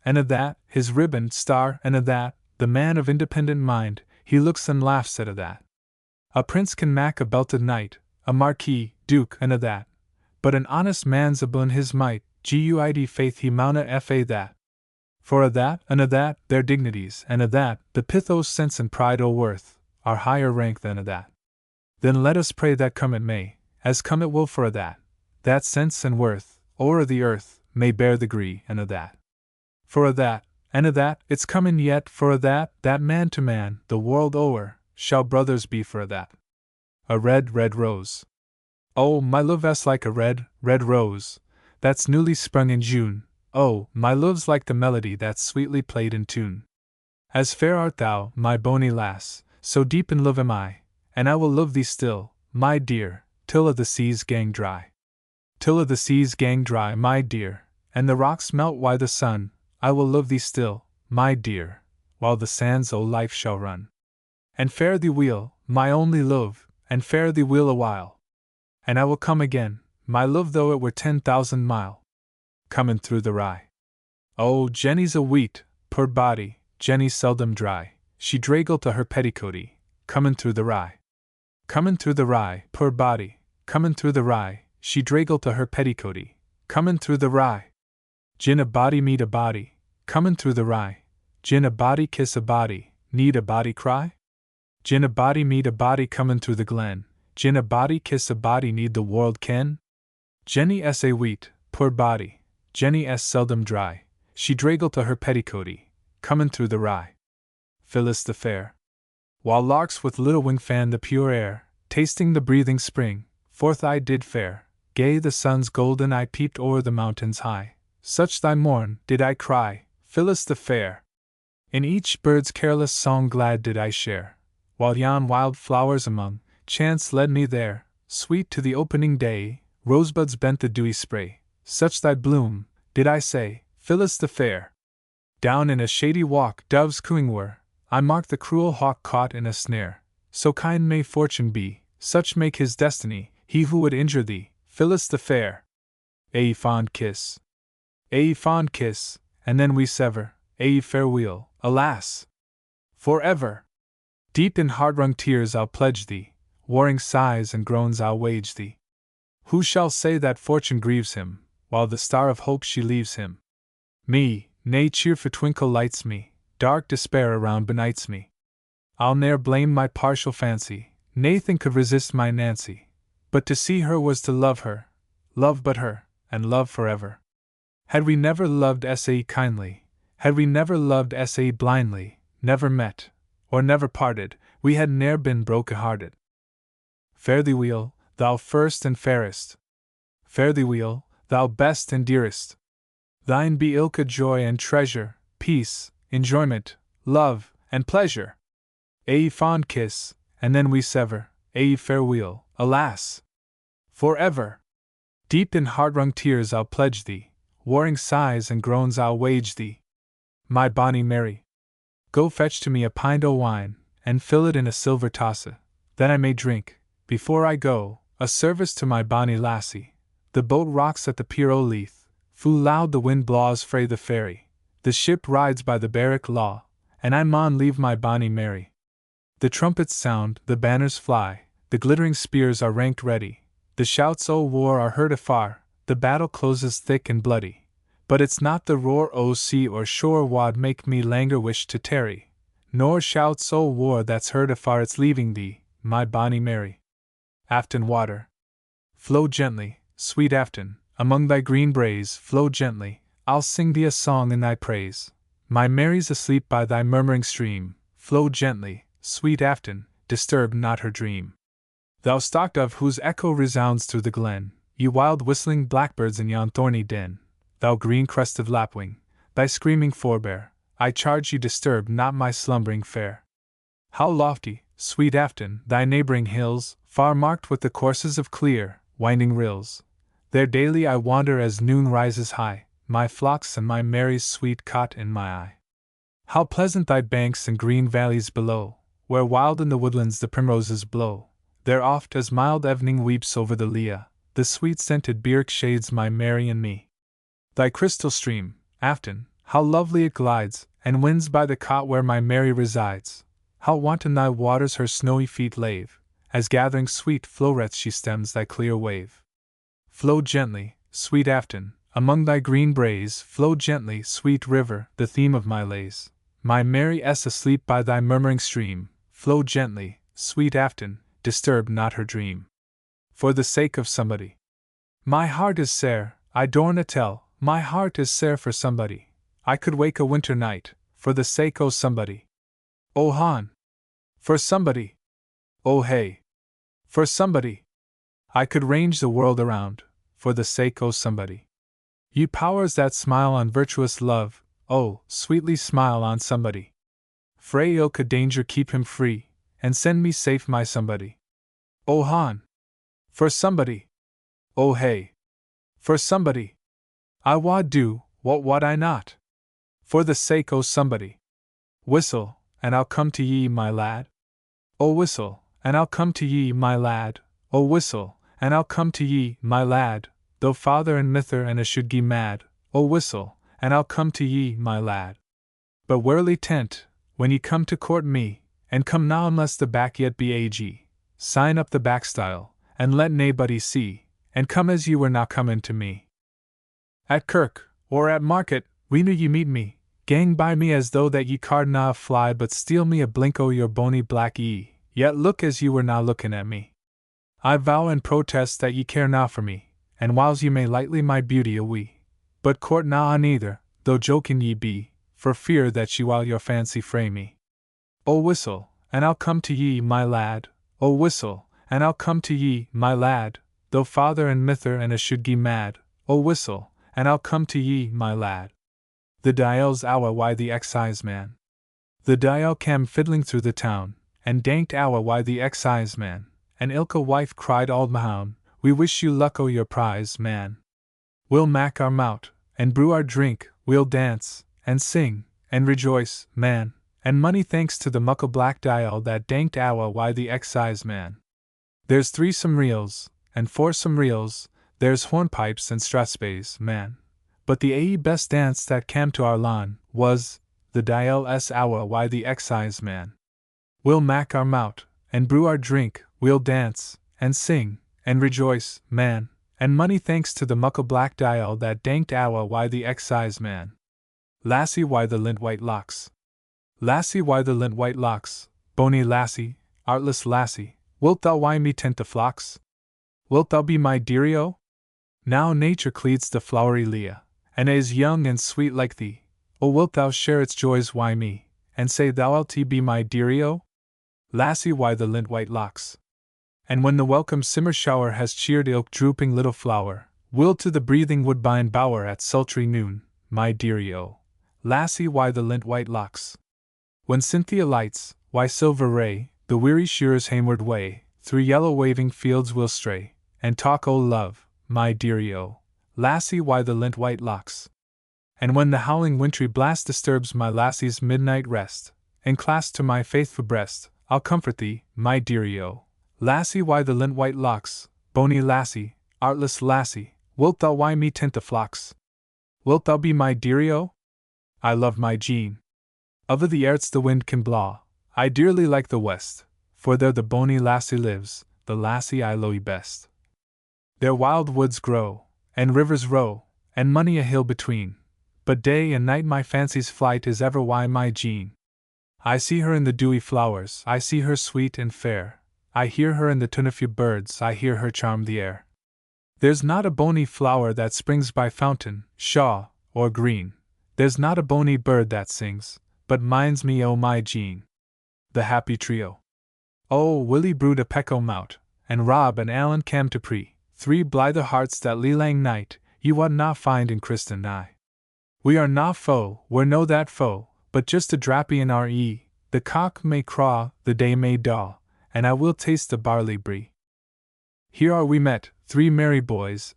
S1: and a that, his ribbon, star, and a that, the man of independent mind, he looks and laughs at a that. A prince can mak a belted knight, a marquis, duke, and a that, but an honest man's abune his might, guid faith he mauna fa that. For a that, and a that, their dignities, and a that, the pith o' sense and pride o' worth, are higher rank than a that. Then let us pray that come it may, as come it will for a that sense and worth, o'er the earth, may bear the gree, and a that. For a that, and a that, it's comin' yet, for a that man to man, the world o'er, shall brothers be for a that. A red, red rose. Oh, my love s like a red, red rose, that's newly sprung in June. Oh, my love's like the melody that's sweetly played in tune. As fair art thou, my bonny lass, so deep in love am I, and I will love thee still, my dear, till a the seas gang dry. Till a the seas gang dry, my dear, and the rocks melt wi' the sun, I will love thee still, my dear, while the sands o' life shall run. And fare thee weel, my only love, and fare thee weel awhile. And I will come again, my love, though it were 10,000 mile. Comin' through the rye. Oh, Jenny's a wheat, poor body, Jenny's seldom dry, she draggled to her petticoatie, comin' through the rye. Comin' through the rye, poor body, comin' through the rye, she draggled to her petticoatie, comin' through the rye. Gin a body meet a body, comin' through the rye, gin a body kiss a body, need a body cry? Gin a body meet a body comin' through the glen, gin a body kiss a body need the world ken? Jenny s a wheat, poor body, Jenny s seldom dry, she draggled to her petticoatie, comin' through the rye. Phyllis the fair. While larks with little wing fan the pure air, tasting the breathing spring, forth I did fare, gay the sun's golden eye peeped o'er the mountains high, such thy morn, did I cry, Phyllis the fair. In each bird's careless song glad did I share, while yon wild flowers among, chance led me there, sweet to the opening day, rosebuds bent the dewy spray, such thy bloom, did I say, Phyllis the fair. Down in a shady walk doves cooing were, I marked the cruel hawk caught in a snare, so kind may fortune be, such make his destiny, he who would injure thee, Phyllis the fair. A fond kiss. A fond kiss, and then we sever, a farewell, alas! Forever! Deep in hard-wrung tears I'll pledge thee, warring sighs and groans I'll wage thee. Who shall say that fortune grieves him, while the star of hope she leaves him? Me, nay cheerful twinkle lights me, dark despair around benights me. I'll ne'er blame my partial fancy, nathan could resist my Nancy, but to see her was to love her, love but her, and love forever. Had we never loved S.A. kindly, had we never loved S.A. blindly, never met, or never parted, we had ne'er been broken-hearted. Fare thee weel, thou first and fairest. Fare thee weel, thou best and dearest. Thine be ilka joy and treasure, peace, enjoyment, love, and pleasure. A fond kiss, and then we sever, a farewell, alas! Forever! Deep in hard-wrung tears I'll pledge thee, warring sighs and groans I'll wage thee. My bonny Mary, go fetch to me a pint o' wine, and fill it in a silver tasse, that I may drink, before I go, a service to my bonny lassie. The boat rocks at the pier o' Leith, fu' loud the wind blaws frae the ferry, the ship rides by the barrack law, and I maun leave my bonny Mary. The trumpets sound, the banners fly, the glittering spears are ranked ready, the shouts o' war are heard afar, the battle closes thick and bloody, but it's not the roar o' sea or shore wad make me langer wish to tarry, nor shouts o' war that's heard afar it's leaving thee, my bonny Mary. Afton water. Flow gently, sweet Afton, among thy green braes, flow gently, I'll sing thee a song in thy praise. My Mary's asleep by thy murmuring stream, flow gently, sweet Afton, disturb not her dream. Thou stock dove whose echo resounds through the glen, ye wild whistling blackbirds in yon thorny den, thou green-crested lapwing, thy screaming forbear, I charge ye disturb not my slumbering fair. How lofty, sweet Afton, thy neighboring hills, far marked with the courses of clear, winding rills. There daily I wander as noon rises high, my flocks and my Mary's sweet cot in my eye. How pleasant thy banks and green valleys below, where wild in the woodlands the primroses blow. There oft as mild evening weeps over the lea, the sweet-scented birk shades my Mary and me. Thy crystal stream, Afton, How lovely it glides, and winds by the cot where my Mary resides. How wanton thy waters her snowy feet lave, as gathering sweet flowrets she stems thy clear wave. Flow gently, sweet Afton, among thy green braes, flow gently, sweet river, the theme of my lays. My Mary s asleep by thy murmuring stream, flow gently, sweet Afton, disturb not her dream. For the sake of somebody. My heart is sair, I dorna tell, my heart is sair for somebody. I could wake a winter night, for the sake o' somebody. O hon! For somebody! O hey! For somebody! I could range the world around, for the sake o' somebody. Ye powers that smile on virtuous love, oh, sweetly smile on somebody. Frae ilka danger keep him free, and send me safe my somebody. O hon! For somebody! O hey! For somebody! I wad do, what wad I not? For the sake o' somebody. Whistle, and I'll come to ye, my lad. O whistle, and I'll come to ye, my lad. O whistle, and I'll come to ye, my lad. Though father and mither and a should gie mad. O whistle, and I'll come to ye, my lad. But warily tent, when ye come to court me, and come now unless the back yet be ag. Sign up the back style, and let naebody see, and come as ye were now comin' to me. At kirk, or at market, whene'er ye meet me, gang by me as though that ye cardna a fly but steal me a blink o' your bony black ee, yet look as ye were now looking at me. I vow and protest that ye care na for me, and whiles ye may lightly my beauty a wee, but court na on either, though joking ye be, for fear that ye while your fancy fray me. O whistle, and I'll come to ye, my lad. O whistle, and I'll come to ye, my lad, though father and mither and a should gie mad. O whistle, and I'll come to ye, my lad. The dial's awa why the exciseman. The dial cam fiddling through the town, and danked awa why the exciseman, and ilka wife cried auld mahoun, we wish you luck o' your prize, man. We'll mak our mout, and brew our drink, we'll dance, and sing, and rejoice, man, and money thanks to the muckle black dial that danked awa why the exciseman. There's 3 some reels, and 4 some reels, there's hornpipes and strathspeys, man. But the best dance that cam to our lawn was the dial s awa why the exciseman. We'll mak our mout, and brew our drink, we'll dance, and sing, and rejoice, man, and money thanks to the muckle black dial that danked awa why the exciseman. Lassie why the lint white locks. Lassie why the lint white locks, bony lassie, artless lassie, wilt thou wy me tent the flocks? Wilt thou be my dearie-o? Now nature cleeds the flowery Leah, and is young and sweet like thee, O wilt thou share its joys wy me, and say thou'lt be my dearie-o? Lassie why the lint white locks. And when the welcome simmer shower has cheered ilk drooping little flower, will to the breathing woodbine bower at sultry noon, my dearie-o. Lassie why the lint white locks. When Cynthia lights, why silver ray, the weary shearers hameward way, through yellow waving fields will stray, and talk o' love, my dearie-o. Lassie why the lint white locks. And when the howling wintry blast disturbs my lassie's midnight rest, and clasped to my faithful breast, I'll comfort thee, my dearie-o. Lassie why the lint white locks, bony lassie, artless lassie, wilt thou wy me tent the flocks? Wilt thou be my dearie-o? I love my Jean. Over the airts the wind can blaw, I dearly like the west, for there the bony lassie lives, the lassie I lo'e best. There wild woods grow, and rivers row, and many a hill between, but day and night my fancy's flight is ever wy my Jean. I see her in the dewy flowers, I see her sweet and fair, I hear her in the tune of birds, I hear her charm the air. There's not a bony flower that springs by fountain, shaw, or green, there's not a bony bird that sings, but minds me o' my Jean. The happy trio. Oh, Willie brewed a peck o' mout, and Rob and Allan cam to pree, 3 blithe hearts that lelang night, ye wad na find in Christen nigh. We are na foe, we're no that foe, but just a drappie in our ee, the cock may craw, the day may daw, and I will taste the barley brie. Here are we met, 3 merry boys,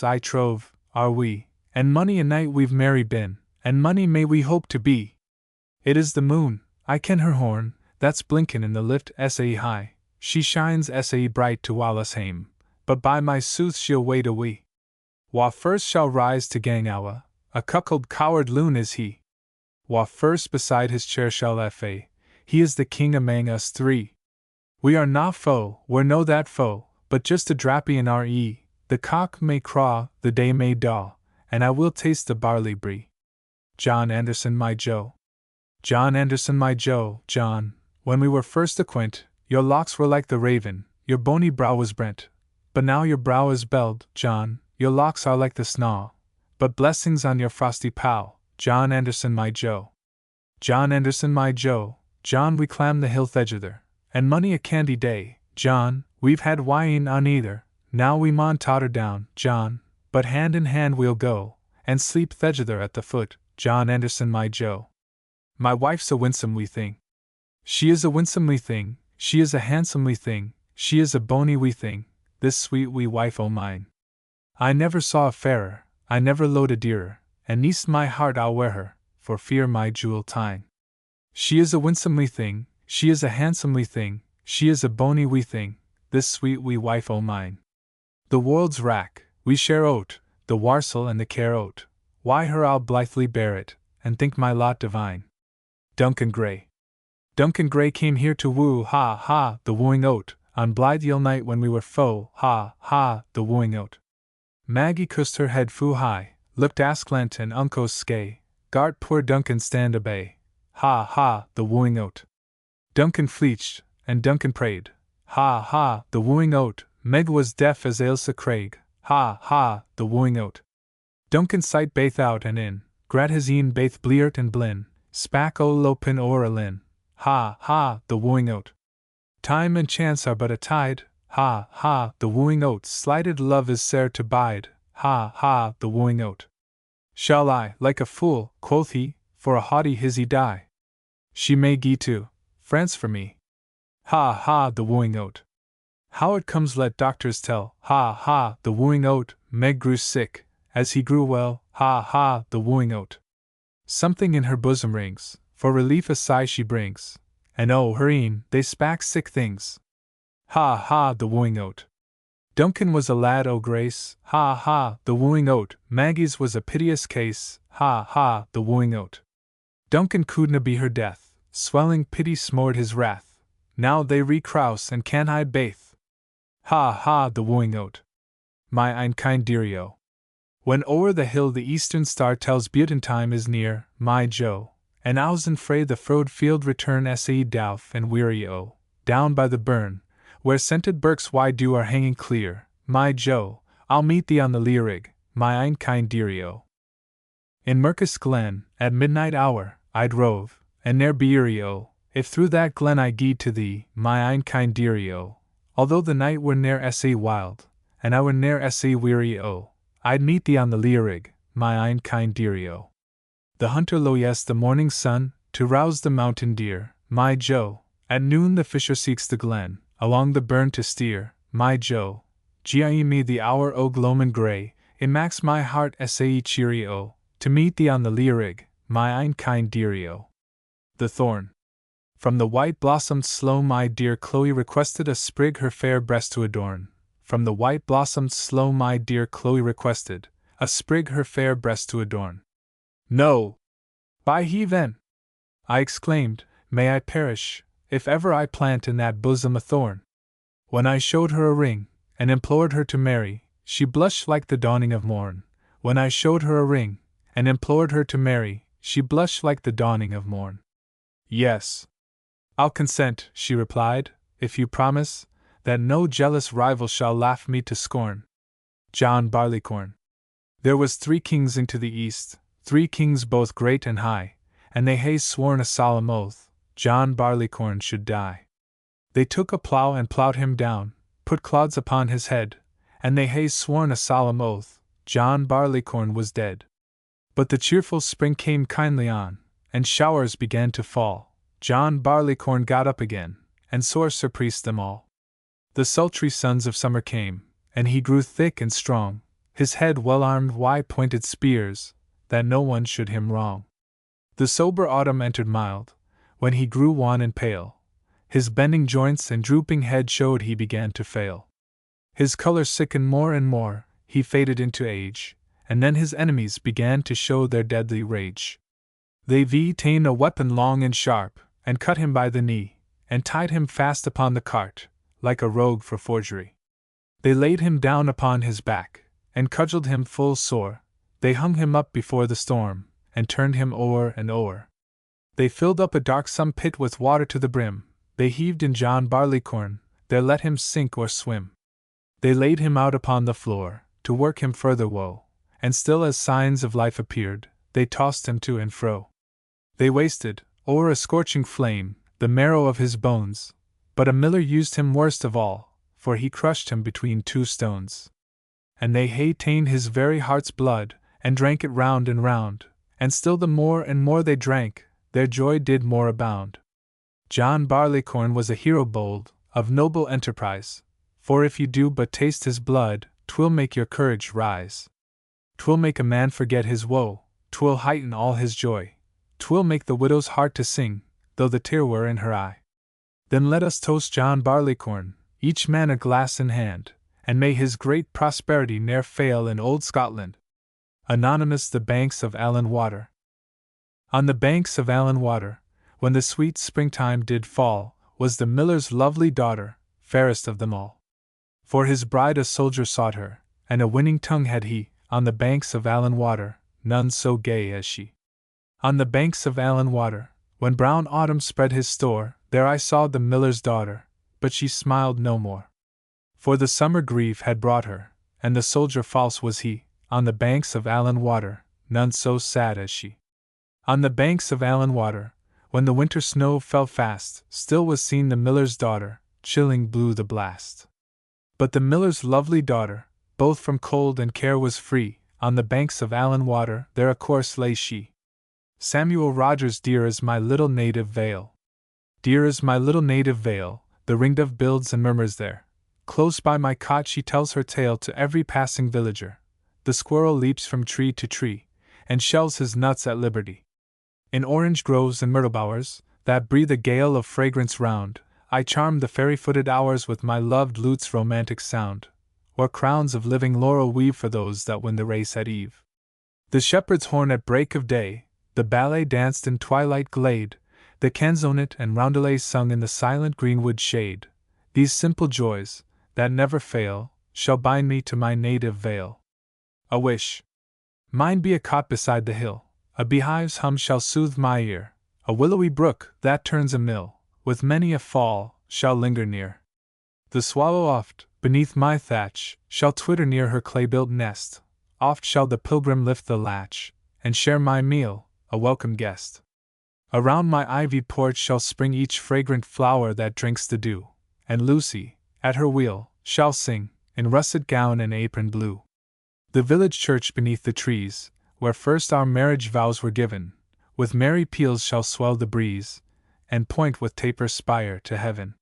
S1: I trove, are we, and mony a night we've merry been, and mony may we hope to be. It is the moon, I ken her horn, that's blinkin' in the lift sae high, she shines sae bright to wow us hame, but by my sooth she'll wait a wee. Wha first shall rise to gang awa, a cuckold coward loon is he. Wha first beside his chair shall fa, he is the king amang us three. We are na foe, we're no that foe, but just a drappy in our ee. The cock may craw, the day may daw, and I will taste the barley brie. John Anderson, my Joe. John Anderson, my Joe, John, when we were first acquaint, your locks were like the raven, your bony brow was brent. But now your brow is belled, John, your locks are like the snaw. But blessings on your frosty pow, John Anderson, my Joe. John Anderson, my Joe, John, we climb the hill thegither, and mony a candy day, John, we've had wine on either, now we maun totter down, John, but hand in hand we'll go, and sleep thegither at the foot, John Anderson, my Joe. My wife's a winsome wee thing. She is a winsome wee thing, she is a handsome wee thing, she is a bony wee thing, this sweet wee wife o' mine. I never saw a fairer, I never lo'ed a dearer, and neath my heart I'll wear her, for fear my jewel tine. She is a winsome wee thing, she is a handsome wee thing, she is a bony wee thing, this sweet wee wife o' mine. The world's wrack, we share o't, the warsel and the care o't, why her I'll blithely bear it, and think my lot divine. Duncan Gray. Duncan Gray came here to woo, ha, ha, the wooing oat, on blithe Yule night when we were foe, ha, ha, the wooing oat. Maggie kissed her head foo high, looked asklant and uncos skay, gart poor Duncan stand abay, ha, ha, the wooing oat. Duncan fleeched, and Duncan prayed, ha, ha, the wooing oat, Meg was deaf as Ailsa Craig, ha, ha, the wooing oat. Duncan sight baith out and in, grat his een baith bleart and blin, spak o lopin o'er a lin, ha, ha, the wooing oat. Time and chance are but a tide, ha, ha, the wooing oat, slighted love is sair to bide, ha, ha, the wooing oat. Shall I, like a fool, quoth he, for a haughty hizzy die? She may gie to France for me. Ha, ha, the wooing oat. How it comes let doctors tell, ha, ha, the wooing oat, Meg grew sick, as he grew well, ha, ha, the wooing oat. Something in her bosom rings, for relief a sigh she brings, and oh, her een, they spak sick things. Ha, ha, the wooing oat. Duncan was a lad o' grace, ha, ha, the wooing oat, Maggie's was a piteous case, ha, ha, the wooing oat. Duncan couldna be her death, swelling pity smored his wrath, now they recrouse and can't hide baith. Ha, ha, the wooing oat. My ein kind dearie o. When o'er the hill the eastern star tells Butin time is near, my Joe, and owsen frae the frode field return sae douf and weary o, down by the burn, where scented birks wide dew are hanging clear, my Joe, I'll meet thee on the Learig, my ein kind dearie o. In Mercus Glen, at midnight hour, I'd rove, and ne'er beerie o, if through that glen I gied to thee, my ein kind dearie o, although the night were ne'er sae wild, and I were ne'er sae weary o, I'd meet thee on the Learig, my ein kind dearie o. The hunter lo yes the morning sun, to rouse the mountain deer, my Joe, at noon the fisher seeks the glen, along the burn to steer, my Joe, gie me the hour o gloamin' grey, it maks my heart sae cheery o, to meet thee on the Learig, my ein kind dearie o. The thorn. From the white blossomed sloe my dear Chloe requested a sprig her fair breast to adorn, from the white blossomed sloe my dear Chloe requested a sprig her fair breast to adorn. No! By heaven! I exclaimed, may I perish, if ever I plant in that bosom a thorn. When I showed her a ring, and implored her to marry, she blushed like the dawning of morn. When I showed her a ring, and implored her to marry, she blushed like the dawning of morn. Yes. I'll consent, she replied, if you promise that no jealous rival shall laugh me to scorn. John Barleycorn. There was 3 kings into the east, 3 kings both great and high, and they hae sworn a solemn oath, John Barleycorn should die. They took a plough and ploughed him down, put clods upon his head, and they hae sworn a solemn oath, John Barleycorn was dead. But the cheerful spring came kindly on, and showers began to fall. John Barleycorn got up again, and sore surprised them all. The sultry suns of summer came, and he grew thick and strong, his head well armed wide-pointed spears, that no one should him wrong. The sober autumn entered mild, when he grew wan and pale, his bending joints and drooping head showed he began to fail. His color sickened more and more, he faded into age, and then his enemies began to show their deadly rage. They ta'en a weapon long and sharp, and cut him by the knee, and tied him fast upon the cart, like a rogue for forgery. They laid him down upon his back, and cudgelled him full sore. They hung him up before the storm, and turned him o'er and o'er. They filled up a darksome pit with water to the brim. They heaved in John Barleycorn, there let him sink or swim. They laid him out upon the floor, to work him further woe, and still as signs of life appeared, they tossed him to and fro. They wasted, o'er a scorching flame, the marrow of his bones, but a miller used him worst of all, for he crushed him between two stones. And they ta'en his very heart's blood, and drank it round and round, and still the more and more they drank, their joy did more abound. John Barleycorn was a hero bold, of noble enterprise, for if you do but taste his blood, 'twill make your courage rise. 'Twill make a man forget his woe, 'twill heighten all his joy, 'twill make the widow's heart to sing, though the tear were in her eye. Then let us toast John Barleycorn, each man a glass in hand, and may his great prosperity ne'er fail in old Scotland. Anonymous. The banks of Allan Water. On the banks of Allan Water, when the sweet springtime did fall, was the miller's lovely daughter, fairest of them all. For his bride a soldier sought her, and a winning tongue had he. On the banks of Allan Water, none so gay as she. On the banks of Allan Water, when brown autumn spread his store, there I saw the miller's daughter, but she smiled no more. For the summer grief had brought her, and the soldier false was he. On the banks of Allan Water, none so sad as she. On the banks of Allan Water, when the winter snow fell fast, still was seen the miller's daughter, chilling blew the blast. But the miller's lovely daughter, both from cold and care was free. On the banks of Allan Water, there a course lay she. Samuel Rogers. Dear is my little native vale. Dear is my little native vale, the ringdove builds and murmurs there. Close by my cot she tells her tale to every passing villager. The squirrel leaps from tree to tree, and shells his nuts at liberty. In orange groves and myrtle bowers, that breathe a gale of fragrance round, I charm the fairy-footed hours with my loved lute's romantic sound, or crowns of living laurel weave for those that win the race at eve. The shepherd's horn at break of day, the ballet danced in twilight glade, the canzonet and roundelay sung in the silent greenwood shade. These simple joys, that never fail, shall bind me to my native vale. A wish. Mine be a cot beside the hill, a beehive's hum shall soothe my ear, a willowy brook, that turns a mill, with many a fall, shall linger near. The swallow oft, beneath my thatch, shall twitter near her clay-built nest, oft shall the pilgrim lift the latch, and share my meal, a welcome guest. Around my ivied porch shall spring each fragrant flower that drinks the dew, and Lucy, at her wheel, shall sing, in russet gown and apron blue. The village church beneath the trees, where first our marriage vows were given, with merry peals shall swell the breeze, and point with taper spire to heaven.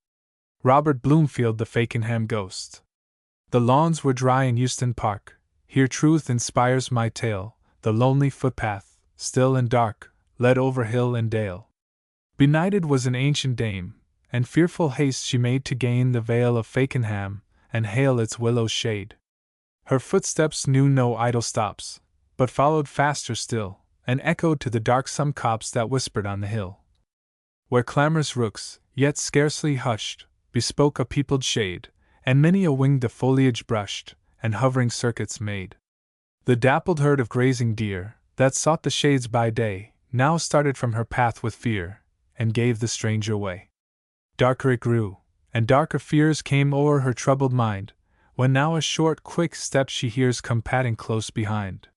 S1: Robert Bloomfield. The Fakenham Ghost. The lawns were dry in Euston Park, here truth inspires my tale. The lonely footpath, still and dark, led over hill and dale. Benighted was an ancient dame, and fearful haste she made to gain the vale of Fakenham, and hail its willow shade. Her footsteps knew no idle stops, but followed faster still, and echoed to the darksome copse that whispered on the hill. Where clamorous rooks, yet scarcely hushed, bespoke a peopled shade, and many a wing the foliage brushed, and hovering circuits made. The dappled herd of grazing deer, that sought the shades by day, now started from her path with fear, and gave the stranger way. Darker it grew, and darker fears came o'er her troubled mind, when now a short, quick step she hears come padding close behind.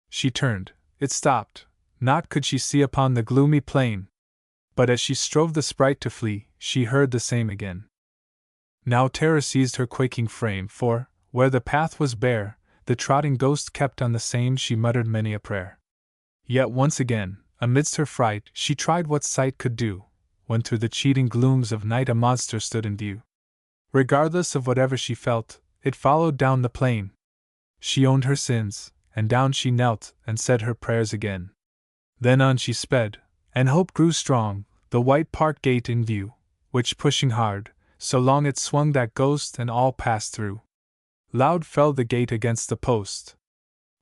S1: She turned, it stopped, naught could she see upon the gloomy plain, but as she strove the sprite to flee, she heard the same again. Now terror seized her quaking frame, for, where the path was bare, the trotting ghost kept on the same. She muttered many a prayer. Yet once again, amidst her fright, she tried what sight could do, when through the cheating glooms of night a monster stood in view. Regardless of whatever she felt, it followed down the plain. She owned her sins, and down she knelt, and said her prayers again. Then on she sped, and hope grew strong, the white park gate in view, which pushing hard, so long it swung that ghost and all passed through. Loud fell the gate against the post.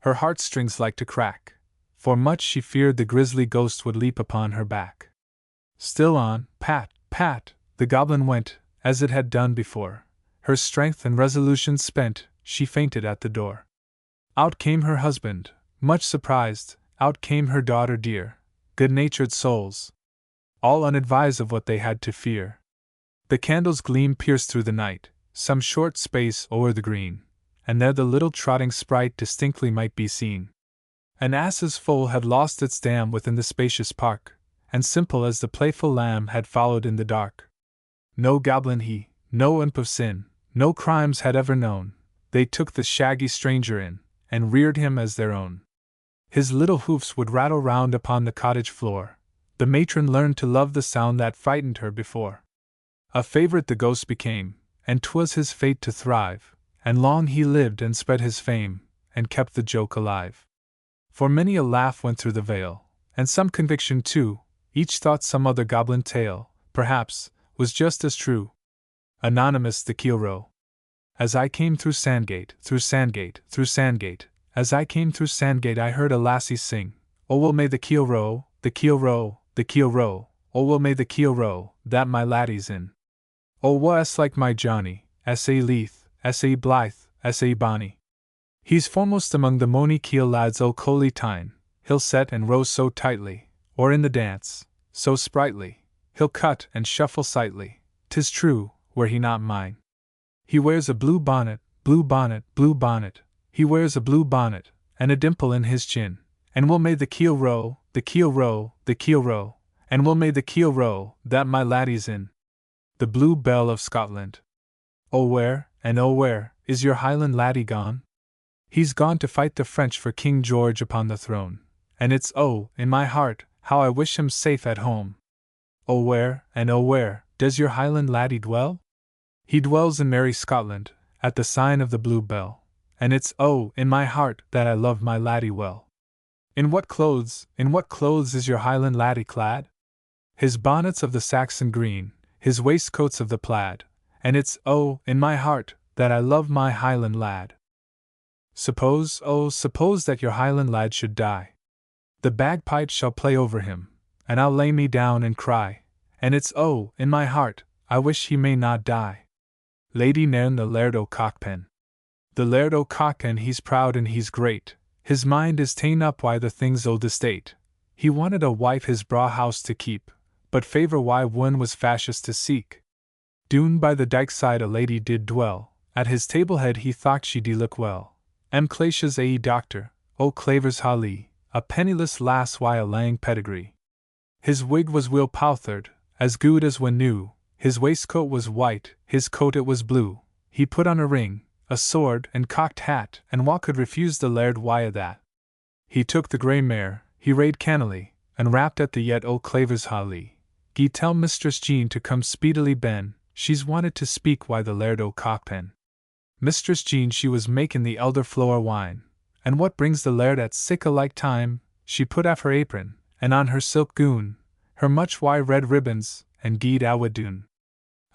S1: Her heartstrings like to crack, for much she feared the grisly ghost would leap upon her back. Still on, pat, pat, the goblin went, as it had done before. Her strength and resolution spent, she fainted at the door. Out came her husband, much surprised, out came her daughter dear, good-natured souls, all unadvised of what they had to fear. The candle's gleam pierced through the night, some short space o'er the green, and there the little trotting sprite distinctly might be seen. An ass's foal had lost its dam within the spacious park, and simple as the playful lamb had followed in the dark. No goblin he, no imp of sin, no crimes had ever known. They took the shaggy stranger in, and reared him as their own. His little hoofs would rattle round upon the cottage floor. The matron learned to love the sound that frightened her before. A favorite the ghost became, and 'twas his fate to thrive, and long he lived and spread his fame, and kept the joke alive. For many a laugh went through the vale, and some conviction too. Each thought some other goblin tale, perhaps, was just as true. Anonymous the keel row. As I came through Sandgate, through Sandgate, through Sandgate, as I came through Sandgate I heard a lassie sing, "Oh well may the keel row, the keel row, the keel row, oh well may the keel row, that my laddie's in. Oh was like my Johnny, S.A. Leith, S.A. Blythe, S.A. Bonny. He's foremost among the mony keel lads o' Coley Tyne, he'll set and row so tightly, or in the dance, so sprightly, he'll cut and shuffle sightly, 'tis true, were he not mine. He wears a blue bonnet, blue bonnet, blue bonnet, he wears a blue bonnet, and a dimple in his chin, and well may the keel row, the keel row, the keel row, and well may the keel row, that my laddie's in. The Blue Bell of Scotland. Oh where, and oh where, is your Highland laddie gone? He's gone to fight the French for King George upon the throne, and it's oh, in my heart, how I wish him safe at home. Oh where, and oh where, does your Highland laddie dwell? He dwells in merry Scotland, at the sign of the Blue Bell, and it's oh, in my heart, that I love my laddie well. In what clothes is your Highland laddie clad? His bonnet's of the Saxon green, his waistcoat's of the plaid, and it's oh, in my heart, that I love my Highland lad. Suppose, oh, suppose that your Highland lad should die. The bagpipes shall play over him, and I'll lay me down and cry, and it's oh, in my heart, I wish he may not die. Lady Nairn the Laird o' Cockpen. The Laird o' Cockpen he's proud and he's great, his mind is ta'en up by the thing's old estate. He wanted a wife his braw house to keep, but favour why one was fashious to seek. Doon by the dyke side a lady did dwell, at his table head he thought she did look well. Claish's a doctor, O Clavers ha lee, a penniless lass why a lang pedigree. His wig was weel powthered, as good as when new, his waistcoat was white, his coat it was blue, he put on a ring, a sword and cocked hat, and wha could refuse the laird why o' that. He took the grey mare, he rade cannily, and rapped at the yet O Clavers ha lee. Gie tell Mistress Jean to come speedily ben, she's wanted to speak why the Laird o' Cockpen. Mistress Jean she was makin' the elder flower wine, and what brings the laird at sic a like time, she put aff her apron, and on her silk gown, her much wye red ribbons, and gied awa doon.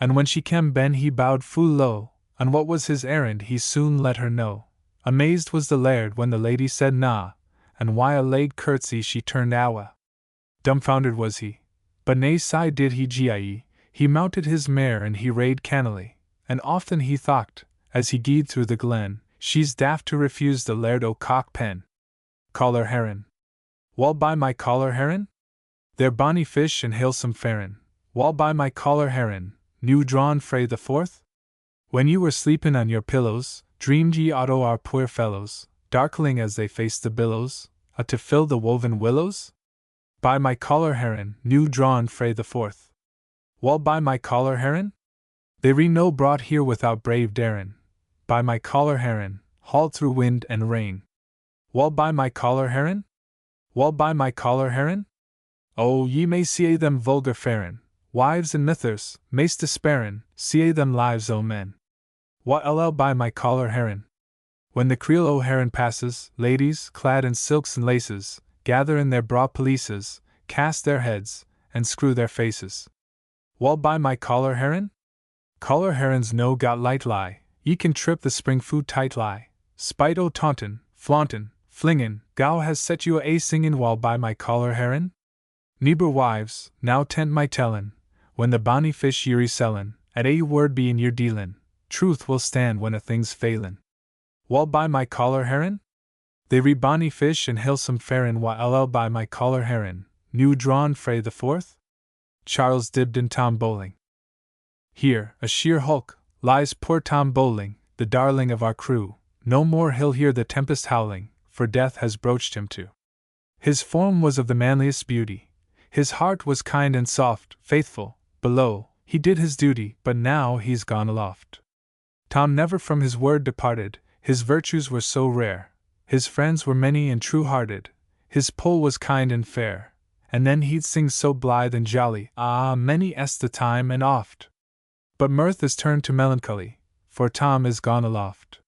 S1: And when she cam ben he bowed full low, and what was his errand he soon let her know. Amazed was the laird when the lady said na, and why a laid curtsy she turned awa. Dumbfoundered was he, but nae sigh did he gie, he mounted his mare and he rade cannily, and often he thocht, as he gied through the glen, she's daft to refuse the Laird o' Cockpen. Caller Heron. Wall by my caller Heron? They're bonny fish and halesome farin. Wall by my caller Heron, new drawn frae the forth? When you were sleepin' on your pillows, dreamed ye aught o' our poor fellows, darkling as they faced the billows, to fill the woven willows? By my caller Heron, new drawn frae the forth. Wall by my caller Heron? They re no brought here without brave darin'. By my caller Heron, hauled through wind and rain. Wall by my caller Heron? Wall by my caller Heron? Oh, ye may see them vulgar farin', wives and mithers, mace despairin', see them lives o' men. What ll by my caller Heron? When the creel o' Heron passes, ladies, clad in silks and laces, gather in their braw pelisses, cast their heads, and screw their faces. Wall by my caller Heron? Caller Herons no got light lie, ye can trip the spring food tight lie, spite o' tauntin', flauntin', flingin', Gow has set you a singin' while by my collar herrin'? Neebor wives, now tent my tellin', when the bonny fish ye're sellin', at a word be in your dealin', truth will stand when a thing's failin'. While by my collar herrin'? They re bonny fish and hilsome farin' while by my collar herrin', new drawn frae the fourth? Charles Dibdin Tom Bowling. Here, a sheer hulk, lies poor Tom Bowling, the darling of our crew. No more he'll hear the tempest howling, for death has broached him to. His form was of the manliest beauty, his heart was kind and soft, faithful, below, he did his duty, but now he's gone aloft. Tom never from his word departed, his virtues were so rare, his friends were many and true-hearted, his pull was kind and fair, and then he'd sing so blithe and jolly, ah, many-s the time and oft. But mirth is turned to melancholy, for Tom is gone aloft.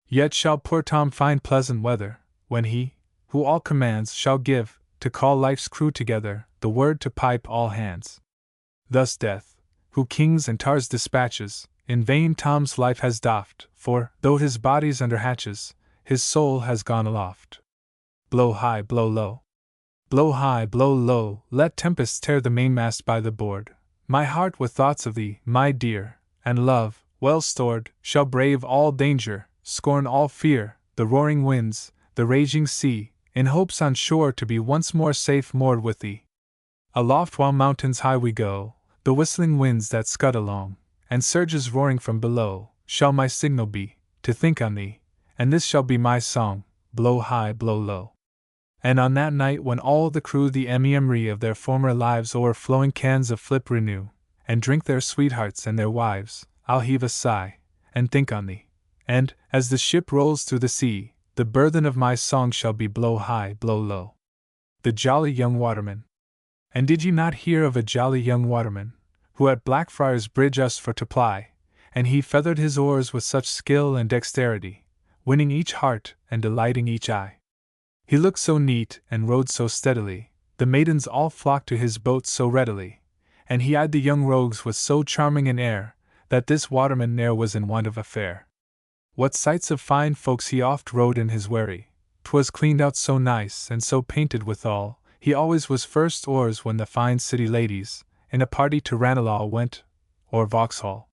S1: Yet shall poor Tom find pleasant weather, when he, who all commands, shall give, to call life's crew together, the word to pipe all hands. Thus death, who kings and tars dispatches, in vain Tom's life has doffed, for, though his body's under hatches, his soul has gone aloft. Blow high, blow low. Blow high, blow low, let tempests tear the mainmast by the board. My heart with thoughts of thee, my dear, and love, well stored, shall brave all danger, scorn all fear, the roaring winds, the raging sea, in hopes on shore to be once more safe moored with thee. Aloft while mountains high we go, the whistling winds that scud along, and surges roaring from below, shall my signal be, to think on thee, and this shall be my song, blow high, blow low. And on that night when all the crew the memory of their former lives o'erflowing cans of flip renew, and drink their sweethearts and their wives, I'll heave a sigh, and think on thee, and, as the ship rolls through the sea, the burthen of my song shall be blow high, blow low. The jolly young waterman. And did ye not hear of a jolly young waterman, who at Blackfriars Bridge us for to ply, and he feathered his oars with such skill and dexterity, winning each heart and delighting each eye. He looked so neat and rowed so steadily, the maidens all flocked to his boat so readily, and he eyed the young rogues with so charming an air, that this waterman ne'er was in want of a fare. What sights of fine folks he oft rode in his wherry, 'twas cleaned out so nice and so painted withal, he always was first oars when the fine city ladies, in a party to Ranelagh went, or Vauxhall.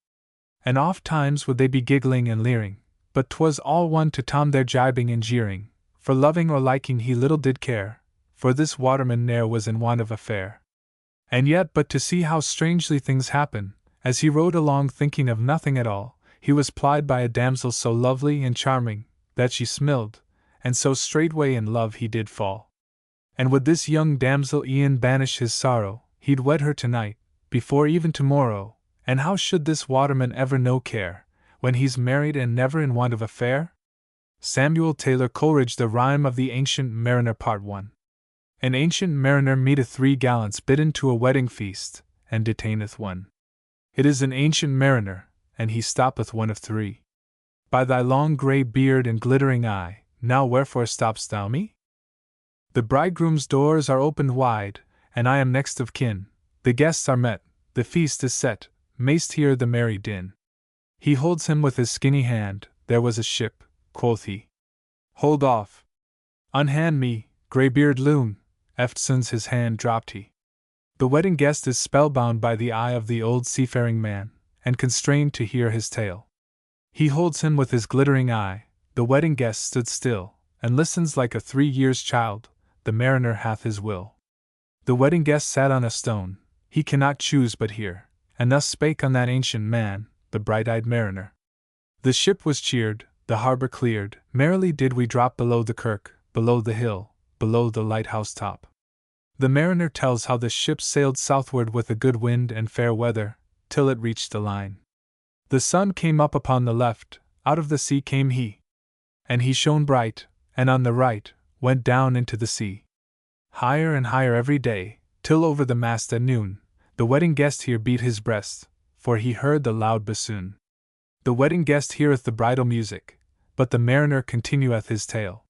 S1: And oft times would they be giggling and leering, but 'twas all one to Tom their jibing and jeering, for loving or liking he little did care, for this waterman ne'er was in want of a fare. And yet but to see how strangely things happen, as he rode along thinking of nothing at all, he was plied by a damsel so lovely and charming, that she smiled, and so straightway in love he did fall. And would this young damsel e'en banish his sorrow, he'd wed her tonight, before even tomorrow, and how should this waterman ever know care, when he's married and never in want of a fare? Samuel Taylor Coleridge. The Rime of the Ancient Mariner. Part 1. An ancient mariner meeteth three gallants bidden to a wedding feast, and detaineth one. It is an ancient mariner, and he stoppeth one of three. By thy long grey beard and glittering eye, now wherefore stopp'st thou me? The bridegroom's doors are opened wide, and I am next of kin. The guests are met, the feast is set, mayst hear the merry din. He holds him with his skinny hand, there was a ship, quoth he. Hold off. Unhand me, greybeard loon, eftsoons his hand dropped he. The wedding guest is spellbound by the eye of the old seafaring man, and constrained to hear his tale. He holds him with his glittering eye, the wedding guest stood still, and listens like a 3 years' child, the mariner hath his will. The wedding guest sat on a stone, he cannot choose but hear, and thus spake on that ancient man, the bright-eyed mariner. The ship was cheered, the harbor cleared, merrily did we drop below the kirk, below the hill, below the lighthouse top. The mariner tells how the ship sailed southward with a good wind and fair weather, till it reached the line. The sun came up upon the left, out of the sea came he. And he shone bright, and on the right, went down into the sea. Higher and higher every day, till over the mast at noon, the wedding guest here beat his breast, for he heard the loud bassoon. The wedding guest heareth the bridal music, but the mariner continueth his tale.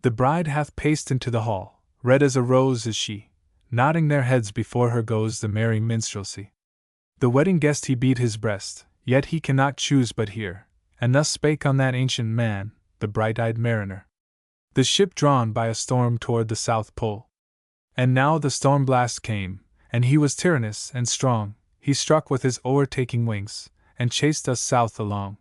S1: The bride hath paced into the hall, red as a rose is she, nodding their heads before her goes the merry minstrelsy. The wedding guest he beat his breast, yet he cannot choose but hear, and thus spake on that ancient man, the bright-eyed mariner. the ship drawn by a storm toward the South Pole. And now the storm blast came, and he was tyrannous and strong. He struck with his overtaking wings, and chased us south along.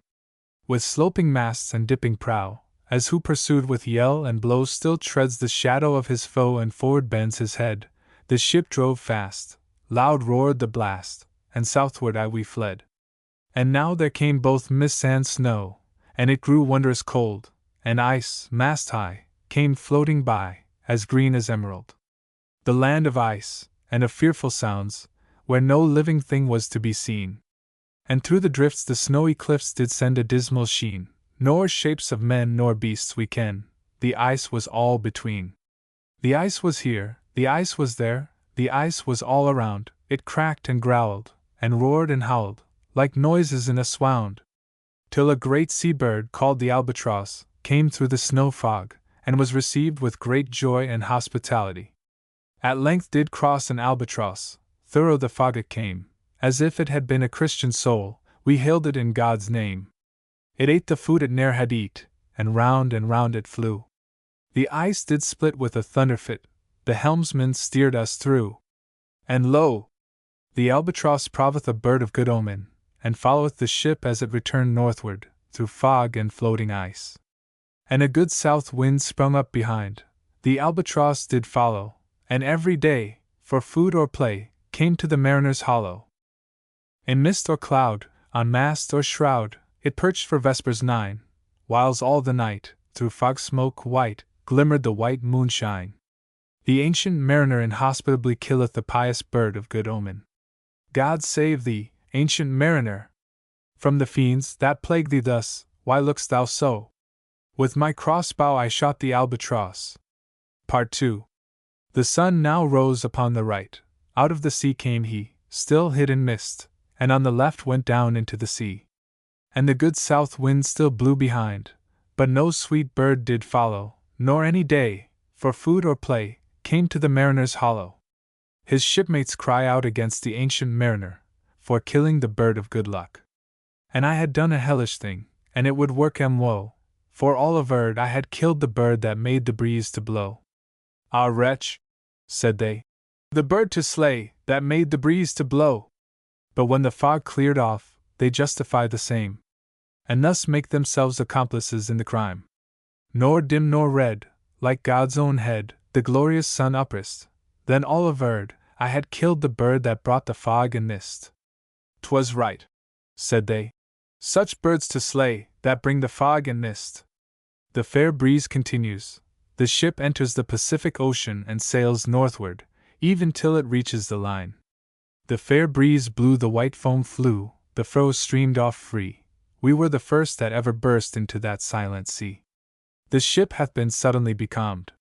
S1: With sloping masts and dipping prow, as who pursued with yell and blow still treads the shadow of his foe and forward bends his head, the ship drove fast, loud roared the blast, and southward we fled. And now there came both mist and snow, and it grew wondrous cold, and ice, mast high, came floating by, as green as emerald. The land of ice, and of fearful sounds, where no living thing was to be seen. And through the drifts the snowy cliffs did send a dismal sheen, nor shapes of men nor beasts we ken, the ice was all between. The ice was here, the ice was there, the ice was all around, it cracked and growled, and roared and howled, like noises in a swound. Till a great sea-bird called the albatross came through the snow fog, and was received with great joy and hospitality. At length did cross an albatross, thorough the fog it came, as if it had been a Christian soul, we hailed it in God's name. It ate the food it ne'er had eat, and round it flew. The ice did split with a thunder fit, the helmsman steered us through. And lo! The albatross proveth a bird of good omen, and followeth the ship as it returned northward, through fog and floating ice. And a good south wind sprung up behind, the albatross did follow, and every day, for food or play, came to the mariner's hollow. In mist or cloud, on mast or shroud, it perched for vespers 9, whiles all the night, through fog smoke white, glimmered the white moonshine. The ancient mariner inhospitably killeth the pious bird of good omen. God save thee, ancient mariner! From the fiends that plague thee thus, why look'st thou so? With my crossbow I shot the albatross. Part 2. The sun now rose upon the right, out of the sea came he, still hid in mist, and on the left went down into the sea. And the good south wind still blew behind, but no sweet bird did follow, nor any day, for food or play, came to the mariner's hollow. His shipmates cry out against the ancient mariner, for killing the bird of good luck. And I had done a hellish thing, and it would work 'em woe, for all averred I had killed the bird that made the breeze to blow. Ah, wretch! Said they. The bird to slay, that made the breeze to blow! But when the fog cleared off, they justify the same, and thus make themselves accomplices in the crime. Nor dim nor red, like God's own head, the glorious sun uprist, then all averred, I had killed the bird that brought the fog and mist. 'Twas right, said they. Such birds to slay, that bring the fog and mist. The fair breeze continues. The ship enters the Pacific Ocean and sails northward, even till it reaches the line. The fair breeze blew, the white foam flew, the froze streamed off free. We were the first that ever burst into that silent sea. The ship hath been suddenly becalmed.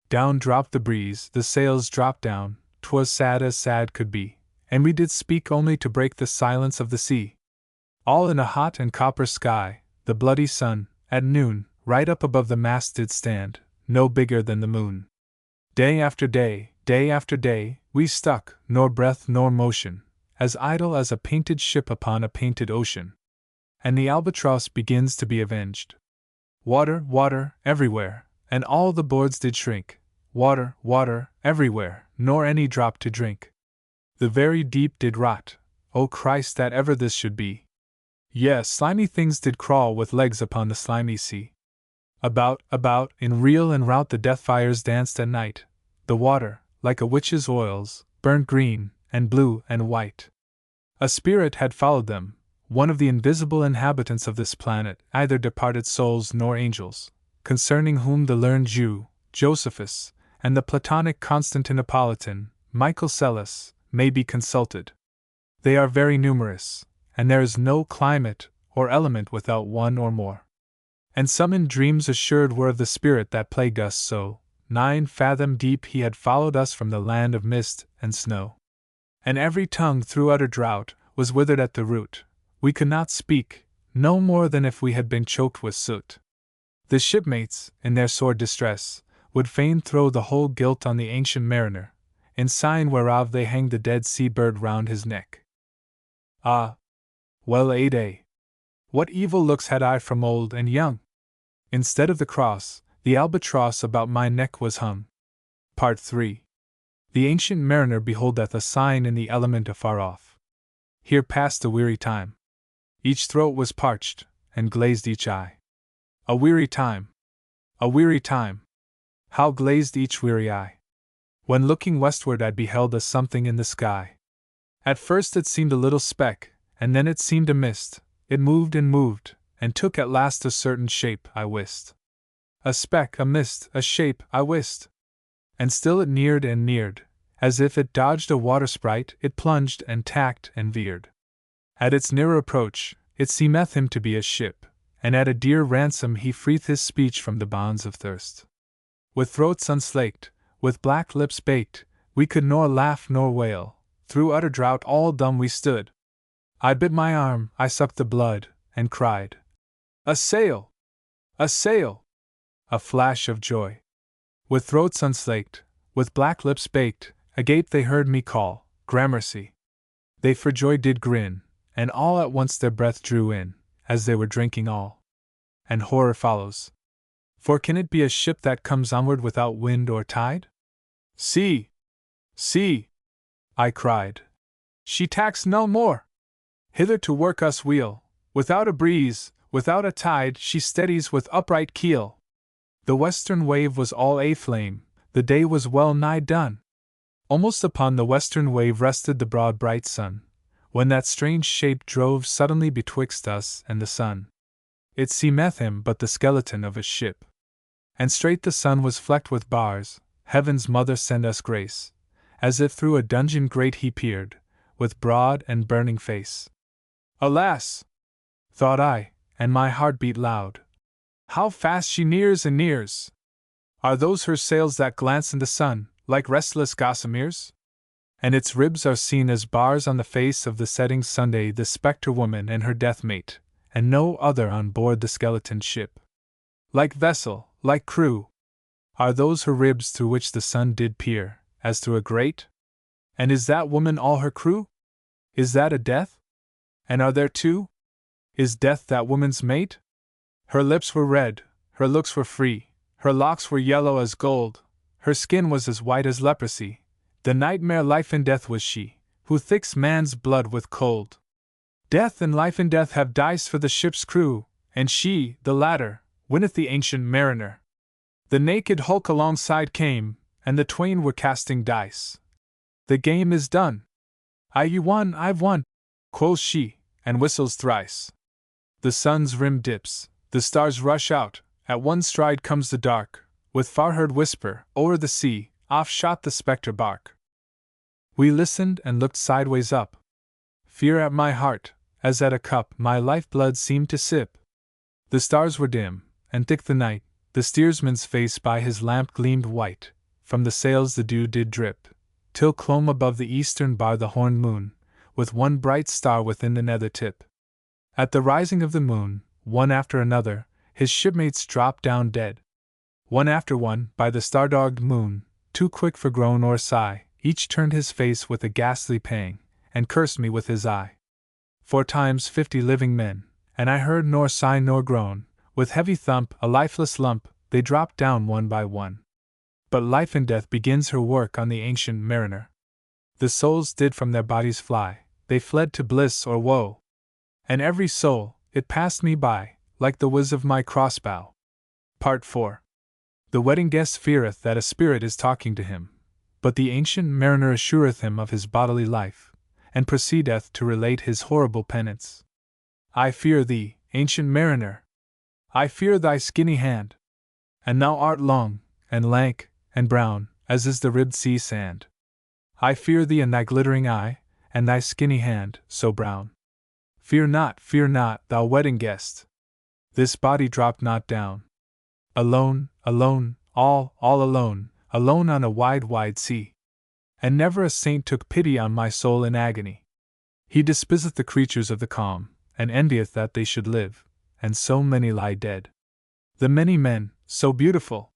S1: Down dropped the breeze, the sails dropped down, 'twas sad as sad could be, and we did speak only to break the silence of the sea. All in a hot and copper sky, the bloody sun, at noon, right up above the mast did stand, no bigger than the moon. Day after day, we stuck, nor breath nor motion, as idle as a painted ship upon a painted ocean. And the albatross begins to be avenged. Water, water, everywhere, and all the boards did shrink. Water, water, everywhere, nor any drop to drink. The very deep did rot. O Christ, that ever this should be! Yes, slimy things did crawl with legs upon the slimy sea. About, in reel and rout the death fires danced at night. The water, like a witch's oils, burned green, and blue, and white. A spirit had followed them, one of the invisible inhabitants of this planet, either departed souls nor angels, concerning whom the learned Jew, Josephus, and the Platonic Constantinopolitan, Michael Psellus, may be consulted. They are very numerous, and there is no climate or element without one or more. And some in dreams assured were of the spirit that plagued us so, 9 fathom deep he had followed us from the land of mist and snow. And every tongue through utter drought was withered at the root. We could not speak, no more than if we had been choked with soot. The shipmates, in their sore distress, would fain throw the whole guilt on the ancient mariner, in sign whereof they hanged the dead sea-bird round his neck. Ah! Well a day! What evil looks had I from old and young! Instead of the cross, the albatross about my neck was hung. Part 3. The ancient mariner beholdeth a sign in the element afar off. Here passed a weary time. Each throat was parched, and glazed each eye. A weary time! A weary time! How glazed each weary eye! When looking westward I beheld a something in the sky. At first it seemed a little speck, and then it seemed a mist. It moved, and took at last a certain shape, I wist. A speck, a mist, a shape, I wist. And still it neared and neared, as if it dodged a water sprite. It plunged and tacked and veered. At its nearer approach, it seemeth him to be a ship, and at a dear ransom he freeth his speech from the bonds of thirst. With throats unslaked, with black lips baked, we could nor laugh nor wail. Through utter drought all dumb we stood. I bit my arm, I sucked the blood, and cried, "A sail! A sail!" A flash of joy. With throats unslaked, with black lips baked, agape they heard me call, "Gramercy!" They for joy did grin, and all at once their breath drew in, as they were drinking all. And horror follows. For can it be a ship that comes onward without wind or tide? "See! See!" I cried. "She tacks no more! Hither to work us weal, without a breeze, without a tide, she steadies with upright keel." The western wave was all aflame, the day was well nigh done. Almost upon the western wave rested the broad bright sun, when that strange shape drove suddenly betwixt us and the sun. It seemeth him but the skeleton of a ship. And straight the sun was flecked with bars, heaven's mother send us grace, as if through a dungeon grate he peered, with broad and burning face. Alas! Thought I, and my heart beat loud. How fast she nears and nears! Are those her sails that glance in the sun, like restless gossameres? And its ribs are seen as bars on the face of the setting Sunday, the spectre woman and her death mate, and no other on board the skeleton ship. Like vessel, like crew, are those her ribs through which the sun did peer, as through a grate? And is that woman all her crew? Is that a death? And are there two? Is death that woman's mate? Her lips were red, her looks were free, her locks were yellow as gold, her skin was as white as leprosy. The nightmare life and death was she, who thicks man's blood with cold. Death and life and death have dice for the ship's crew, and she, the latter, winneth the ancient mariner. The naked hulk alongside came, and the twain were casting dice. The game is done. You won, I've won, quoth she, and whistles thrice. The sun's rim dips, the stars rush out, at one stride comes the dark, with far-heard whisper, o'er the sea, off shot the spectre bark. We listened and looked sideways up. Fear at my heart, as at a cup, my life-blood seemed to sip. The stars were dim, and thick the night, the steersman's face by his lamp gleamed white, from the sails the dew did drip, till clomb above the eastern bar the horned moon, with one bright star within the nether tip. At the rising of the moon, one after another, his shipmates dropped down dead. One after one, by the star-dogged moon, too quick for groan or sigh, each turned his face with a ghastly pang, and cursed me with his eye. 4 times 50 living men, and I heard nor sigh nor groan, with heavy thump, a lifeless lump, they dropped down one by one. But life and death begins her work on the ancient mariner. The souls did from their bodies fly, they fled to bliss or woe. And every soul, it passed me by, like the whiz of my crossbow. Part 4. The wedding guest feareth that a spirit is talking to him, but the ancient mariner assureth him of his bodily life, and proceedeth to relate his horrible penance. I fear thee, ancient mariner. I fear thy skinny hand. And thou art long, and lank, and brown, as is the ribbed sea sand. I fear thee and thy glittering eye, and thy skinny hand, so brown. Fear not, thou wedding guest. This body dropped not down. Alone, alone, all alone, alone on a wide, wide sea. And never a saint took pity on my soul in agony. He despiseth the creatures of the calm, and envieth that they should live, and so many lie dead. The many men, so beautiful,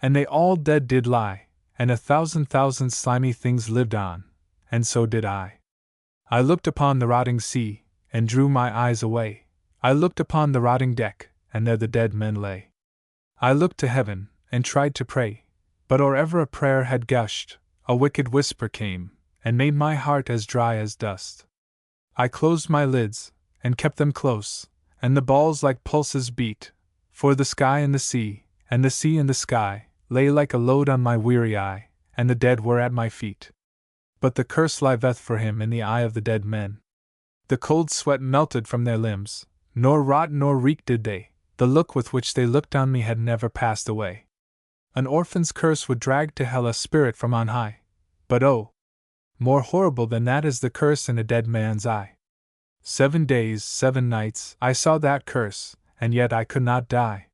S1: and they all dead did lie, and 1,000 slimy things lived on, and so did I. I looked upon the rotting sea, and drew my eyes away. I looked upon the rotting deck, and there the dead men lay. I looked to heaven, and tried to pray, but or ever a prayer had gushed, a wicked whisper came, and made my heart as dry as dust. I closed my lids, and kept them close, and the balls like pulses beat, for the sky and the sea, and the sea and the sky, lay like a load on my weary eye, and the dead were at my feet. But the curse liveth for him in the eye of the dead men. The cold sweat melted from their limbs, nor rot nor reek did they, the look with which they looked on me had never passed away. An orphan's curse would drag to hell a spirit from on high, but oh! More horrible than that is the curse in a dead man's eye. 7 days, 7 nights, I saw that curse, and yet I could not die.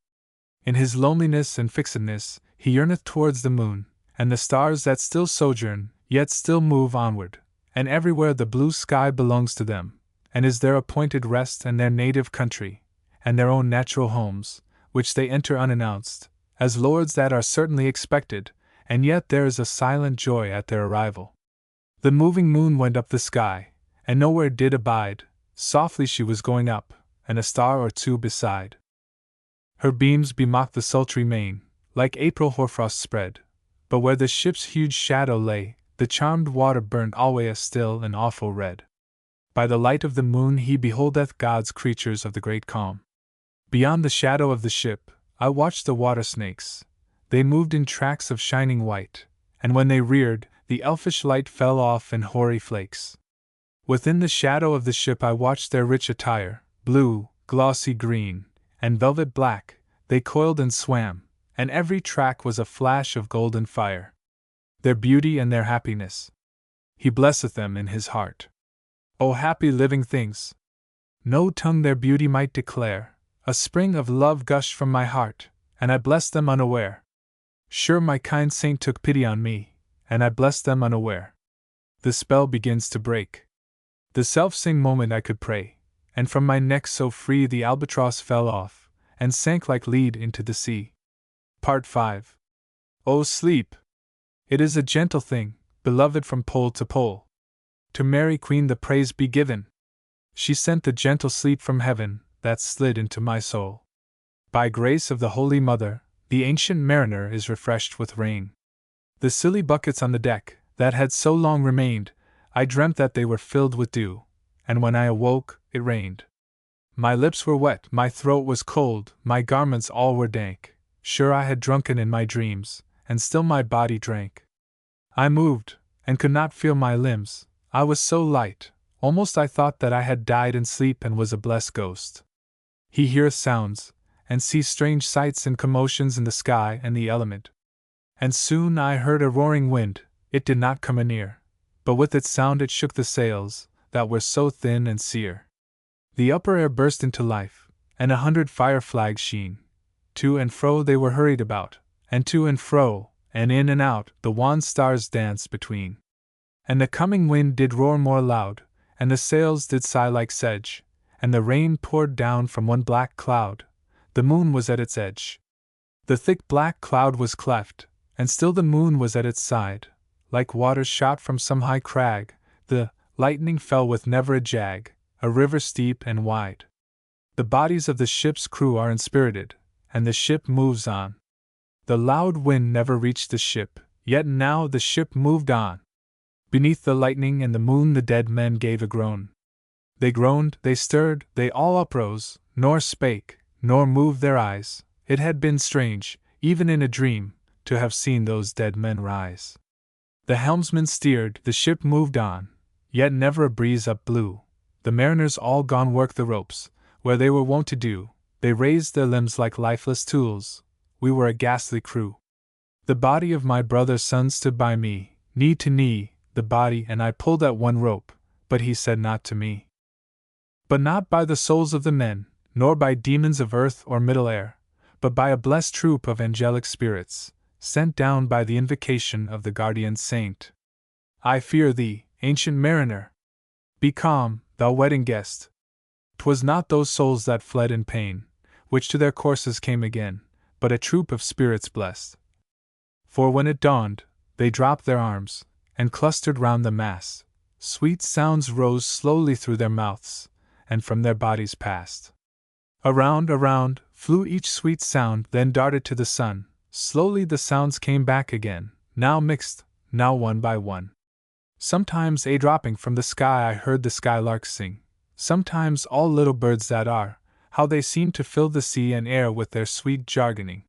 S1: In his loneliness and fixedness, he yearneth towards the moon, and the stars that still sojourn, yet still move onward, and everywhere the blue sky belongs to them, and is their appointed rest and their native country, and their own natural homes, which they enter unannounced, as lords that are certainly expected, and yet there is a silent joy at their arrival. The moving moon went up the sky, and nowhere did abide, softly she was going up, and a star or two beside. Her beams bemocked the sultry main, like April hoarfrost spread, but where the ship's huge shadow lay, the charmed water burned alway a still and awful red. By the light of the moon he beholdeth God's creatures of the great calm. Beyond the shadow of the ship, I watched the water snakes. They moved in tracks of shining white, and when they reared, the elfish light fell off in hoary flakes. Within the shadow of the ship I watched their rich attire, blue, glossy green, and velvet black, they coiled and swam, and every track was a flash of golden fire. Their beauty and their happiness. He blesseth them in his heart. O happy living things! No tongue their beauty might declare. A spring of love gushed from my heart, and I blessed them unaware. Sure my kind saint took pity on me, and I blessed them unaware. The spell begins to break. The self-same moment I could pray, and from my neck so free the albatross fell off, and sank like lead into the sea. Part 5. O sleep! It is a gentle thing, beloved from pole to pole. To Mary Queen the praise be given! She sent the gentle sleep from heaven, that slid into my soul. By grace of the Holy Mother, the ancient mariner is refreshed with rain. The silly buckets on the deck, that had so long remained, I dreamt that they were filled with dew, and when I awoke, it rained. My lips were wet, my throat was cold, my garments all were dank. Sure I had drunken in my dreams, and still my body drank. I moved, and could not feel my limbs, I was so light, almost I thought that I had died in sleep and was a blessed ghost. He heareth sounds, and sees strange sights and commotions in the sky and the element. And soon I heard a roaring wind, it did not come anear, but with its sound it shook the sails, that were so thin and sere. The upper air burst into life, and 100 fire flags sheen. To and fro they were hurried about, and to and fro, and in and out, the wan stars danced between. And the coming wind did roar more loud, and the sails did sigh like sedge, and the rain poured down from one black cloud. The moon was at its edge. The thick black cloud was cleft, and still the moon was at its side, like water shot from some high crag. The lightning fell with never a jag, a river steep and wide. The bodies of the ship's crew are inspirited, and the ship moves on. The loud wind never reached the ship, yet now the ship moved on. Beneath the lightning and the moon the dead men gave a groan. They groaned, they stirred, they all uprose, nor spake, nor moved their eyes. It had been strange, even in a dream, to have seen those dead men rise. The helmsman steered, the ship moved on, yet never a breeze up blew. The mariners all gone work the ropes, where they were wont to do. They raised their limbs like lifeless tools. We were a ghastly crew. The body of my brother's son stood by me, knee to knee, the body and I pulled at one rope, but he said not to me. But not by the souls of the men, nor by demons of earth or middle air, but by a blessed troop of angelic spirits, sent down by the invocation of the guardian saint. I fear thee, ancient mariner. Be calm, thou wedding guest. 'Twas not those souls that fled in pain, which to their courses came again, but a troop of spirits blessed. For when it dawned, they dropped their arms, and clustered round the mast. Sweet sounds rose slowly through their mouths, and from their bodies passed. Around, flew each sweet sound, then darted to the sun. Slowly the sounds came back again, now mixed, now one by one. Sometimes a dropping from the sky I heard the skylarks sing, sometimes all little birds that are, how they seemed to fill the sea and air with their sweet jargoning.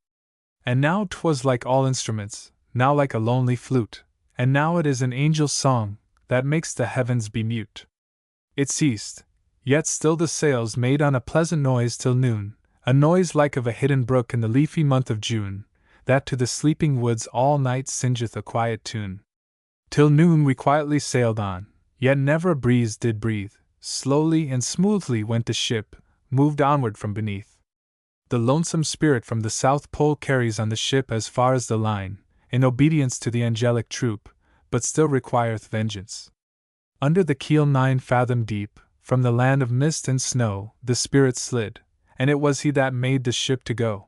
S1: And now 'twas like all instruments, now like a lonely flute, and now it is an angel's song, that makes the heavens be mute. It ceased, yet still the sails made on a pleasant noise till noon, a noise like of a hidden brook in the leafy month of June, that to the sleeping woods all night singeth a quiet tune. Till noon we quietly sailed on, yet never a breeze did breathe, slowly and smoothly went the ship, moved onward from beneath. The lonesome spirit from the South Pole carries on the ship as far as the line, in obedience to the angelic troop, but still requireth vengeance. Under the keel 9 fathom deep, from the land of mist and snow, the spirit slid, and it was he that made the ship to go.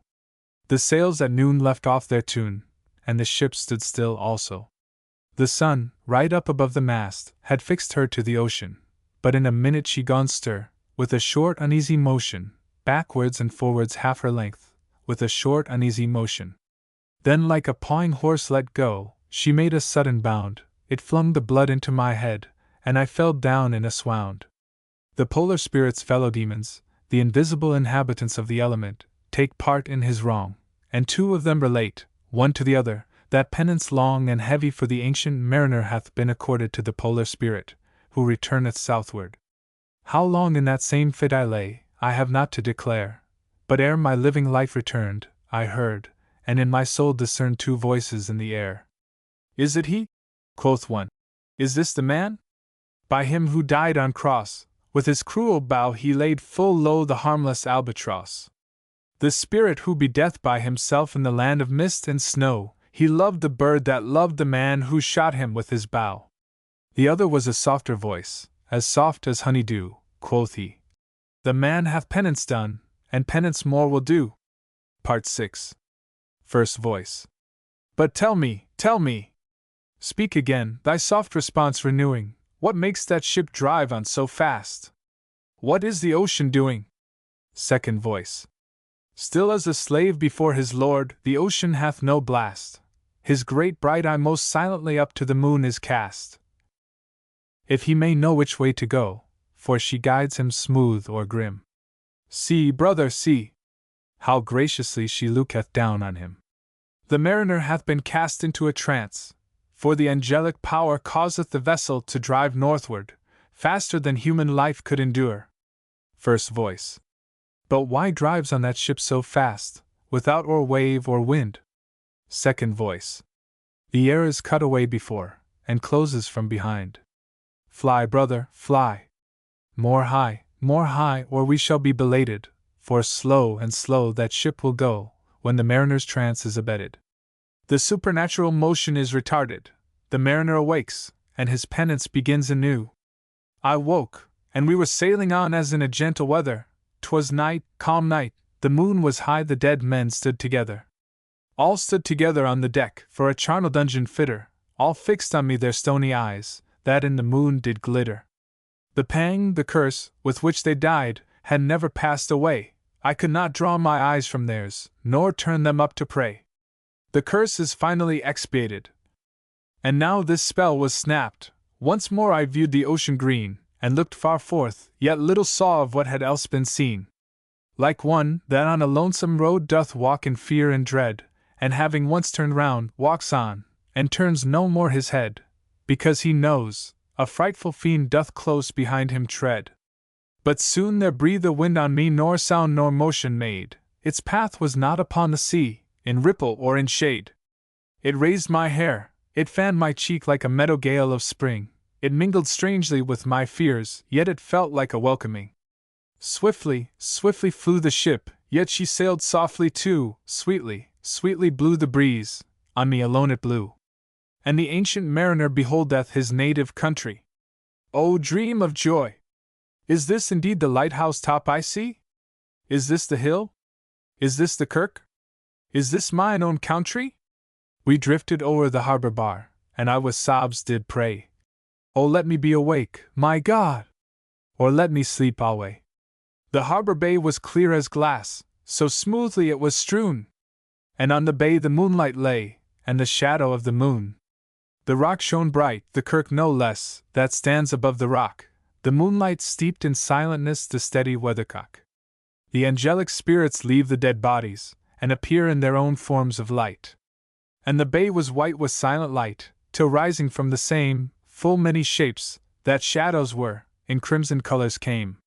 S1: The sails at noon left off their tune, and the ship stood still also. The sun, right up above the mast, had fixed her to the ocean, but in a minute she gone stir, with a short uneasy motion, backwards and forwards half her length, with a short uneasy motion. Then like a pawing horse let go, she made a sudden bound, it flung the blood into my head, and I fell down in a swound. The polar spirit's fellow demons, the invisible inhabitants of the element, take part in his wrong, and 2 of them relate, one to the other, that penance long and heavy for the ancient mariner hath been accorded to the polar spirit, who returneth southward. How long in that same fit I lay, I have not to declare, but ere my living life returned, I heard, and in my soul discerned 2 voices in the air. Is it he? Quoth one. Is this the man? By him who died on cross, with his cruel bow he laid full low the harmless albatross. The spirit who be death by himself in the land of mist and snow, he loved the bird that loved the man who shot him with his bow. The other was a softer voice, as soft as honey dew, quoth he. The man hath penance done, and penance more will do. Part 6. First voice. But tell me, tell me. Speak again, thy soft response renewing, what makes that ship drive on so fast? What is the ocean doing? Second voice. Still as a slave before his lord, the ocean hath no blast. His great bright eye most silently up to the moon is cast, if he may know which way to go, for she guides him smooth or grim. See, brother, see, how graciously she looketh down on him. The mariner hath been cast into a trance, for the angelic power causeth the vessel to drive northward, faster than human life could endure. First voice. But why drives on that ship so fast, without or wave or wind? Second voice. The air is cut away before, and closes from behind. Fly, brother, fly. More high, or we shall be belated, for slow and slow that ship will go, when the mariner's trance is abated. The supernatural motion is retarded, the mariner awakes, and his penance begins anew. I woke, and we were sailing on as in a gentle weather. 'Twas night, calm night, the moon was high, the dead men stood together. All stood together on the deck, for a charnel dungeon fitter, all fixed on me their stony eyes, that in the moon did glitter. The pang, the curse, with which they died, had never passed away. I could not draw my eyes from theirs, nor turn them up to pray. The curse is finally expiated. And now this spell was snapped. Once more I viewed the ocean green, and looked far forth, yet little saw of what had else been seen. Like one that on a lonesome road doth walk in fear and dread, and having once turned round, walks on, and turns no more his head, because he knows, a frightful fiend doth close behind him tread. But soon there breathed a wind on me, nor sound nor motion made. Its path was not upon the sea, in ripple or in shade. It raised my hair, it fanned my cheek like a meadow gale of spring, it mingled strangely with my fears, yet it felt like a welcoming. Swiftly, swiftly flew the ship, yet she sailed softly too, sweetly, sweetly blew the breeze, on me alone it blew. And the ancient mariner beholdeth his native country. O dream of joy! Is this indeed the lighthouse top I see? Is this the hill? Is this the kirk? Is this mine own country? We drifted o'er the harbor bar, and I with sobs did pray, O let me be awake, my God! Or let me sleep alway. The harbor bay was clear as glass, so smoothly it was strewn. And on the bay the moonlight lay, and the shadow of the moon. The rock shone bright, the kirk no less, that stands above the rock, the moonlight steeped in silentness the steady weathercock. The angelic spirits leave the dead bodies, and appear in their own forms of light. And the bay was white with silent light, till rising from the same, full many shapes, that shadows were, in crimson colors came.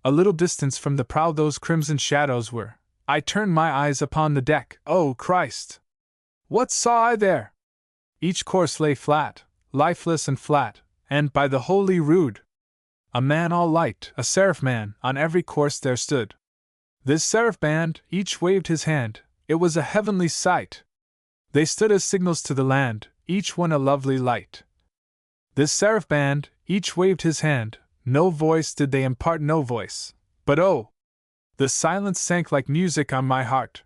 S1: A little distance from the prow those crimson shadows were. I turned my eyes upon the deck, O Christ! What saw I there? Each corse lay flat, lifeless and flat, and, by the holy rood, a man all light, a seraph man, on every corse there stood. This seraph band, each waved his hand, it was a heavenly sight. They stood as signals to the land, each one a lovely light. This seraph band, each waved his hand, no voice did they impart, no voice, but oh! The silence sank like music on my heart.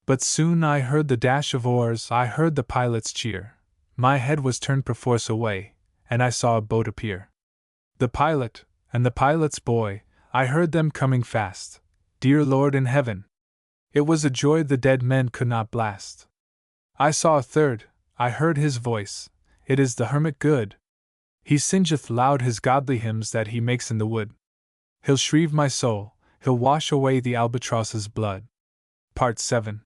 S1: But soon I heard the dash of oars, I heard the pilot's cheer. My head was turned perforce away, and I saw a boat appear. The pilot, and the pilot's boy, I heard them coming fast. Dear Lord in heaven! It was a joy the dead men could not blast. I saw a third, I heard his voice, it is the hermit good. He singeth loud his godly hymns that he makes in the wood. He'll shrieve my soul, he'll wash away the albatross's blood. Part 7.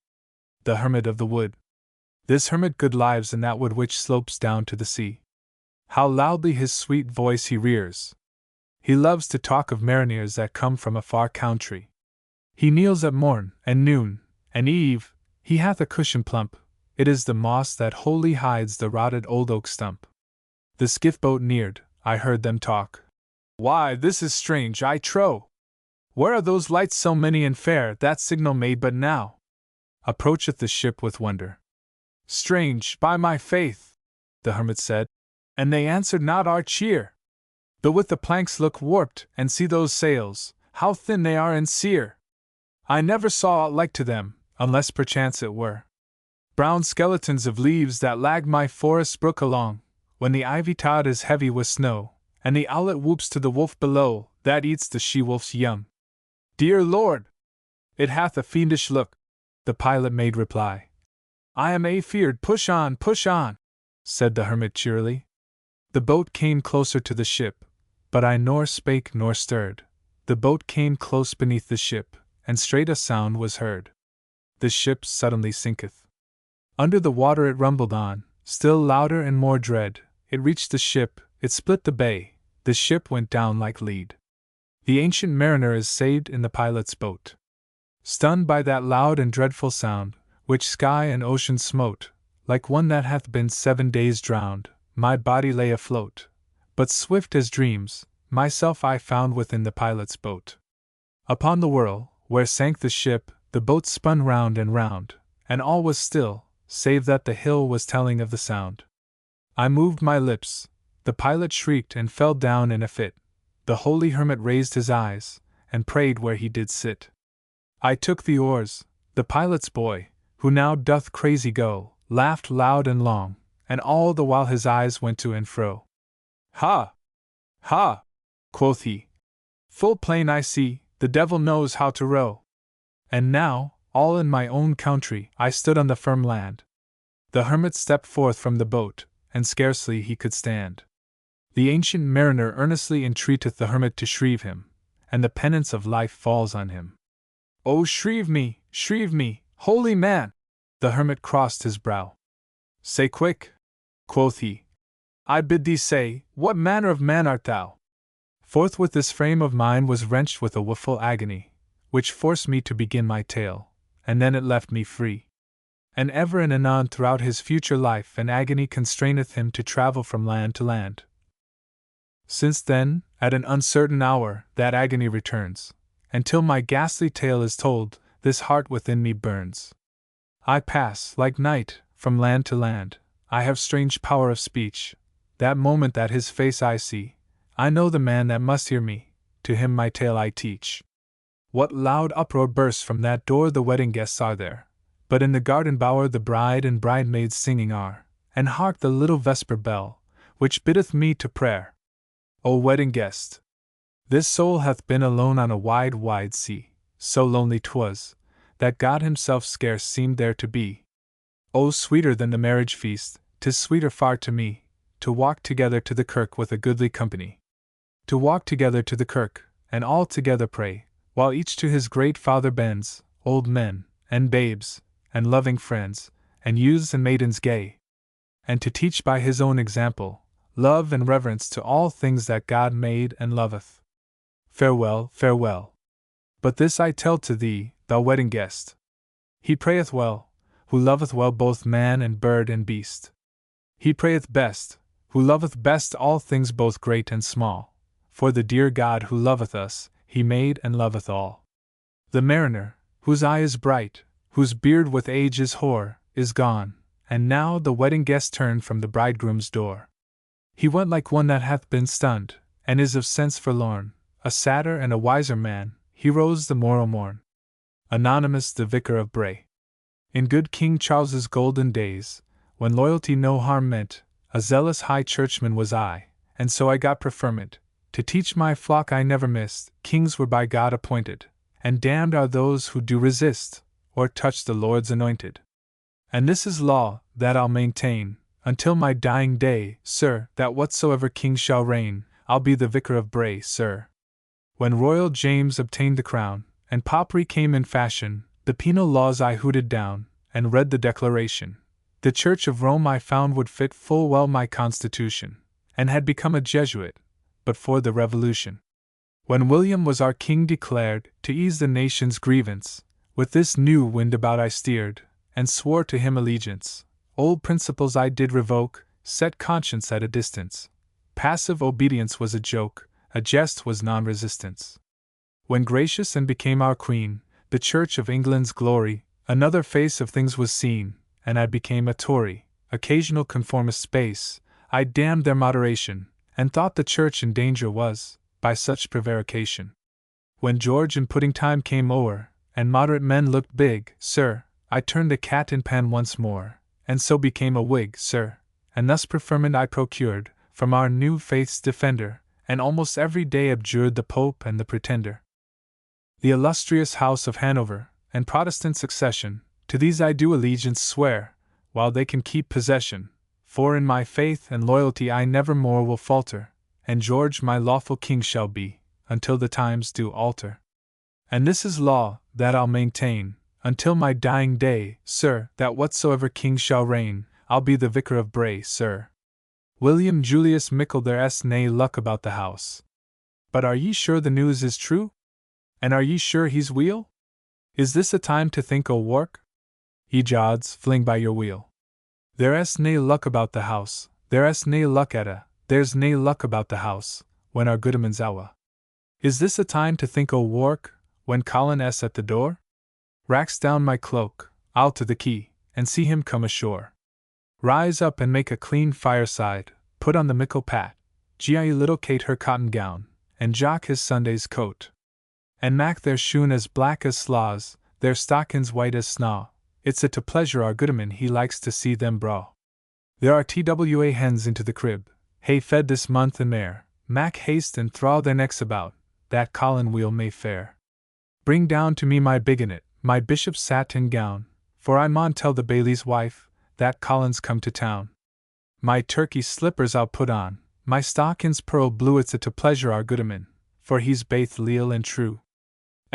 S1: The Hermit of the Wood. This hermit good lives in that wood which slopes down to the sea. How loudly his sweet voice he rears! He loves to talk of mariners that come from a far country. He kneels at morn, and noon, and eve, he hath a cushion plump, it is the moss that wholly hides the rotted old oak stump. The skiff boat neared, I heard them talk. Why, this is strange, I trow! Where are those lights so many and fair, that signal made but now? Approacheth the ship with wonder. Strange, by my faith, the hermit said, and they answered not our cheer. But with the planks look warped, and see those sails, how thin they are and sere. I never saw aught like to them, unless perchance it were brown skeletons of leaves that lag my forest brook along, when the ivy tod is heavy with snow, and the owlet whoops to the wolf below, that eats the she-wolf's young. Dear Lord! It hath a fiendish look, the pilot made reply. I am afeard, push on, said the hermit cheerily. The boat came closer to the ship, but I nor spake nor stirred. The boat came close beneath the ship, and straight a sound was heard. The ship suddenly sinketh. Under the water it rumbled on, still louder and more dread. It reached the ship, it split the bay, the ship went down like lead. The ancient mariner is saved in the pilot's boat. Stunned by that loud and dreadful sound, which sky and ocean smote, like one that hath been 7 days drowned, my body lay afloat. But swift as dreams, myself I found within the pilot's boat. Upon the whirl, where sank the ship, the boat spun round, and all was still, save that the hill was telling of the sound. I moved my lips, the pilot shrieked and fell down in a fit. The holy hermit raised his eyes, and prayed where he did sit. I took the oars, the pilot's boy, who now doth crazy go, laughed loud and long, and all the while his eyes went to and fro. Ha! Ha! Quoth he. Full plain I see, the devil knows how to row. And now, all in my own country, I stood on the firm land. The hermit stepped forth from the boat, and scarcely he could stand. The ancient mariner earnestly entreateth the hermit to shrieve him, and the penance of life falls on him. Oh, shrieve me, holy man! The hermit crossed his brow. Say quick, quoth he. I bid thee say, what manner of man art thou? Forthwith this frame of mine was wrenched with a woeful agony, which forced me to begin my tale, and then it left me free. And ever and anon throughout his future life an agony constraineth him to travel from land to land. Since then, at an uncertain hour, that agony returns, and till my ghastly tale is told, this heart within me burns. I pass, like night, from land to land, I have strange power of speech. That moment that his face I see, I know the man that must hear me, to him my tale I teach. What loud uproar bursts from that door, the wedding guests are there, but in the garden bower the bride and bridesmaids singing are, and hark the little vesper bell, which biddeth me to prayer. O wedding guest! This soul hath been alone on a wide, wide sea, so lonely 'twas, that God himself scarce seemed there to be. Oh, sweeter than the marriage feast, 'tis sweeter far to me, to walk together to the kirk with a goodly company. To walk together to the kirk, and all together pray, while each to his great Father bends, old men, and babes, and loving friends, and youths and maidens gay. And to teach by his own example, love and reverence to all things that God made and loveth. Farewell, farewell. But this I tell to thee, thou wedding guest. He prayeth well, who loveth well both man and bird and beast. He prayeth best, who loveth best all things both great and small. For the dear God who loveth us, he made and loveth all. The mariner, whose eye is bright, whose beard with age is hoar, is gone, and now the wedding guest turned from the bridegroom's door. He went like one that hath been stunned, and is of sense forlorn, a sadder and a wiser man, he rose the morrow morn. Anonymous the Vicar of Bray. In good King Charles's golden days, when loyalty no harm meant, a zealous high churchman was I, and so I got preferment. To teach my flock I never missed, kings were by God appointed, and damned are those who do resist, or touch the Lord's anointed. And this is law, that I'll maintain, until my dying day, sir, that whatsoever king shall reign, I'll be the Vicar of Bray, sir. When royal James obtained the crown, and popery came in fashion, the penal laws I hooted down, and read the Declaration. The Church of Rome I found would fit full well my constitution, and had become a Jesuit, but for the Revolution. When William was our king declared, to ease the nation's grievance, with this new wind about I steered, and swore to him allegiance. Old principles I did revoke, set conscience at a distance. Passive obedience was a joke, a jest was non-resistance. When gracious and became our queen, the Church of England's glory, another face of things was seen, and I became a Tory, occasional conformist space. I damned their moderation, and thought the Church in danger was, by such prevarication. When George and pudding time came o'er, and moderate men looked big, sir, I turned the cat in pan once more, and so became a Whig, sir, and thus preferment I procured, from our new faith's defender, and almost every day abjured the Pope and the Pretender. The illustrious House of Hanover, and Protestant succession, to these I do allegiance swear, while they can keep possession. For in my faith and loyalty I never more will falter, and George my lawful king shall be, until the times do alter. And this is law, that I'll maintain, until my dying day, sir, that whatsoever king shall reign, I'll be the Vicar of Bray, sir. William Julius Mickle there's nae luck about the house. But are ye sure the news is true? And are ye sure he's weel? Is this a time to think o' wark? Ye jods, fling by your wheel. There's nae luck about the house, there's nae luck at a, there's nae luck about the house, when our goodman's awa. Is this a time to think o' wark, when Colin s at the door? Racks down my cloak, I'll to the quay, and see him come ashore. Rise up and make a clean fireside, put on the mickle pat, gie little Kate her cotton gown, and Jock his Sunday's coat. And mak their shoon as black as slaws, their stockings white as snaw. It's a to pleasure our goodman he likes to see them braw. There are twa hens into the crib, hay fed this month and mair. Mak haste and thraw their necks about, that Colin weel may fare. Bring down to me my bigonet, my bishop's satin gown, for I maun tell the bailie's wife, that Colin's come to town. My turkey slippers I'll put on, my stockings pearl blue. It's a to pleasure our goodman, for he's baith leal and true.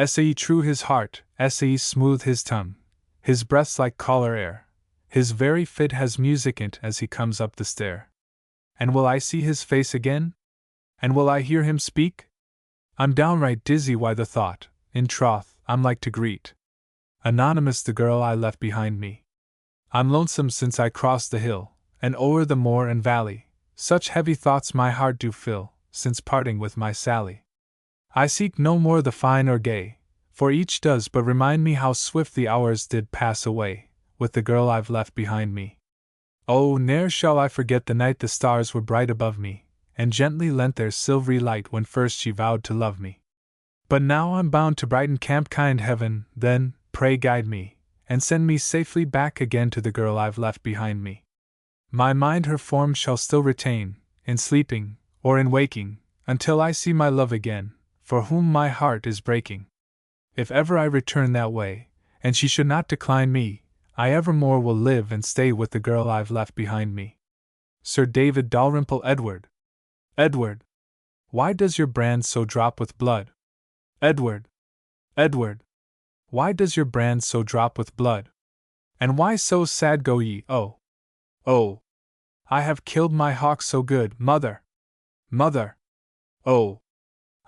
S1: Sae true his heart, sae smooth his tongue. His breath's like caller air, his very fit has music in't as he comes up the stair. And will I see his face again? And will I hear him speak? I'm downright dizzy why the thought, in troth, I'm like to greet Anonymous the girl I left behind me. I'm lonesome since I crossed the hill, and o'er the moor and valley, such heavy thoughts my heart do fill, since parting with my Sally. I seek no more the fine or gay, for each does but remind me how swift the hours did pass away, with the girl I've left behind me. Oh, ne'er shall I forget the night the stars were bright above me, and gently lent their silvery light when first she vowed to love me. But now I'm bound to brighten camp, kind heaven, then, pray guide me, and send me safely back again to the girl I've left behind me. My mind her form shall still retain, in sleeping, or in waking, until I see my love again, for whom my heart is breaking. if ever I return that way, and she should not decline me, I evermore will live and stay with the girl I've left behind me. Sir David Dalrymple. Edward. Edward. Why does your brand so drop with blood? Edward. Edward. Why does your brand so drop with blood? And why so sad go ye? Oh! Oh! I have killed my hawk so good, mother! Mother! Oh!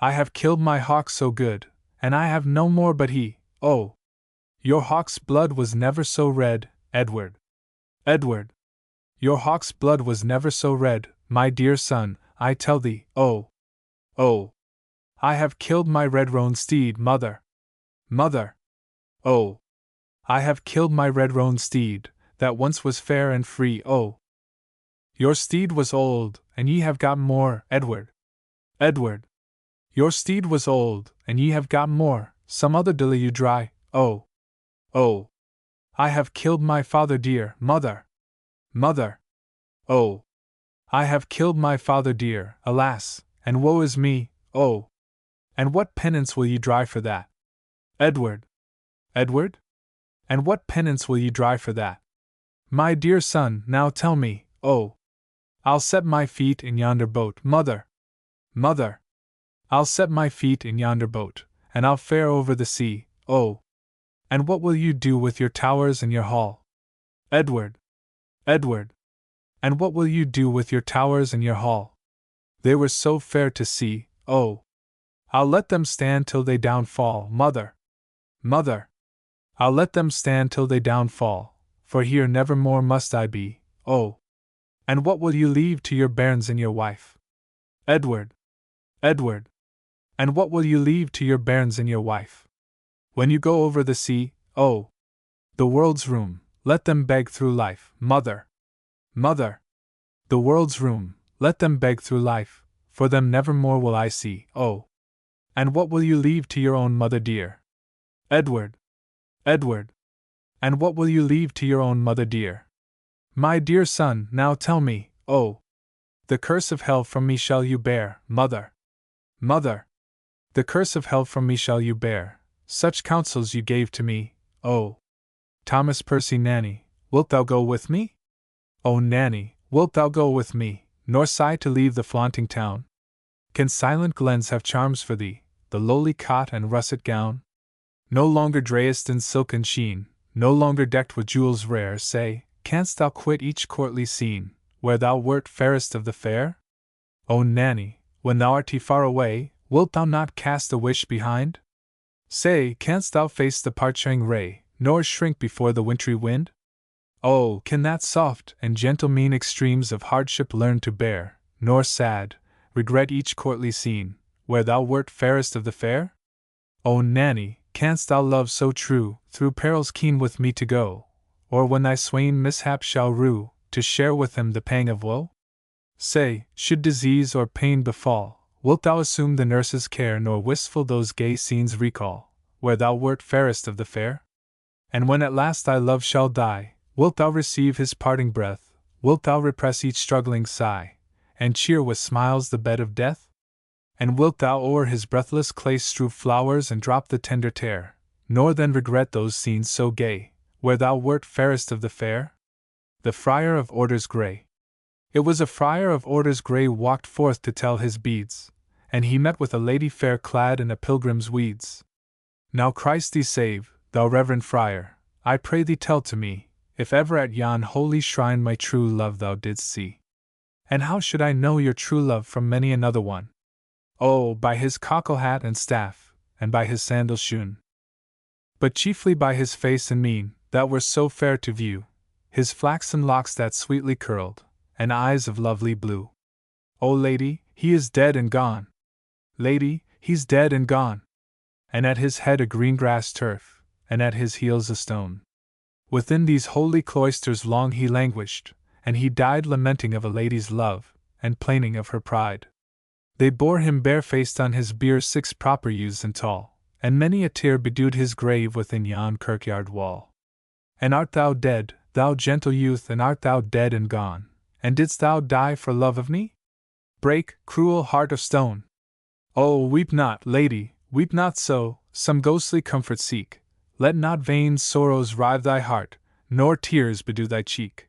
S1: I have killed my hawk so good, and I have no more but he, oh! Your hawk's blood was never so red, Edward. Edward. Your hawk's blood was never so red, my dear son, I tell thee, oh! Oh! I have killed my red-roan steed, mother! Mother! Oh! I have killed my red-roan steed, that once was fair and free, oh! Your steed was old, and ye have got more, Edward. Edward. Your steed was old, and ye have got more, some other dilly you dry, oh! Oh! I have killed my father dear, mother! Mother! Oh! I have killed my father dear, alas, and woe is me, oh! And what penance will ye dry for that? Edward! Edward? And what penance will ye dry for that? My dear son, now tell me, oh! I'll set my feet in yonder boat, mother! Mother! I'll set my feet in yonder boat, and I'll fare over the sea, oh! And what will you do with your towers and your hall? Edward! Edward! And what will you do with your towers and your hall? They were so fair to see, oh! I'll let them stand till they downfall, mother! Mother! I'll let them stand till they downfall, for here nevermore must I be, oh! And what will you leave to your bairns and your wife? Edward! Edward! And what will you leave to your bairns and your wife? When you go over the sea, oh! The world's room, let them beg through life, mother! Mother! The world's room, let them beg through life, for them nevermore will I see, oh! And what will you leave to your own mother dear? Edward! Edward! And what will you leave to your own mother dear? My dear son, now tell me, oh! The curse of hell from me shall you bear, mother! Mother! The curse of hell from me shall you bear, such counsels you gave to me, oh! Thomas Percy. Nanny, wilt thou go with me? Oh, Nanny, wilt thou go with me, nor sigh to leave the flaunting town? Can silent glens have charms for thee, the lowly cot and russet gown? No longer drayest in silken sheen, no longer decked with jewels rare, say, canst thou quit each courtly scene, where thou wert fairest of the fair? O Nanny, when thou art far away, wilt thou not cast a wish behind? Say, canst thou face the parching ray, nor shrink before the wintry wind? Oh, can that soft and gentle mean extremes of hardship learn to bear, nor sad, regret each courtly scene, where thou wert fairest of the fair? O Nanny, canst thou love so true, through perils keen with me to go, or when thy swain mishap shall rue, to share with him the pang of woe? Say, should disease or pain befall, wilt thou assume the nurse's care, nor wistful those gay scenes recall, where thou wert fairest of the fair? And when at last thy love shall die, wilt thou receive his parting breath, wilt thou repress each struggling sigh, and cheer with smiles the bed of death? And wilt thou o'er his breathless clay strew flowers and drop the tender tear, nor then regret those scenes so gay, where thou wert fairest of the fair? The Friar of Orders Grey. It was a friar of orders grey walked forth to tell his beads, and he met with a lady fair clad in a pilgrim's weeds. Now Christ thee save, thou reverend friar, I pray thee tell to me, if ever at yon holy shrine my true love thou didst see. And how should I know your true love from many another one? Oh, by his cockle hat and staff, and by his sandal shoon. But chiefly by his face and mien, that were so fair to view, his flaxen locks that sweetly curled, and eyes of lovely blue. Oh, lady, he is dead and gone! Lady, he's dead and gone! And at his head a green grass turf, and at his heels a stone. Within these holy cloisters long he languished, and he died lamenting of a lady's love, and plaining of her pride. They bore him barefaced on his bier 6 proper youths and tall, and many a tear bedewed his grave within yon kirkyard wall. And art thou dead, thou gentle youth, and art thou dead and gone, and didst thou die for love of me? Break, cruel heart of stone! Oh, weep not, lady, weep not so, some ghostly comfort seek. Let not vain sorrows rive thy heart, nor tears bedew thy cheek.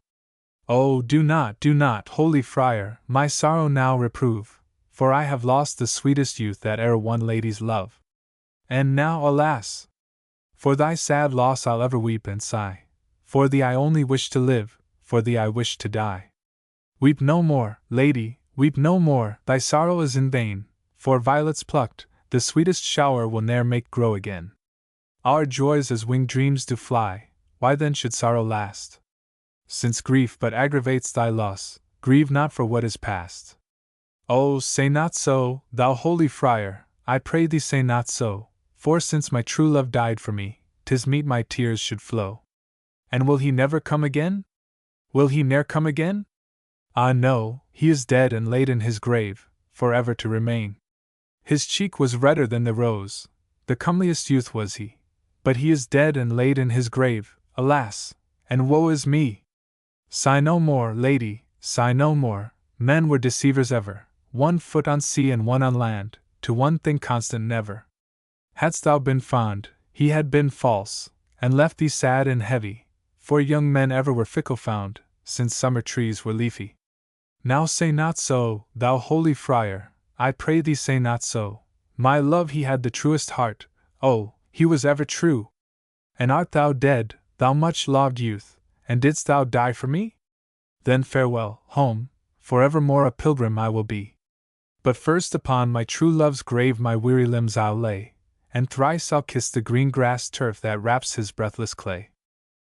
S1: Oh, do not, holy friar, my sorrow now reprove, for I have lost the sweetest youth that e'er won lady's love. And now, alas! For thy sad loss I'll ever weep and sigh. For thee I only wish to live, for thee I wish to die. Weep no more, lady, weep no more, thy sorrow is in vain, for violets plucked, the sweetest shower will ne'er make grow again. Our joys as winged dreams do fly, why then should sorrow last? Since grief but aggravates thy loss, grieve not for what is past. Oh, say not so, thou holy friar, I pray thee say not so, for since my true love died for me, 'tis meet my tears should flow. And will he never come again? Will he ne'er come again? Ah no, he is dead and laid in his grave, forever to remain. His cheek was redder than the rose, the comeliest youth was he, but he is dead and laid in his grave, alas, and woe is me! Sigh no more, lady, sigh no more, men were deceivers ever, one foot on sea and one on land, to one thing constant never. Hadst thou been fond, he had been false, and left thee sad and heavy, for young men ever were fickle found, since summer trees were leafy. Now say not so, thou holy friar, I pray thee say not so, my love he had the truest heart, oh, he was ever true. And art thou dead, thou much loved youth, and didst thou die for me? Then farewell, home, forevermore a pilgrim I will be. But first upon my true love's grave my weary limbs I'll lay, and thrice I'll kiss the green grass turf that wraps his breathless clay.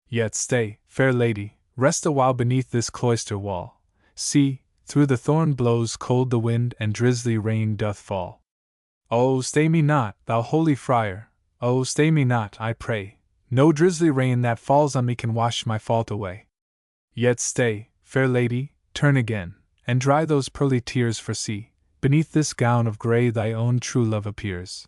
S1: Yet stay, fair lady, rest a while beneath this cloister wall. See, through the thorn blows cold the wind and drizzly rain doth fall. Oh, stay me not, thou holy friar, oh, stay me not, I pray, no drizzly rain that falls on me can wash my fault away. Yet stay, fair lady, turn again, and dry those pearly tears, for see, beneath this gown of grey thy own true love appears.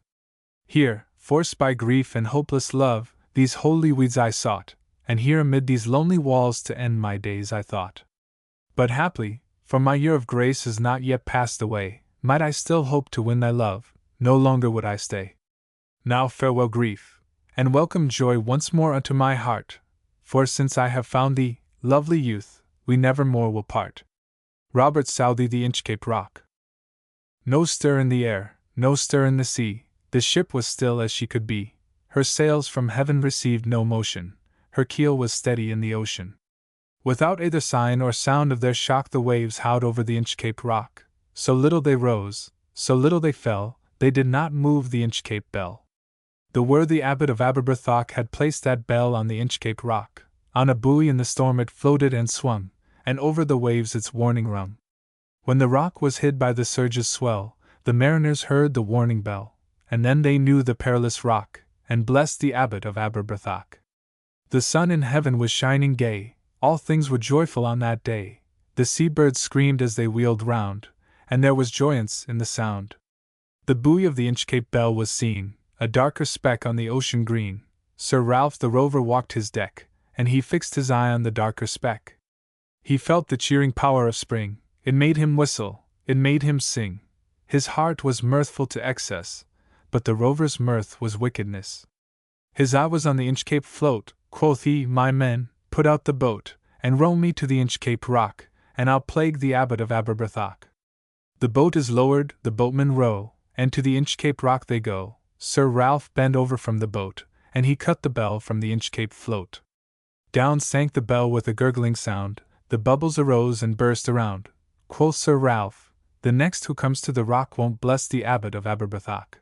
S1: Here, forced by grief and hopeless love, these holy weeds I sought, and here amid these lonely walls to end my days I thought. But haply, for my year of grace is not yet passed away, might I still hope to win thy love, no longer would I stay. Now farewell grief, and welcome joy once more unto my heart, for since I have found thee, lovely youth, we never more will part. Robert Southey, The Inchcape Rock. No stir in the air, no stir in the sea, the ship was still as she could be, her sails from heaven received no motion, her keel was steady in the ocean. Without either sign or sound of their shock the waves howled over the Inchcape Rock, so little they rose, so little they fell, they did not move the Inchcape Bell. The worthy abbot of Aberbrothock had placed that bell on the Inchcape Rock, on a buoy in the storm it floated and swung, and over the waves its warning rung. When the rock was hid by the surge's swell, the mariners heard the warning bell, and then they knew the perilous rock, and blessed the abbot of Aberbrothock. The sun in heaven was shining gay, all things were joyful on that day, the sea-birds screamed as they wheeled round, and there was joyance in the sound. The buoy of the Inchcape Bell was seen, a darker speck on the ocean green. Sir Ralph the rover walked his deck, and he fixed his eye on the darker speck. He felt the cheering power of spring, it made him whistle, it made him sing. His heart was mirthful to excess, but the rover's mirth was wickedness. His eye was on the Inchcape float, quoth he, my men, put out the boat, and row me to the Inchcape Rock, and I'll plague the abbot of Aberbrothock. The boat is lowered, the boatmen row, and to the Inchcape Rock they go. Sir Ralph bent over from the boat, and he cut the bell from the Inchcape float. Down sank the bell with a gurgling sound, the bubbles arose and burst around. Quoth Sir Ralph, the next who comes to the rock won't bless the abbot of Aberbrothock.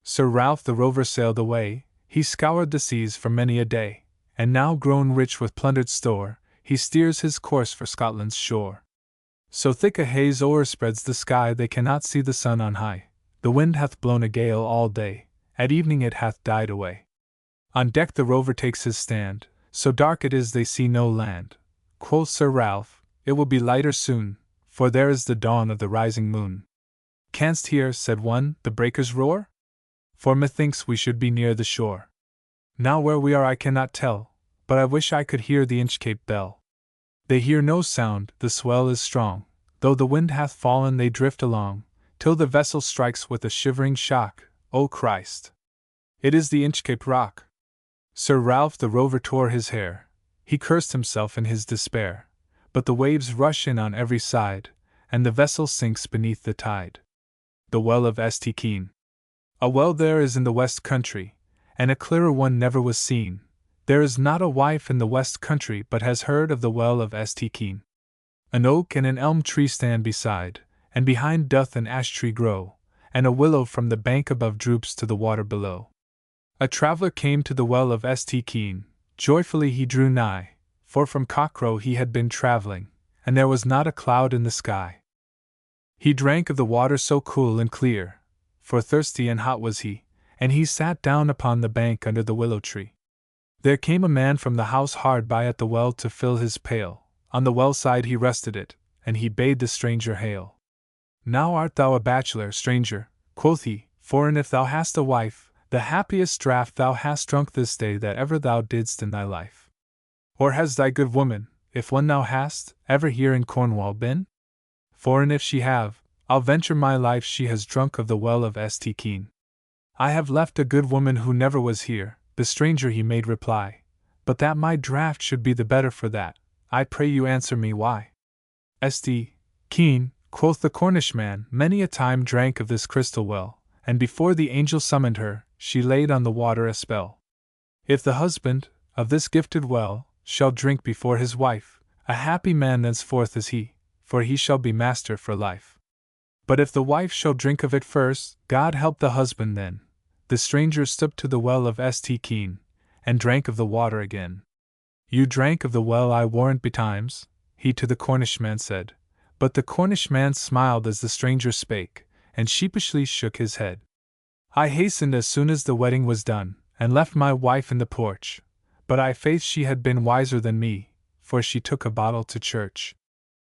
S1: Sir Ralph the rover sailed away, he scoured the seas for many a day, and now grown rich with plundered store, he steers his course for Scotland's shore. So thick a haze o'erspreads the sky they cannot see the sun on high, the wind hath blown a gale all day, at evening it hath died away. On deck the rover takes his stand, so dark it is they see no land. Quoth Sir Ralph, it will be lighter soon, for there is the dawn of the rising moon. Canst hear, said one, the breakers roar? For methinks we should be near the shore. Now where we are I cannot tell, but I wish I could hear the Inchcape Bell. They hear no sound, the swell is strong, though the wind hath fallen they drift along, till the vessel strikes with a shivering shock, O Christ! It is the Inchcape Rock. Sir Ralph the Rover tore his hair. He cursed himself in his despair. But the waves rush in on every side, and the vessel sinks beneath the tide. The Well of St. Keen. A well there is in the West Country, and a clearer one never was seen. There is not a wife in the West Country but has heard of the Well of St. Keen. An oak and an elm tree stand beside, and behind doth an ash tree grow, and a willow from the bank above droops to the water below. A traveller came to the Well of St. Keen. Joyfully he drew nigh, for from cockcrow he had been travelling, and there was not a cloud in the sky. He drank of the water so cool and clear, for thirsty and hot was he, and he sat down upon the bank under the willow tree. There came a man from the house hard by at the well to fill his pail. On the well side he rested it, and he bade the stranger hail. Now art thou a bachelor, stranger, quoth he, for if thou hast a wife, the happiest draught thou hast drunk this day that ever thou didst in thy life. Or has thy good woman, if one thou hast, ever here in Cornwall been? For if she have, I'll venture my life she has drunk of the Well of St. Keen. I have left a good woman who never was here, the stranger he made reply, but that my draught should be the better for that, I pray you answer me why. St. Keen, quoth the Cornishman, many a time drank of this crystal well, and before the angel summoned her, she laid on the water a spell. If the husband, of this gifted well, shall drink before his wife, a happy man thenceforth is he, for he shall be master for life. But if the wife shall drink of it first, God help the husband then. The stranger stooped to the Well of St. Keen, and drank of the water again. You drank of the well, I warrant betimes, he to the Cornishman said, but the Cornishman smiled as the stranger spake, and sheepishly shook his head. I hastened as soon as the wedding was done, and left my wife in the porch, but I faith she had been wiser than me, for she took a bottle to church.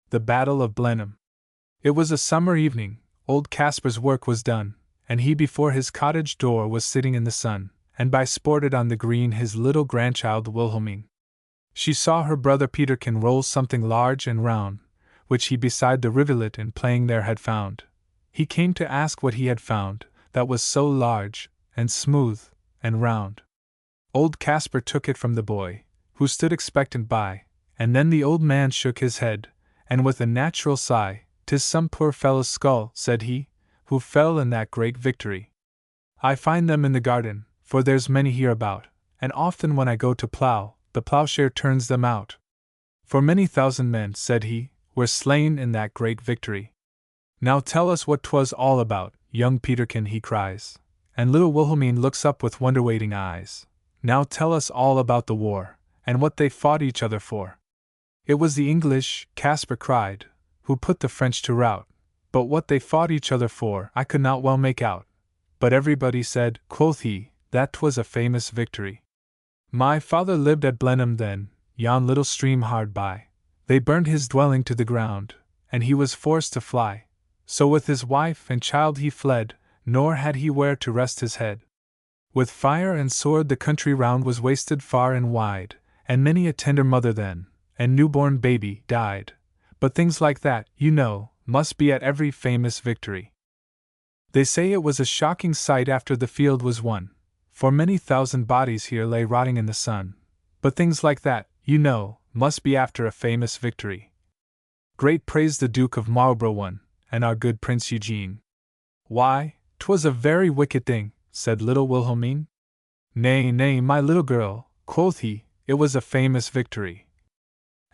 S1: The Battle of Blenheim. It was a summer evening, old Caspar's work was done, and he before his cottage door was sitting in the sun, and by sported on the green his little grandchild Wilhelmine. She saw her brother Peterkin roll something large and round, which he beside the rivulet in playing there had found. He came to ask what he had found, that was so large, and smooth, and round. Old Caspar took it from the boy, who stood expectant by, and then the old man shook his head, and with a natural sigh, "'Tis some poor fellow's skull," said he, "who fell in that great victory. I find them in the garden, for there's many hereabout, and often when I go to plough, the ploughshare turns them out. For many thousand men," said he, "were slain in that great victory. Now tell us what 'twas all about, young Peterkin," he cries, and little Wilhelmine looks up with wonder-waiting eyes. "Now tell us all about the war, and what they fought each other for." "It was the English," Caspar cried, "who put the French to rout, but what they fought each other for I could not well make out. But everybody said," quoth he, "that 'twas a famous victory. My father lived at Blenheim then, yon little stream hard by. They burned his dwelling to the ground, and he was forced to fly. So with his wife and child he fled, nor had he where to rest his head. With fire and sword the country round was wasted far and wide, and many a tender mother then, and newborn baby, died. But things like that, you know, must be at every famous victory. They say it was a shocking sight after the field was won, for many thousand bodies here lay rotting in the sun. But things like that, you know, must be after a famous victory. Great praise the Duke of Marlborough won, and our good Prince Eugene." "Why, 'twas a very wicked thing," said little Wilhelmine. "Nay, nay, my little girl," quoth he, "it was a famous victory.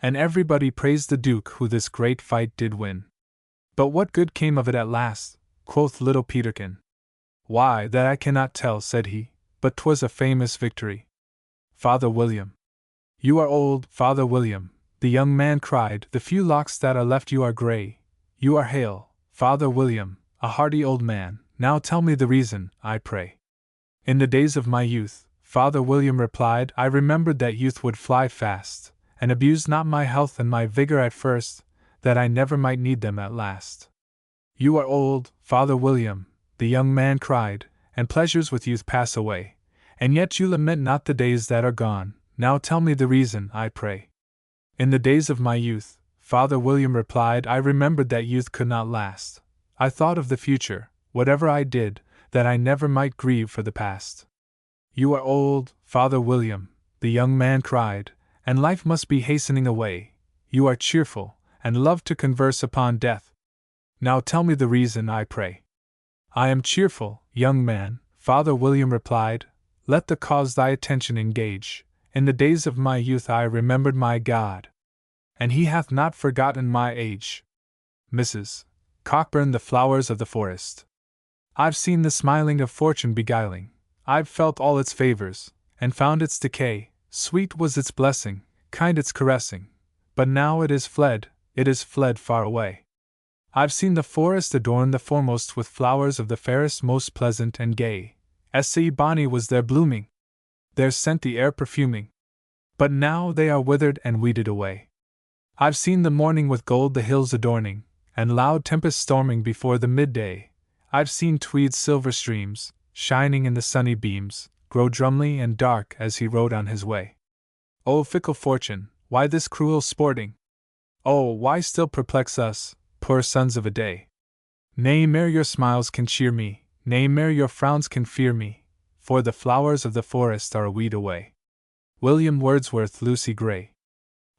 S1: And everybody praised the Duke who this great fight did win." "But what good came of it at last?" quoth little Peterkin. "Why, that I cannot tell," said he, "but 'twas a famous victory." "Father William." "You are old, Father William," the young man cried, "the few locks that are left you are grey. You are hale, Father William, a hearty old man, now tell me the reason, I pray." "In the days of my youth," Father William replied, "I remembered that youth would fly fast, and abused not my health and my vigor at first, that I never might need them at last." "You are old, Father William," the young man cried, "and pleasures with youth pass away, and yet you lament not the days that are gone. Now tell me the reason, I pray." "In the days of my youth," Father William replied, "I remembered that youth could not last. I thought of the future, whatever I did, that I never might grieve for the past. You are old, Father William, the young man cried, and life must be hastening away. You are cheerful, and love to converse upon death. Now tell me the reason, I pray. I am cheerful, young man, Father William replied. Let the cause thy attention engage. In the days of my youth I remembered my God, and he hath not forgotten my age. Mrs. Cockburn, the flowers of the forest. I've seen the smiling of fortune beguiling. I've felt all its favors, and found its decay. Sweet was its blessing, kind its caressing. But now it is fled far away. I've seen the forest adorn the foremost with flowers of the fairest, most pleasant and gay. S.E. bonny was their blooming, their scent the air perfuming. But now they are withered and weeded away. I've seen the morning with gold the hills adorning, and loud tempest storming before the midday. I've seen Tweed's silver streams, shining in the sunny beams, grow drumly and dark as he rode on his way. O fickle fortune, why this cruel sporting? Oh, why still perplex us, poor sons of a day? Nay, mere your smiles can cheer me, nay, mere your frowns can fear me, for the flowers of the forest are a weed away. William Wordsworth, Lucy Gray.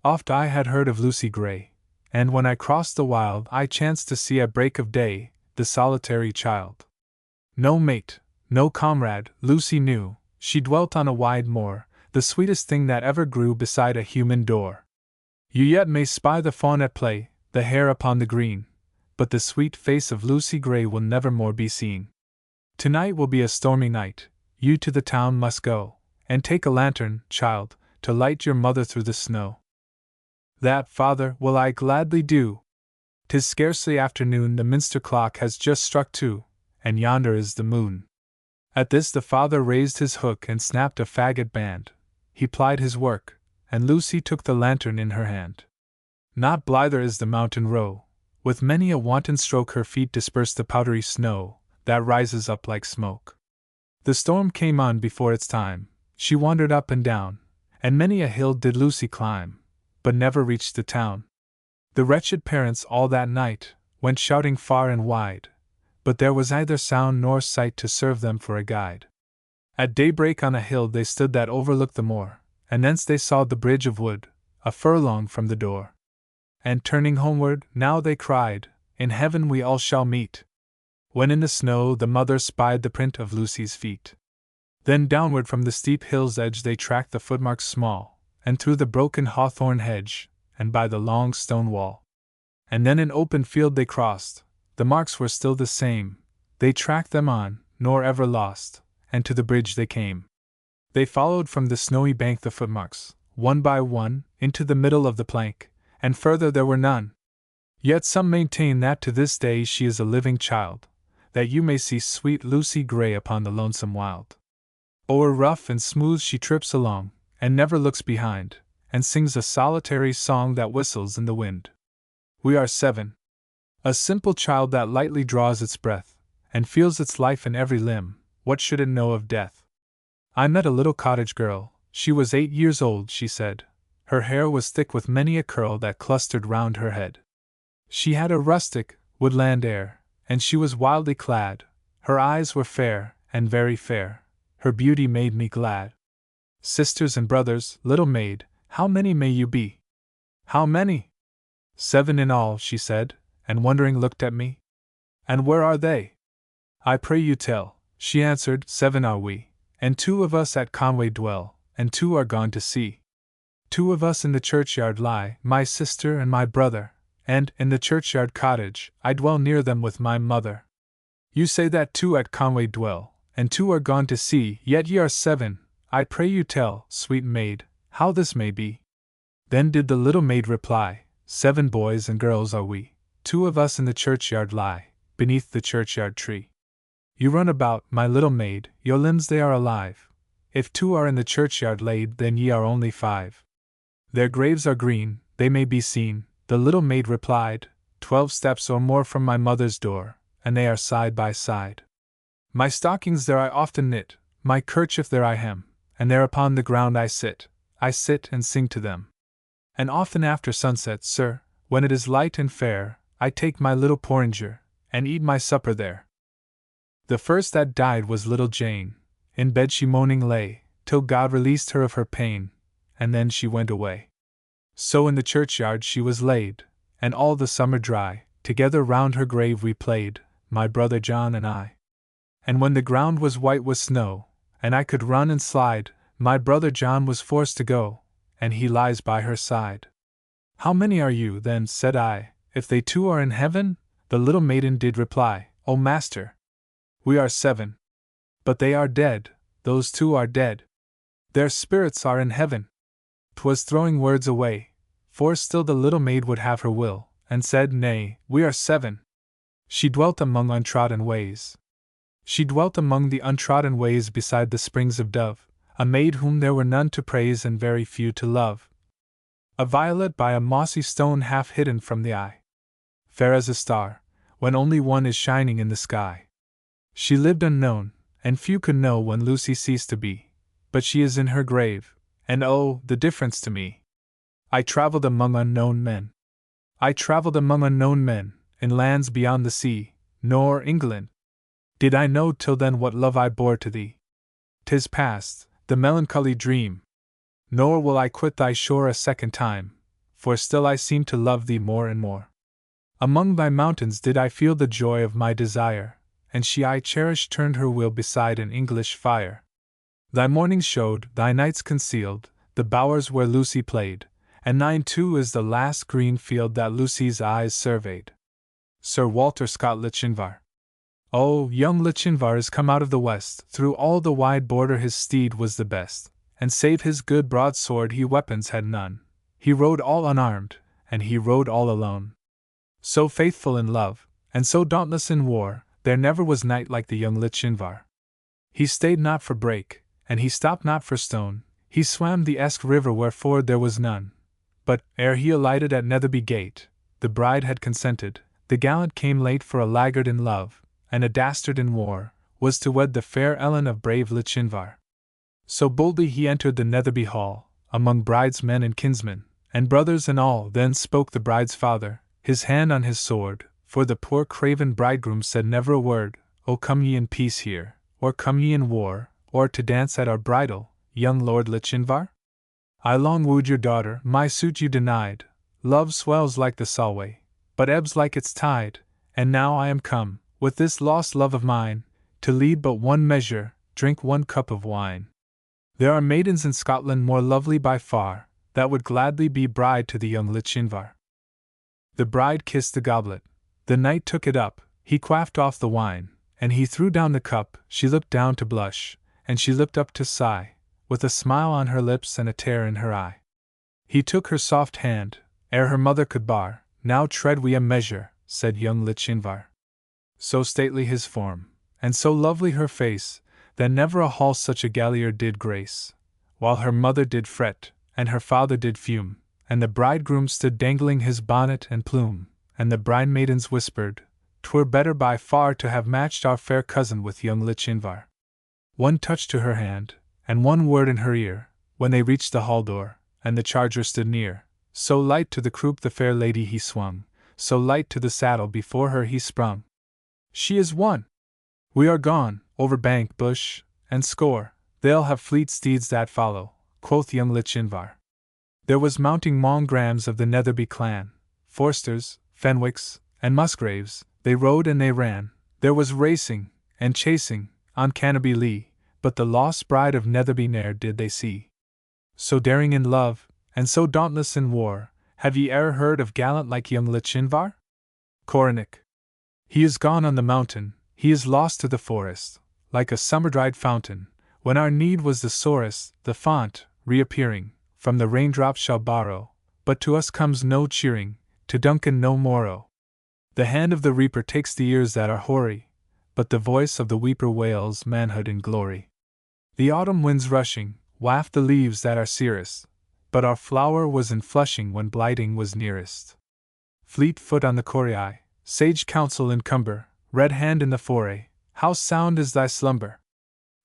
S1: Oft I had heard of Lucy Gray, and when I crossed the wild I chanced to see at break of day the solitary child. No mate, no comrade, Lucy knew. She dwelt on a wide moor, the sweetest thing that ever grew beside a human door. You yet may spy the fawn at play, the hare upon the green, but the sweet face of Lucy Gray will never more be seen. Tonight will be a stormy night, you to the town must go, and take a lantern, child, to light your mother through the snow. That, father, will I gladly do. 'Tis scarcely afternoon, the minster clock has just struck 2, and yonder is the moon. At this the father raised his hook and snapped a faggot band. He plied his work, and Lucy took the lantern in her hand. Not blither is the mountain row, with many a wanton stroke her feet disperse the powdery snow that rises up like smoke. The storm came on before its time, she wandered up and down, and many a hill did Lucy climb, but never reached the town. The wretched parents all that night went shouting far and wide, but there was neither sound nor sight to serve them for a guide. At daybreak on a hill they stood that overlooked the moor, and thence they saw the bridge of wood, a furlong from the door. And turning homeward, now they cried, in heaven we all shall meet. When in the snow the mother spied the print of Lucy's feet. Then downward from the steep hill's edge they tracked the footmarks small, and through the broken hawthorn hedge, and by the long stone wall. And then an open field they crossed, the marks were still the same, they tracked them on, nor ever lost, and to the bridge they came. They followed from the snowy bank the footmarks, one by one, into the middle of the plank, and further there were none. Yet some maintain that to this day she is a living child, that you may see sweet Lucy Gray upon the lonesome wild. O'er rough and smooth she trips along, and never looks behind, and sings a solitary song that whistles in the wind. We are 7. A simple child that lightly draws its breath, and feels its life in every limb, what should it know of death? I met a little cottage girl, she was 8 years old, she said. Her hair was thick with many a curl that clustered round her head. She had a rustic, woodland air, and she was wildly clad. Her eyes were fair, and very fair. Her beauty made me glad. Sisters and brothers, little maid, how many may you be? How many? 7 in all, she said, and wondering looked at me. And where are they? I pray you tell, she answered. 7 are we, and 2 of us at Conway dwell, and 2 are gone to sea. 2 of us in the churchyard lie, my sister and my brother, and, in the churchyard cottage, I dwell near them with my mother. You say that 2 at Conway dwell, and 2 are gone to sea, yet ye are 7, I pray you tell, sweet maid, how this may be. Then did the little maid reply, 7 boys and girls are we, 2 of us in the churchyard lie, beneath the churchyard tree. You run about, my little maid, your limbs they are alive. If 2 are in the churchyard laid, then ye are only 5. Their graves are green, they may be seen, the little maid replied, 12 steps or more from my mother's door, and they are side by side. My stockings there I often knit, my kerchief there I hem, and there upon the ground I sit and sing to them. And often after sunset, sir, when it is light and fair, I take my little porringer, and eat my supper there. The first that died was little Jane, in bed she moaning lay, till God released her of her pain, and then she went away. So in the churchyard she was laid, and all the summer dry, together round her grave we played, my brother John and I. And when the ground was white with snow, and I could run and slide, my brother John was forced to go, and he lies by her side. How many are you, then, said I, if they too are in heaven? The little maiden did reply, O master, we are 7. But they are dead, those two are dead. Their spirits are in heaven. 'Twas throwing words away, for still the little maid would have her will, and said, Nay, we are 7. She dwelt among untrodden ways. She dwelt among the untrodden ways beside the springs of Dove, a maid whom there were none to praise and very few to love. A violet by a mossy stone half hidden from the eye. Fair as a star, when only one is shining in the sky. She lived unknown, and few could know when Lucy ceased to be, but she is in her grave, and oh, the difference to me. I traveled among unknown men. I traveled among unknown men, in lands beyond the sea, nor England. Did I know till then what love I bore to thee? 'Tis past, the melancholy dream. Nor will I quit thy shore a second time, for still I seem to love thee more and more. Among thy mountains did I feel the joy of my desire, and she I cherished turned her will beside an English fire. Thy mornings showed, thy nights concealed, the bowers where Lucy played, and thine too is the last green field that Lucy's eyes surveyed. Sir Walter Scott Lochinvar. Oh, young Lochinvar is come out of the west, through all the wide border his steed was the best, and save his good broadsword he weapons had none. He rode all unarmed, and he rode all alone. So faithful in love, and so dauntless in war, there never was knight like the young Lochinvar. He stayed not for brake, and he stopped not for stone, he swam the Esk river where ford there was none. But, ere he alighted at Netherby gate, the bride had consented, the gallant came late for a laggard in love, and a dastard in war, was to wed the fair Ellen of brave Lochinvar. So boldly he entered the Netherby hall, among bridesmen and kinsmen, and brothers and all. Then spoke the bride's father, his hand on his sword, for the poor craven bridegroom said never a word. O come ye in peace here, or come ye in war, or to dance at our bridal, young Lord Lochinvar? I long wooed your daughter, my suit you denied. Love swells like the Solway, but ebbs like its tide, and now I am come, with this lost love of mine, to lead but one measure, drink one cup of wine. There are maidens in Scotland more lovely by far, that would gladly be bride to the young Lochinvar. The bride kissed the goblet. The knight took it up, he quaffed off the wine, and he threw down the cup. She looked down to blush, and she looked up to sigh, with a smile on her lips and a tear in her eye. He took her soft hand, ere her mother could bar. Now tread we a measure, said young Lochinvar. So stately his form, and so lovely her face, that never a hall such a galliard did grace. While her mother did fret, and her father did fume, and the bridegroom stood dangling his bonnet and plume, and the bridemaidens whispered, 'Twere better by far to have matched our fair cousin with young Lochinvar. One touch to her hand, and one word in her ear, when they reached the hall door, and the charger stood near. So light to the croup the fair lady he swung, so light to the saddle before her he sprung. She is won! We are gone, over bank, bush, and score, they'll have fleet steeds that follow, quoth young Lochinvar. There was mounting Mongrams of the Netherby clan, Forsters, Fenwicks, and Musgraves, they rode and they ran, there was racing, and chasing, on Canopy Lee, but the lost bride of Netherby ne'er did they see. So daring in love, and so dauntless in war, have ye e'er heard of gallant like young Lochinvar? Coronic. He is gone on the mountain, he is lost to the forest, like a summer-dried fountain, when our need was the sorest, the font, reappearing, from the raindrops shall borrow, but to us comes no cheering, to Duncan no morrow. The hand of the reaper takes the ears that are hoary, but the voice of the weeper wails manhood in glory. The autumn winds rushing, waft the leaves that are searest, but our flower was in flushing when blighting was nearest. Fleet foot on the Corii, sage counsel in cumber, red hand in the foray, how sound is thy slumber!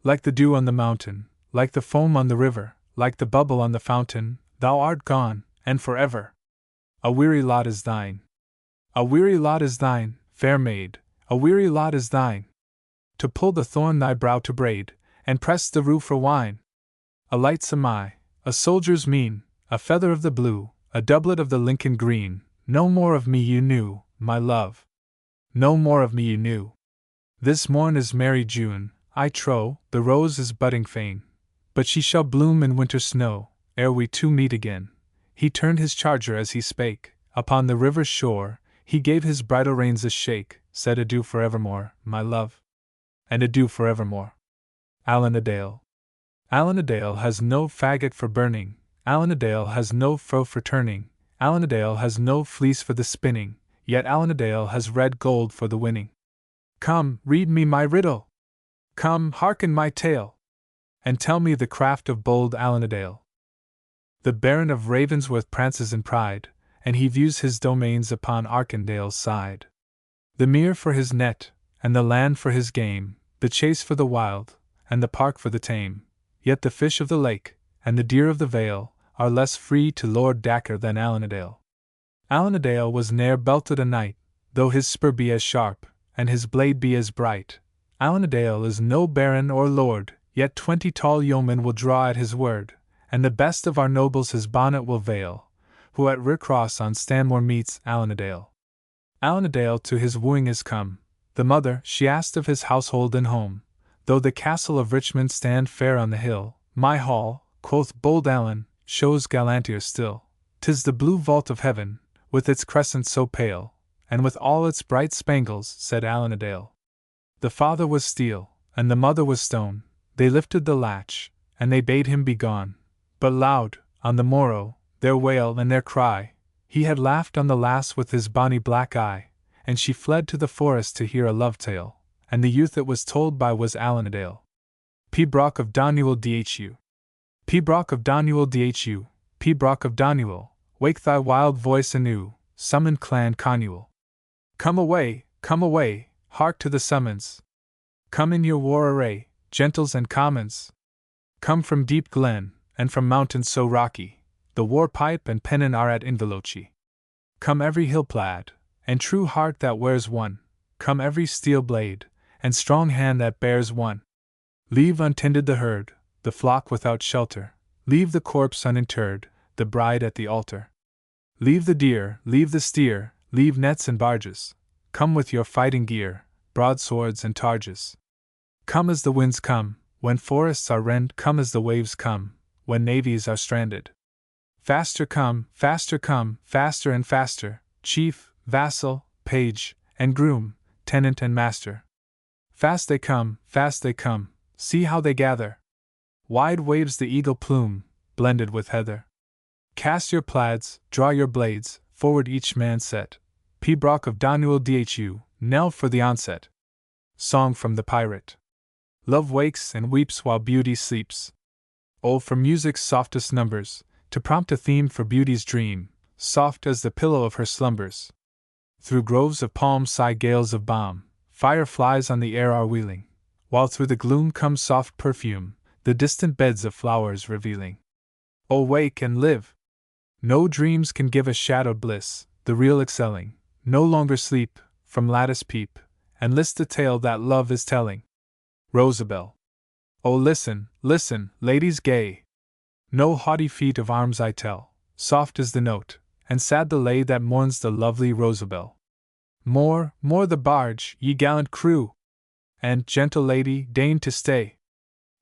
S1: Like the dew on the mountain, like the foam on the river, like the bubble on the fountain, thou art gone, and forever. A weary lot is thine. A weary lot is thine, fair maid, a weary lot is thine. To pull the thorn thy brow to braid, and pressed the rue for wine. A lightsome eye, a soldier's mien, a feather of the blue, a doublet of the Lincoln green. No more of me you knew, my love. No more of me you knew. This morn is merry June, I trow, the rose is budding fain, but she shall bloom in winter snow, ere we two meet again. He turned his charger as he spake, upon the river's shore, he gave his bridle reins a shake, said adieu forevermore, my love. And adieu forevermore. Allan a Dale. Allan a Dale has no faggot for burning, Allan a Dale has no froe for turning, Allan a Dale has no fleece for the spinning, yet Allan a Dale has red gold for the winning. Come, read me my riddle! Come, hearken my tale! And tell me the craft of bold Allan a Dale. The Baron of Ravensworth prances in pride, and he views his domains upon Arkindale's side. The mere for his net, and the land for his game, the chase for the wild, and the park for the tame. Yet the fish of the lake, and the deer of the vale, are less free to Lord Dacre than Allan a Dale. Allan a Dale was ne'er belted a knight, though his spur be as sharp, and his blade be as bright. Allan a Dale is no baron or lord, yet 20 tall yeomen will draw at his word, and the best of our nobles his bonnet will veil, who at Recross on Stanmore meets Allan a Dale. Allan a Dale to his wooing is come, the mother she asked of his household and home, though the castle of Richmond stand fair on the hill. My hall, quoth bold Allan, shows gallantier still. 'Tis the blue vault of heaven, with its crescent so pale, and with all its bright spangles, said Allan a Dale. The father was steel, and the mother was stone, they lifted the latch, and they bade him be gone. But loud, on the morrow, their wail and their cry, he had laughed on the lass with his bonny black eye, and she fled to the forest to hear a love tale, and the youth it was told by was Allan a Dale. Pibroch of Donuil Dhu. Pibroch of Donuil Dhu, Pibroch of Donuil, wake thy wild voice anew, summon Clan Conuil. Come away, hark to the summons. Come in your war array, gentles and commons. Come from deep glen, and from mountains so rocky, the war pipe and pennon are at Invelochi. Come every hill plaid, and true heart that wears one, come every steel blade, and strong hand that bears one. Leave untended the herd, the flock without shelter, leave the corpse uninterred, the bride at the altar. Leave the deer, leave the steer, leave nets and barges, come with your fighting gear, broadswords and targes. Come as the winds come, when forests are rend, come as the waves come, when navies are stranded. Faster come, faster and faster, chief, vassal, page, and groom, tenant and master. Fast they come, see how they gather. Wide waves the eagle plume, blended with heather. Cast your plaids, draw your blades, forward each man set. Pibroch of Donuil Dhu, knell for the onset. Song from the Pirate. Love wakes and weeps while beauty sleeps. Oh, for music's softest numbers, to prompt a theme for beauty's dream, soft as the pillow of her slumbers. Through groves of palm sigh gales of balm, fireflies on the air are wheeling, while through the gloom comes soft perfume, the distant beds of flowers revealing. Oh, wake and live! No dreams can give a shadowed bliss, the real excelling. No longer sleep, from lattice peep, and list the tale that love is telling. Rosabelle. Oh, listen, ladies gay! No haughty feat of arms I tell, soft is the note, and sad the lay that mourns the lovely Rosabelle. More the barge, ye gallant crew! And, gentle lady, deign to stay.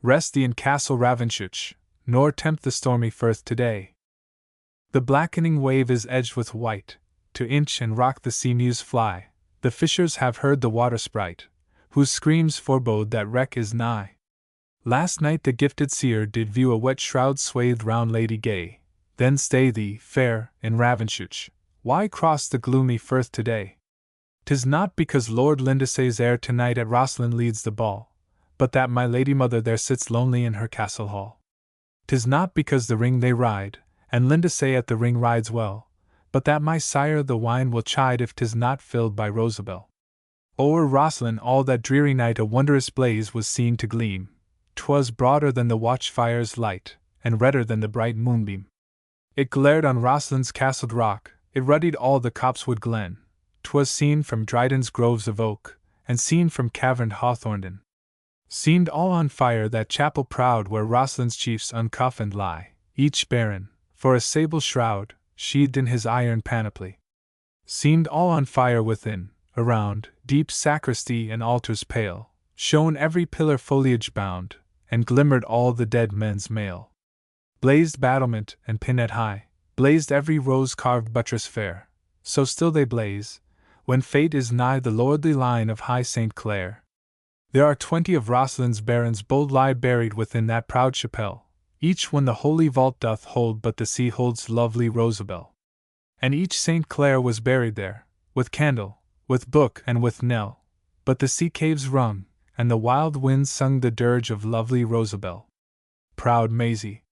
S1: Rest thee in Castle Ravenshoch, nor tempt the stormy Firth today. The blackening wave is edged with white, to inch and rock the sea-mews fly. The fishers have heard the water sprite, whose screams forebode that wreck is nigh. Last night the gifted seer did view a wet shroud swathed round Lady Gay. Then stay thee, fair, in Ravenshoch, why cross the gloomy Firth today? 'Tis not because Lord Lindesay's heir tonight at Rosslyn leads the ball, but that my lady mother there sits lonely in her castle hall. 'Tis not because the ring they ride, and Lindesay at the ring rides well, but that my sire the wine will chide if 'tis not filled by Rosabelle. O'er Rosslyn all that dreary night a wondrous blaze was seen to gleam. 'Twas broader than the watchfire's light, and redder than the bright moonbeam. It glared on Rosslyn's castled rock, it ruddied all the copsewood glen. 'Twas seen from Dryden's groves of oak, and seen from caverned Hawthornden. Seemed all on fire that chapel proud where Roslin's chiefs uncoffined lie, each bearing, for a sable shroud, sheathed in his iron panoply. Seemed all on fire within, around, deep sacristy and altars pale, shone every pillar foliage bound, and glimmered all the dead men's mail. Blazed battlement and pinnet high, blazed every rose-carved buttress fair, so still they blaze, when fate is nigh the lordly line of high St. Clair. There are 20 of Roslin's barons bold lie buried within that proud chapel, each one the holy vault doth hold but the sea holds lovely Rosabelle. And each St. Clair was buried there, with candle, with book and with knell, but the sea caves rung, and the wild winds sung the dirge of lovely Rosabelle. Proud Maisie.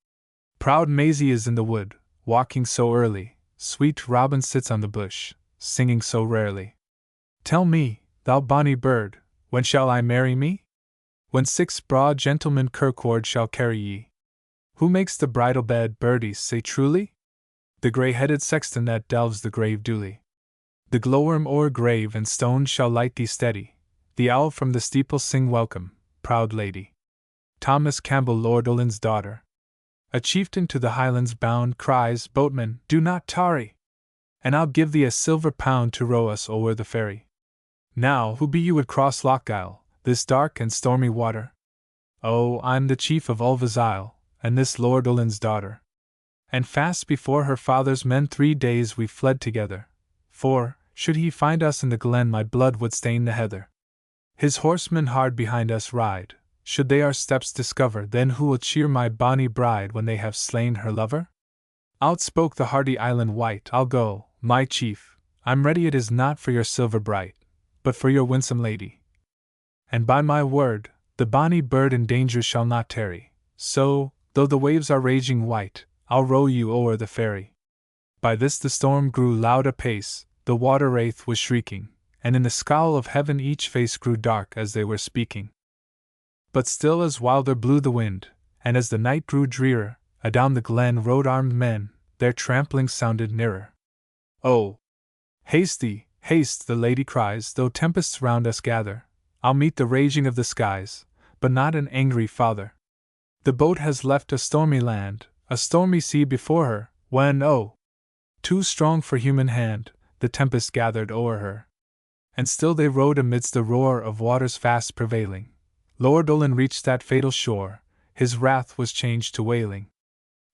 S1: Proud Maisie is in the wood, walking so early, sweet Robin sits on the bush, singing so rarely. Tell me, thou bonny bird, when shall I marry me? When 6 broad gentlemen Kirkward shall carry ye. Who makes the bridal bed, birdies, say truly? The grey-headed sexton that delves the grave duly. The glowworm o'er grave and stone shall light thee steady. The owl from the steeple sing welcome, proud lady. Thomas Campbell, Lord Ulin's daughter, a chieftain to the Highlands bound, cries, Boatman, do not tarry, and I'll give thee a silver pound to row us o'er the ferry. Now, who be you would cross Lochgyle, this dark and stormy water? Oh, I'm the chief of Ulva's Isle, and this Lord Ulin's daughter. And fast before her father's men 3 days we fled together, for, should he find us in the glen, my blood would stain the heather. His horsemen hard behind us ride, should they our steps discover, then who will cheer my bonny bride when they have slain her lover? Out spoke the hardy Island Wight, I'll go, my chief, I'm ready, it is not for your silver bright, but for your winsome lady. And by my word, the bonny bird in danger shall not tarry, so, though the waves are raging white, I'll row you o'er the ferry. By this the storm grew loud apace, the water wraith was shrieking, and in the scowl of heaven each face grew dark as they were speaking. But still as wilder blew the wind, and as the night grew drearer, adown the glen rode armed men, their trampling sounded nearer. Oh! Haste thee, haste, the lady cries, though tempests round us gather, I'll meet the raging of the skies, but not an angry father. The boat has left a stormy land, a stormy sea before her, when, oh! Too strong for human hand, the tempest gathered o'er her. And still they rode amidst the roar of waters fast prevailing. Lord Ulin reached that fatal shore, his wrath was changed to wailing.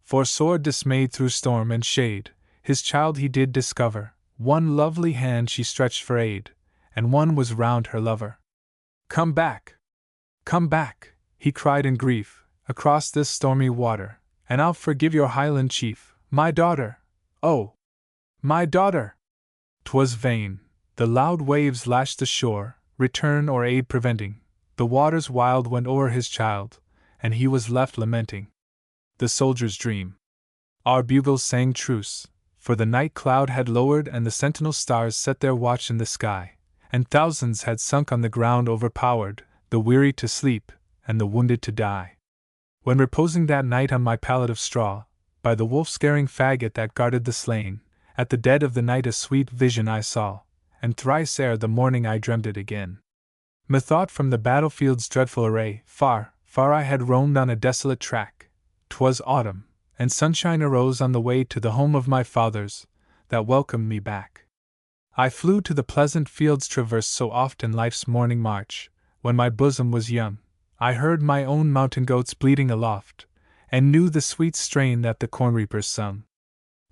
S1: For sore dismayed through storm and shade, his child he did discover, one lovely hand she stretched for aid, and one was round her lover. Come back! Come back! He cried in grief, across this stormy water, and I'll forgive your Highland chief, my daughter! Oh! My daughter! 'Twas vain, the loud waves lashed the shore, return or aid preventing, the waters wild went o'er his child, and he was left lamenting. The soldier's dream. Our bugles sang truce, for the night cloud had lowered and the sentinel stars set their watch in the sky, and thousands had sunk on the ground overpowered, the weary to sleep, and the wounded to die. When reposing that night on my pallet of straw, by the wolf-scaring faggot that guarded the slain, at the dead of the night a sweet vision I saw, and thrice ere the morning I dreamed it again. Methought from the battlefield's dreadful array, far, far I had roamed on a desolate track. 'Twas autumn, and sunshine arose on the way to the home of my fathers, that welcomed me back. I flew to the pleasant fields traversed so oft in life's morning march, when my bosom was young. I heard my own mountain goats bleating aloft, and knew the sweet strain that the corn reapers sung.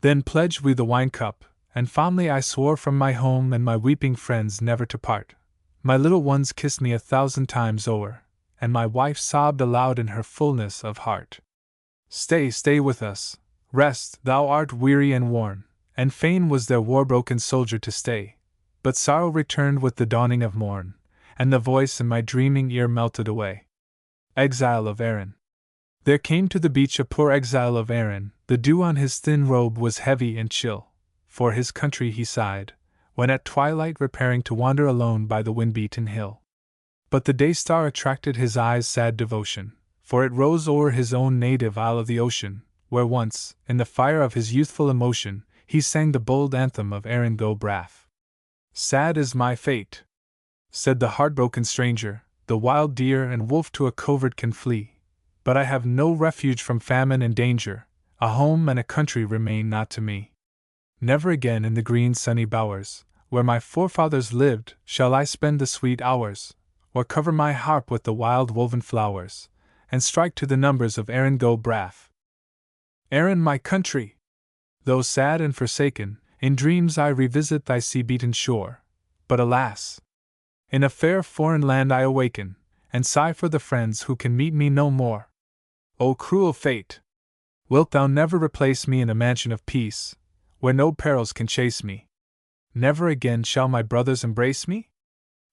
S1: Then pledged we the wine cup, and fondly I swore from my home and my weeping friends never to part. My little ones kissed me 1,000 times o'er, and my wife sobbed aloud in her fullness of heart. Stay, stay with us, rest, thou art weary and worn, and fain was their war-broken soldier to stay. But sorrow returned with the dawning of morn, and the voice in my dreaming ear melted away. Exile of Erin. There came to the beach a poor exile of Erin, the dew on his thin robe was heavy and chill. For his country he sighed, when at twilight repairing to wander alone by the wind-beaten hill. But the day-star attracted his eyes' sad devotion, for it rose o'er his own native isle of the ocean, where once, in the fire of his youthful emotion, he sang the bold anthem of Erin go Brath. Sad is my fate, said the heartbroken stranger, the wild deer and wolf to a covert can flee, but I have no refuge from famine and danger, a home and a country remain not to me. Never again in the green sunny bowers, where my forefathers lived, shall I spend the sweet hours, or cover my harp with the wild woven flowers, and strike to the numbers of Erin go Bragh. Erin, my country! Though sad and forsaken, in dreams I revisit thy sea-beaten shore, but alas! In a fair foreign land I awaken, and sigh for the friends who can meet me no more. O cruel fate! Wilt thou never replace me in a mansion of peace, where no perils can chase me? Never again shall my brothers embrace me?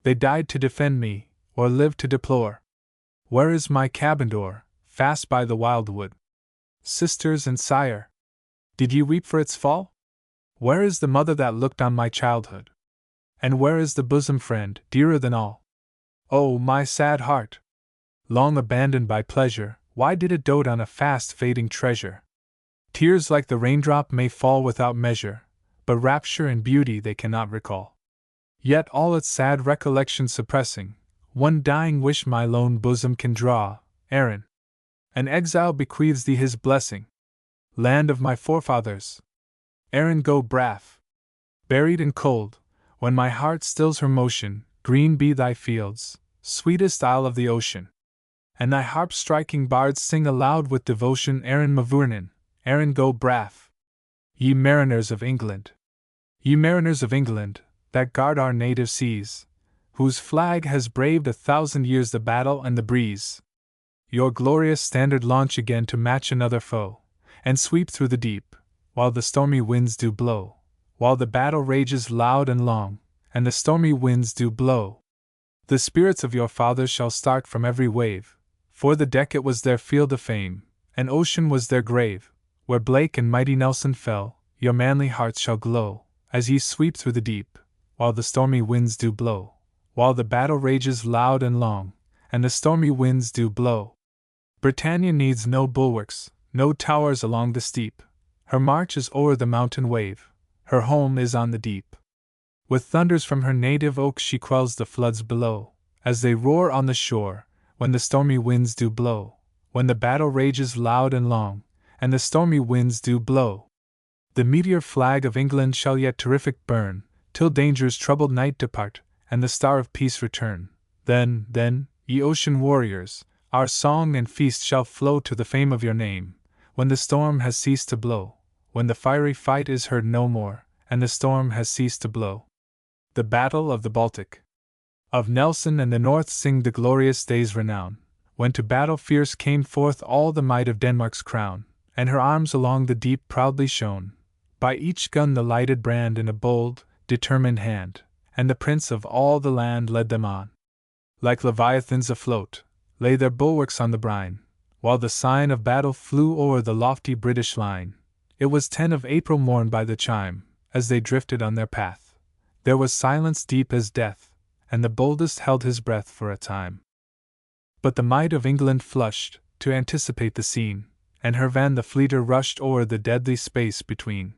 S1: They died to defend me, or lived to deplore. Where is my cabin door, fast by the wild wood? Sisters and sire, did ye weep for its fall? Where is the mother that looked on my childhood? And where is the bosom friend, dearer than all? Oh, my sad heart! Long abandoned by pleasure, why did it dote on a fast fading treasure? Tears like the raindrop may fall without measure, but rapture and beauty they cannot recall. Yet all its sad recollection suppressing, one dying wish my lone bosom can draw, Erin. An exile bequeaths thee his blessing. Land of my forefathers! Erin go Bragh! Buried and cold, when my heart stills her motion, green be thy fields, sweetest isle of the ocean. And thy harp-striking bards sing aloud with devotion Erin Mavurnin, Erin go Bragh! Ye mariners of England! Ye mariners of England, that guard our native seas, whose flag has braved 1,000 years the battle and the breeze. Your glorious standard launch again to match another foe, and sweep through the deep, while the stormy winds do blow, while the battle rages loud and long, and the stormy winds do blow. The spirits of your fathers shall start from every wave, for the deck it was their field of fame, and ocean was their grave, where Blake and mighty Nelson fell. Your manly hearts shall glow, as ye sweep through the deep, while the stormy winds do blow, while the battle rages loud and long, and the stormy winds do blow. Britannia needs no bulwarks, no towers along the steep. Her march is o'er the mountain wave, her home is on the deep. With thunders from her native oak she quells the floods below, as they roar on the shore, when the stormy winds do blow, when the battle rages loud and long, and the stormy winds do blow. The meteor flag of England shall yet terrific burn, till danger's troubled night depart, and the star of peace return. Then, ye ocean warriors, our song and feast shall flow to the fame of your name, when the storm has ceased to blow, when the fiery fight is heard no more, and the storm has ceased to blow. The Battle of the Baltic. Of Nelson and the North sing the glorious day's renown, when to battle fierce came forth all the might of Denmark's crown, and her arms along the deep proudly shone, by each gun the lighted brand in a bold, determined hand, and the prince of all the land led them on. Like leviathans afloat, lay their bulwarks on the brine, while the sign of battle flew o'er the lofty British line. It was 10 of April morn by the chime, as they drifted on their path. There was silence deep as death, and the boldest held his breath for a time. But the might of England flushed, to anticipate the scene, and her van the fleeter rushed o'er the deadly space between.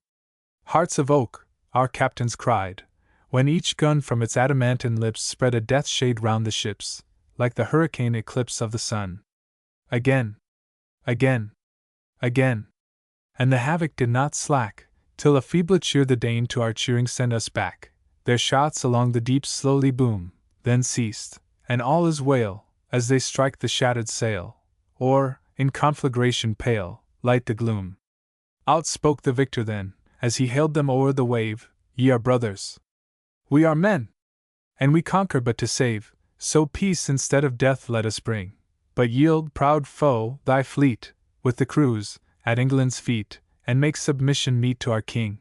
S1: Hearts of oak, our captains cried, when each gun from its adamantine lips spread a death shade round the ships, like the hurricane eclipse of the sun. Again, again, again, and the havoc did not slack, till a feebler cheer the Dane to our cheering sent us back. Their shots along the deep slowly boom, then ceased, and all is wail, as they strike the shattered sail, or, in conflagration pale, light the gloom. Out spoke the victor then, as he hailed them o'er the wave, "Ye are brothers. We are men. And we conquer but to save, so peace instead of death let us bring. But yield, proud foe, thy fleet, with the crews, at England's feet, and make submission meet to our king."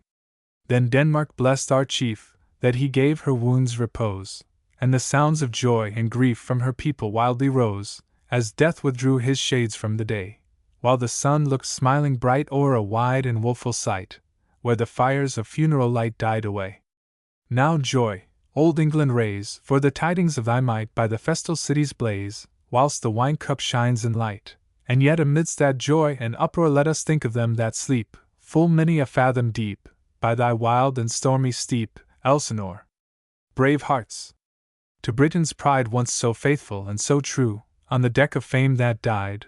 S1: Then Denmark blessed our chief, that he gave her wounds repose, and the sounds of joy and grief from her people wildly rose, as death withdrew his shades from the day, while the sun looked smiling bright o'er a wide and woeful sight, where the fires of funeral light died away. Now joy, old England raise, for the tidings of thy might by the festal city's blaze, whilst the wine-cup shines in light. And yet amidst that joy and uproar let us think of them that sleep, full many a fathom deep, by thy wild and stormy steep, Elsinore. Brave hearts! to Britain's pride once so faithful and so true, on the deck of fame that died,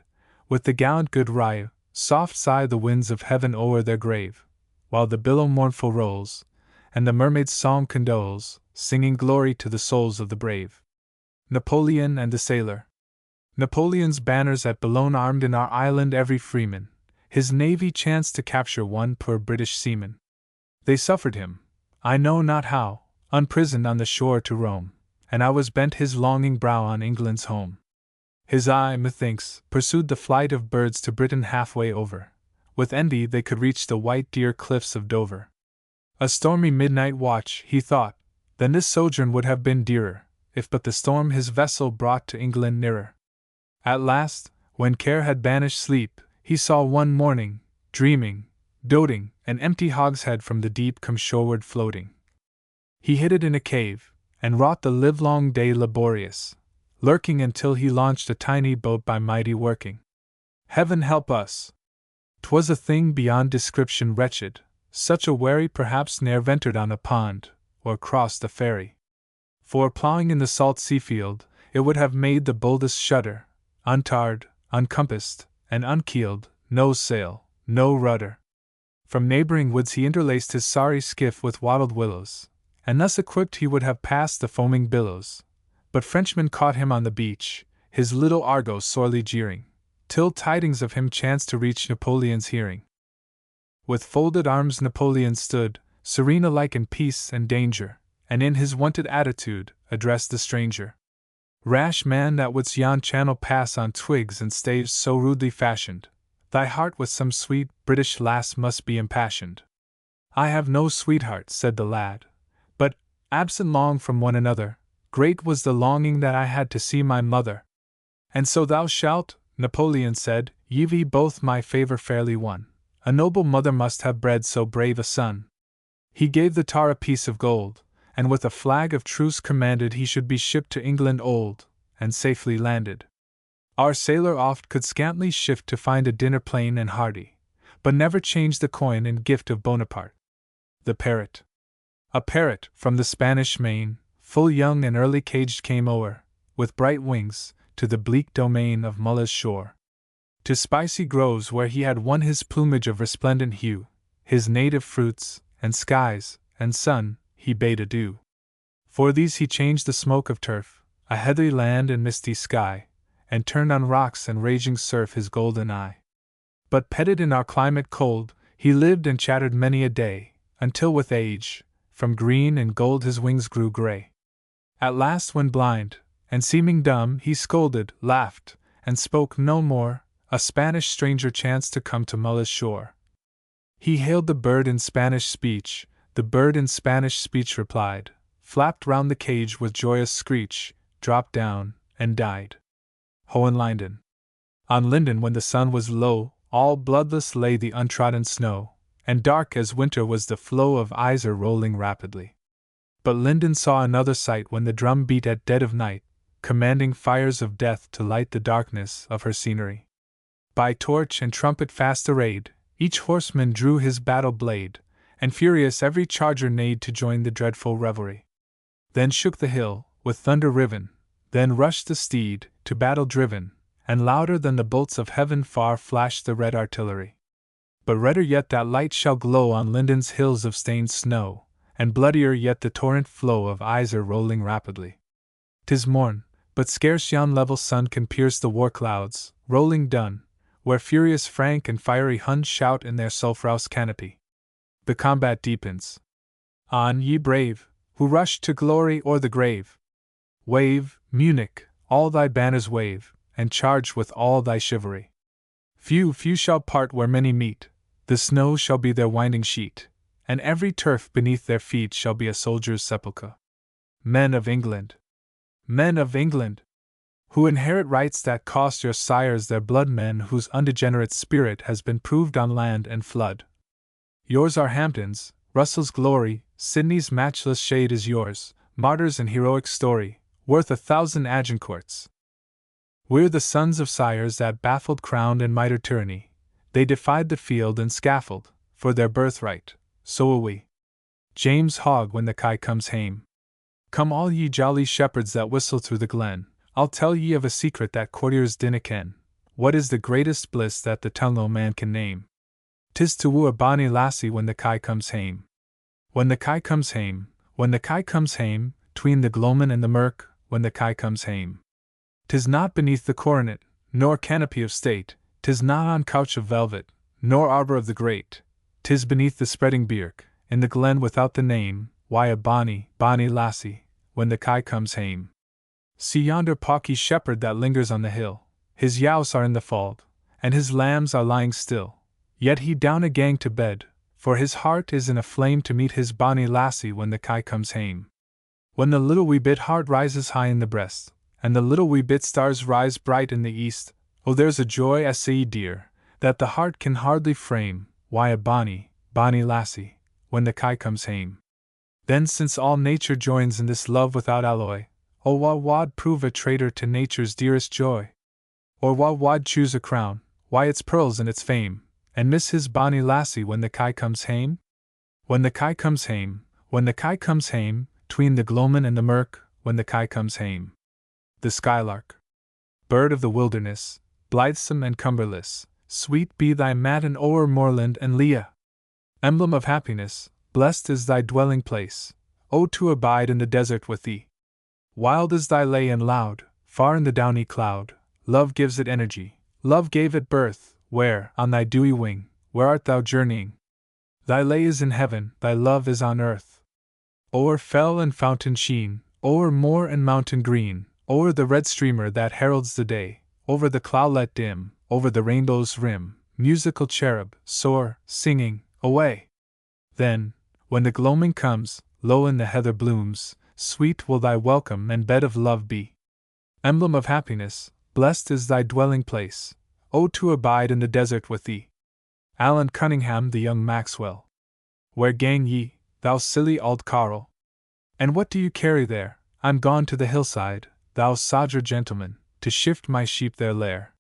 S1: with the gallant good Rye, soft sigh the winds of heaven o'er their grave, while the billow mournful rolls, and the mermaid's song condoles, singing glory to the souls of the brave. Napoleon and the Sailor. Napoleon's banners at Boulogne armed in our island every freeman, his navy chanced to capture one poor British seaman. They suffered him, I know not how, unprisoned on the shore to roam, and I was bent his longing brow on England's home. His eye, methinks, pursued the flight of birds to Britain halfway over. With envy they could reach the white dear cliffs of Dover. A stormy midnight watch, he thought, then this sojourn would have been dearer, if but the storm his vessel brought to England nearer. At last, when care had banished sleep, he saw one morning, dreaming, doting, an empty hogshead from the deep come shoreward floating. He hid it in a cave, and wrought the livelong day laborious, lurking until he launched a tiny boat by mighty working. Heaven help us! 'Twas a thing beyond description wretched, such a wherry perhaps ne'er ventured on a pond, or crossed a ferry. For ploughing in the salt sea field, it would have made the boldest shudder, untarred, uncompassed, and unkeeled, no sail, no rudder. From neighboring woods he interlaced his sorry skiff with wattled willows, and thus equipped he would have passed the foaming billows. But Frenchmen caught him on the beach, his little Argo sorely jeering, till tidings of him chanced to reach Napoleon's hearing. With folded arms Napoleon stood, serene alike in peace and danger, and in his wonted attitude, addressed the stranger. Rash man, that wouldst yon channel pass on twigs and staves so rudely fashioned, thy heart with some sweet British lass must be impassioned. I have no sweetheart, said the lad, but, absent long from one another, great was the longing that I had to see my mother. And so thou shalt, Napoleon said, ye both my favor fairly won. A noble mother must have bred so brave a son. He gave the tar a piece of gold, and with a flag of truce commanded he should be shipped to England old, and safely landed. Our sailor oft could scantly shift to find a dinner plain and hearty, but never changed the coin in gift of Bonaparte. The parrot. A parrot, from the Spanish main, full young and early caged came o'er, with bright wings, to the bleak domain of Mulla's shore. To spicy groves where he had won his plumage of resplendent hue, his native fruits, and skies, and sun, he bade adieu. For these he changed the smoke of turf, a heathery land and misty sky, and turned on rocks and raging surf his golden eye. But petted in our climate cold, he lived and chattered many a day, until with age, from green and gold his wings grew gray. At last, when blind, and seeming dumb, he scolded, laughed, and spoke no more. A Spanish stranger chanced to come to Mulla's shore. He hailed the bird in Spanish speech, the bird in Spanish speech replied, flapped round the cage with joyous screech, dropped down, and died. Hohenlinden. On Linden when the sun was low, all bloodless lay the untrodden snow, and dark as winter was the flow of Isar rolling rapidly. But Linden saw another sight when the drum beat at dead of night, commanding fires of death to light the darkness of her scenery. By torch and trumpet fast arrayed, each horseman drew his battle blade, and furious every charger neighed to join the dreadful revelry. Then shook the hill, with thunder riven, then rushed the steed, to battle driven, and louder than the bolts of heaven far flashed the red artillery. But redder yet that light shall glow on Linden's hills of stained snow, and bloodier yet the torrent flow of Isar rolling rapidly. 'Tis morn, but scarce yon level sun can pierce the war clouds, rolling dun, where furious Frank and fiery Hun shout in their sulphurous canopy. The combat deepens. On, ye brave, who rushed to glory or the grave! Wave, Munich, all thy banners wave, and charge with all thy chivalry. Few shall part where many meet, the snow shall be their winding sheet, and every turf beneath their feet shall be a soldier's sepulchre. Men of England! Men of England! Who inherit rights that cost your sires their blood, men whose undegenerate spirit has been proved on land and flood. Yours are Hampton's, Russell's glory, Sidney's matchless shade is yours, martyrs and heroic story, worth 1,000 Agincourts. We're the sons of sires that baffled crown and mitre tyranny, they defied the field and scaffold, for their birthright, so will we. James Hogg when the kye comes hame. Come all ye jolly shepherds that whistle through the glen, I'll tell ye of a secret that courtiers dinna ken. What is the greatest bliss that the tongue o' man can name? 'Tis to woo a bonny lassie when the kye comes hame. When the kye comes hame, when the kye comes hame, tween the gloamin' and the mirk, when the kye comes hame. 'Tis not beneath the coronet, nor canopy of state, 'tis not on couch of velvet, nor arbor of the great, 'tis beneath the spreading birk, in the glen without the name. Why, a bonny, bonny lassie, when the kye comes hame. See yonder pawky shepherd that lingers on the hill, his yowes are in the fauld, and his lambs are lying still, yet he down a gang to bed, for his heart is in a flame to meet his bonny lassie when the kye comes hame. When the little wee bit heart rises high in the breast, and the little wee bit stars rise bright in the east, oh there's a joy, I say dear, that the heart can hardly frame. Why, a bonny, bonny lassie, when the kye comes hame. Then since all nature joins in this love without alloy, oh wha wad prove a traitor to nature's dearest joy? Or wha wad choose a crown, why its pearls and its fame, and miss his bonny lassie when the kye comes hame? When the kye comes hame, when the kye comes hame, tween the gloamin' and the mirk, when the kye comes hame. The skylark, bird of the wilderness, blithesome and cumberless, sweet be thy matin o'er moorland and lea. Emblem of happiness, blessed is thy dwelling place, O to abide in the desert with thee. Wild is thy lay and loud, far in the downy cloud, love gives it energy, love gave it birth, where, on thy dewy wing, where art thou journeying? Thy lay is in heaven, thy love is on earth. O'er fell and fountain sheen, o'er moor and mountain green, o'er the red streamer that heralds the day, over the cloudlet dim, over the rainbow's rim, musical cherub, soar, singing, away. Then, when the gloaming comes, low in the heather blooms, sweet will thy welcome and bed of love be. Emblem of happiness, blessed is thy dwelling place, O to abide in the desert with thee. Allan Cunningham the young Maxwell. Where gang ye, thou silly auld carle? And what do you carry there? I'm gone to the hillside, thou sodger gentleman, to shift my sheep their lair.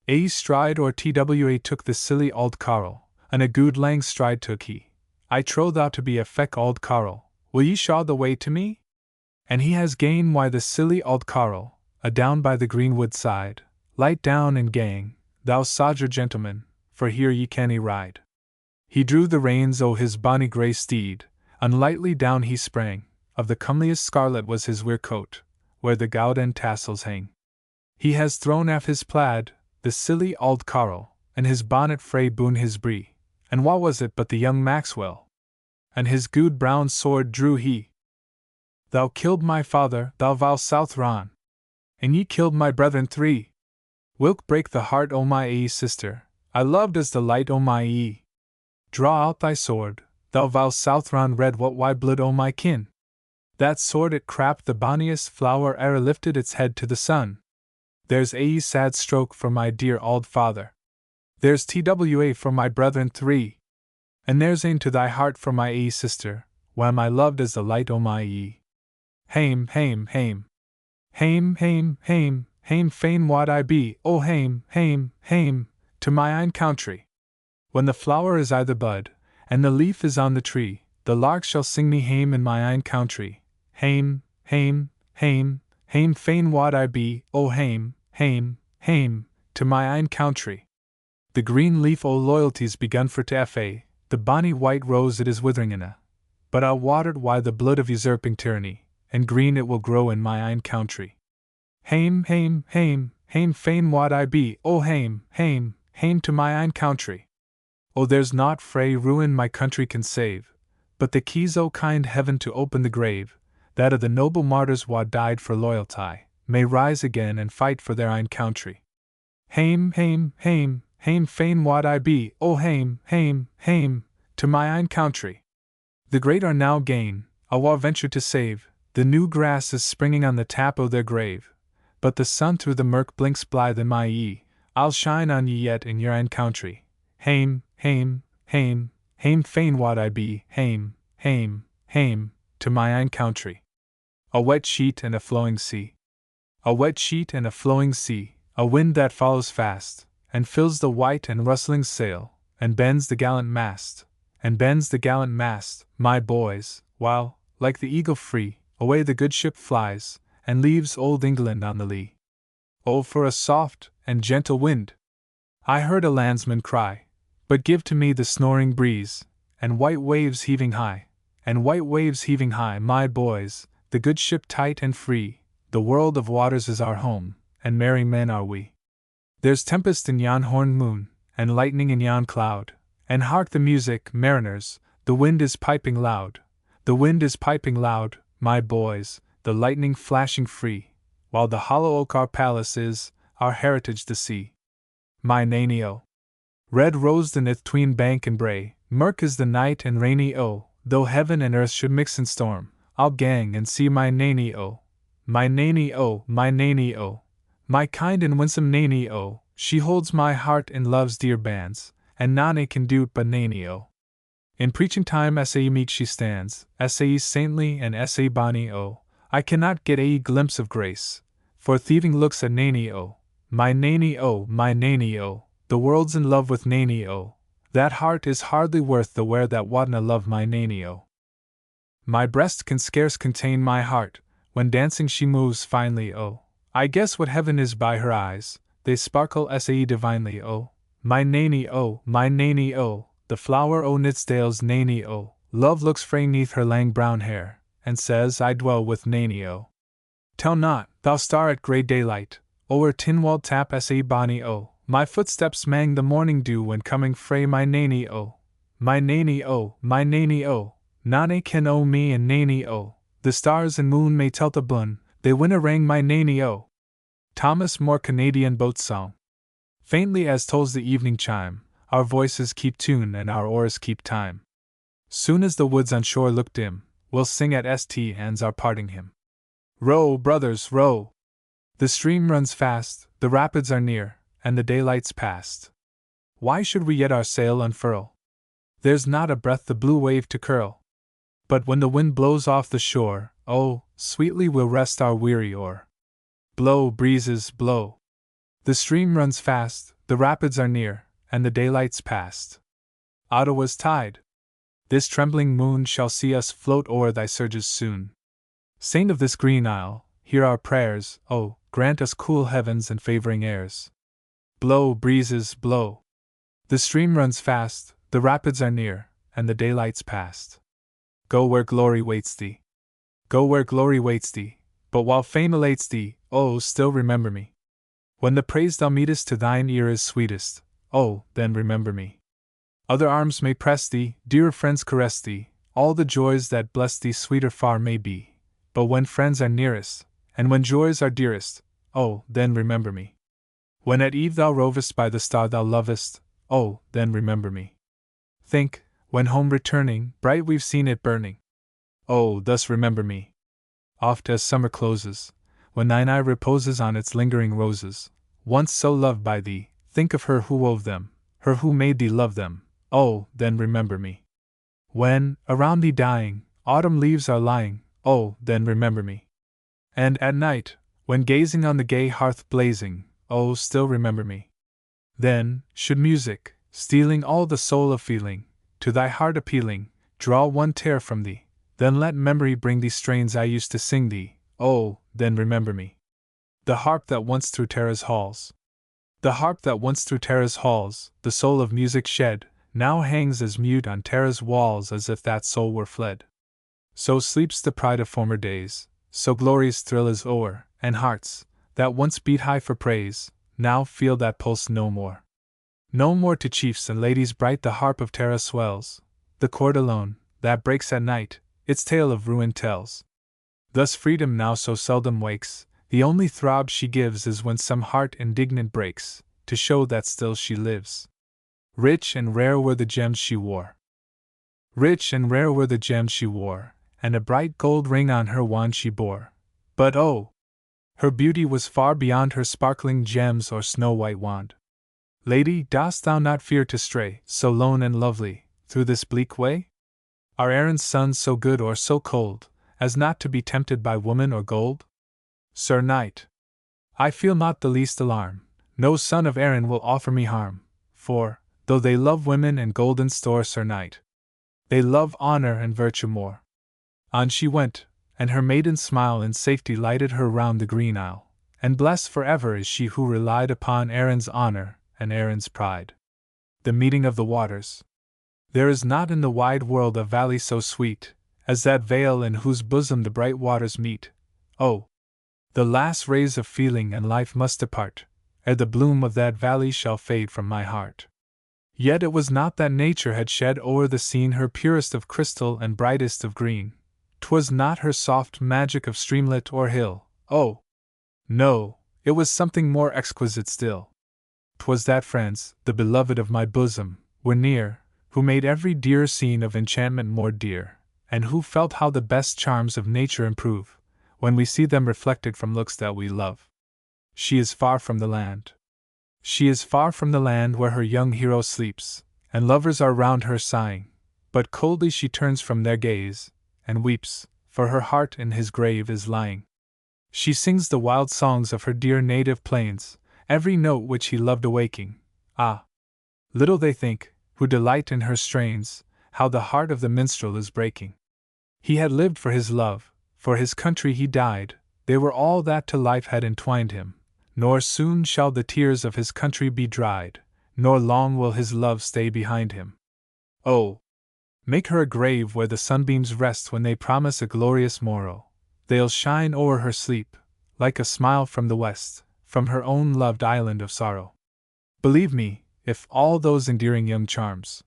S1: A stride or twa took the silly auld carle, and a good lang stride took he. I trow thou to be a feck auld carle, will ye shaw the way to me? And he has gane, why the silly auld carle, adown by the greenwood side, light down and gang, thou sodger gentleman, for here ye canny ride. He drew the reins o' his bonny grey steed, and lightly down he sprang, of the comeliest scarlet was his weir coat, where the gowd tassels hang. He has thrown aff his plaid, the silly auld carle, and his bonnet frae boon his bree, and wha was it but the young Maxwell? And his good brown sword drew he. Thou killed my father, thou vile South Ron, and ye killed my brethren three. Wilt break the heart o' my ae sister, I loved as the light o' my ee. Draw out thy sword, thou vile South Ron red what why blood o' my kin. That sword it crapped the bonniest flower e'er lifted its head to the sun. There's ae sad stroke for my dear auld father. There's twa for my brethren three. And there's ane to thy heart for my ae sister, wham I loved as the light o' my ee. Hame, hame, hame. Hame, hame, hame, hame fain wad I be, oh hame, hame, hame, to my ain country. When the flower is i' the bud, and the leaf is on the tree, the lark shall sing me hame in my ain country. Hame, hame, hame, hame fain wad I be, oh hame, hame, hame, to my ain country. The green leaf o' loyalty's begun for to fa, the bonny white rose it is withering inna, but I'll water it why the blood of usurping tyranny, and green it will grow in my ain country. Hame, hame, hame, hame fain wad I be, oh hame, hame, hame to my ain country. Oh there's naught frae ruin my country can save, but the keys o' kind heaven to open the grave, that of the noble martyrs wha died for loyalty, may rise again and fight for their ain country. Hame, hame, hame, hame fain wad I be, oh hame, hame, hame, to my ain country. The great are now gane, awa venture to save, the new grass is springing on the tap o' their grave, but the sun through the mirk blinks blithe in my ee, I'll shine on ye yet in your ain country. Hame, hame, hame, hame fain wad I be, hame, hame, hame, to my ain country. A wet sheet and a flowing sea. A wet sheet and a flowing sea, a wind that follows fast, and fills the white and rustling sail, and bends the gallant mast, my boys, while, like the eagle free, away the good ship flies, and leaves old England on the lee. Oh, for a soft and gentle wind! I heard a landsman cry, but give to me the snoring breeze, and white waves heaving high, my boys, the good ship tight and free, the world of waters is our home, and merry men are we. There's tempest in yon horned moon, and lightning in yon cloud, and hark the music, mariners, the wind is piping loud, my boys, the lightning flashing free, while the hollow oak our palace is, our heritage the sea. My nanny o. Red rose the nith tween bank and brae, murk is the night and rainy o, though heaven and earth should mix in storm, I'll gang and see my nanny o. My nanny o, my nanny o, my kind and winsome nanny o, she holds my heart in love's dear bands, and none can do't but nanny o. In preaching time sae meek she stands, sae saintly and sae bonny o, I cannot get a glimpse of grace, for thieving looks at nanny o. My nanny o, my nanny o, the world's in love with nanny o, that heart is hardly worth the wear that wadna love my nanny o. My breast can scarce contain my heart, when dancing she moves finely o, I guess what heaven is by her eyes, they sparkle sae divinely o. My nanny o, the flower o' Nitsdale's nanny o, love looks frae neath her lang brown hair, and says I dwell with nanny o. Tell not, thou star at grey daylight, o'er Tinwald tap sae bonny o, my footsteps mang the morning dew when coming frae my nanny o. My nanny o, nane ken o me and nanny o, the stars and moon may tell the bun, they winna rang my nanny o. Thomas More Canadian Boat Song. Faintly as tolls the evening chime, our voices keep tune and our oars keep time. Soon as the woods on shore look dim, we'll sing at St. Anne's our parting hymn. Row, brothers, row! The stream runs fast, the rapids are near, and the daylight's past. Why should we yet our sail unfurl? There's not a breath the blue wave to curl. But when the wind blows off the shore, oh, sweetly we'll rest our weary oar. Blow, breezes, blow! The stream runs fast, the rapids are near, and the daylight's past. Ottawa's tide! This trembling moon shall see us float o'er thy surges soon. Saint of this green isle, hear our prayers, oh, grant us cool heavens and favoring airs. Blow, breezes, blow! The stream runs fast, the rapids are near, and the daylight's past. Go where glory waits thee. Go where glory waits thee, but while fame elates thee, oh, still remember me. When the praise thou meetest to thine ear is sweetest, oh, then remember me. Other arms may press thee, dearer friends caress thee, all the joys that bless thee sweeter far may be, but when friends are nearest, and when joys are dearest, oh, then remember me. When at eve thou rovest by the star thou lovest, oh, then remember me. Think, when home returning, bright we've seen it burning. Oh, thus remember me. Oft as summer closes, when thine eye reposes on its lingering roses, once so loved by thee, think of her who wove them, her who made thee love them, oh, then remember me. When, around thee dying, autumn leaves are lying, oh, then remember me. And at night, when gazing on the gay hearth blazing, oh, still remember me. Then, should music, stealing all the soul of feeling, to thy heart appealing, draw one tear from thee, then let memory bring thee strains I used to sing thee, oh, then remember me. The harp that once through Tara's halls, the harp that once through Tara's halls, the soul of music shed, now hangs as mute on Tara's walls as if that soul were fled. So sleeps the pride of former days, so glory's thrill is o'er, and hearts, that once beat high for praise, now feel that pulse no more. No more to chiefs and ladies bright the harp of Tara swells, the chord alone, that breaks at night, its tale of ruin tells. Thus freedom now so seldom wakes, the only throb she gives is when some heart indignant breaks, to show that still she lives. Rich and rare were the gems she wore. Rich and rare were the gems she wore, and a bright gold ring on her wand she bore. But oh! Her beauty was far beyond her sparkling gems or snow-white wand. Lady, dost thou not fear to stray, so lone and lovely, through this bleak way? Are Erin's sons so good or so cold, as not to be tempted by woman or gold? Sir Knight, I feel not the least alarm, no son of Erin will offer me harm, for, though they love women and golden store, Sir Knight, they love honor and virtue more. On she went, and her maiden smile in safety lighted her round the green isle, and blessed forever is she who relied upon Erin's honor and Erin's pride. The meeting of the waters. There is not in the wide world a valley so sweet as that vale in whose bosom the bright waters meet. Oh! The last rays of feeling and life must depart, ere the bloom of that valley shall fade from my heart. Yet it was not that nature had shed o'er the scene her purest of crystal and brightest of green. 'Twas not her soft magic of streamlet or hill, oh! No, it was something more exquisite still. 'Twas that friends, the beloved of my bosom, were near, who made every dear scene of enchantment more dear, and who felt how the best charms of nature improve, when we see them reflected from looks that we love. She is far from the land. She is far from the land where her young hero sleeps, and lovers are round her sighing, but coldly she turns from their gaze, and weeps, for her heart in his grave is lying. She sings the wild songs of her dear native plains, every note which he loved awaking. Ah! Little they think, who delight in her strains, how the heart of the minstrel is breaking. He had lived for his love, for his country he died, they were all that to life had entwined him, nor soon shall the tears of his country be dried, nor long will his love stay behind him. Oh! Make her a grave where the sunbeams rest when they promise a glorious morrow. They'll shine o'er her sleep, like a smile from the west, from her own loved island of sorrow. Believe me, if all those endearing young charms.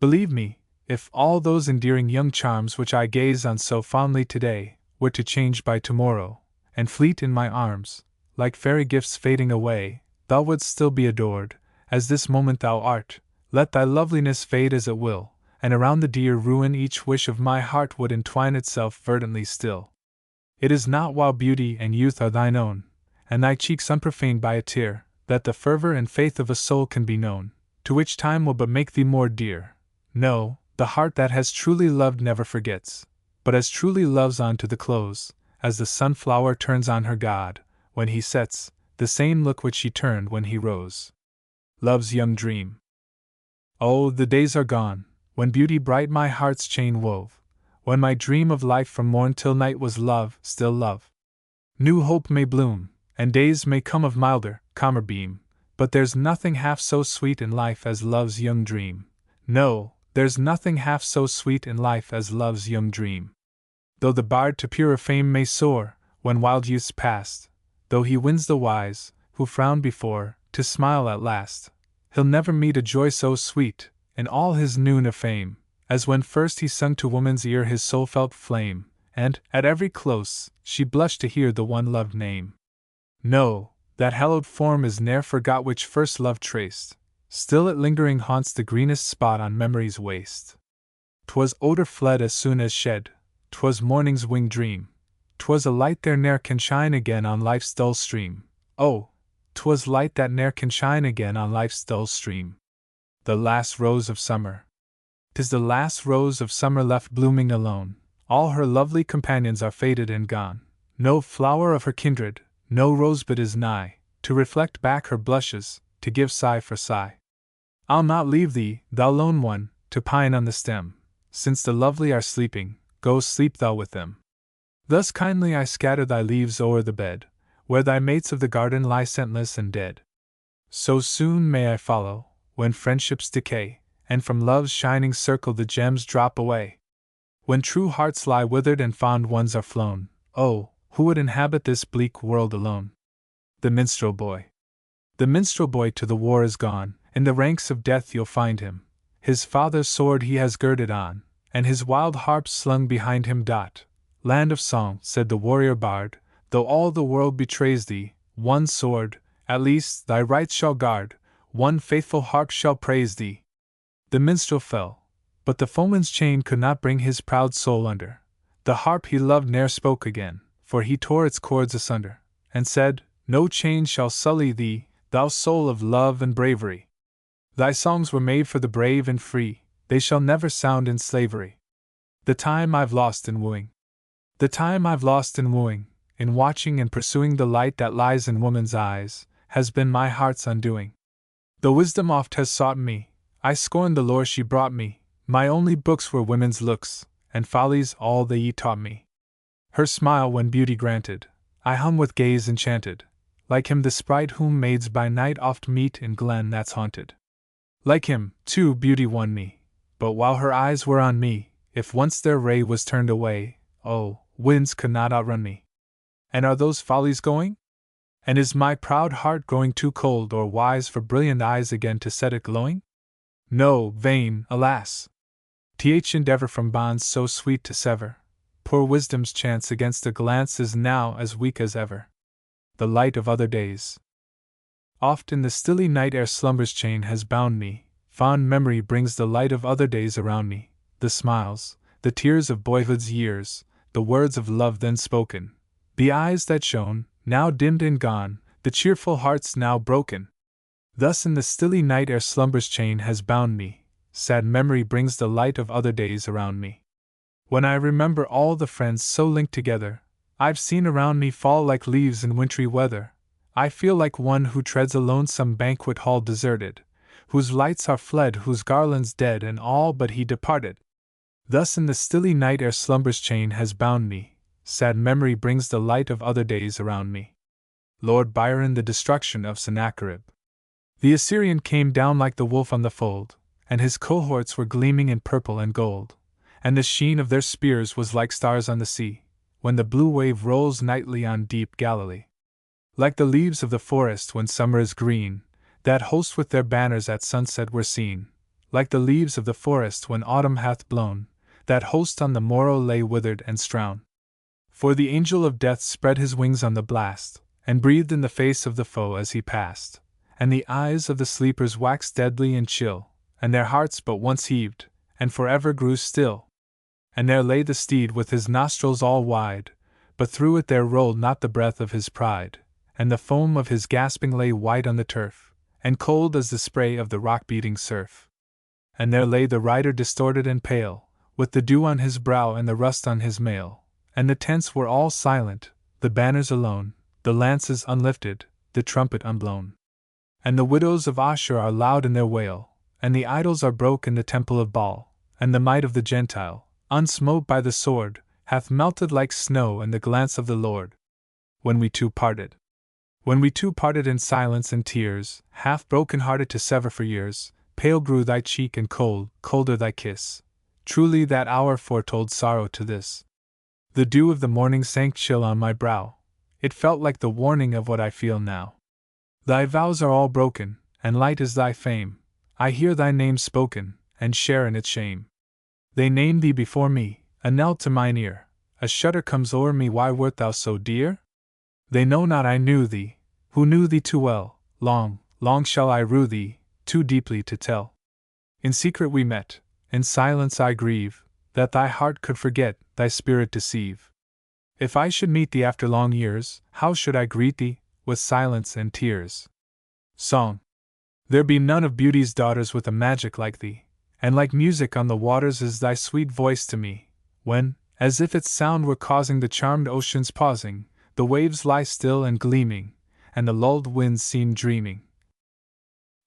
S1: Believe me, if all those endearing young charms which I gaze on so fondly today, were to change by tomorrow, and fleet in my arms, like fairy gifts fading away, thou wouldst still be adored, as this moment thou art, let thy loveliness fade as it will, and around the dear ruin each wish of my heart would entwine itself verdantly still. It is not while beauty and youth are thine own, and thy cheeks unprofaned by a tear, that the fervor and faith of a soul can be known, to which time will but make thee more dear. No, the heart that has truly loved never forgets, but as truly loves on to the close, as the sunflower turns on her god, when he sets, the same look which she turned when he rose. Love's young dream. Oh, the days are gone, when beauty bright my heart's chain wove, when my dream of life from morn till night was love, still love. New hope may bloom, and days may come of milder, calmer beam, but there's nothing half so sweet in life as love's young dream. No, there's nothing half so sweet in life as love's young dream. Though the bard to purer fame may soar, when wild youth's past, though he wins the wise, who frowned before, to smile at last, he'll never meet a joy so sweet, in all his noon of fame, as when first he sung to woman's ear his soul-felt flame, and, at every close, she blushed to hear the one loved name. No, that hallowed form is ne'er forgot which first love traced, still it lingering haunts the greenest spot on memory's waste. 'Twas odor fled as soon as shed, 'twas morning's winged dream, 'twas a light there ne'er can shine again on life's dull stream. Oh, 'twas light that ne'er can shine again on life's dull stream. The last rose of summer. 'Tis the last rose of summer left blooming alone, all her lovely companions are faded and gone, no flower of her kindred, no rosebud is nigh, to reflect back her blushes, to give sigh for sigh. I'll not leave thee, thou lone one, to pine on the stem, since the lovely are sleeping, go sleep thou with them. Thus kindly I scatter thy leaves o'er the bed, where thy mates of the garden lie scentless and dead. So soon may I follow, when friendships decay, and from love's shining circle the gems drop away. When true hearts lie withered and fond ones are flown, oh, who would inhabit this bleak world alone? The minstrel boy. The minstrel boy to the war is gone, in the ranks of death you'll find him. His father's sword he has girded on, and his wild harp slung behind him. Land of song, said the warrior bard, though all the world betrays thee, one sword, at least, thy rights shall guard, one faithful harp shall praise thee. The minstrel fell, but the foeman's chain could not bring his proud soul under. The harp he loved ne'er spoke again, for he tore its cords asunder, and said, no chain shall sully thee, thou soul of love and bravery. Thy songs were made for the brave and free, they shall never sound in slavery. The time I've lost in wooing. The time I've lost in wooing, in watching and pursuing the light that lies in woman's eyes, has been my heart's undoing. Though wisdom oft has sought me, I scorned the lore she brought me, my only books were women's looks, and follies all they ye taught me. her smile when beauty granted, I hum with gaze enchanted, like him the sprite whom maids by night oft meet in glen that's haunted. Like him, too, beauty won me, but while her eyes were on me, if once their ray was turned away, oh, winds could not outrun me. And are those follies going? And is my proud heart growing too cold or wise for brilliant eyes again to set it glowing? No, vain, alas! Endeavor from bonds so sweet to sever. Poor wisdom's chance against a glance is now as weak as ever. The light of other days. Oft in the stilly night ere slumber's chain has bound me, fond memory brings the light of other days around me, the smiles, the tears of boyhood's years, the words of love then spoken, the eyes that shone, now dimmed and gone, the cheerful hearts now broken. Thus in the stilly night ere slumber's chain has bound me, sad memory brings the light of other days around me. When I remember all the friends so linked together, I've seen around me fall like leaves in wintry weather, I feel like one who treads alone some banquet hall deserted, whose lights are fled, whose garlands dead, and all but he departed. Thus in the stilly night ere slumber's chain has bound me, sad memory brings the light of other days around me. Lord Byron. The destruction of Sennacherib. The Assyrian came down like the wolf on the fold, and his cohorts were gleaming in purple and gold, and the sheen of their spears was like stars on the sea, when the blue wave rolls nightly on deep Galilee. Like the leaves of the forest when summer is green, that host with their banners at sunset were seen, like the leaves of the forest when autumn hath blown, that host on the morrow lay withered and strown. For the angel of death spread his wings on the blast, and breathed in the face of the foe as he passed, and the eyes of the sleepers waxed deadly and chill, and their hearts but once heaved, and forever grew still. And there lay the steed with his nostrils all wide, but through it there rolled not the breath of his pride, and the foam of his gasping lay white on the turf, and cold as the spray of the rock-beating surf. And there lay the rider distorted and pale, with the dew on his brow and the rust on his mail, and the tents were all silent, the banners alone, the lances unlifted, the trumpet unblown. And the widows of Ashur are loud in their wail, and the idols are broke in the temple of Baal, and the might of the Gentile, unsmote by the sword, hath melted like snow in the glance of the Lord. When we two parted. When we two parted in silence and tears, half broken-hearted to sever for years, pale grew thy cheek and cold, colder thy kiss. Truly that hour foretold sorrow to this. The dew of the morning sank chill on my brow. It felt like the warning of what I feel now. Thy vows are all broken, and light is thy fame. I hear thy name spoken, and share in its shame. They name thee before me, a knell to mine ear. A shudder comes o'er me, why wert thou so dear? They know not I knew thee, who knew thee too well. Long, long shall I rue thee, too deeply to tell. In secret we met, in silence I grieve, that thy heart could forget, thy spirit deceive. If I should meet thee after long years, how should I greet thee? With silence and tears. Song. There be none of beauty's daughters with a magic like thee, and like music on the waters is thy sweet voice to me, when, as if its sound were causing the charmed ocean's pausing, the waves lie still and gleaming, and the lulled winds seem dreaming.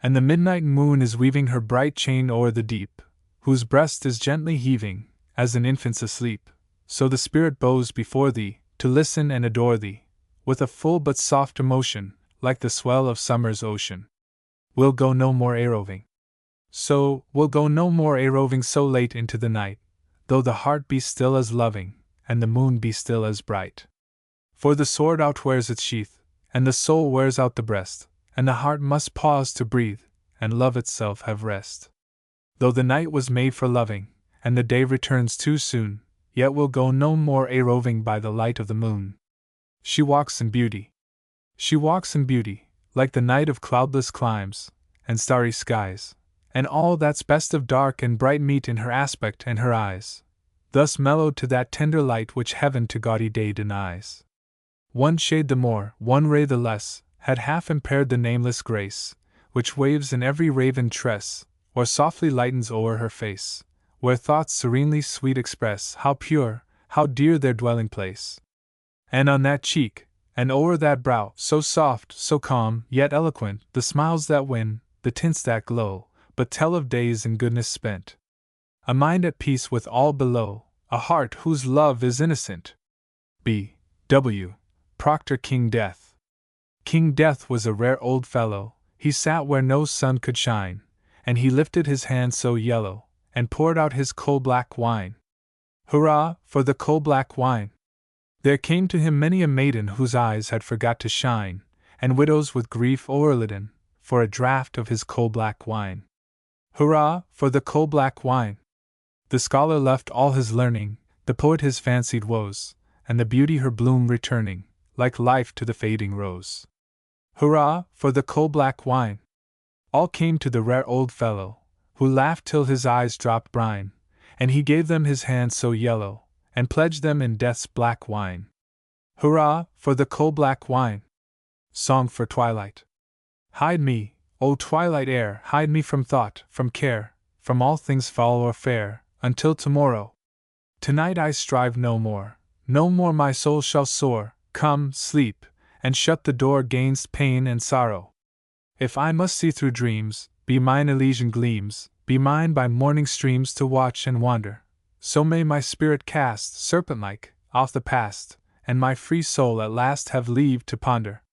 S1: And the midnight moon is weaving her bright chain o'er the deep, whose breast is gently heaving, as an infant's asleep, so the spirit bows before thee, to listen and adore thee, with a full but soft emotion, like the swell of summer's ocean. We'll go no more a-roving. So, we'll go no more a-roving so late into the night, though the heart be still as loving, and the moon be still as bright. For the sword outwears its sheath, and the soul wears out the breast, and the heart must pause to breathe, and love itself have rest. Though the night was made for loving, and the day returns too soon, yet we'll go no more a-roving by the light of the moon. She walks in beauty. She walks in beauty, like the night of cloudless climes, and starry skies, and all that's best of dark and bright meet in her aspect and her eyes, thus mellowed to that tender light which heaven to gaudy day denies. One shade the more, one ray the less, had half impaired the nameless grace, which waves in every raven tress, or softly lightens o'er her face, where thoughts serenely sweet express how pure, how dear their dwelling place. And on that cheek, and o'er that brow, so soft, so calm, yet eloquent, the smiles that win, the tints that glow, but tell of days in goodness spent. A mind at peace with all below, a heart whose love is innocent. B. W. Proctor King Death. King Death was a rare old fellow, he sat where no sun could shine, and he lifted his hand so yellow, and poured out his coal-black wine. Hurrah, for the coal-black wine! There came to him many a maiden whose eyes had forgot to shine, and widows with grief o'erlidden, for a draught of his coal-black wine. Hurrah, for the coal-black wine! The scholar left all his learning, the poet his fancied woes, and the beauty her bloom returning, like life to the fading rose. Hurrah, for the coal-black wine! All came to the rare old fellow, who laughed till his eyes dropped brine, and he gave them his hand so yellow, and pledged them in death's black wine. Hurrah, for the coal-black wine! Song for Twilight. Hide me, O twilight air, hide me from thought, from care, from all things foul or fair, until tomorrow. Tonight I strive no more my soul shall soar. Come, sleep, and shut the door 'gainst pain and sorrow. If I must see through dreams, be mine Elysian gleams, be mine by morning streams to watch and wander. So may my spirit cast, serpent-like, off the past, and my free soul at last have leave to ponder.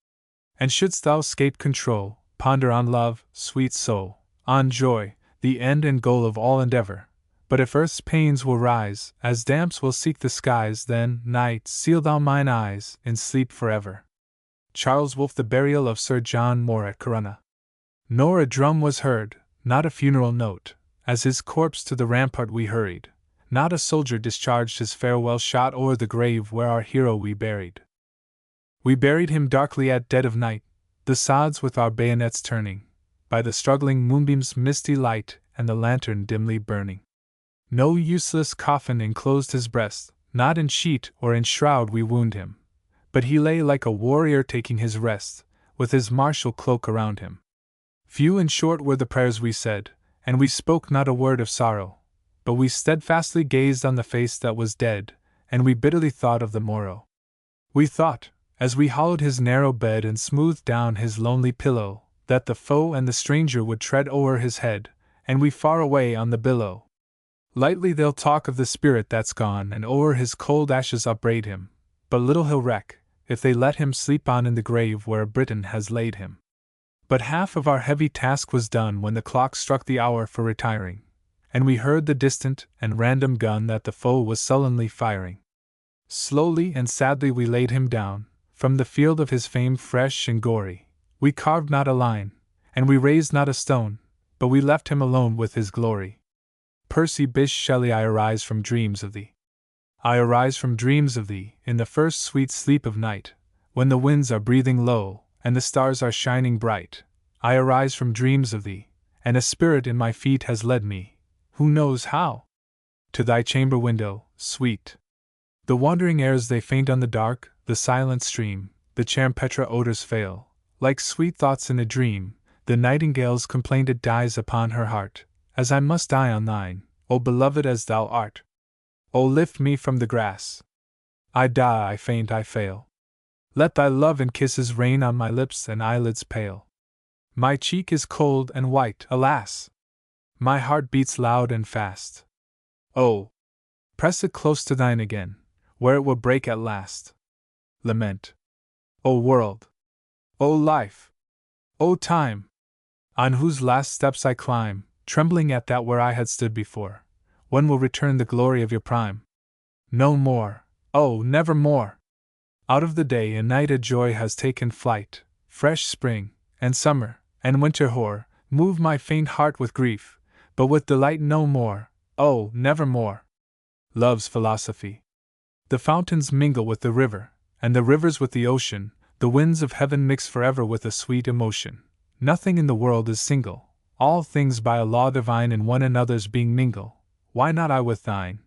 S1: And shouldst thou escape control, ponder on love, sweet soul, on joy, the end and goal of all endeavor. But if earth's pains will rise, as damps will seek the skies, then, night, seal thou mine eyes in sleep forever. Charles Wolfe. The Burial of Sir John Moore at Corunna. Nor a drum was heard, not a funeral note, as his corpse to the rampart we hurried. Not a soldier discharged his farewell shot o'er the grave where our hero we buried. We buried him darkly at dead of night, the sods with our bayonets turning, by the struggling moonbeam's misty light and the lantern dimly burning. No useless coffin enclosed his breast, not in sheet or in shroud we wound him, but he lay like a warrior taking his rest, with his martial cloak around him. Few and short were the prayers we said, and we spoke not a word of sorrow, but we steadfastly gazed on the face that was dead, and we bitterly thought of the morrow. We thought, as we hollowed his narrow bed and smoothed down his lonely pillow, that the foe and the stranger would tread o'er his head, and we far away on the billow. Lightly they'll talk of the spirit that's gone, and o'er his cold ashes upbraid him, but little he'll reck, if they let him sleep on in the grave where a Briton has laid him. But half of our heavy task was done when the clock struck the hour for retiring, and we heard the distant and random gun that the foe was sullenly firing. Slowly and sadly we laid him down, from the field of his fame fresh and gory. We carved not a line, and we raised not a stone, but we left him alone with his glory. Percy Bysshe Shelley. I arise from dreams of thee. I arise from dreams of thee, in the first sweet sleep of night, when the winds are breathing low, and the stars are shining bright. I arise from dreams of thee, and a spirit in my feet has led me, who knows how? To thy chamber window, sweet. The wandering airs they faint on the dark, the silent stream, the champetre odors fail, like sweet thoughts in a dream, the nightingale's complaint it dies upon her heart, as I must die on thine, O beloved as thou art. O lift me from the grass. I die, I faint, I fail. Let thy love and kisses rain on my lips and eyelids pale. My cheek is cold and white, alas! My heart beats loud and fast. Oh, press it close to thine again, where it will break at last. Lament. O world! O life! O time! On whose last steps I climb, trembling at that where I had stood before. When will return the glory of your prime? No more, oh, never more! Out of the day and night a joy has taken flight, fresh spring, and summer, and winter hoar, move my faint heart with grief, but with delight no more, oh, never more! Love's philosophy. The fountains mingle with the river, and the rivers with the ocean, the winds of heaven mix forever with a sweet emotion. Nothing in the world is single, all things by a law divine in one another's being mingle. Why not I with thine?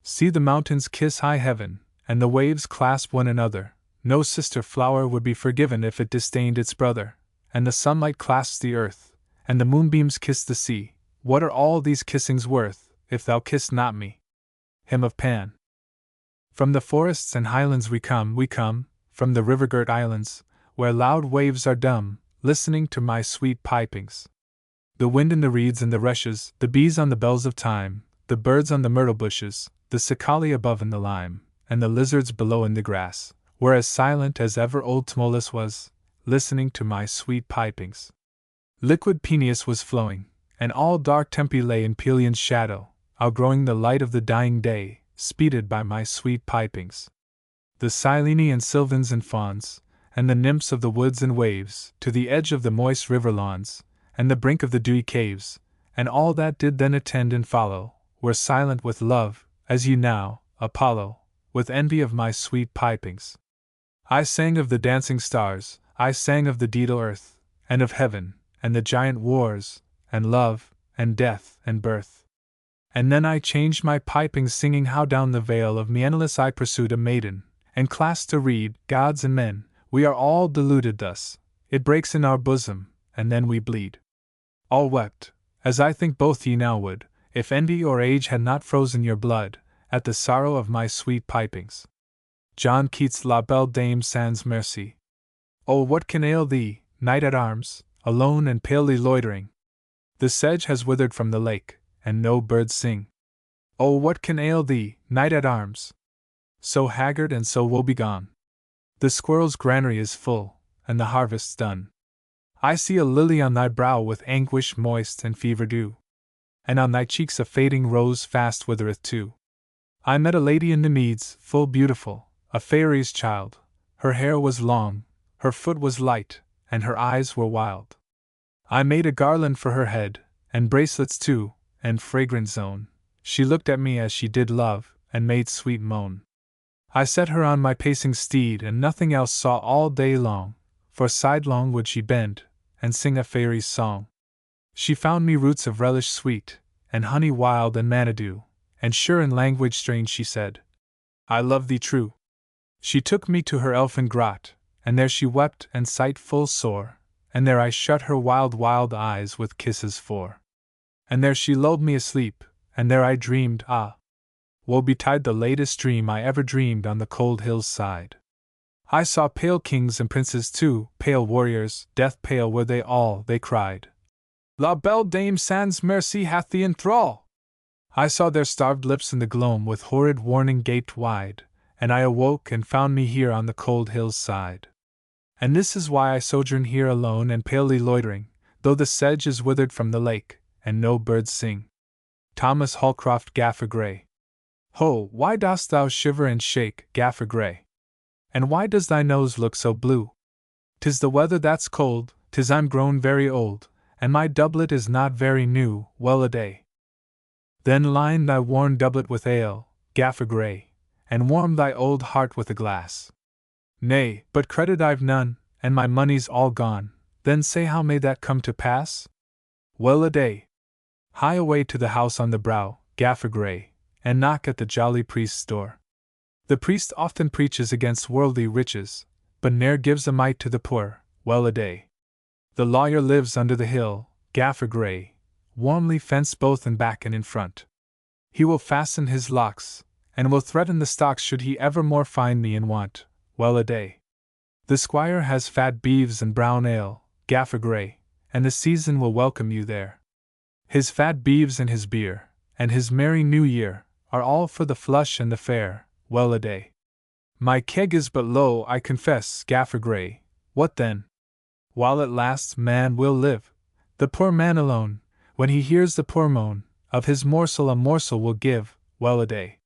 S1: See the mountains kiss high heaven, and the waves clasp one another. No sister flower would be forgiven if it disdained its brother, and the sunlight clasps the earth, and the moonbeams kiss the sea. What are all these kissings worth, if thou kiss not me? Hymn of Pan. From the forests and highlands we come, from the river-girt islands, where loud waves are dumb, listening to my sweet pipings. The wind in the reeds and the rushes, the bees on the bells of thyme, the birds on the myrtle bushes, the cicale above in the lime, and the lizards below in the grass were as silent as ever old Tmolus was, listening to my sweet pipings. Liquid Peneus was flowing, and all dark Tempe lay in Pelion's shadow, outgrowing the light of the dying day, speeded by my sweet pipings. The Sileni and Sylvans and Fauns, and the nymphs of the woods and waves, to the edge of the moist river lawns, and the brink of the dewy caves, and all that did then attend and follow, were silent with love, as you now, Apollo, with envy of my sweet pipings. I sang of the dancing stars, I sang of the daedal earth, and of heaven, and the giant wars, and love, and death, and birth. And then I changed my pipings, singing how down the vale of Menelaus I pursued a maiden, and clasped a reed. Gods and men, we are all deluded thus, it breaks in our bosom, and then we bleed. All wept, as I think both ye now would, if envy or age had not frozen your blood, at the sorrow of my sweet pipings. John Keats' La Belle Dame sans Merci. Oh, what can ail thee, knight at arms, alone and palely loitering? The sedge has withered from the lake, and no birds sing. Oh, what can ail thee, knight at arms, so haggard and so woebegone? The squirrel's granary is full, and the harvest's done. I see a lily on thy brow with anguish moist and fever dew, and on thy cheeks a fading rose fast withereth too. I met a lady in the meads, full beautiful, a faery's child. Her hair was long, her foot was light, and her eyes were wild. I made a garland for her head, and bracelets too, and fragrant zone. She looked at me as she did love, and made sweet moan. I set her on my pacing steed, and nothing else saw all day long, for sidelong would she bend, and sing a fairy's song. She found me roots of relish sweet, and honey wild and mannadew, and sure in language strange she said, I love thee true. She took me to her elfin grot, and there she wept and sight full sore, and there I shut her wild eyes with kisses for. And there she lulled me asleep, and there I dreamed, ah, woe betide the latest dream I ever dreamed on the cold hill's side. I saw pale kings and princes too, pale warriors, death pale were they all, they cried, La Belle Dame sans Merci hath thee in thrall! I saw their starved lips in the gloam with horrid warning gaped wide, and I awoke and found me here on the cold hill's side. And this is why I sojourn here alone and palely loitering, though the sedge is withered from the lake, and no birds sing. Thomas Holcroft, Gaffer Gray. Ho, why dost thou shiver and shake, Gaffer Gray? And why does thy nose look so blue? 'Tis the weather that's cold, 'tis I'm grown very old, and my doublet is not very new, well a day. Then line thy worn doublet with ale, Gaffer Gray, and warm thy old heart with a glass. Nay, but credit I've none, and my money's all gone, then say how may that come to pass? Well a day. Hie away to the house on the brow, Gaffer Gray, and knock at the jolly priest's door. The priest often preaches against worldly riches, but ne'er gives a mite to the poor, well a day. The lawyer lives under the hill, Gaffer Gray, warmly fenced both in back and in front. He will fasten his locks, and will threaten the stocks should he ever more find me in want, well a day. The squire has fat beeves and brown ale, Gaffer Gray, and the season will welcome you there. His fat beeves and his beer, and his merry new year, are all for the flush and the fair, well a day. My keg is but low, I confess, Gaffer Gray, what then? While it lasts, man will live. The poor man alone, when he hears the poor moan, of his morsel a morsel will give, well a day.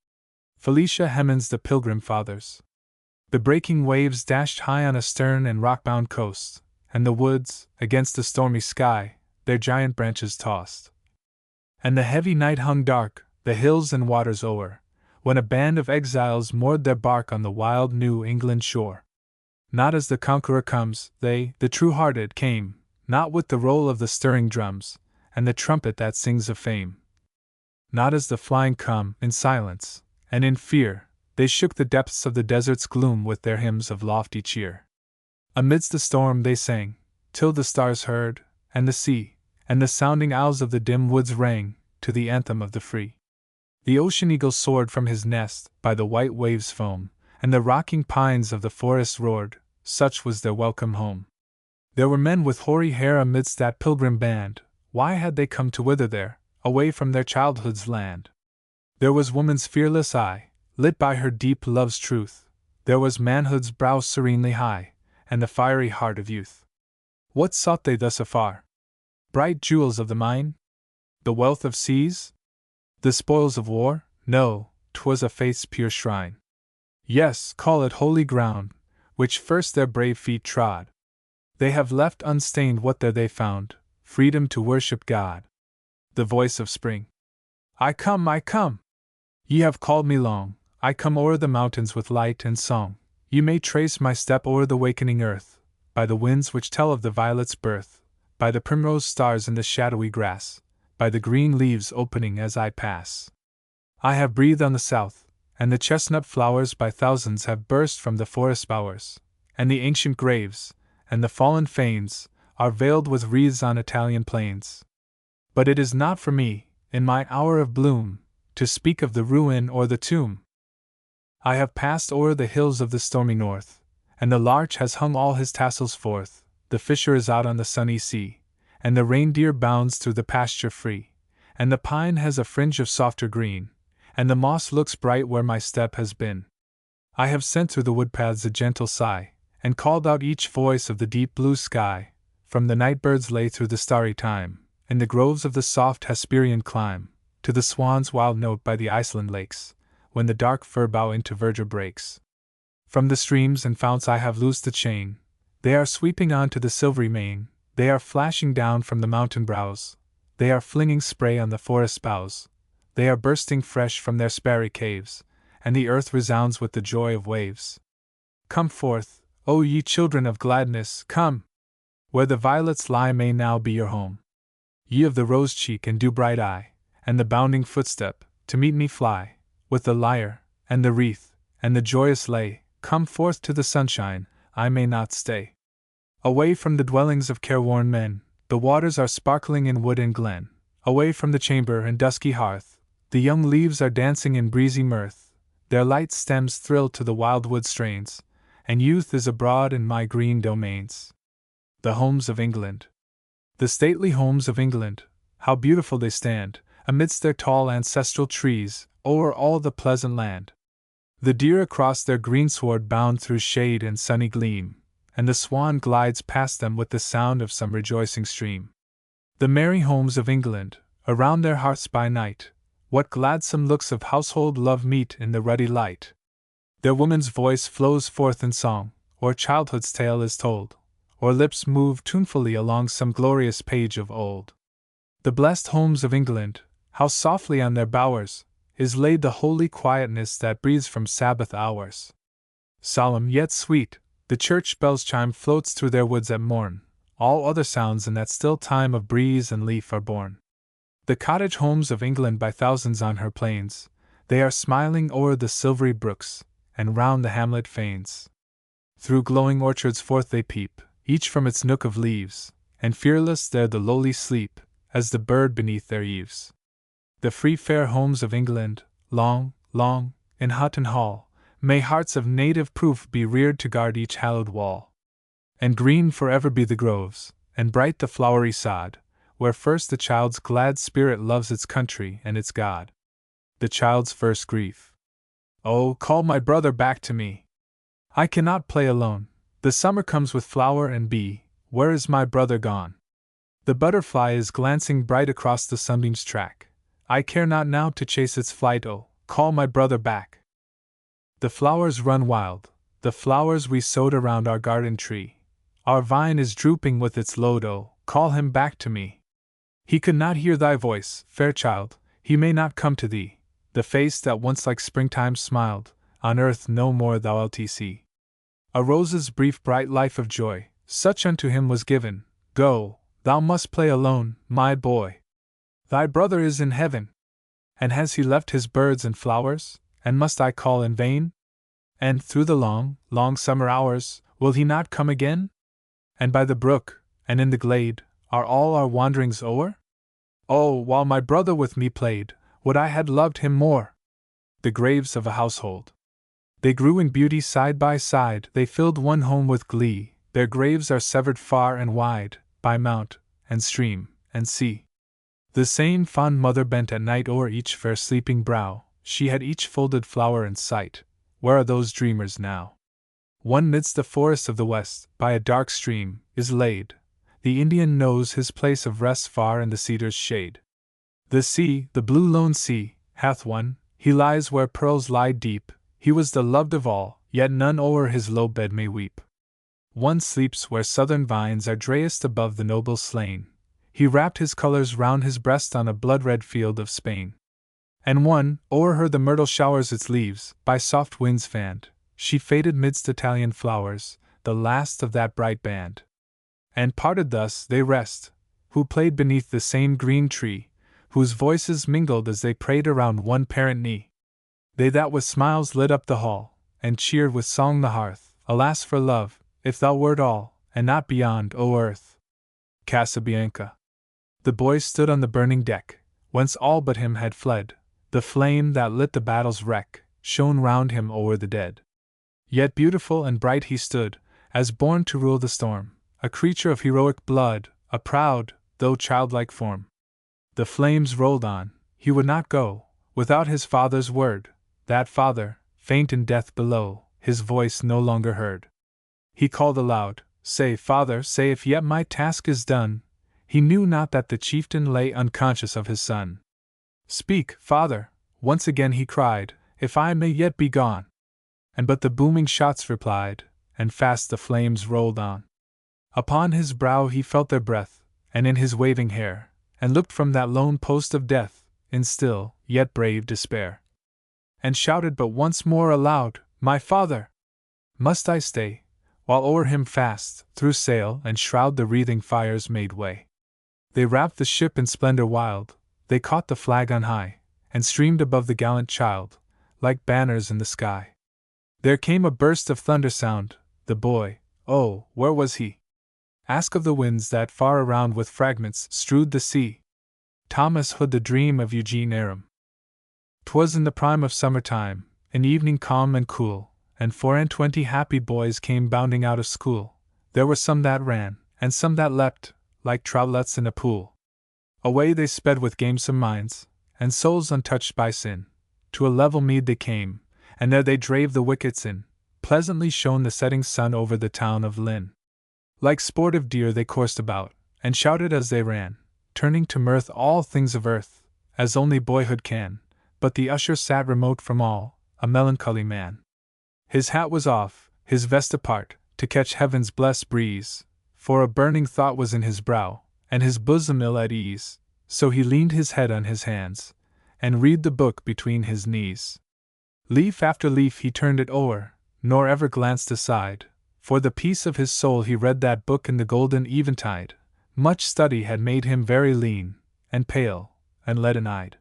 S1: Felicia Hemans, The Pilgrim Fathers. The breaking waves dashed high on a stern and rock-bound coast, and the woods, against the stormy sky, their giant branches tossed. And the heavy night hung dark, the hills and waters o'er, when a band of exiles moored their bark on the wild New England shore. Not as the conqueror comes, they, the true-hearted, came, not with the roll of the stirring drums, and the trumpet that sings of fame. Not as the flying come, in silence, and in fear, they shook the depths of the desert's gloom with their hymns of lofty cheer. Amidst the storm they sang, till the stars heard, and the sea, and the sounding owls of the dim woods rang, to the anthem of the free. The ocean eagle soared from his nest, by the white waves' foam, and the rocking pines of the forest roared, such was their welcome home. There were men with hoary hair amidst that pilgrim band, why had they come to wither there, away from their childhood's land? There was woman's fearless eye, lit by her deep love's truth, there was manhood's brow serenely high, and the fiery heart of youth. What sought they thus afar? Bright jewels of the mine? The wealth of seas? The spoils of war? No, 'twas a faith's pure shrine. Yes, call it holy ground, which first their brave feet trod. They have left unstained what there they found, freedom to worship God. The voice of spring. I come, I come! Ye have called me long, I come o'er the mountains with light and song. You may trace my step o'er the wakening earth, by the winds which tell of the violet's birth, by the primrose stars in the shadowy grass, by the green leaves opening as I pass. I have breathed on the south, and the chestnut flowers by thousands have burst from the forest bowers, and the ancient graves, and the fallen fanes, are veiled with wreaths on Italian plains. But it is not for me, in my hour of bloom, to speak of the ruin or the tomb. I have passed o'er the hills of the stormy north, and the larch has hung all his tassels forth, the fisher is out on the sunny sea, and the reindeer bounds through the pasture free, and the pine has a fringe of softer green, and the moss looks bright where my step has been. I have sent through the woodpaths a gentle sigh, and called out each voice of the deep blue sky, from the night-bird's lay through the starry time, in the groves of the soft Hesperian clime, to the swan's wild note by the Iceland lakes, when the dark fir bough into verdure breaks. From the streams and founts I have loosed the chain, they are sweeping on to the silvery main, they are flashing down from the mountain brows, they are flinging spray on the forest boughs, they are bursting fresh from their sparry caves, and the earth resounds with the joy of waves. Come forth, O ye children of gladness, come! Where the violets lie may now be your home. Ye of the rose cheek and dew bright eye, and the bounding footstep, to meet me fly, with the lyre, and the wreath, and the joyous lay, come forth to the sunshine, I may not stay. Away from the dwellings of careworn men, the waters are sparkling in wood and glen, away from the chamber and dusky hearth, the young leaves are dancing in breezy mirth, their light stems thrill to the wildwood strains, and youth is abroad in my green domains. The homes of England. The stately homes of England, how beautiful they stand, amidst their tall ancestral trees, o'er all the pleasant land. The deer across their greensward bound through shade and sunny gleam, and the swan glides past them with the sound of some rejoicing stream. The merry homes of England, around their hearths by night, what gladsome looks of household love meet in the ruddy light. Their woman's voice flows forth in song, or childhood's tale is told, or lips move tunefully along some glorious page of old. The blessed homes of England, how softly on their bowers is laid the holy quietness that breathes from Sabbath hours. Solemn yet sweet, the church bell's chime floats through their woods at morn, all other sounds in that still time of breeze and leaf are born. The cottage homes of England by thousands on her plains, they are smiling o'er the silvery brooks, and round the hamlet fanes. Through glowing orchards forth they peep, each from its nook of leaves, and fearless there the lowly sleep, as the bird beneath their eaves. The free fair homes of England, long, long, in hut and hall, may hearts of native proof be reared to guard each hallowed wall. And green forever be the groves, and bright the flowery sod, where first the child's glad spirit loves its country and its God. The child's first grief. Oh, call my brother back to me! I cannot play alone. The summer comes with flower and bee, where is my brother gone? The butterfly is glancing bright across the sunbeam's track. I care not now to chase its flight, oh, call my brother back. The flowers run wild, the flowers we sowed around our garden tree. Our vine is drooping with its load, oh, call him back to me. He could not hear thy voice, fair child, he may not come to thee. The face that once like springtime smiled, on earth no more thou'lt see. A rose's brief bright life of joy, such unto him was given. Go, thou must play alone, my boy. Thy brother is in heaven. And has he left his birds and flowers, and must I call in vain? And through the long, long summer hours, will he not come again? And by the brook, and in the glade, are all our wanderings o'er? Oh, while my brother with me played, would I had loved him more! The graves of a household. They grew in beauty side by side, they filled one home with glee, their graves are severed far and wide, by mount, and stream, and sea. The same fond mother bent at night o'er each fair sleeping brow, she had each folded flower in sight. Where are those dreamers now? One midst the forests of the west, by a dark stream, is laid. The Indian knows his place of rest far in the cedar's shade. The sea, the blue lone sea, hath one, he lies where pearls lie deep. He was the loved of all, yet none o'er his low bed may weep. One sleeps where southern vines are drayest above the noble slain. He wrapped his colors round his breast on a blood-red field of Spain. And one, o'er her the myrtle showers its leaves, by soft winds fanned. She faded midst Italian flowers, the last of that bright band. And parted thus they rest, who played beneath the same green tree, whose voices mingled as they prayed around one parent knee. They that with smiles lit up the hall, and cheered with song the hearth. Alas for love, if thou wert all, and not beyond, O earth! Casabianca. The boy stood on the burning deck, whence all but him had fled. The flame that lit the battle's wreck shone round him o'er the dead. Yet beautiful and bright he stood, as born to rule the storm, a creature of heroic blood, a proud, though childlike form. The flames rolled on, he would not go, without his father's word. That father, faint in death below, his voice no longer heard. He called aloud, Say, father, say if yet my task is done. He knew not that the chieftain lay unconscious of his son. Speak, father, once again he cried, if I may yet be gone. And but the booming shots replied, and fast the flames rolled on. Upon his brow he felt their breath, and in his waving hair, and looked from that lone post of death, in still, yet brave despair. And shouted but once more aloud, My father! Must I stay, while o'er him fast, through sail and shroud the wreathing fires made way? They wrapped the ship in splendor wild, they caught the flag on high, and streamed above the gallant child, like banners in the sky. There came a burst of thunder sound, the boy, oh, where was he? Ask of the winds that far around with fragments strewed the sea. Thomas Hood, the dream of Eugene Aram. 'Twas in the prime of summer time, an evening calm and cool, and 24 happy boys came bounding out of school. There were some that ran, and some that leapt, like troutlets in a pool. Away they sped with gamesome minds, and souls untouched by sin. To a level mead they came, and there they drave the wickets in. Pleasantly shone the setting sun over the town of Lynn. Like sportive deer they coursed about, and shouted as they ran, turning to mirth all things of earth, as only boyhood can. But the usher sat remote from all, a melancholy man. His hat was off, his vest apart, to catch heaven's blessed breeze, for a burning thought was in his brow, and his bosom ill at ease. So he leaned his head on his hands, and read the book between his knees. Leaf after leaf he turned it o'er, nor ever glanced aside. For the peace of his soul he read that book in the golden eventide. Much study had made him very lean, and pale, and leaden-eyed.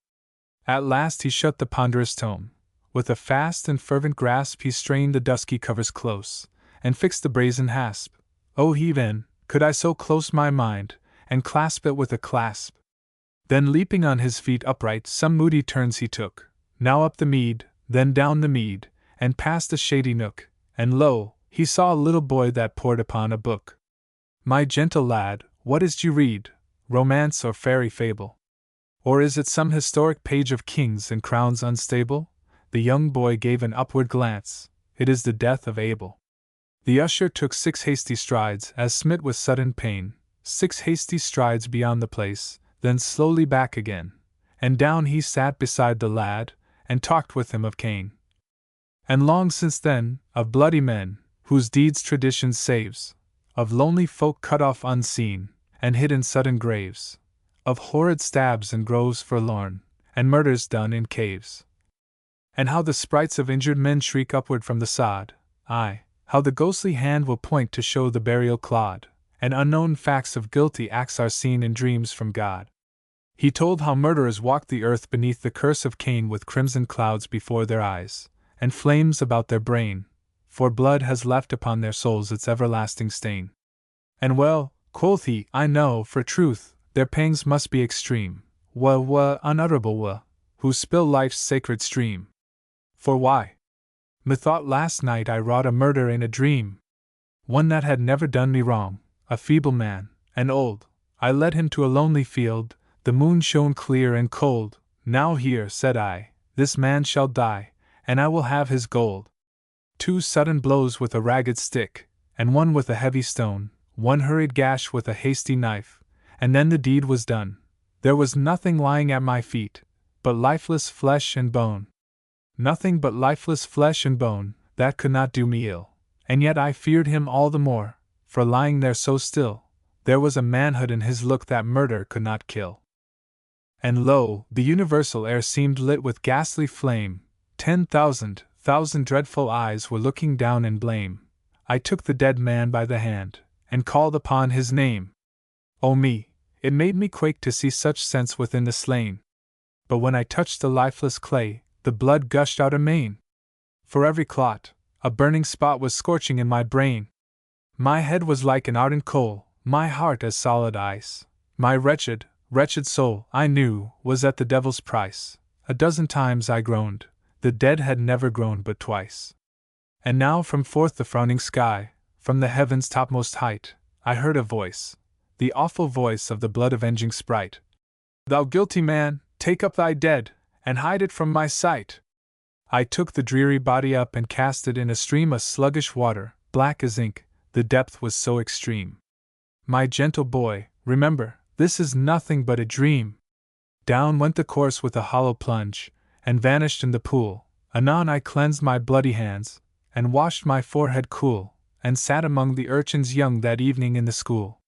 S1: At last he shut the ponderous tome. With a fast and fervent grasp he strained the dusky covers close, and fixed the brazen hasp. Oh, heave in, could I so close my mind, and clasp it with a clasp! Then leaping on his feet upright some moody turns he took, now up the mead, then down the mead, and past a shady nook, and lo, he saw a little boy that pored upon a book. My gentle lad, what is't you read, romance or fairy fable? Or is it some historic page of kings and crowns unstable? The young boy gave an upward glance, it is the death of Abel. The usher took 6 hasty strides as smit with sudden pain, 6 hasty strides beyond the place, then slowly back again, and down he sat beside the lad, and talked with him of Cain. And long since then, of bloody men, whose deeds tradition saves, of lonely folk cut off unseen, and hid in sudden graves, of horrid stabs in groves forlorn, and murders done in caves. And how the sprites of injured men shriek upward from the sod, aye, how the ghostly hand will point to show the burial clod, and unknown facts of guilty acts are seen in dreams from God. He told how murderers walked the earth beneath the curse of Cain with crimson clouds before their eyes, and flames about their brain, for blood has left upon their souls its everlasting stain. And well, quoth he, I know, for truth, their pangs must be extreme, unutterable, who spill life's sacred stream. For why? Methought last night I wrought a murder in a dream. One that had never done me wrong, a feeble man, and old. I led him to a lonely field, the moon shone clear and cold. Now here, said I, this man shall die, and I will have his gold. 2 sudden blows with a ragged stick, and one with a heavy stone, one hurried gash with a hasty knife, and then the deed was done. There was nothing lying at my feet, but lifeless flesh and bone. Nothing but lifeless flesh and bone, that could not do me ill, and yet I feared him all the more, for lying there so still, there was a manhood in his look that murder could not kill. And lo, the universal air seemed lit with ghastly flame, 10,000 dreadful eyes were looking down in blame. I took the dead man by the hand, and called upon his name. Oh me, it made me quake to see such sense within the slain. But when I touched the lifeless clay, the blood gushed out amain. For every clot, a burning spot was scorching in my brain. My head was like an ardent coal, my heart as solid ice. My wretched soul, I knew, was at the devil's price. A dozen times I groaned, the dead had never groaned but twice. And now from forth the frowning sky, from the heaven's topmost height, I heard a voice, the awful voice of the blood-avenging sprite. Thou guilty man, take up thy dead, and hide it from my sight. I took the dreary body up and cast it in a stream of sluggish water, black as ink, the depth was so extreme. My gentle boy, remember, this is nothing but a dream. Down went the corse with a hollow plunge, and vanished in the pool. Anon I cleansed my bloody hands, and washed my forehead cool, and sat among the urchins young that evening in the school.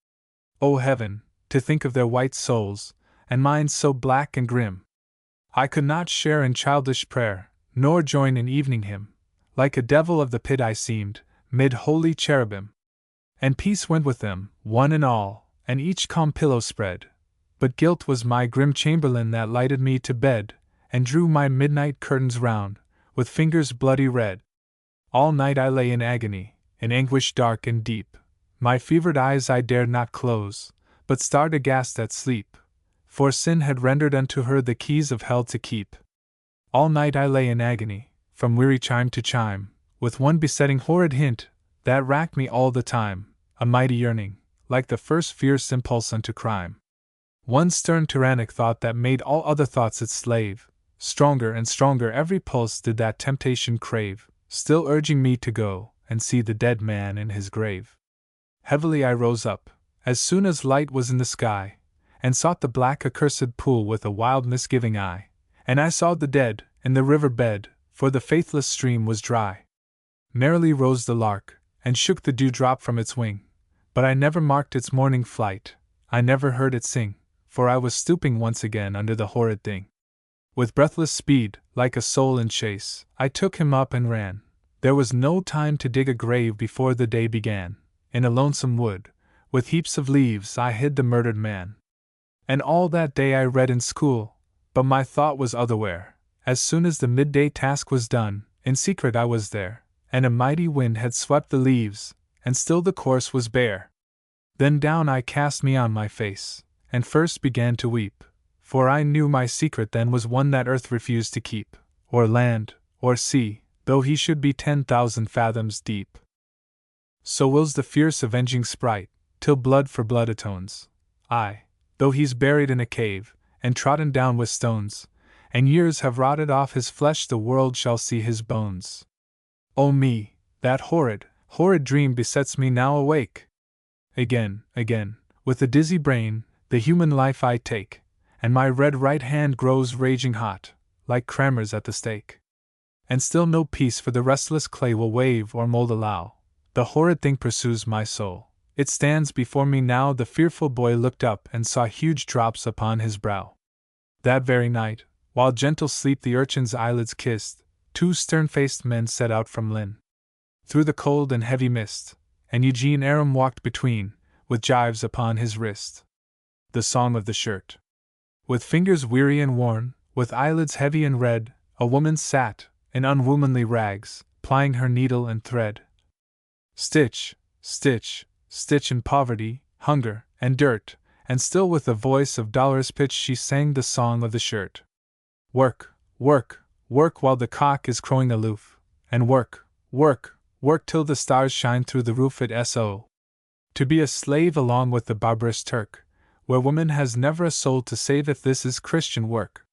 S1: O heaven, to think of their white souls, and mine so black and grim! I could not share in childish prayer, nor join in evening hymn. Like a devil of the pit I seemed, mid holy cherubim. And peace went with them, one and all, and each calm pillow spread. But guilt was my grim chamberlain that lighted me to bed, and drew my midnight curtains round, with fingers bloody red. All night I lay in agony, in anguish dark and deep. My fevered eyes I dared not close, but stared aghast at sleep, for sin had rendered unto her the keys of hell to keep. All night I lay in agony, from weary chime to chime, with one besetting horrid hint, that racked me all the time, a mighty yearning, like the first fierce impulse unto crime. One stern tyrannic thought that made all other thoughts its slave. Stronger and stronger every pulse did that temptation crave, still urging me to go and see the dead man in his grave. Heavily I rose up, as soon as light was in the sky, and sought the black accursed pool with a wild misgiving eye. And I saw the dead in the river bed, for the faithless stream was dry. Merrily rose the lark, and shook the dewdrop from its wing, but I never marked its morning flight, I never heard it sing, for I was stooping once again under the horrid thing. With breathless speed, like a soul in chase, I took him up and ran. There was no time to dig a grave before the day began. In a lonesome wood, with heaps of leaves, I hid the murdered man. And all that day I read in school, but my thought was otherwhere. As soon as the midday task was done, in secret I was there, and a mighty wind had swept the leaves, and still the course was bare. Then down I cast me on my face, and first began to weep, for I knew my secret then was one that earth refused to keep, or land, or sea, though he should be 10,000 fathoms deep. So wills the fierce avenging sprite, till blood for blood atones. Aye, though he's buried in a cave, and trodden down with stones, and years have rotted off his flesh, the world shall see his bones. O me, that horrid dream besets me now awake. Again, with a dizzy brain, the human life I take, and my red right hand grows raging hot, like Cramer's at the stake. And still no peace for the restless clay will wave or mold allow. The horrid thing pursues my soul. It stands before me now. The fearful boy looked up and saw huge drops upon his brow. That very night, while gentle sleep the urchin's eyelids kissed, 2 stern-faced men set out from Lynn. Through the cold and heavy mist, and Eugene Aram walked between, with gyves upon his wrist. The Song of the Shirt. With fingers weary and worn, with eyelids heavy and red, a woman sat, in unwomanly rags, plying her needle and thread. Stitch, stitch, stitch in poverty, hunger, and dirt, and still with a voice of dolorous pitch she sang the Song of the Shirt. Work, work, work while the cock is crowing aloof, and work, work, work till the stars shine through the roof at S.O. To be a slave along with the barbarous Turk, where woman has never a soul to save, if this is Christian work.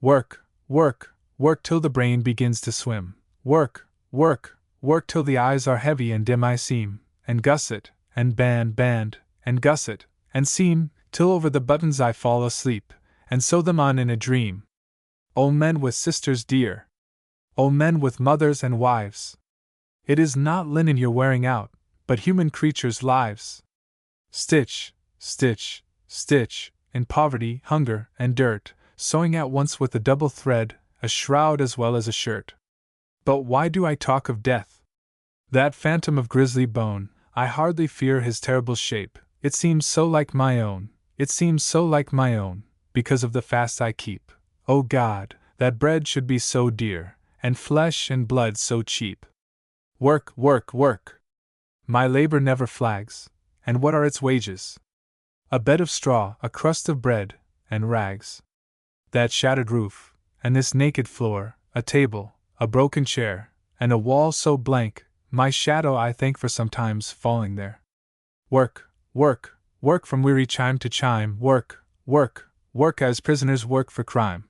S1: Work, work, work till the brain begins to swim. Work, work, work till the eyes are heavy and dim I seem, and gusset, and band, and gusset, and seam, till over the buttons I fall asleep, and sew them on in a dream. O men with sisters dear! O men with mothers and wives! It is not linen you're wearing out, but human creatures' lives. Stitch, stitch, stitch, in poverty, hunger, and dirt, sewing at once with a double thread, a shroud as well as a shirt. But why do I talk of death? That phantom of grisly bone, I hardly fear his terrible shape, it seems so like my own, it seems so like my own, because of the fast I keep. O God, that bread should be so dear, and flesh and blood so cheap. Work, work, work! My labor never flags, and what are its wages? A bed of straw, a crust of bread, and rags. That shattered roof, and this naked floor, a table, a broken chair, and a wall so blank, my shadow I thank for sometimes falling there. Work, work, work from weary chime to chime, work, work, work as prisoners work for crime.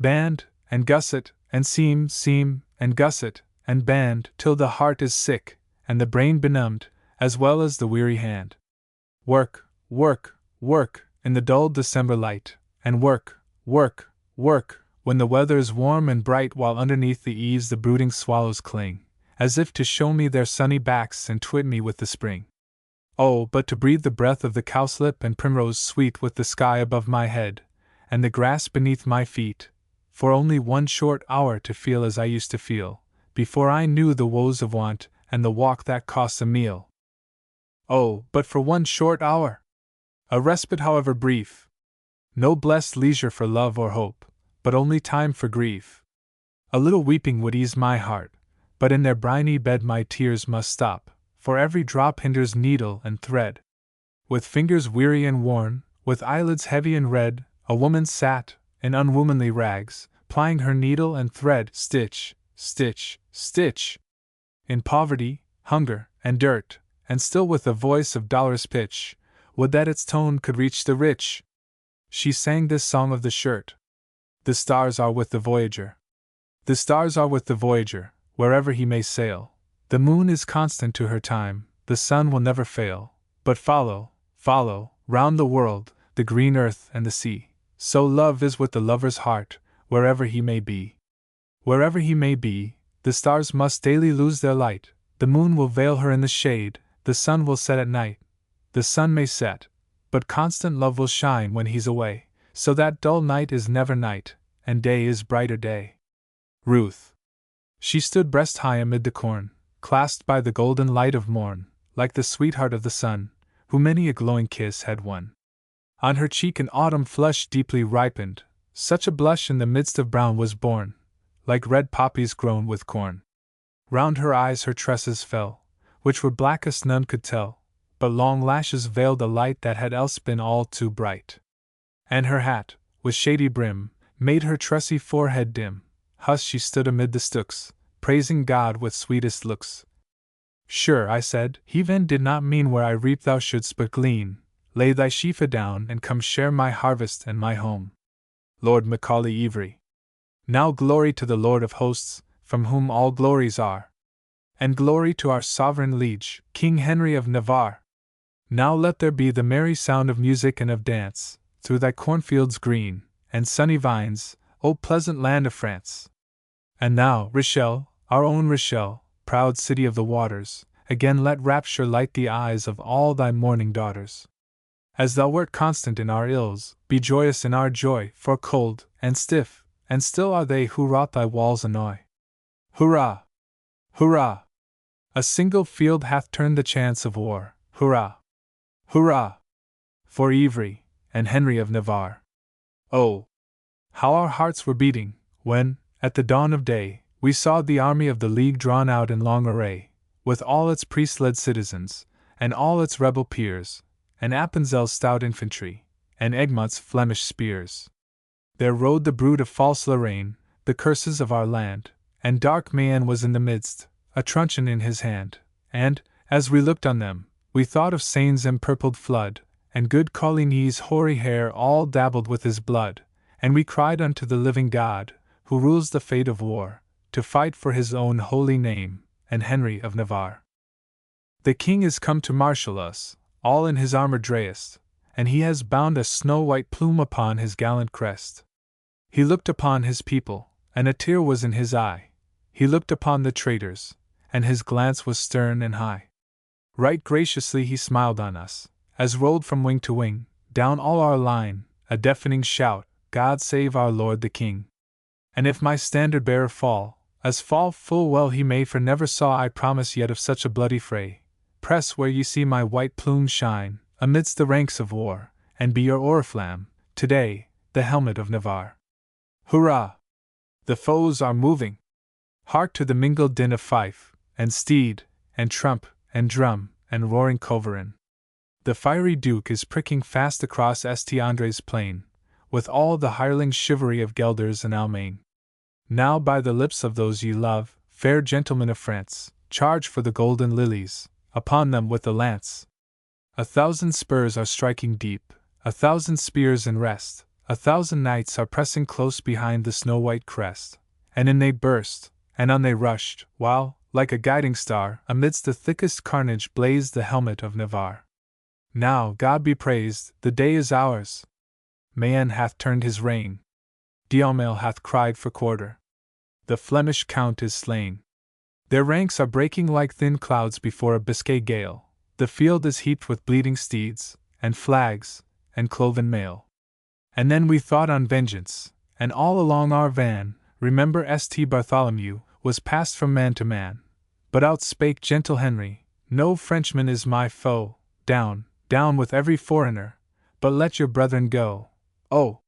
S1: Band, and gusset, and seam, and gusset, and band, till the heart is sick, and the brain benumbed, as well as the weary hand. Work, work, work, in the dull December light, and work, work, work, when the weather's warm and bright, while underneath the eaves the brooding swallows cling, as if to show me their sunny backs and twit me with the spring. Oh, but to breathe the breath of the cowslip and primrose sweet with the sky above my head, and the grass beneath my feet, for only one short hour to feel as I used to feel, before I knew the woes of want and the walk that costs a meal. Oh, but for one short hour! A respite however brief. No blessed leisure for love or hope, but only time for grief. A little weeping would ease my heart, but in their briny bed my tears must stop, for every drop hinders needle and thread. With fingers weary and worn, with eyelids heavy and red, a woman sat, in unwomanly rags, plying her needle and thread, stitch, stitch, stitch. In poverty, hunger, and dirt, and still with a voice of dolorous pitch, would that its tone could reach the rich! She sang this song of the shirt. The stars are with the voyager. The stars are with the voyager, wherever he may sail. The moon is constant to her time, the sun will never fail, but follow, follow, round the world, the green earth and the sea. So love is with the lover's heart, wherever he may be. Wherever he may be, the stars must daily lose their light, the moon will veil her in the shade, the sun will set at night. The sun may set, but constant love will shine when he's away, so that dull night is never night, and day is brighter day. Ruth. She stood breast high amid the corn, clasped by the golden light of morn, like the sweetheart of the sun, who many a glowing kiss had won. On her cheek an autumn flush deeply ripened, such a blush in the midst of brown was born, like red poppies grown with corn. Round her eyes her tresses fell, which were blackest none could tell, but long lashes veiled a light that had else been all too bright. And her hat, with shady brim, made her tressy forehead dim. Thus she stood amid the stooks, praising God with sweetest looks. Sure, I said, he then did not mean where I reap thou shouldst but glean. Lay thy sheaf adown and come share my harvest and my home. Lord Macaulay Ivry. Now glory to the Lord of hosts, from whom all glories are. And glory to our sovereign liege, King Henry of Navarre. Now let there be the merry sound of music and of dance, through thy cornfields green, and sunny vines, O pleasant land of France. And now, Rochelle, our own Rochelle, proud city of the waters, again let rapture light the eyes of all thy mourning daughters. As thou wert constant in our ills, be joyous in our joy, for cold, and stiff, and still are they who wrought thy walls annoy. Hurrah! Hurrah! A single field hath turned the chance of war, hurrah! Hurrah! For Ivry, and Henry of Navarre. Oh! How our hearts were beating, when, at the dawn of day, we saw the army of the League drawn out in long array, with all its priest-led citizens, and all its rebel peers, and Appenzel's stout infantry, and Egmont's Flemish spears. There rode the brood of false Lorraine, the curses of our land, and dark Mayenne was in the midst, a truncheon in his hand, and, as we looked on them, we thought of Seine's empurpled flood, and good Coligny's hoary hair all dabbled with his blood, and we cried unto the living God, who rules the fate of war, to fight for his own holy name, and Henry of Navarre. The king is come to marshal us, all in his armor drayest, and he has bound a snow-white plume upon his gallant crest. He looked upon his people, and a tear was in his eye. He looked upon the traitors, and his glance was stern and high. Right graciously he smiled on us, as rolled from wing to wing, down all our line, a deafening shout, God save our Lord the King. And if my standard-bearer fall, as fall full well he may, for never saw I promise yet of such a bloody fray, press where ye see my white plume shine, amidst the ranks of war, and be your oriflamme, today, the helmet of Navarre. Hurrah! The foes are moving! Hark to the mingled din of fife, and steed, and trump, and drum, and roaring culverin. The fiery Duke is pricking fast across St. Andre's plain, with all the hireling chivalry of Gelders and Almain. Now by the lips of those ye love, fair gentlemen of France, charge for the golden lilies, upon them with the lance. 1,000 spurs are striking deep, 1,000 spears in rest, 1,000 knights are pressing close behind the snow-white crest, and in they burst, and on they rushed, while, like a guiding star, amidst the thickest carnage blazed the helmet of Navarre. Now, God be praised, the day is ours! Mayenne hath turned his rein. D'Aumale hath cried for quarter. The Flemish Count is slain. Their ranks are breaking like thin clouds before a Biscay gale. The field is heaped with bleeding steeds, and flags, and cloven mail. And then we thought on vengeance, and all along our van, remember St. Bartholomew, was passed from man to man. But out spake gentle Henry, no Frenchman is my foe, down, down with every foreigner, but let your brethren go. Oh!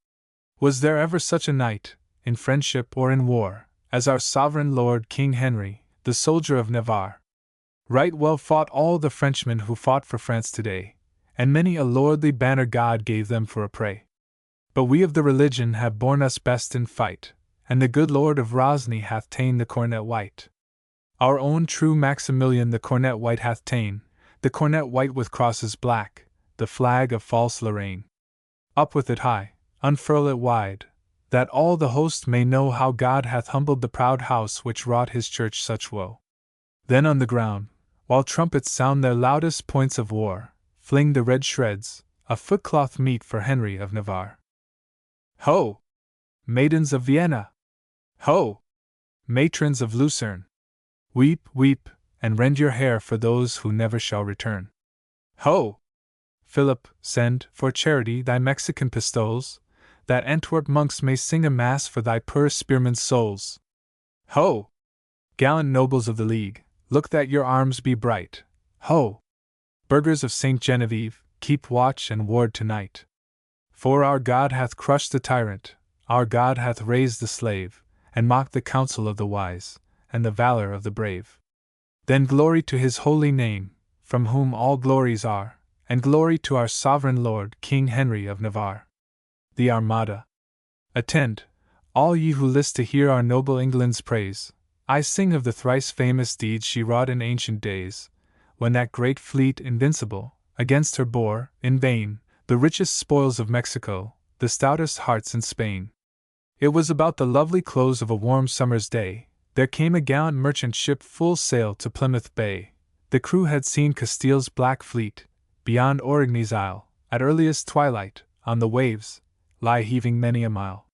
S1: Was there ever such a knight, in friendship or in war, as our sovereign lord King Henry, the soldier of Navarre? Right well fought all the Frenchmen who fought for France today, and many a lordly banner God gave them for a prey. But we of the religion have borne us best in fight, and the good Lord of Rosny hath ta'en the cornet white. Our own true Maximilian the cornet white hath ta'en, the cornet white with crosses black, the flag of false Lorraine. Up with it high, unfurl it wide, that all the host may know how God hath humbled the proud house which wrought his church such woe. Then on the ground, while trumpets sound their loudest points of war, fling the red shreds, a footcloth meet for Henry of Navarre. Ho! Maidens of Vienna! Ho! Matrons of Lucerne! Weep, weep, and rend your hair for those who never shall return. Ho! Philip, send, for charity, thy Mexican pistoles, that Antwerp monks may sing a mass for thy poor spearmen's souls. Ho! Gallant nobles of the League, look that your arms be bright. Ho! Burghers of St. Genevieve, keep watch and ward tonight. For our God hath crushed the tyrant, our God hath raised the slave, and mocked the counsel of the wise, and the valor of the brave. Then glory to his holy name, from whom all glories are, and glory to our sovereign lord King Henry of Navarre. The Armada. Attend, all ye who list to hear our noble England's praise. I sing of the thrice famous deeds she wrought in ancient days, when that great fleet invincible, against her bore, in vain, the richest spoils of Mexico, the stoutest hearts in Spain. It was about the lovely close of a warm summer's day, there came a gallant merchant ship full sail to Plymouth Bay. The crew had seen Castile's black fleet, beyond Origny's isle, at earliest twilight, on the waves, lie heaving many a mile.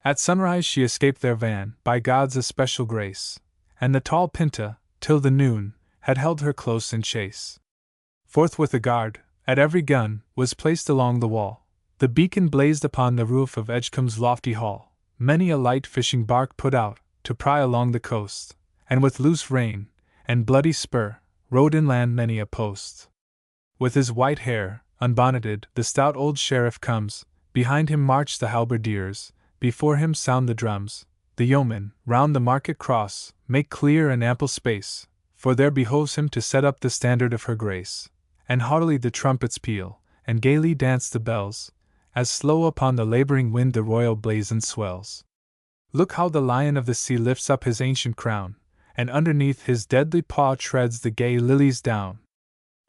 S1: At sunrise she escaped their van, by God's especial grace, and the tall Pinta, till the noon, had held her close in chase. Forthwith a guard, at every gun, was placed along the wall. The beacon blazed upon the roof of Edgecombe's lofty hall. Many a light fishing bark put out, to pry along the coast, and with loose rein, and bloody spur, rode inland many a post. With his white hair, unbonneted, the stout old sheriff comes, behind him march the halberdiers, before him sound the drums, the yeomen, round the market cross, make clear and ample space, for there behoves him to set up the standard of her grace, and haughtily the trumpets peal, and gaily dance the bells, as slow upon the labouring wind the royal blazon swells. Look how the Lion of the Sea lifts up his ancient crown, and underneath his deadly paw treads the gay lilies down.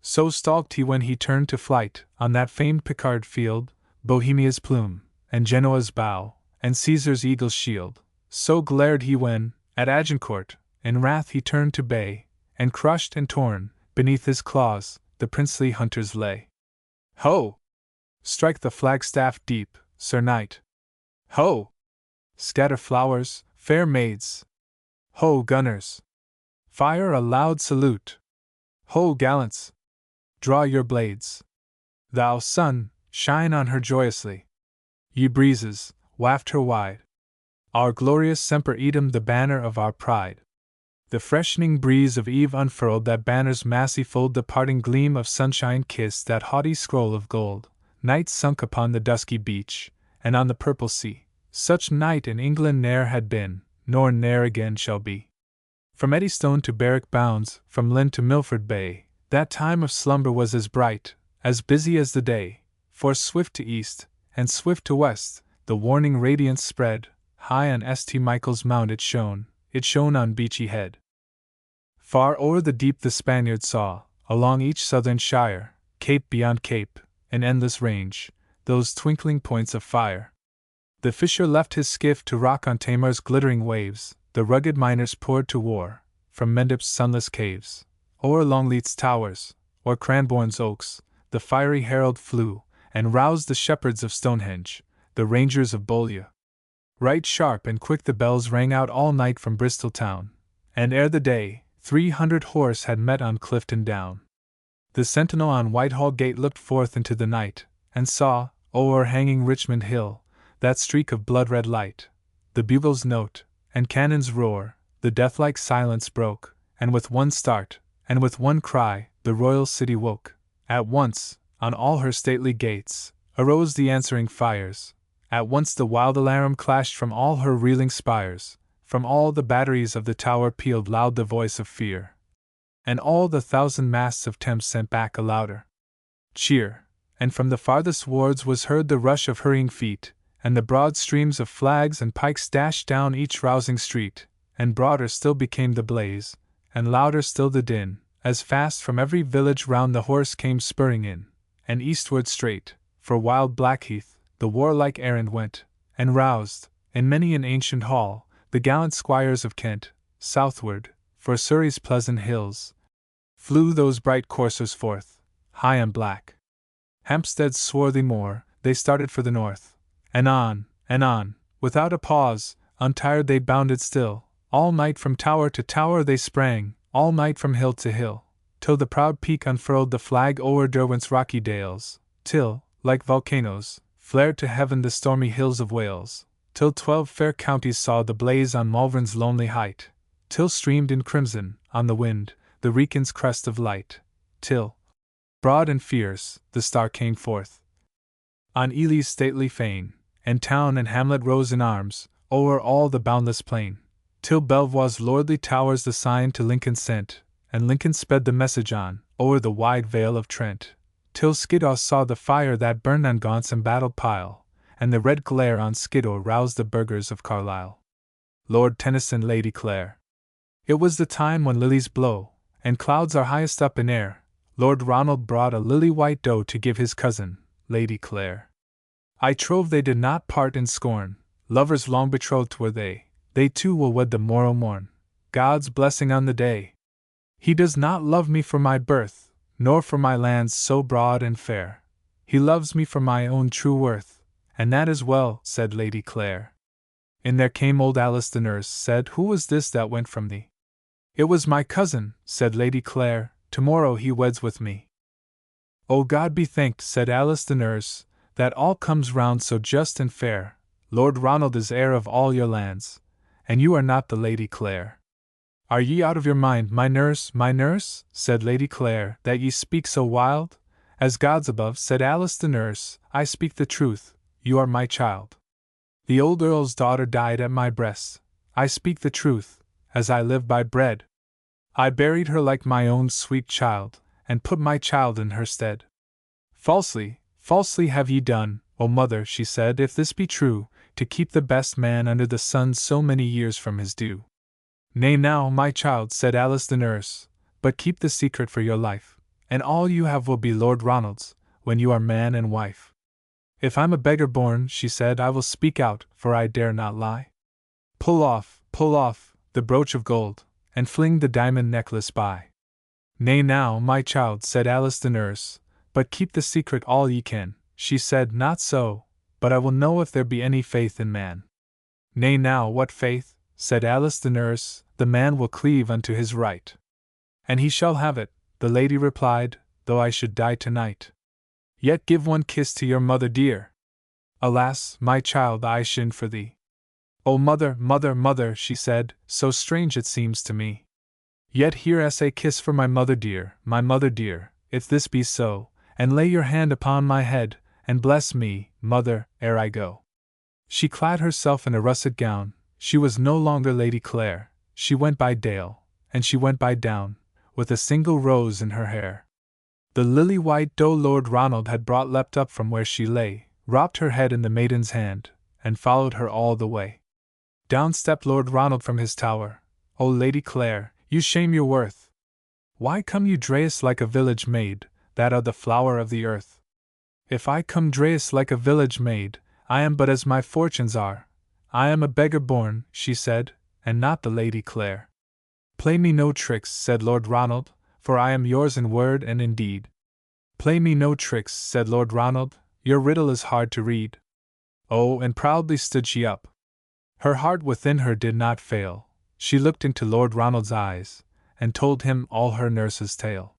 S1: So stalked he when he turned to flight, on that famed Picard field, Bohemia's plume, and Genoa's bow, and Caesar's eagle's shield, So glared he when, at Agincourt, in wrath he turned to bay, and crushed and torn, beneath his claws, the princely hunters lay. Ho! Strike the flagstaff deep, Sir Knight! Ho! Scatter flowers, fair maids! Ho, gunners! Fire a loud salute! Ho, gallants! Draw your blades! Thou sun, shine on her joyously! Ye breezes, waft her wide! Our glorious Semper Idem, the banner of our pride! The freshening breeze of eve unfurled that banner's massy fold, the parting gleam of sunshine kissed that haughty scroll of gold. Night sunk upon the dusky beach, and on the purple sea. Such night in England ne'er had been, nor ne'er again shall be. From Eddystone to Berwick bounds, from Lynn to Milford Bay, that time of slumber was as bright, as busy as the day. For swift to east, and swift to west, the warning radiance spread. High on St. Michael's Mount it shone on Beachy Head. Far o'er the deep the Spaniard saw, along each southern shire, cape beyond cape, an endless range, those twinkling points of fire. The fisher left his skiff to rock on Tamar's glittering waves, the rugged miners poured to war, from Mendip's sunless caves. O'er Longleat's towers, or Cranbourne's oaks, the fiery herald flew, and roused the shepherds of Stonehenge, the rangers of Beaulieu. Right sharp and quick the bells rang out all night from Bristol town, and ere the day, 300 horse had met on Clifton Down. The sentinel on Whitehall gate looked forth into the night, and saw, o'erhanging Richmond Hill, that streak of blood-red light. The bugle's note, and cannon's roar, the deathlike silence broke, and with one start, and with one cry, the royal city woke. At once, on all her stately gates, arose the answering fires. At once the wild alarum clashed from all her reeling spires, from all the batteries of the tower pealed loud the voice of fear, and all the thousand masts of Thames sent back a louder cheer, and from the farthest wards was heard the rush of hurrying feet, and the broad streams of flags and pikes dashed down each rousing street, and broader still became the blaze, and louder still the din, as fast from every village round the horse came spurring in, and eastward straight, for wild Blackheath, the warlike errand went, and roused, in many an ancient hall, the gallant squires of Kent. Southward, for Surrey's pleasant hills, flew those bright coursers forth, high on black Hampstead's swarthy moor. They started for the north, and on, without a pause, untired they bounded still. All night from tower to tower they sprang, all night from hill to hill, till the proud peak unfurled the flag o'er Derwent's rocky dales, till, like volcanoes, flared to heaven the stormy hills of Wales, till 12 fair counties saw the blaze on Malvern's lonely height, till streamed in crimson, on the wind, the Wrekin's crest of light, till, broad and fierce, the star came forth on Ely's stately fane, and town and hamlet rose in arms, o'er all the boundless plain, till Belvoir's lordly towers the sign to Lincoln sent, and Lincoln sped the message on, o'er the wide vale of Trent, till Skiddaw saw the fire that burned on Gaunt's embattled pile, and the red glare on Skiddaw roused the burghers of Carlisle. Lord Tennyson, Lady Clare. It was the time when lilies blow, and clouds are highest up in air. Lord Ronald brought a lily-white doe to give his cousin, Lady Clare. I trow they did not part in scorn, lovers long betrothed were they. They too will wed the morrow morn. God's blessing on the day. He does not love me for my birth, nor for my lands so broad and fair. He loves me for my own true worth, and that is well, said Lady Clare. In there came old Alice the nurse, said, who was this that went from thee? It was my cousin, said Lady Clare, tomorrow he weds with me. O God be thanked, said Alice the nurse, that all comes round so just and fair. Lord Ronald is heir of all your lands, and you are not the Lady Clare. Are ye out of your mind, my nurse, said Lady Clare, that ye speak so wild? As God's above, said Alice the nurse, I speak the truth, you are my child. The old earl's daughter died at my breast. I speak the truth, as I live by bread. I buried her like my own sweet child, and put my child in her stead. Falsely have ye done, O mother, she said, if this be true, to keep the best man under the sun so many years from his due. Nay now, my child, said Alice the nurse, but keep the secret for your life, and all you have will be Lord Ronald's, when you are man and wife. If I'm a beggar born, she said, I will speak out, for I dare not lie. pull off, the brooch of gold, and fling the diamond necklace by. Nay now, my child, said Alice the nurse, but keep the secret all ye can. She said, not so, but I will know if there be any faith in man. Nay now, what faith, said Alice the nurse, the man will cleave unto his right. And he shall have it, the lady replied, though I should die tonight. Yet give one kiss to your mother dear. Alas, my child, I shin for thee. O mother, mother, mother, she said, so strange it seems to me. Yet here's a kiss for my mother dear, if this be so, and lay your hand upon my head, and bless me, mother, ere I go. She clad herself in a russet gown, she was no longer Lady Clare, she went by Dale, and she went by Down, with a single rose in her hair. The lily-white doe Lord Ronald had brought leapt up from where she lay, wrapped her head in the maiden's hand, and followed her all the way. Down stepped Lord Ronald from his tower. O Lady Clare, you shame your worth. Why come you dressed like a village maid, that are the flower of the earth? If I come dressed like a village maid, I am but as my fortunes are. I am a beggar born, she said, and not the Lady Clare. Play me no tricks, said Lord Ronald, for I am yours in word and in deed. Play me no tricks, said Lord Ronald, your riddle is hard to read. Oh, and proudly stood she up. Her heart within her did not fail. She looked into Lord Ronald's eyes, and told him all her nurse's tale.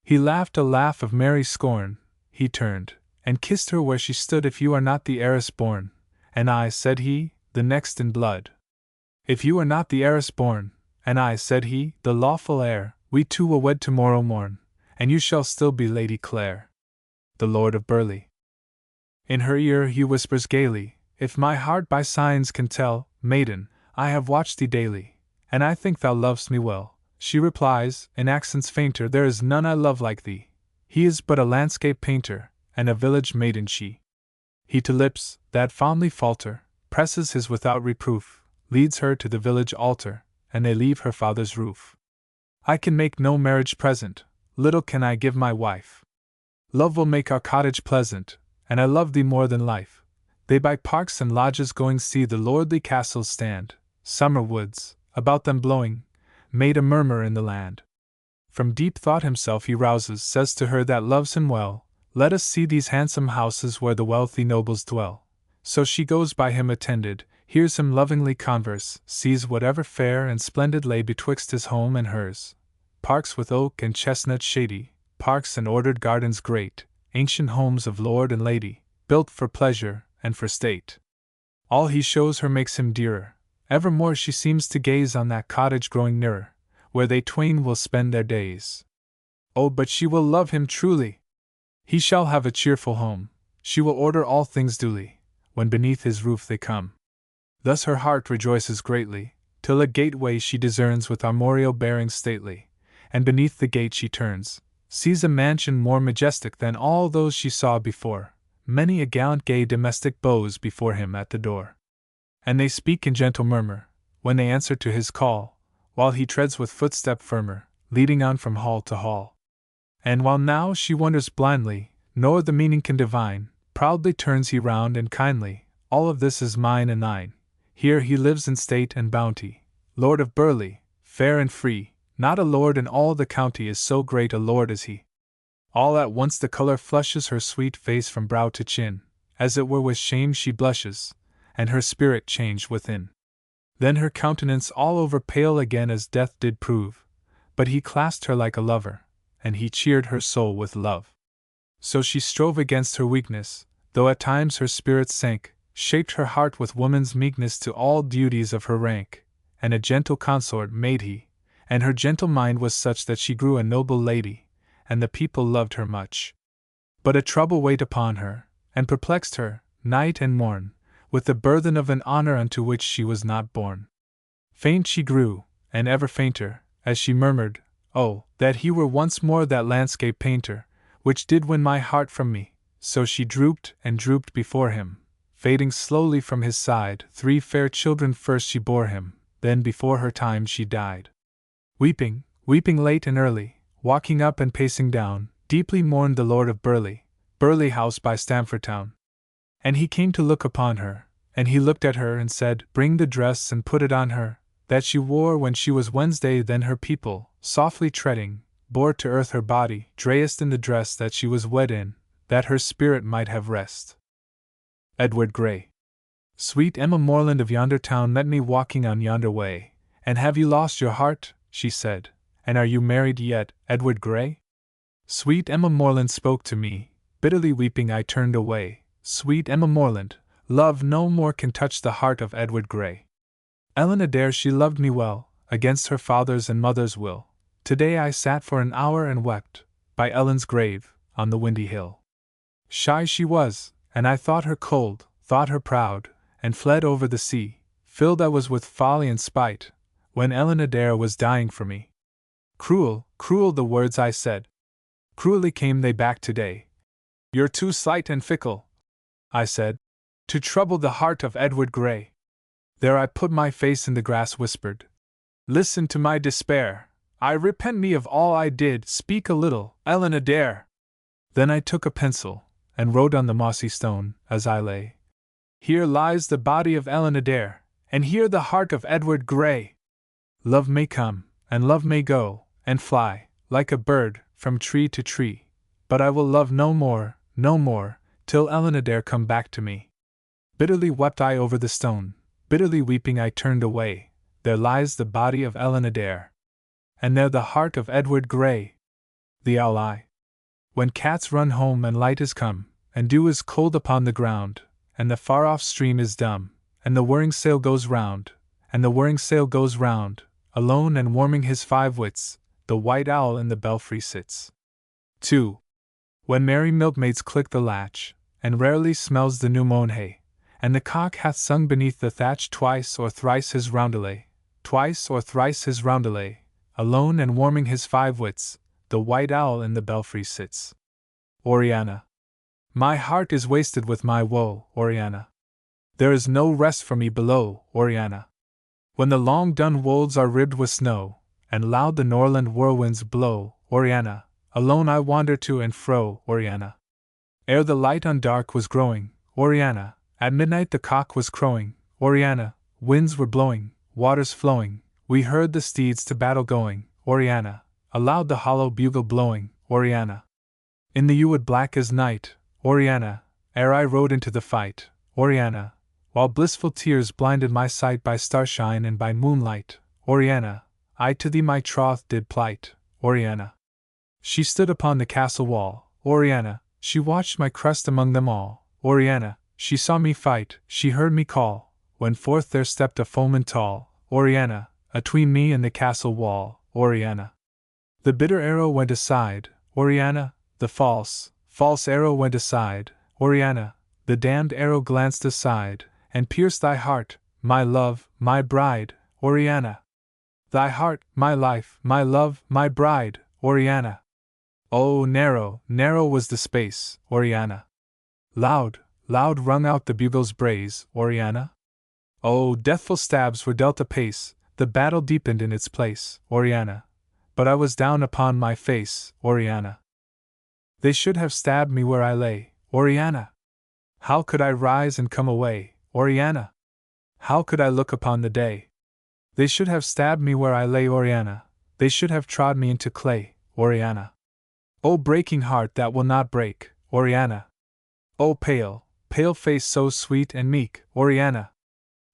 S1: He laughed a laugh of merry scorn, he turned, and kissed her where she stood. If you are not the heiress born, and I, said he, the next in blood. If you are not the heiress born, and I, said he, the lawful heir, we two will wed tomorrow morn, and you shall still be Lady Clare. The Lord of Burleigh. In her ear he whispers gaily, if my heart by signs can tell, maiden, I have watched thee daily, and I think thou lovest me well. She replies, in accents fainter, there is none I love like thee. He is but a landscape painter, and a village maiden she. He to lips, that fondly falter, presses his without reproof, leads her to the village altar, and they leave her father's roof. I can make no marriage present, little can I give my wife. Love will make our cottage pleasant, and I love thee more than life. They by parks and lodges going see the lordly castles stand, summer woods, about them blowing, made a murmur in the land. From deep thought himself he rouses, says to her that loves him well, let us see these handsome houses where the wealthy nobles dwell. So she goes by him attended, hears him lovingly converse, sees whatever fair and splendid lay betwixt his home and hers. Parks with oak and chestnut shady, parks and ordered gardens great, ancient homes of lord and lady, built for pleasure and for state. All he shows her makes him dearer, evermore she seems to gaze on that cottage growing nearer, where they twain will spend their days. Oh, but she will love him truly! He shall have a cheerful home, she will order all things duly, when beneath his roof they come. Thus her heart rejoices greatly, till a gateway she discerns with armorial bearing stately, and beneath the gate she turns, sees a mansion more majestic than all those she saw before, many a gallant gay domestic bows before him at the door. And they speak in gentle murmur, when they answer to his call, while he treads with footstep firmer, leading on from hall to hall. And while now she wonders blindly, nor the meaning can divine, proudly turns he round and kindly, all of this is mine and thine. Here he lives in state and bounty, Lord of Burleigh, fair and free, not a lord in all the county is so great a lord as he. All at once the color flushes her sweet face from brow to chin, as it were with shame she blushes, and her spirit changed within. Then her countenance all over pale again as death did prove, but he clasped her like a lover, and he cheered her soul with love. So she strove against her weakness, though at times her spirits sank, shaped her heart with woman's meekness to all duties of her rank, and a gentle consort made he, and her gentle mind was such that she grew a noble lady, and the people loved her much. But a trouble weighed upon her, and perplexed her, night and morn, with the burthen of an honor unto which she was not born. Faint she grew, and ever fainter, as she murmured, oh, that he were once more that landscape painter, which did win my heart from me. So she drooped and drooped before him, fading slowly from his side. 3 fair children first she bore him, then before her time she died. Weeping, weeping late and early, walking up and pacing down, deeply mourned the Lord of Burleigh, Burleigh House by Stamford Town. And he came to look upon her, And he looked at her and said, Bring the dress and put it on her, that she wore when she was Wednesday. Then her people, softly treading, bore to earth her body, dressed in the dress that she was wed in, that her spirit might have rest. Edward Gray. Sweet Emma Moreland of yonder town met me walking on yonder way. And have you lost your heart? She said. And are you married yet, Edward Gray? Sweet Emma Moreland spoke to me. Bitterly weeping I turned away. Sweet Emma Moreland, love no more can touch the heart of Edward Gray. Ellen Adair she loved me well, against her father's and mother's will. Today I sat for an hour and wept, by Ellen's grave, on the windy hill. Shy she was, and I thought her cold, thought her proud, and fled over the sea. Filled I was with folly and spite, when Ellen Adair was dying for me. Cruel, cruel the words I said. Cruelly came they back today. You're too slight and fickle, I said, to trouble the heart of Edward Gray. There I put my face in the grass, whispered, Listen to my despair. I repent me of all I did. Speak a little, Ellen Adair. Then I took a pencil, and wrote on the mossy stone, as I lay, Here lies the body of Ellen Adair, and here the heart of Edward Gray. Love may come, and love may go, and fly, like a bird, from tree to tree, but I will love no more, till Ellen Adair come back to me. Bitterly wept I over the stone, bitterly weeping I turned away. There lies the body of Ellen Adair, and there the heart of Edward Gray. The Owl I. When cats run home and light is come, and dew is cold upon the ground, and the far-off stream is dumb, and the whirring sail goes round, alone and warming his 5 wits, the white owl in the belfry sits. 2. When merry milkmaids click the latch, and rarely smells the new mown hay, and the cock hath sung beneath the thatch twice or thrice his roundelay, alone and warming his 5 wits, the white owl in the belfry sits. Oriana. My heart is wasted with my woe, Oriana. There is no rest for me below, Oriana. When the long dun wolds are ribbed with snow, and loud the Norland whirlwinds blow, Oriana, alone I wander to and fro, Oriana. Ere the light on dark was growing, Oriana, at midnight the cock was crowing, Oriana, winds were blowing, waters flowing, we heard the steeds to battle going, Oriana, aloud the hollow bugle blowing, Oriana. In the yew wood black as night, Oriana, ere I rode into the fight, Oriana, while blissful tears blinded my sight by starshine and by moonlight, Oriana, I to thee my troth did plight, Oriana. She stood upon the castle wall, Oriana, she watched my crest among them all, Oriana, she saw me fight, she heard me call, when forth there stepped a foeman tall, Oriana, atween me and the castle wall, Oriana. The bitter arrow went aside, Oriana, the false arrow went aside, Oriana, the damned arrow glanced aside, and pierced thy heart, my love, my bride, Oriana. Thy heart, my life, my love, my bride, Oriana. Oh, narrow, narrow was the space, Oriana. Loud, loud rung out the bugle's brays, Oriana. Oh, deathful stabs were dealt apace, the battle deepened in its place, Oriana. But I was down upon my face, Oriana. They should have stabbed me where I lay, Oriana. How could I rise and come away, Oriana? How could I look upon the day? They should have stabbed me where I lay, Oriana. They should have trod me into clay, Oriana. O breaking heart that will not break, Oriana. O pale, pale face so sweet and meek, Oriana.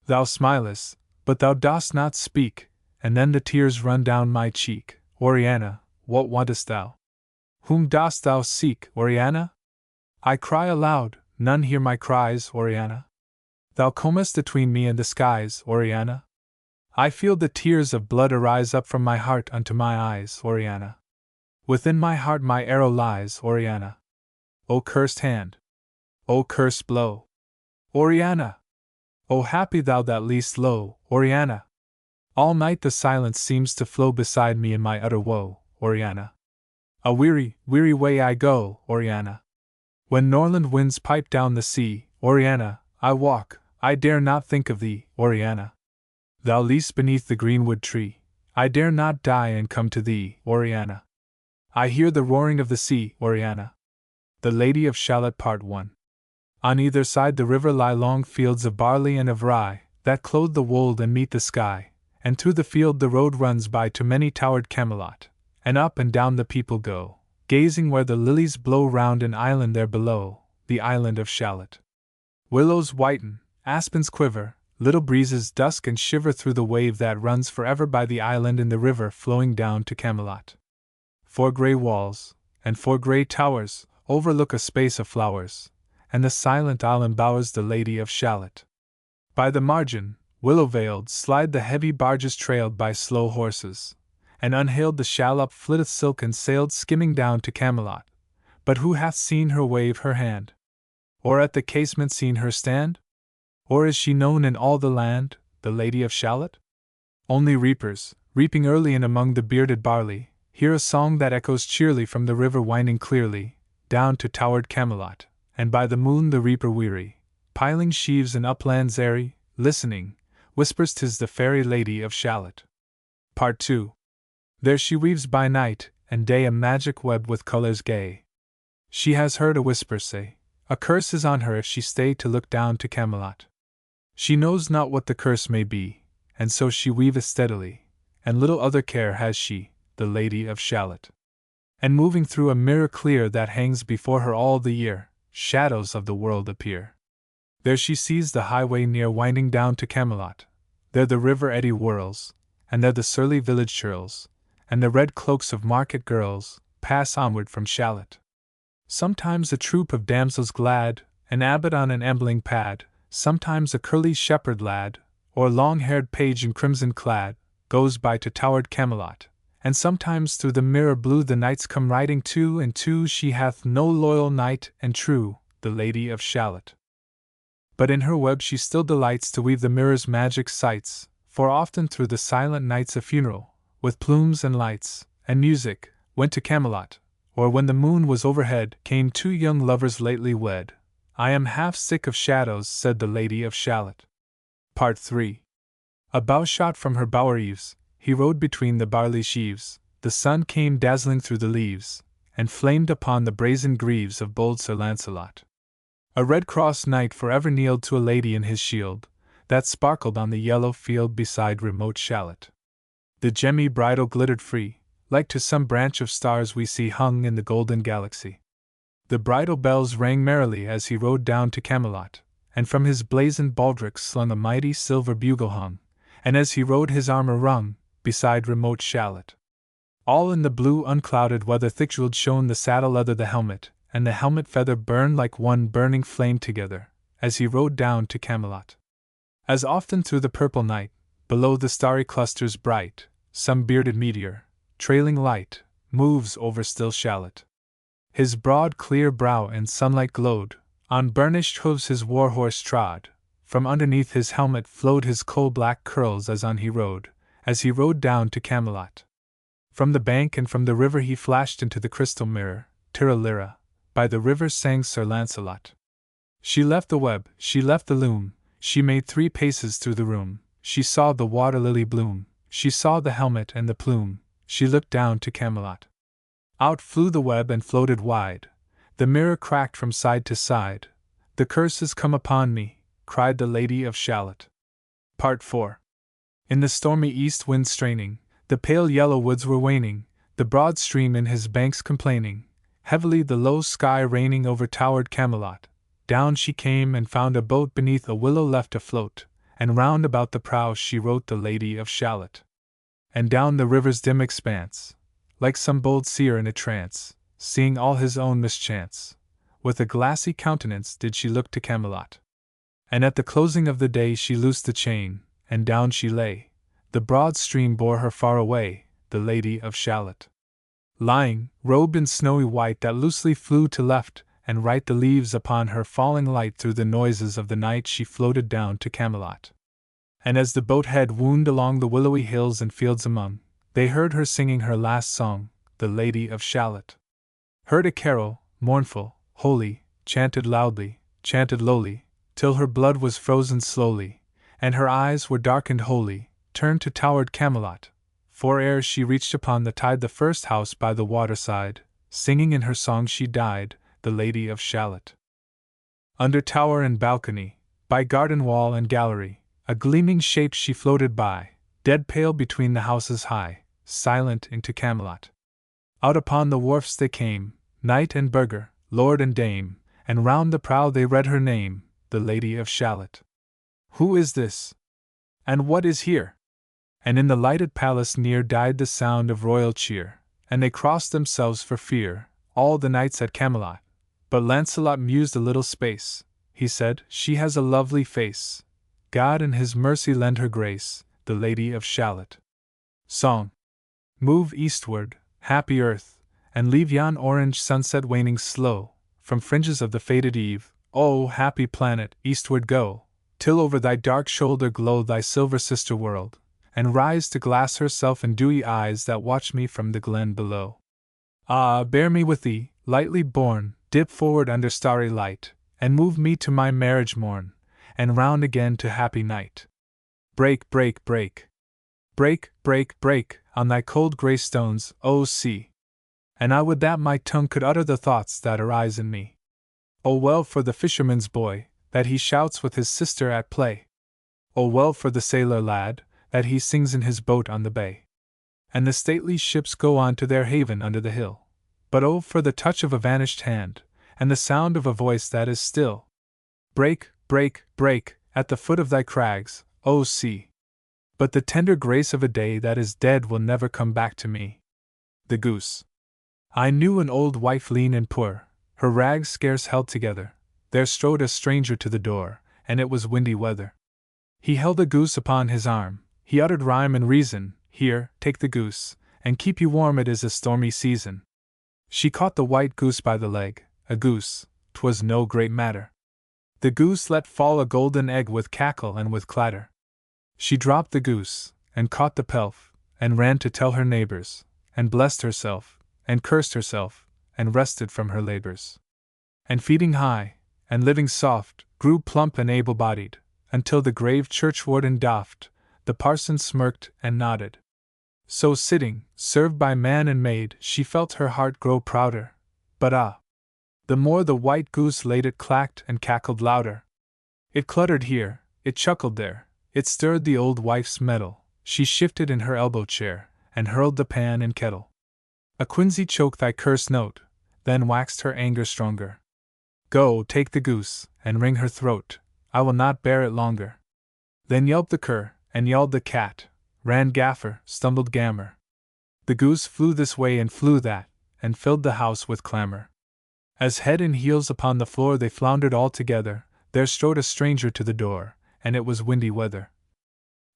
S1: Thou smilest, but thou dost not speak, and then the tears run down my cheek, Oriana, what wantest thou? Whom dost thou seek, Oriana? I cry aloud, none hear my cries, Oriana. Thou comest atween me and the skies, Oriana. I feel the tears of blood arise up from my heart unto my eyes, Oriana. Within my heart my arrow lies, Oriana. O cursed hand! O cursed blow! Oriana! O happy thou that liest low, Oriana! All night the silence seems to flow beside me in my utter woe, Oriana. A weary, weary way I go, Oriana. When Norland winds pipe down the sea, Oriana, I walk, I dare not think of thee, Oriana. Thou liest beneath the greenwood tree, I dare not die and come to thee, Oriana. I hear the roaring of the sea, Oriana. The Lady of Shalott Part 1. On either side the river lie long fields of barley and of rye, that clothe the wold and meet the sky, and through the field the road runs by to many towered Camelot, and up and down the people go, gazing where the lilies blow round an island there below, the island of Shalott. Willows whiten, aspens quiver, little breezes dusk and shiver through the wave that runs forever by the island in the river flowing down to Camelot. 4 grey walls, and 4 grey towers, overlook a space of flowers, and the silent isle embowers the Lady of Shalott. By the margin, willow-veiled, slide the heavy barges trailed by slow horses, and unhailed the shallop flitteth silk and sailed skimming down to Camelot. But who hath seen her wave her hand? Or at the casement seen her stand? Or is she known in all the land, the Lady of Shalott? Only reapers, reaping early in among the bearded barley, hear a song that echoes cheerly from the river winding clearly, down to towered Camelot, and by the moon the reaper weary, piling sheaves in uplands airy, listening, whispers 'tis the fairy Lady of Shalott. Part 2. There she weaves by night and day a magic web with colors gay. She has heard a whisper say, a curse is on her if she stay to look down to Camelot. She knows not what the curse may be, and so she weaveth steadily, and little other care has she, the Lady of Shalott. And moving through a mirror clear that hangs before her all the year, shadows of the world appear. There she sees the highway near winding down to Camelot, there the river eddy whirls, and there the surly village churls, and the red cloaks of market girls pass onward from Shalott. Sometimes a troop of damsels glad, an abbot on an ambling pad, sometimes a curly shepherd lad, or long-haired page in crimson clad, goes by to towered Camelot, and sometimes through the mirror blue the knights come riding two and two. She hath no loyal knight and true, the Lady of Shalott. But in her web she still delights to weave the mirror's magic sights, for often through the silent nights a funeral, with plumes and lights, and music, went to Camelot, or when the moon was overhead came 2 young lovers lately wed. I am half sick of shadows, said the Lady of Shalott. Part 3. A bough shot from her bower eaves, he rode between the barley sheaves, the sun came dazzling through the leaves, and flamed upon the brazen greaves of bold Sir Lancelot. A red-crossed knight forever kneeled to a lady in his shield, that sparkled on the yellow field beside remote Shalott. The gemmy bridle glittered free, like to some branch of stars we see hung in the golden galaxy. The bridle bells rang merrily as he rode down to Camelot, and from his blazoned baldric slung a mighty silver bugle hung, and as he rode his armor rung, beside remote Shalott. All in the blue unclouded weather thick jeweled shone the saddle leather, the helmet, and the helmet feather burned like one burning flame together, as he rode down to Camelot. As often through the purple night, below the starry clusters bright, some bearded meteor, trailing light, moves over still Shalott. His broad clear brow in sunlight glowed, on burnished hooves his war-horse trod, from underneath his helmet flowed his coal-black curls as on he rode down to Camelot. From the bank and from the river he flashed into the crystal mirror, Tirra-lirra, by the river sang Sir Lancelot. She left the web, she left the loom, she made 3 paces through the room, she saw the water-lily bloom, she saw the helmet and the plume, she looked down to Camelot. Out flew the web and floated wide, the mirror cracked from side to side. The curse is come upon me, cried the Lady of Shalott. Part 4. In the stormy east wind straining, the pale yellow woods were waning, the broad stream in his banks complaining, heavily the low sky raining over towered Camelot. Down she came and found a boat beneath a willow left afloat, and round about the prow she wrote the Lady of Shalott. And down the river's dim expanse, like some bold seer in a trance, seeing all his own mischance, with a glassy countenance did she look to Camelot. And at the closing of the day she loosed the chain, and down she lay, the broad stream bore her far away, the Lady of Shalott. Lying, robed in snowy white that loosely flew to left and right, the leaves upon her falling light through the noises of the night she floated down to Camelot. And as the boat head wound along the willowy hills and fields among, they heard her singing her last song, the Lady of Shalott. Heard a carol, mournful, holy, chanted loudly, chanted lowly, till her blood was frozen slowly, and her eyes were darkened wholly, turned to towered Camelot, for ere she reached upon the tide the first house by the waterside, singing in her song she died, the Lady of Shalott. Under tower and balcony, by garden wall and gallery, a gleaming shape she floated by, dead pale between the houses high, silent into Camelot. Out upon the wharfs they came, knight and burgher, lord and dame, and round the prow they read her name, the Lady of Shalott. Who is this? And what is here? And in the lighted palace near died the sound of royal cheer, and they crossed themselves for fear, all the knights at Camelot. But Lancelot mused a little space. He said, She has a lovely face. God in his mercy lend her grace, the Lady of Shalott. Song. Move eastward, happy earth, and leave yon orange sunset waning slow, from fringes of the faded eve. O happy planet, eastward go, till over thy dark shoulder glow thy silver sister world, and rise to glass herself in dewy eyes that watch me from the glen below. Ah, bear me with thee, lightly borne, dip forward under starry light, and move me to my marriage morn, and round again to happy night. Break, break, break. Break, break, break, on thy cold grey stones, O sea. And I would that my tongue could utter the thoughts that arise in me. O well for the fisherman's boy, that he shouts with his sister at play. O well for the sailor lad, that he sings in his boat on the bay. And the stately ships go on to their haven under the hill. But oh for the touch of a vanished hand, and the sound of a voice that is still. Break, break, break, at the foot of thy crags, O sea. But the tender grace of a day that is dead will never come back to me. The Goose. I knew an old wife lean and poor, her rags scarce held together. There strode a stranger to the door, and it was windy weather. He held a goose upon his arm, he uttered rhyme and reason, Here, take the goose, and keep you warm, it is a stormy season. She caught the white goose by the leg, a goose, 'twas no great matter. The goose let fall a golden egg with cackle and with clatter. She dropped the goose, and caught the pelf, and ran to tell her neighbors, and blessed herself, and cursed herself, and rested from her labors. And feeding high, and living soft, grew plump and able-bodied, until the grave churchwarden doffed, the parson smirked and nodded. So sitting, served by man and maid, she felt her heart grow prouder. But ah! The more the white goose laid it clacked and cackled louder. It cluttered here, it chuckled there, it stirred the old wife's mettle, she shifted in her elbow chair, and hurled the pan and kettle. A quinsy choked thy curse note, then waxed her anger stronger. Go, take the goose, and wring her throat, I will not bear it longer. Then yelped the cur, and yelled the cat, ran Gaffer, stumbled Gammer. The goose flew this way and flew that, and filled the house with clamor. As head and heels upon the floor they floundered all together, there strode a stranger to the door, and it was windy weather.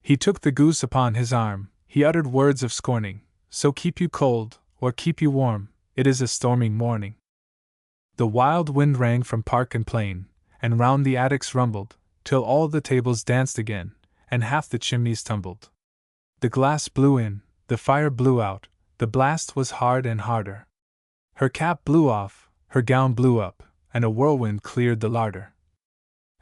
S1: He took the goose upon his arm, he uttered words of scorning, So keep you cold, or keep you warm, it is a stormy morning. The wild wind rang from park and plain, and round the attics rumbled, till all the tables danced again, and half the chimneys tumbled. The glass blew in, the fire blew out, the blast was hard and harder. Her cap blew off, her gown blew up, and a whirlwind cleared the larder.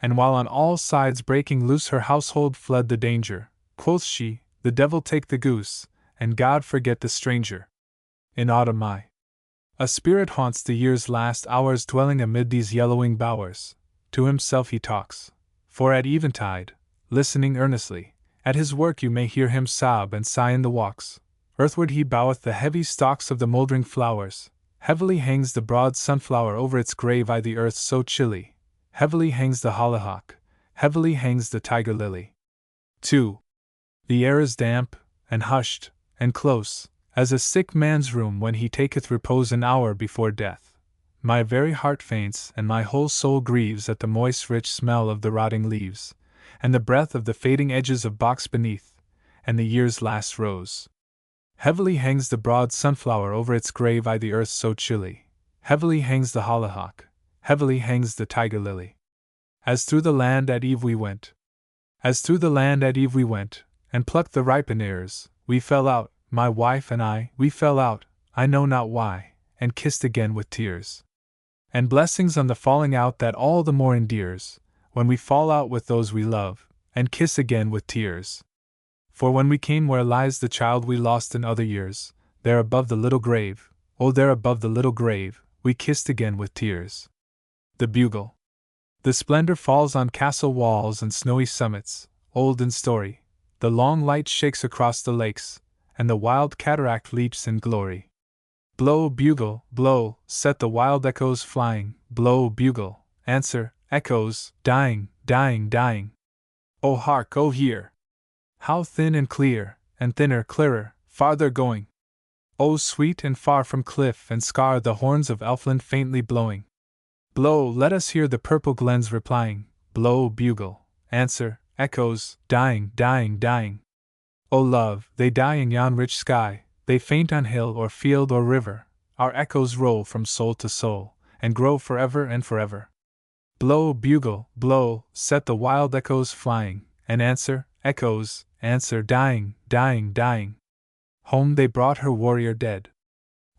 S1: And while on all sides breaking loose her household fled the danger, quoth she, The devil take the goose, and God forget the stranger. In autumn a spirit haunts the year's last hours, dwelling amid these yellowing bowers. To himself he talks, for at eventide, listening earnestly, at his work you may hear him sob and sigh in the walks. Earthward he boweth the heavy stalks of the mouldering flowers, heavily hangs the broad sunflower over its grave the earth so chilly, heavily hangs the hollyhock, heavily hangs the tiger lily. 2. The air is damp, and hushed, and close, as a sick man's room when he taketh repose an hour before death. My very heart faints, and my whole soul grieves at the moist rich smell of the rotting leaves, and the breath of the fading edges of box beneath, and the year's last rose. Heavily hangs the broad sunflower over its grave the earth so chilly, heavily hangs the hollyhock, heavily hangs the tiger lily. As through the land at eve we went, as through the land at eve we went, and plucked the ripen ears, we fell out, my wife and I, we fell out, I know not why, and kissed again with tears. And blessings on the falling out that all the more endears, when we fall out with those we love, and kiss again with tears. For when we came where lies the child we lost in other years, there above the little grave, oh there above the little grave, we kissed again with tears. The Bugle. The splendor falls on castle walls and snowy summits, old in story. The long light shakes across the lakes, and the wild cataract leaps in glory. Blow, bugle, blow, set the wild echoes flying. Blow, bugle, answer, echoes, dying, dying, dying. Oh hark, oh hear! How thin and clear, and thinner, clearer, farther going! Oh sweet and far from cliff and scar the horns of Elfland faintly blowing. Blow, let us hear the purple glens replying. Blow, bugle, answer, echoes, dying, dying, dying. O love, they die in yon rich sky, they faint on hill or field or river. Our echoes roll from soul to soul, and grow forever and forever. Blow, bugle, blow, set the wild echoes flying, and answer, echoes, answer, dying, dying, dying. Home they brought her warrior dead.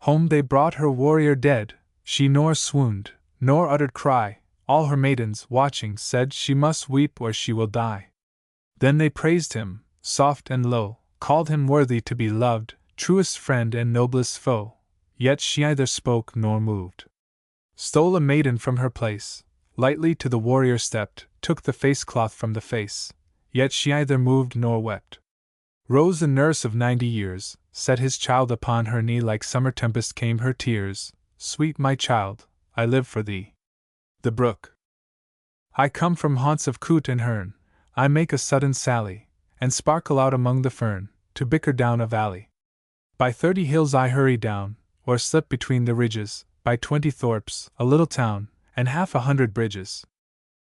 S1: Home they brought her warrior dead. She nor swooned, nor uttered cry. All her maidens, watching, said she must weep or she will die. Then they praised him, soft and low, called him worthy to be loved, truest friend and noblest foe. Yet she neither spoke nor moved. Stole a maiden from her place, lightly to the warrior stepped, took the face cloth from the face. Yet she neither moved nor wept. Rose a nurse of 90 years, set his child upon her knee. Like summer tempest came her tears. Sweet my child, I live for thee. The brook. I come from haunts of coot and hern. I make a sudden sally, and sparkle out among the fern, to bicker down a valley. By 30 hills I hurry down, or slip between the ridges, by 20 thorps, a little town, and 100 bridges.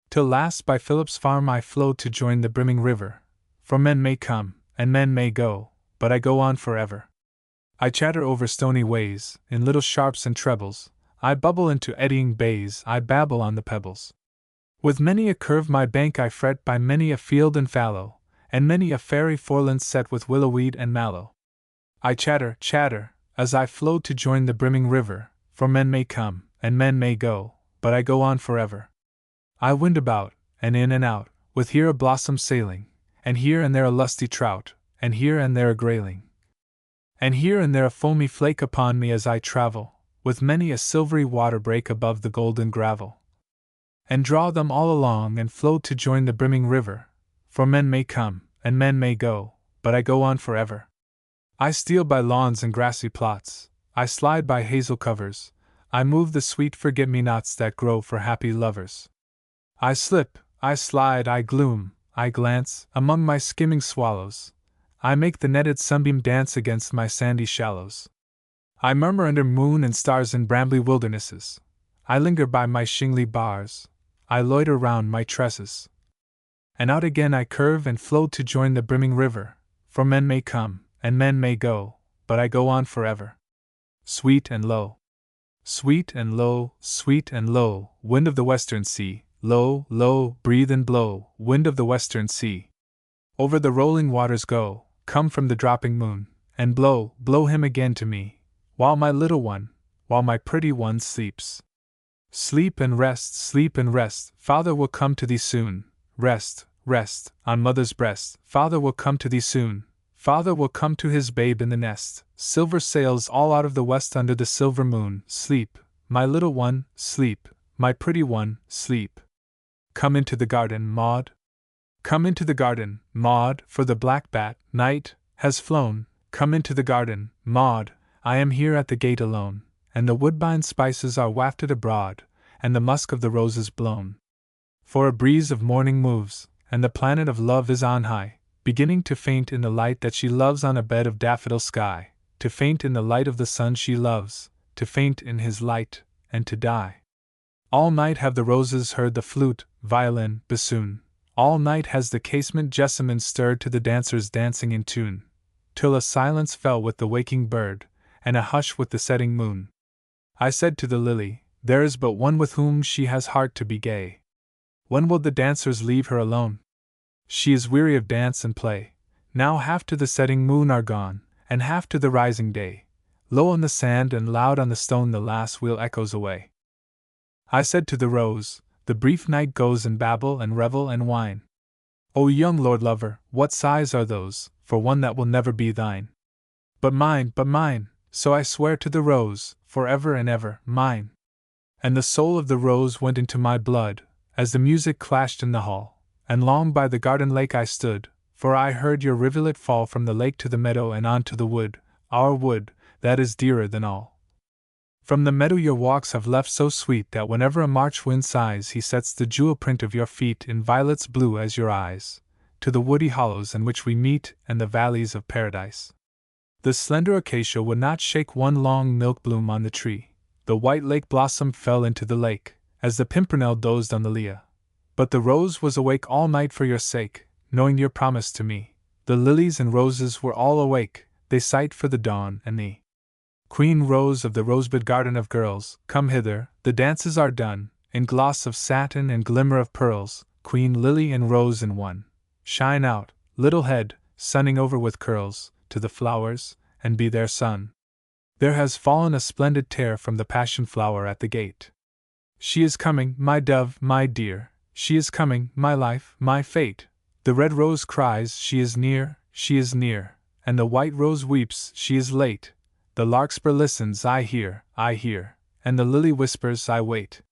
S1: Till last by Philip's farm I flow to join the brimming river. For men may come, and men may go, but I go on forever. I chatter over stony ways, in little sharps and trebles. I bubble into eddying bays, I babble on the pebbles. With many a curve my bank I fret, by many a field and fallow, and many a fairy foreland set with willowweed and mallow. I chatter, chatter, as I flow to join the brimming river. For men may come, and men may go, but I go on forever. I wind about, and in and out, with here a blossom sailing, and here and there a lusty trout, and here and there a grayling, and here and there a foamy flake upon me as I travel, with many a silvery water break above the golden gravel. And draw them all along and flow to join the brimming river. For men may come, and men may go, but I go on forever. I steal by lawns and grassy plots, I slide by hazel covers, I move the sweet forget-me-nots that grow for happy lovers. I slip, I slide, I gloom, I glance, among my skimming swallows, I make the netted sunbeam dance against my sandy shallows. I murmur under moon and stars in brambly wildernesses, I linger by my shingly bars, I loiter round my tresses. And out again I curve and flow to join the brimming river. For men may come, and men may go, but I go on forever. Sweet and low. Sweet and low, sweet and low, wind of the western sea, low, low, breathe and blow, wind of the western sea. Over the rolling waters go, come from the dropping moon, and blow, blow him again to me, while my little one, while my pretty one sleeps. Sleep and rest, father will come to thee soon. Rest, rest, on mother's breast, father will come to thee soon. Father will come to his babe in the nest. Silver sails all out of the west under the silver moon. Sleep, my little one, sleep, my pretty one, sleep. Come into the garden, Maud. Come into the garden, Maud, for the black bat, night, has flown. Come into the garden, Maud, I am here at the gate alone, and the woodbine spices are wafted abroad, and the musk of the roses blown. For a breeze of morning moves, and the planet of love is on high, beginning to faint in the light that she loves on a bed of daffodil sky, to faint in the light of the sun she loves, to faint in his light, and to die. All night have the roses heard the flute, violin, bassoon, all night has the casement jessamine stirred to the dancers dancing in tune, till a silence fell with the waking bird, and a hush with the setting moon. I said to the lily, there is but one with whom she has heart to be gay. When will the dancers leave her alone? She is weary of dance and play. Now half to the setting moon are gone, and half to the rising day. Low on the sand and loud on the stone the last wheel echoes away. I said to the rose, the brief night goes in babble and revel and wine. O young lord lover, what sighs are those, for one that will never be thine? But mine, so I swear to the rose, forever and ever, mine. And the soul of the rose went into my blood, as the music clashed in the hall, and long by the garden lake I stood, for I heard your rivulet fall from the lake to the meadow and on to the wood, our wood, that is dearer than all. From the meadow your walks have left so sweet that whenever a March wind sighs he sets the jewel print of your feet in violets blue as your eyes, to the woody hollows in which we meet and the valleys of paradise. The slender acacia would not shake one long milk bloom on the tree, the white lake blossom fell into the lake, as the pimpernel dozed on the lea. But the rose was awake all night for your sake, knowing your promise to me. The lilies and roses were all awake, they sighed for the dawn and thee. Queen Rose of the rosebud garden of girls, come hither, the dances are done, in gloss of satin and glimmer of pearls, Queen Lily and Rose in one. Shine out, little head, sunning over with curls, to the flowers, and be their sun. There has fallen a splendid tear from the passion flower at the gate. She is coming, my dove, my dear, she is coming, my life, my fate. The red rose cries, she is near, and the white rose weeps, she is late. The larkspur listens, I hear, and the lily whispers, I wait.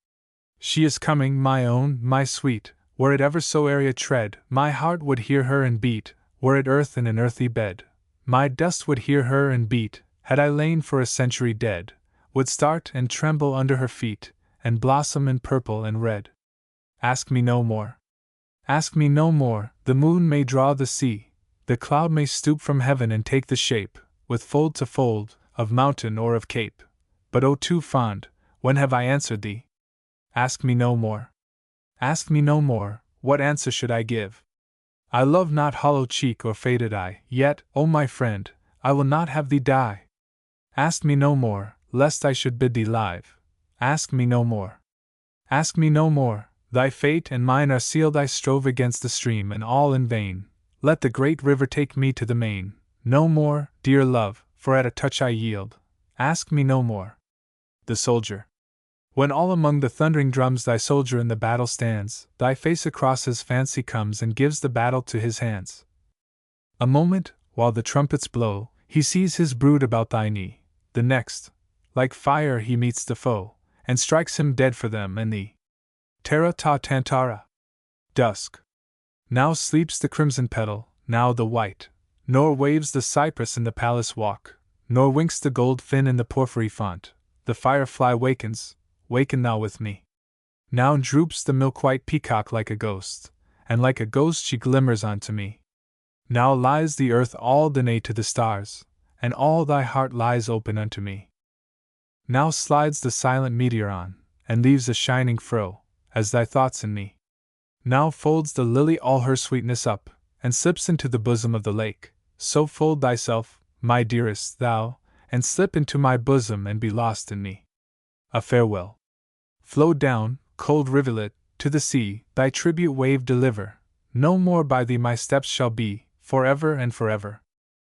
S1: She is coming, my own, my sweet, were it ever so airy a tread, my heart would hear her and beat, were it earth in an earthy bed. My dust would hear her and beat, had I lain for a century dead, would start and tremble under her feet, and blossom in purple and red. Ask me no more. Ask me no more, the moon may draw the sea, the cloud may stoop from heaven and take the shape, with fold to fold, of mountain or of cape. But oh too fond, when have I answered thee? Ask me no more. Ask me no more, what answer should I give? I love not hollow cheek or faded eye, yet, O my friend, I will not have thee die. Ask me no more, lest I should bid thee live. Ask me no more. Ask me no more, thy fate and mine are sealed. I strove against the stream and all in vain. Let the great river take me to the main. No more, dear love, for at a touch I yield. Ask me no more. The soldier. When all among the thundering drums thy soldier in the battle stands, thy face across his fancy comes and gives the battle to his hands. A moment, while the trumpets blow, he sees his brood about thy knee. The next, like fire he meets the foe, and strikes him dead for them and thee. Terra ta tantara. Dusk. Now sleeps the crimson petal, now the white, nor waves the cypress in the palace walk, nor winks the gold fin in the porphyry font. The firefly wakens, waken thou with me. Now droops the milk-white peacock like a ghost, and like a ghost she glimmers unto me. Now lies the earth all denied to the stars, and all thy heart lies open unto me. Now slides the silent meteor on, and leaves a shining furrow, as thy thoughts in me. Now folds the lily all her sweetness up, and slips into the bosom of the lake. So fold thyself, my dearest, thou, and slip into my bosom and be lost in me. A farewell. Flow down, cold rivulet, to the sea, thy tribute wave deliver. No more by thee my steps shall be, forever and forever.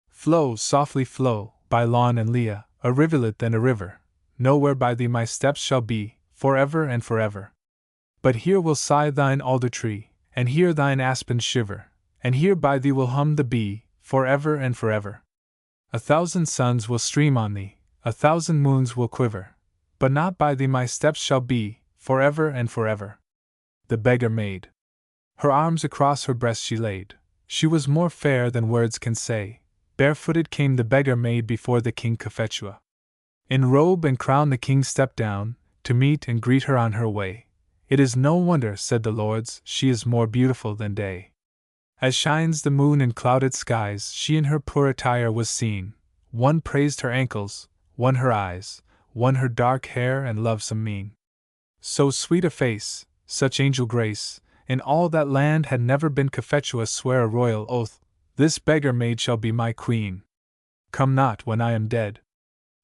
S1: Flow, softly flow, by lawn and lea, a rivulet then a river. Nowhere by thee my steps shall be, forever and forever. But here will sigh thine alder tree, and here thine aspen shiver, and here by thee will hum the bee, forever and forever. 1,000 suns will stream on thee, 1,000 moons will quiver, but not by thee my steps shall be, forever and forever. The beggar maid. Her arms across her breast she laid. She was more fair than words can say. Barefooted came the beggar maid before the king Cophetua. In robe and crown the king stepped down, to meet and greet her on her way. It is no wonder, said the lords, she is more beautiful than day. As shines the moon in clouded skies, she in her poor attire was seen. One praised her ankles, one her eyes, one her dark hair and lovesome mien. So sweet a face, such angel grace, in all that land had never been. Cophetua sware a royal oath, this beggar maid shall be my queen. Come not when I am dead.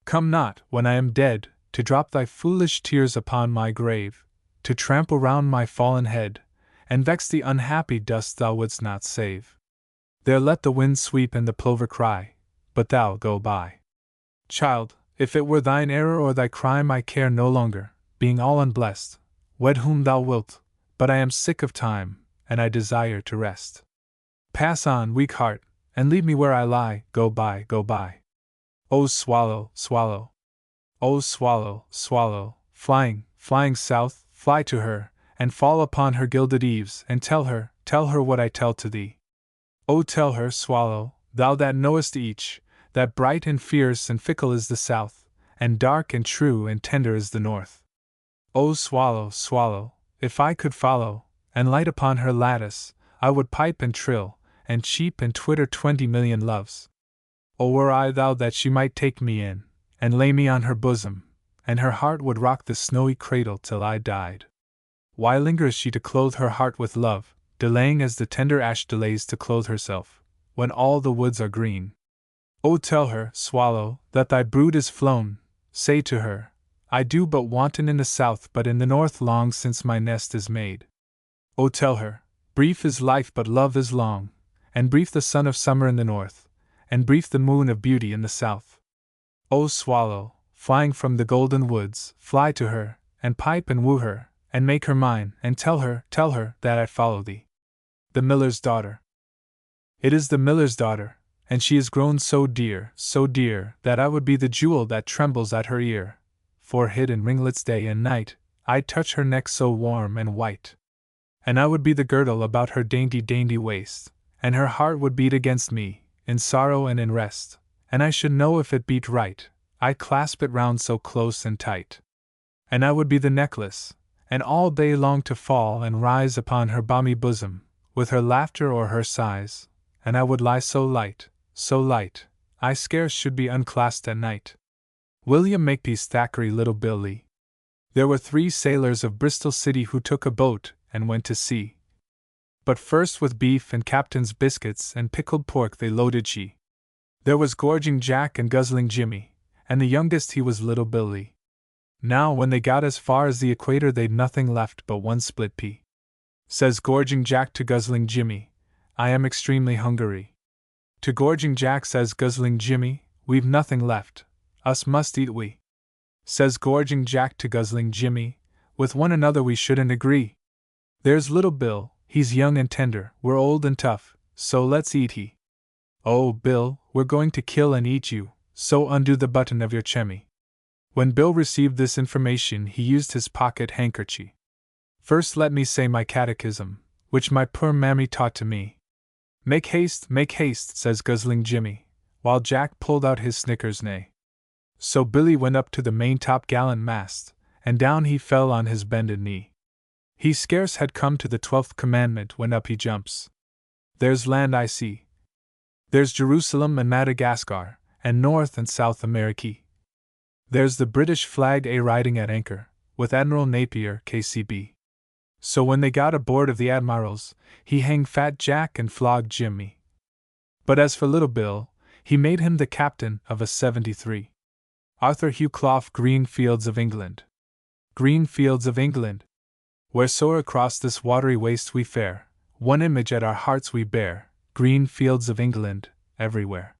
S1: Come not when I am dead, to drop thy foolish tears upon my grave, to trample round my fallen head, and vex the unhappy dust thou wouldst not save. There let the wind sweep and the plover cry, but thou go by. Child, if it were thine error or thy crime I care no longer, being all unblessed, wed whom thou wilt, but I am sick of time, and I desire to rest. Pass on, weak heart, and leave me where I lie, go by, go by. O swallow, swallow. O swallow, swallow, flying, flying south, fly to her, and fall upon her gilded eaves, and tell her what I tell to thee. O tell her, Swallow, thou that knowest each, that bright and fierce and fickle is the south, and dark and true and tender is the north. O Swallow, Swallow, if I could follow, and light upon her lattice, I would pipe and trill, and cheep and twitter 20,000,000 loves. O were I thou that she might take me in, and lay me on her bosom, and her heart would rock the snowy cradle till I died. Why lingers she to clothe her heart with love, delaying as the tender ash delays to clothe herself, when all the woods are green? O tell her, Swallow, that thy brood is flown, say to her, I do but wanton in the south, but in the north long since my nest is made. O tell her, brief is life but love is long, and brief the sun of summer in the north, and brief the moon of beauty in the south. O Swallow, flying from the golden woods, fly to her, and pipe and woo her, and make her mine, and tell her that I follow thee. The Miller's Daughter. It is the miller's daughter, and she is grown so dear, that I would be the jewel that trembles at her ear, for hid in ringlets day and night, I'd touch her neck so warm and white. And I would be the girdle about her dainty waist, and her heart would beat against me, in sorrow and in rest, and I should know if it beat right, I'd clasp it round so close and tight. And I would be the necklace, and all day long to fall and rise upon her balmy bosom, with her laughter or her sighs, and I would lie so light, I scarce should be unclasped at night. William Makepeace Thackeray. Little Bill Lee. There were 3 sailors of Bristol City who took a boat and went to sea. But first with beef and captain's biscuits and pickled pork they loaded she. There was Gorging Jack and Guzzling Jimmy, and the youngest he was Little Bill Lee. Now when they got as far as the equator they'd nothing left but one split pea. Says Gorging Jack to Guzzling Jimmy, I am extremely hungry. To Gorging Jack says Guzzling Jimmy, we've nothing left, us must eat we. Says Gorging Jack to Guzzling Jimmy, with one another we shouldn't agree. There's Little Bill, he's young and tender, we're old and tough, so let's eat he. Oh, Bill, we're going to kill and eat you, so undo the button of your chemmy. When Bill received this information he used his pocket handkerchief. First let me say my catechism, which my poor mammy taught to me. Make haste, says Guzzling Jimmy, while Jack pulled out his Snickers neigh. So Billy went up to the maintop gallant mast, and down he fell on his bended knee. He scarce had come to the 12th commandment when up he jumps. There's land I see. There's Jerusalem and Madagascar, and North and South America. There's the British flag riding at anchor, with Admiral Napier, K.C.B. So when they got aboard of the Admirals, he hanged Fat Jack and flogged Jimmy. But as for Little Bill, he made him the captain of a 73. Arthur Hugh Clough. Green fields of England. Green fields of England. Wheresoe'er across this watery waste we fare, one image at our hearts we bear, green fields of England, everywhere.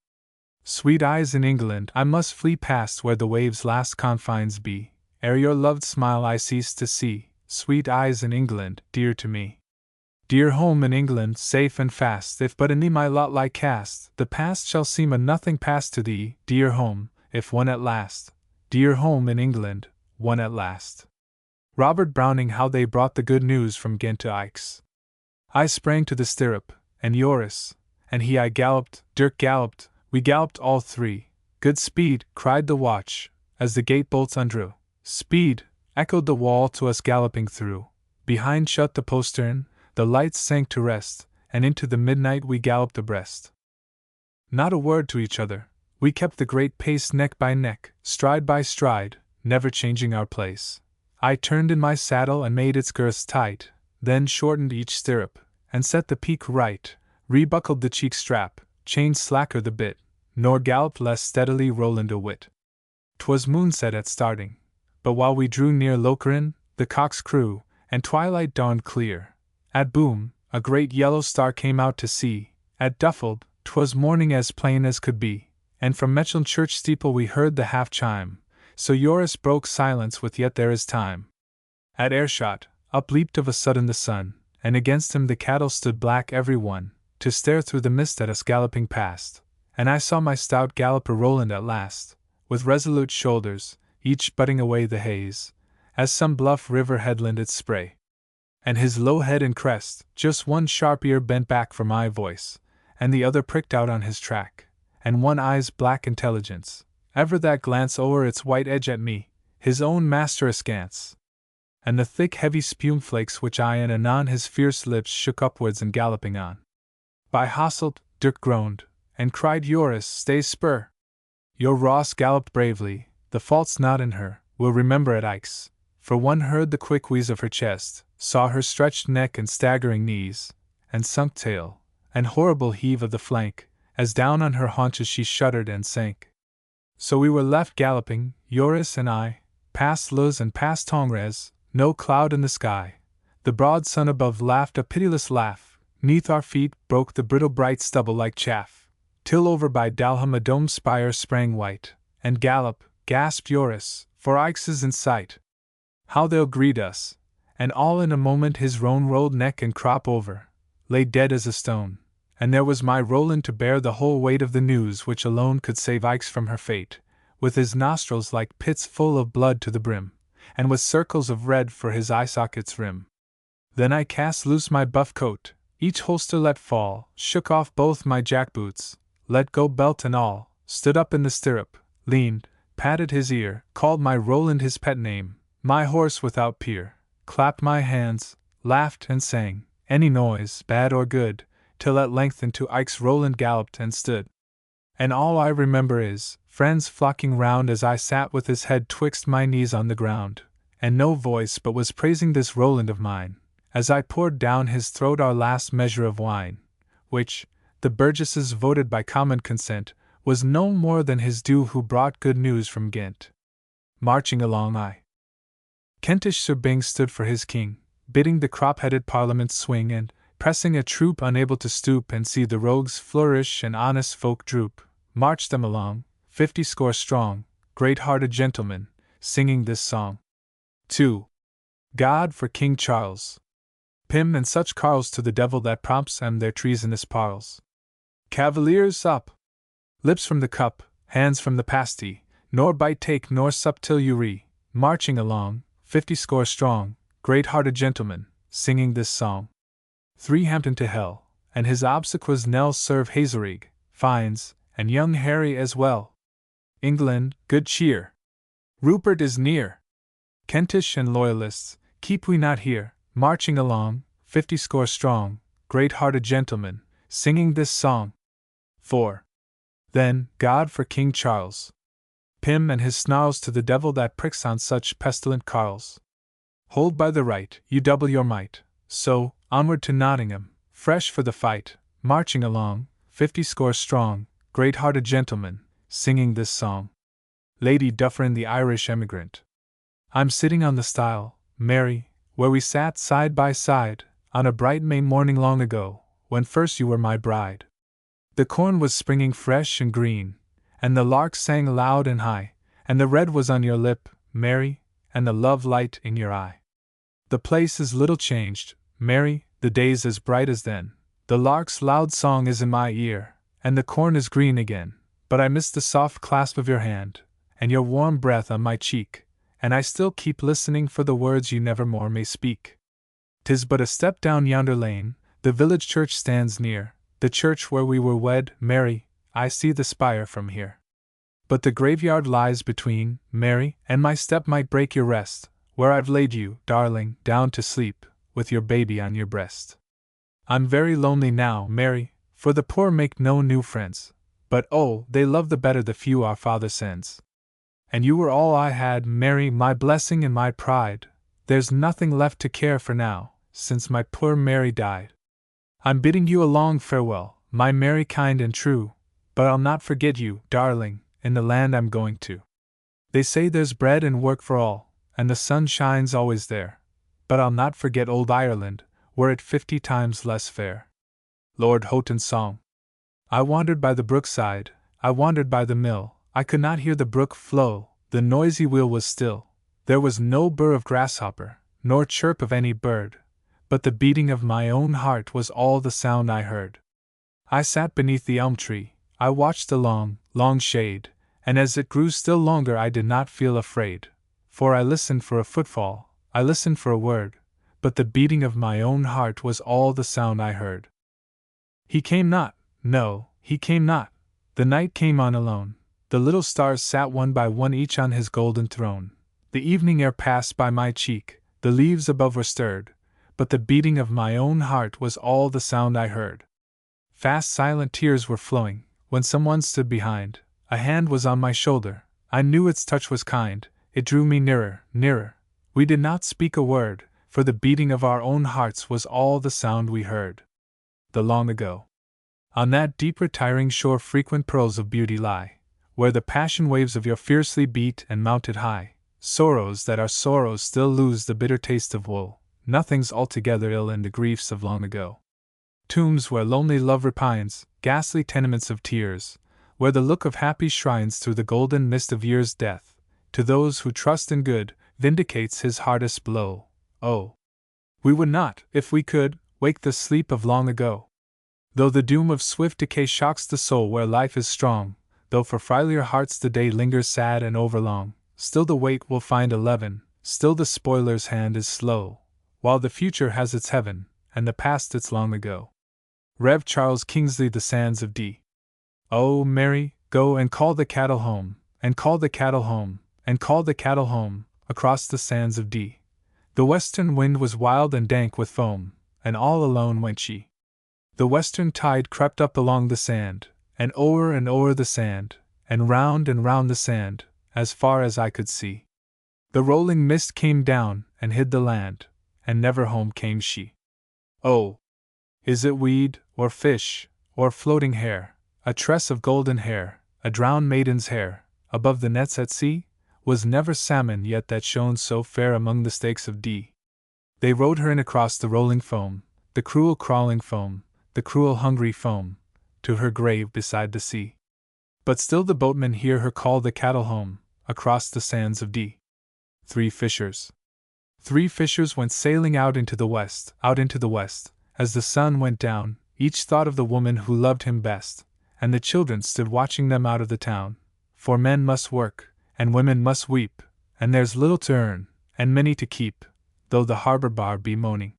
S1: Sweet eyes in England I must flee past where the waves' last confines be, ere your loved smile I cease to see, sweet eyes in England, dear to me. Dear home in England, safe and fast, if but in thee my lot lie cast, the past shall seem a nothing past to thee, dear home, if won at last, dear home in England, won at last. Robert Browning. How they brought the good news from Ghent to Aix. I sprang to the stirrup, and Joris, and he I galloped, Dirk galloped, we galloped all 3. Good speed, cried the watch, as the gate bolts undrew. Speed, echoed the wall to us galloping through. Behind shut the postern, the lights sank to rest, and into the midnight we galloped abreast. Not a word to each other, we kept the great pace neck by neck, stride by stride, never changing our place. I turned in my saddle and made its girths tight, then shortened each stirrup, and set the peak right, rebuckled the cheek strap, chained slacker the bit, nor galloped less steadily Roland a whit. 'Twas moonset at starting, but while we drew near Lokeren, the cocks crew, and twilight dawned clear. At Boom, a great yellow star came out to see. At Duffeld, 'twas morning as plain as could be, and from Mechlin church steeple we heard the half chime. So Joris broke silence with "Yet there is time." At Airshot, up leaped of a sudden the sun, and against him the cattle stood black every one, to stare through the mist at us galloping past. And I saw my stout galloper Roland at last, with resolute shoulders, each butting away the haze, as some bluff river headland its spray. and his low head and crest, just one sharp ear bent back for my voice, and the other pricked out on his track, and one eye's black intelligence, ever that glance o'er its white edge at me, his own master askance. And the thick heavy spume flakes which I and anon his fierce lips shook upwards and galloping on. By Hasselt, Dirk groaned, and cried, Joris, stay spur! Your Ross galloped bravely, the fault's not in her, we'll remember at Ike's, for one heard the quick wheeze of her chest, saw her stretched neck and staggering knees, and sunk tail, and horrible heave of the flank, as down on her haunches she shuddered and sank. So we were left galloping, Joris and I, past Luz and past Tongres, no cloud in the sky. The broad sun above laughed a pitiless laugh, 'neath our feet broke the brittle bright stubble like chaff, till over by Dalham a domed spire sprang white, and gallop, gasped Joris, for Ike's is in sight. How they'll greet us! And all in a moment his roan rolled neck and crop over, lay dead as a stone, and there was my Roland to bear the whole weight of the news which alone could save Ike's from her fate, with his nostrils like pits full of blood to the brim, and with circles of red for his eye sockets' rim. Then I cast loose my buff coat, each holster let fall, shook off both my jack-boots, let go belt and all, stood up in the stirrup, leaned, patted his ear, called my Roland his pet name, my horse without peer, clapped my hands, laughed and sang, any noise, bad or good, till at length into Ike's Roland galloped and stood. And all I remember is, friends flocking round as I sat with his head twixt my knees on the ground, and no voice but was praising this Roland of mine, as I poured down his throat our last measure of wine, which, the burgesses voted by common consent, was no more than his due who brought good news from Ghent. Marching along Kentish Sir Byng stood for his king, bidding the crop-headed parliament swing and, pressing a troop unable to stoop and see the rogues flourish and honest folk droop, marched them along, 50 strong, great-hearted gentlemen, singing this song. 2. God for King Charles. Pym and such carls to the devil that prompts them their treasonous parles. Cavaliers, up! Lips from the cup, hands from the pasty, nor bite take nor sup till you marching along, 50 strong, great-hearted gentlemen, singing this song. 3 Hampton to hell, and his obsequies knell serve Hazelrig, Fines, and young Harry as well. England, good cheer! Rupert is near! Kentish and Loyalists, keep we not here, marching along, 50 strong, great-hearted gentlemen, singing this song. 4. Then, God for King Charles. Pym and his snarls to the devil that pricks on such pestilent carls. Hold by the right, you double your might, so, onward to Nottingham, fresh for the fight, marching along, 50 strong, great-hearted gentlemen, singing this song. Lady Dufferin the Irish emigrant. I'm sitting on the stile, Mary, where we sat side by side, on a bright May morning long ago, when first you were my bride. The corn was springing fresh and green, and the lark sang loud and high, and the red was on your lip, Mary, and the love light in your eye. The place is little changed, Mary, the day's as bright as then, the lark's loud song is in my ear, and the corn is green again, but I miss the soft clasp of your hand, and your warm breath on my cheek, and I still keep listening for the words you never more may speak. 'Tis but a step down yonder lane, the village church stands near, the church where we were wed, Mary, I see the spire from here. But the graveyard lies between, Mary, and my step might break your rest, where I've laid you, darling, down to sleep, with your baby on your breast. I'm very lonely now, Mary, for the poor make no new friends, but oh, they love the better the few our Father sends. And you were all I had, Mary, my blessing and my pride, there's nothing left to care for now, since my poor Mary died. I'm bidding you a long farewell, my Mary kind and true, but I'll not forget you, darling, in the land I'm going to. They say there's bread and work for all, and the sun shines always there, but I'll not forget old Ireland, were it 50 times less fair. Lord Houghton's Song. I wandered by the brookside, I wandered by the mill, I could not hear the brook flow, the noisy wheel was still, there was no burr of grasshopper, nor chirp of any bird, but the beating of my own heart was all the sound I heard. I sat beneath the elm tree, I watched the long, long shade, and as it grew still longer I did not feel afraid, for I listened for a footfall, I listened for a word, but the beating of my own heart was all the sound I heard. He came not, no, he came not. The night came on alone. The little stars sat one by one each on his golden throne. The evening air passed by my cheek, the leaves above were stirred, but the beating of my own heart was all the sound I heard. Fast silent tears were flowing, when someone stood behind. A hand was on my shoulder, I knew its touch was kind, it drew me nearer, nearer. We did not speak a word, for the beating of our own hearts was all the sound we heard. The long ago. On that deep retiring shore frequent pearls of beauty lie, where the passion waves of your fiercely beat and mounted high. Sorrows that are sorrows still lose the bitter taste of woe. Nothing's altogether ill in the griefs of long ago. Tombs where lonely love repines, ghastly tenements of tears, where the look of happy shrines through the golden mist of years death, to those who trust in good, vindicates his hardest blow. Oh! We would not, if we could, wake the sleep of long ago. Though the doom of swift decay shocks the soul where life is strong, though for frilier hearts the day lingers sad and overlong, still the weight will find a leaven, still the spoiler's hand is slow, while the future has its heaven, and the past its long ago. Rev. Charles Kingsley, The Sands of D. Oh, Mary, go and call the cattle home, and call the cattle home, and call the cattle home, across the sands of D. The western wind was wild and dank with foam, and all alone went she. The western tide crept up along the sand, and o'er the sand, and round the sand, as far as I could see. The rolling mist came down and hid the land, and never home came she. Oh! Is it weed, or fish, or floating hair, a tress of golden hair, a drowned maiden's hair, above the nets at sea? Was never salmon yet that shone so fair among the stakes of D. They rowed her in across the rolling foam, the cruel crawling foam, the cruel hungry foam, to her grave beside the sea. But still the boatmen hear her call the cattle home, across the sands of D. 3 fishers. 3 fishers went sailing out into the west, as the sun went down, each thought of the woman who loved him best, and the children stood watching them out of the town. For men must work, and women must weep, and there's little to earn, and many to keep, though the harbor bar be moaning.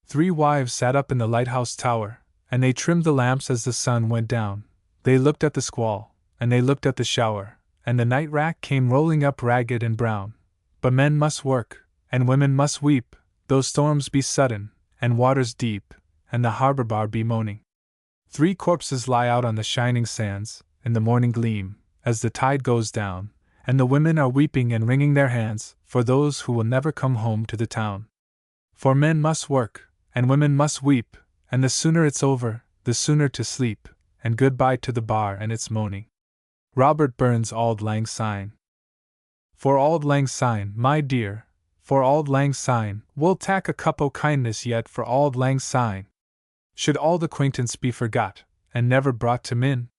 S1: 3 wives sat up in the lighthouse tower, and they trimmed the lamps as the sun went down. They looked at the squall, and they looked at the shower, and the night rack came rolling up ragged and brown. But men must work, and women must weep, though storms be sudden, and waters deep, and the harbor bar be moaning. 3 corpses lie out on the shining sands, in the morning gleam, as the tide goes down, and the women are weeping and wringing their hands, for those who will never come home to the town. For men must work, and women must weep, and the sooner it's over, the sooner to sleep, and goodbye to the bar and its moaning. Robert Burns, Auld Lang Syne. For Auld Lang Syne, my dear, for Auld Lang Syne, we'll tak a cup o' kindness yet for Auld Lang Syne. Should auld acquaintance be forgot, and never brought to min?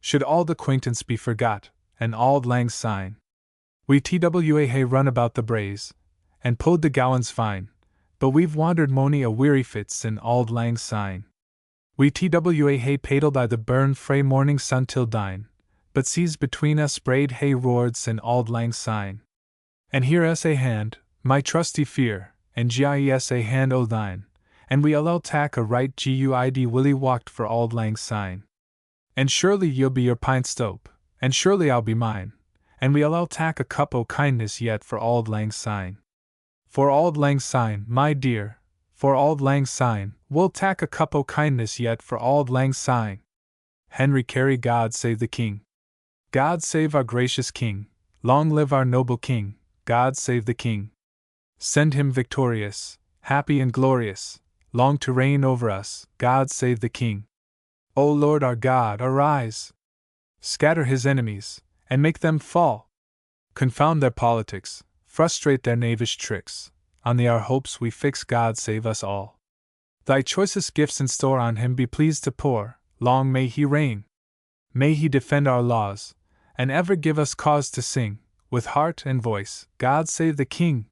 S1: Should auld acquaintance be forgot, and Auld Lang Syne? We twa hae run about the braes, and pulled the gowans fine, but we've wandered mony a weary fits in Auld Lang Syne. We twa hae paddled I the burn frae morning sun till dine, but seas between us braid hae roards in Auld Lang Syne. And here us a hand, my trusty fear, and gis a hand o' thine, and we all tak a right guid Willie walked for Auld Lang Syne. And surely you'll be your pint stoup, and surely I'll be mine, and we all tak a cup o' kindness yet for Auld Lang Syne. For Auld Lang Syne, my dear, for Auld Lang Syne, we'll tak a cup o' kindness yet for Auld Lang Syne. Henry Carey. God save the King. God save our gracious King, long live our noble King, God save the King. Send him victorious, happy and glorious, long to reign over us, God save the King. O Lord our God, arise! Scatter his enemies, and make them fall! Confound their politics, frustrate their knavish tricks, on the our hopes we fix, God save us all. Thy choicest gifts in store on him be pleased to pour, long may he reign. May he defend our laws, and ever give us cause to sing, with heart and voice, God save the King.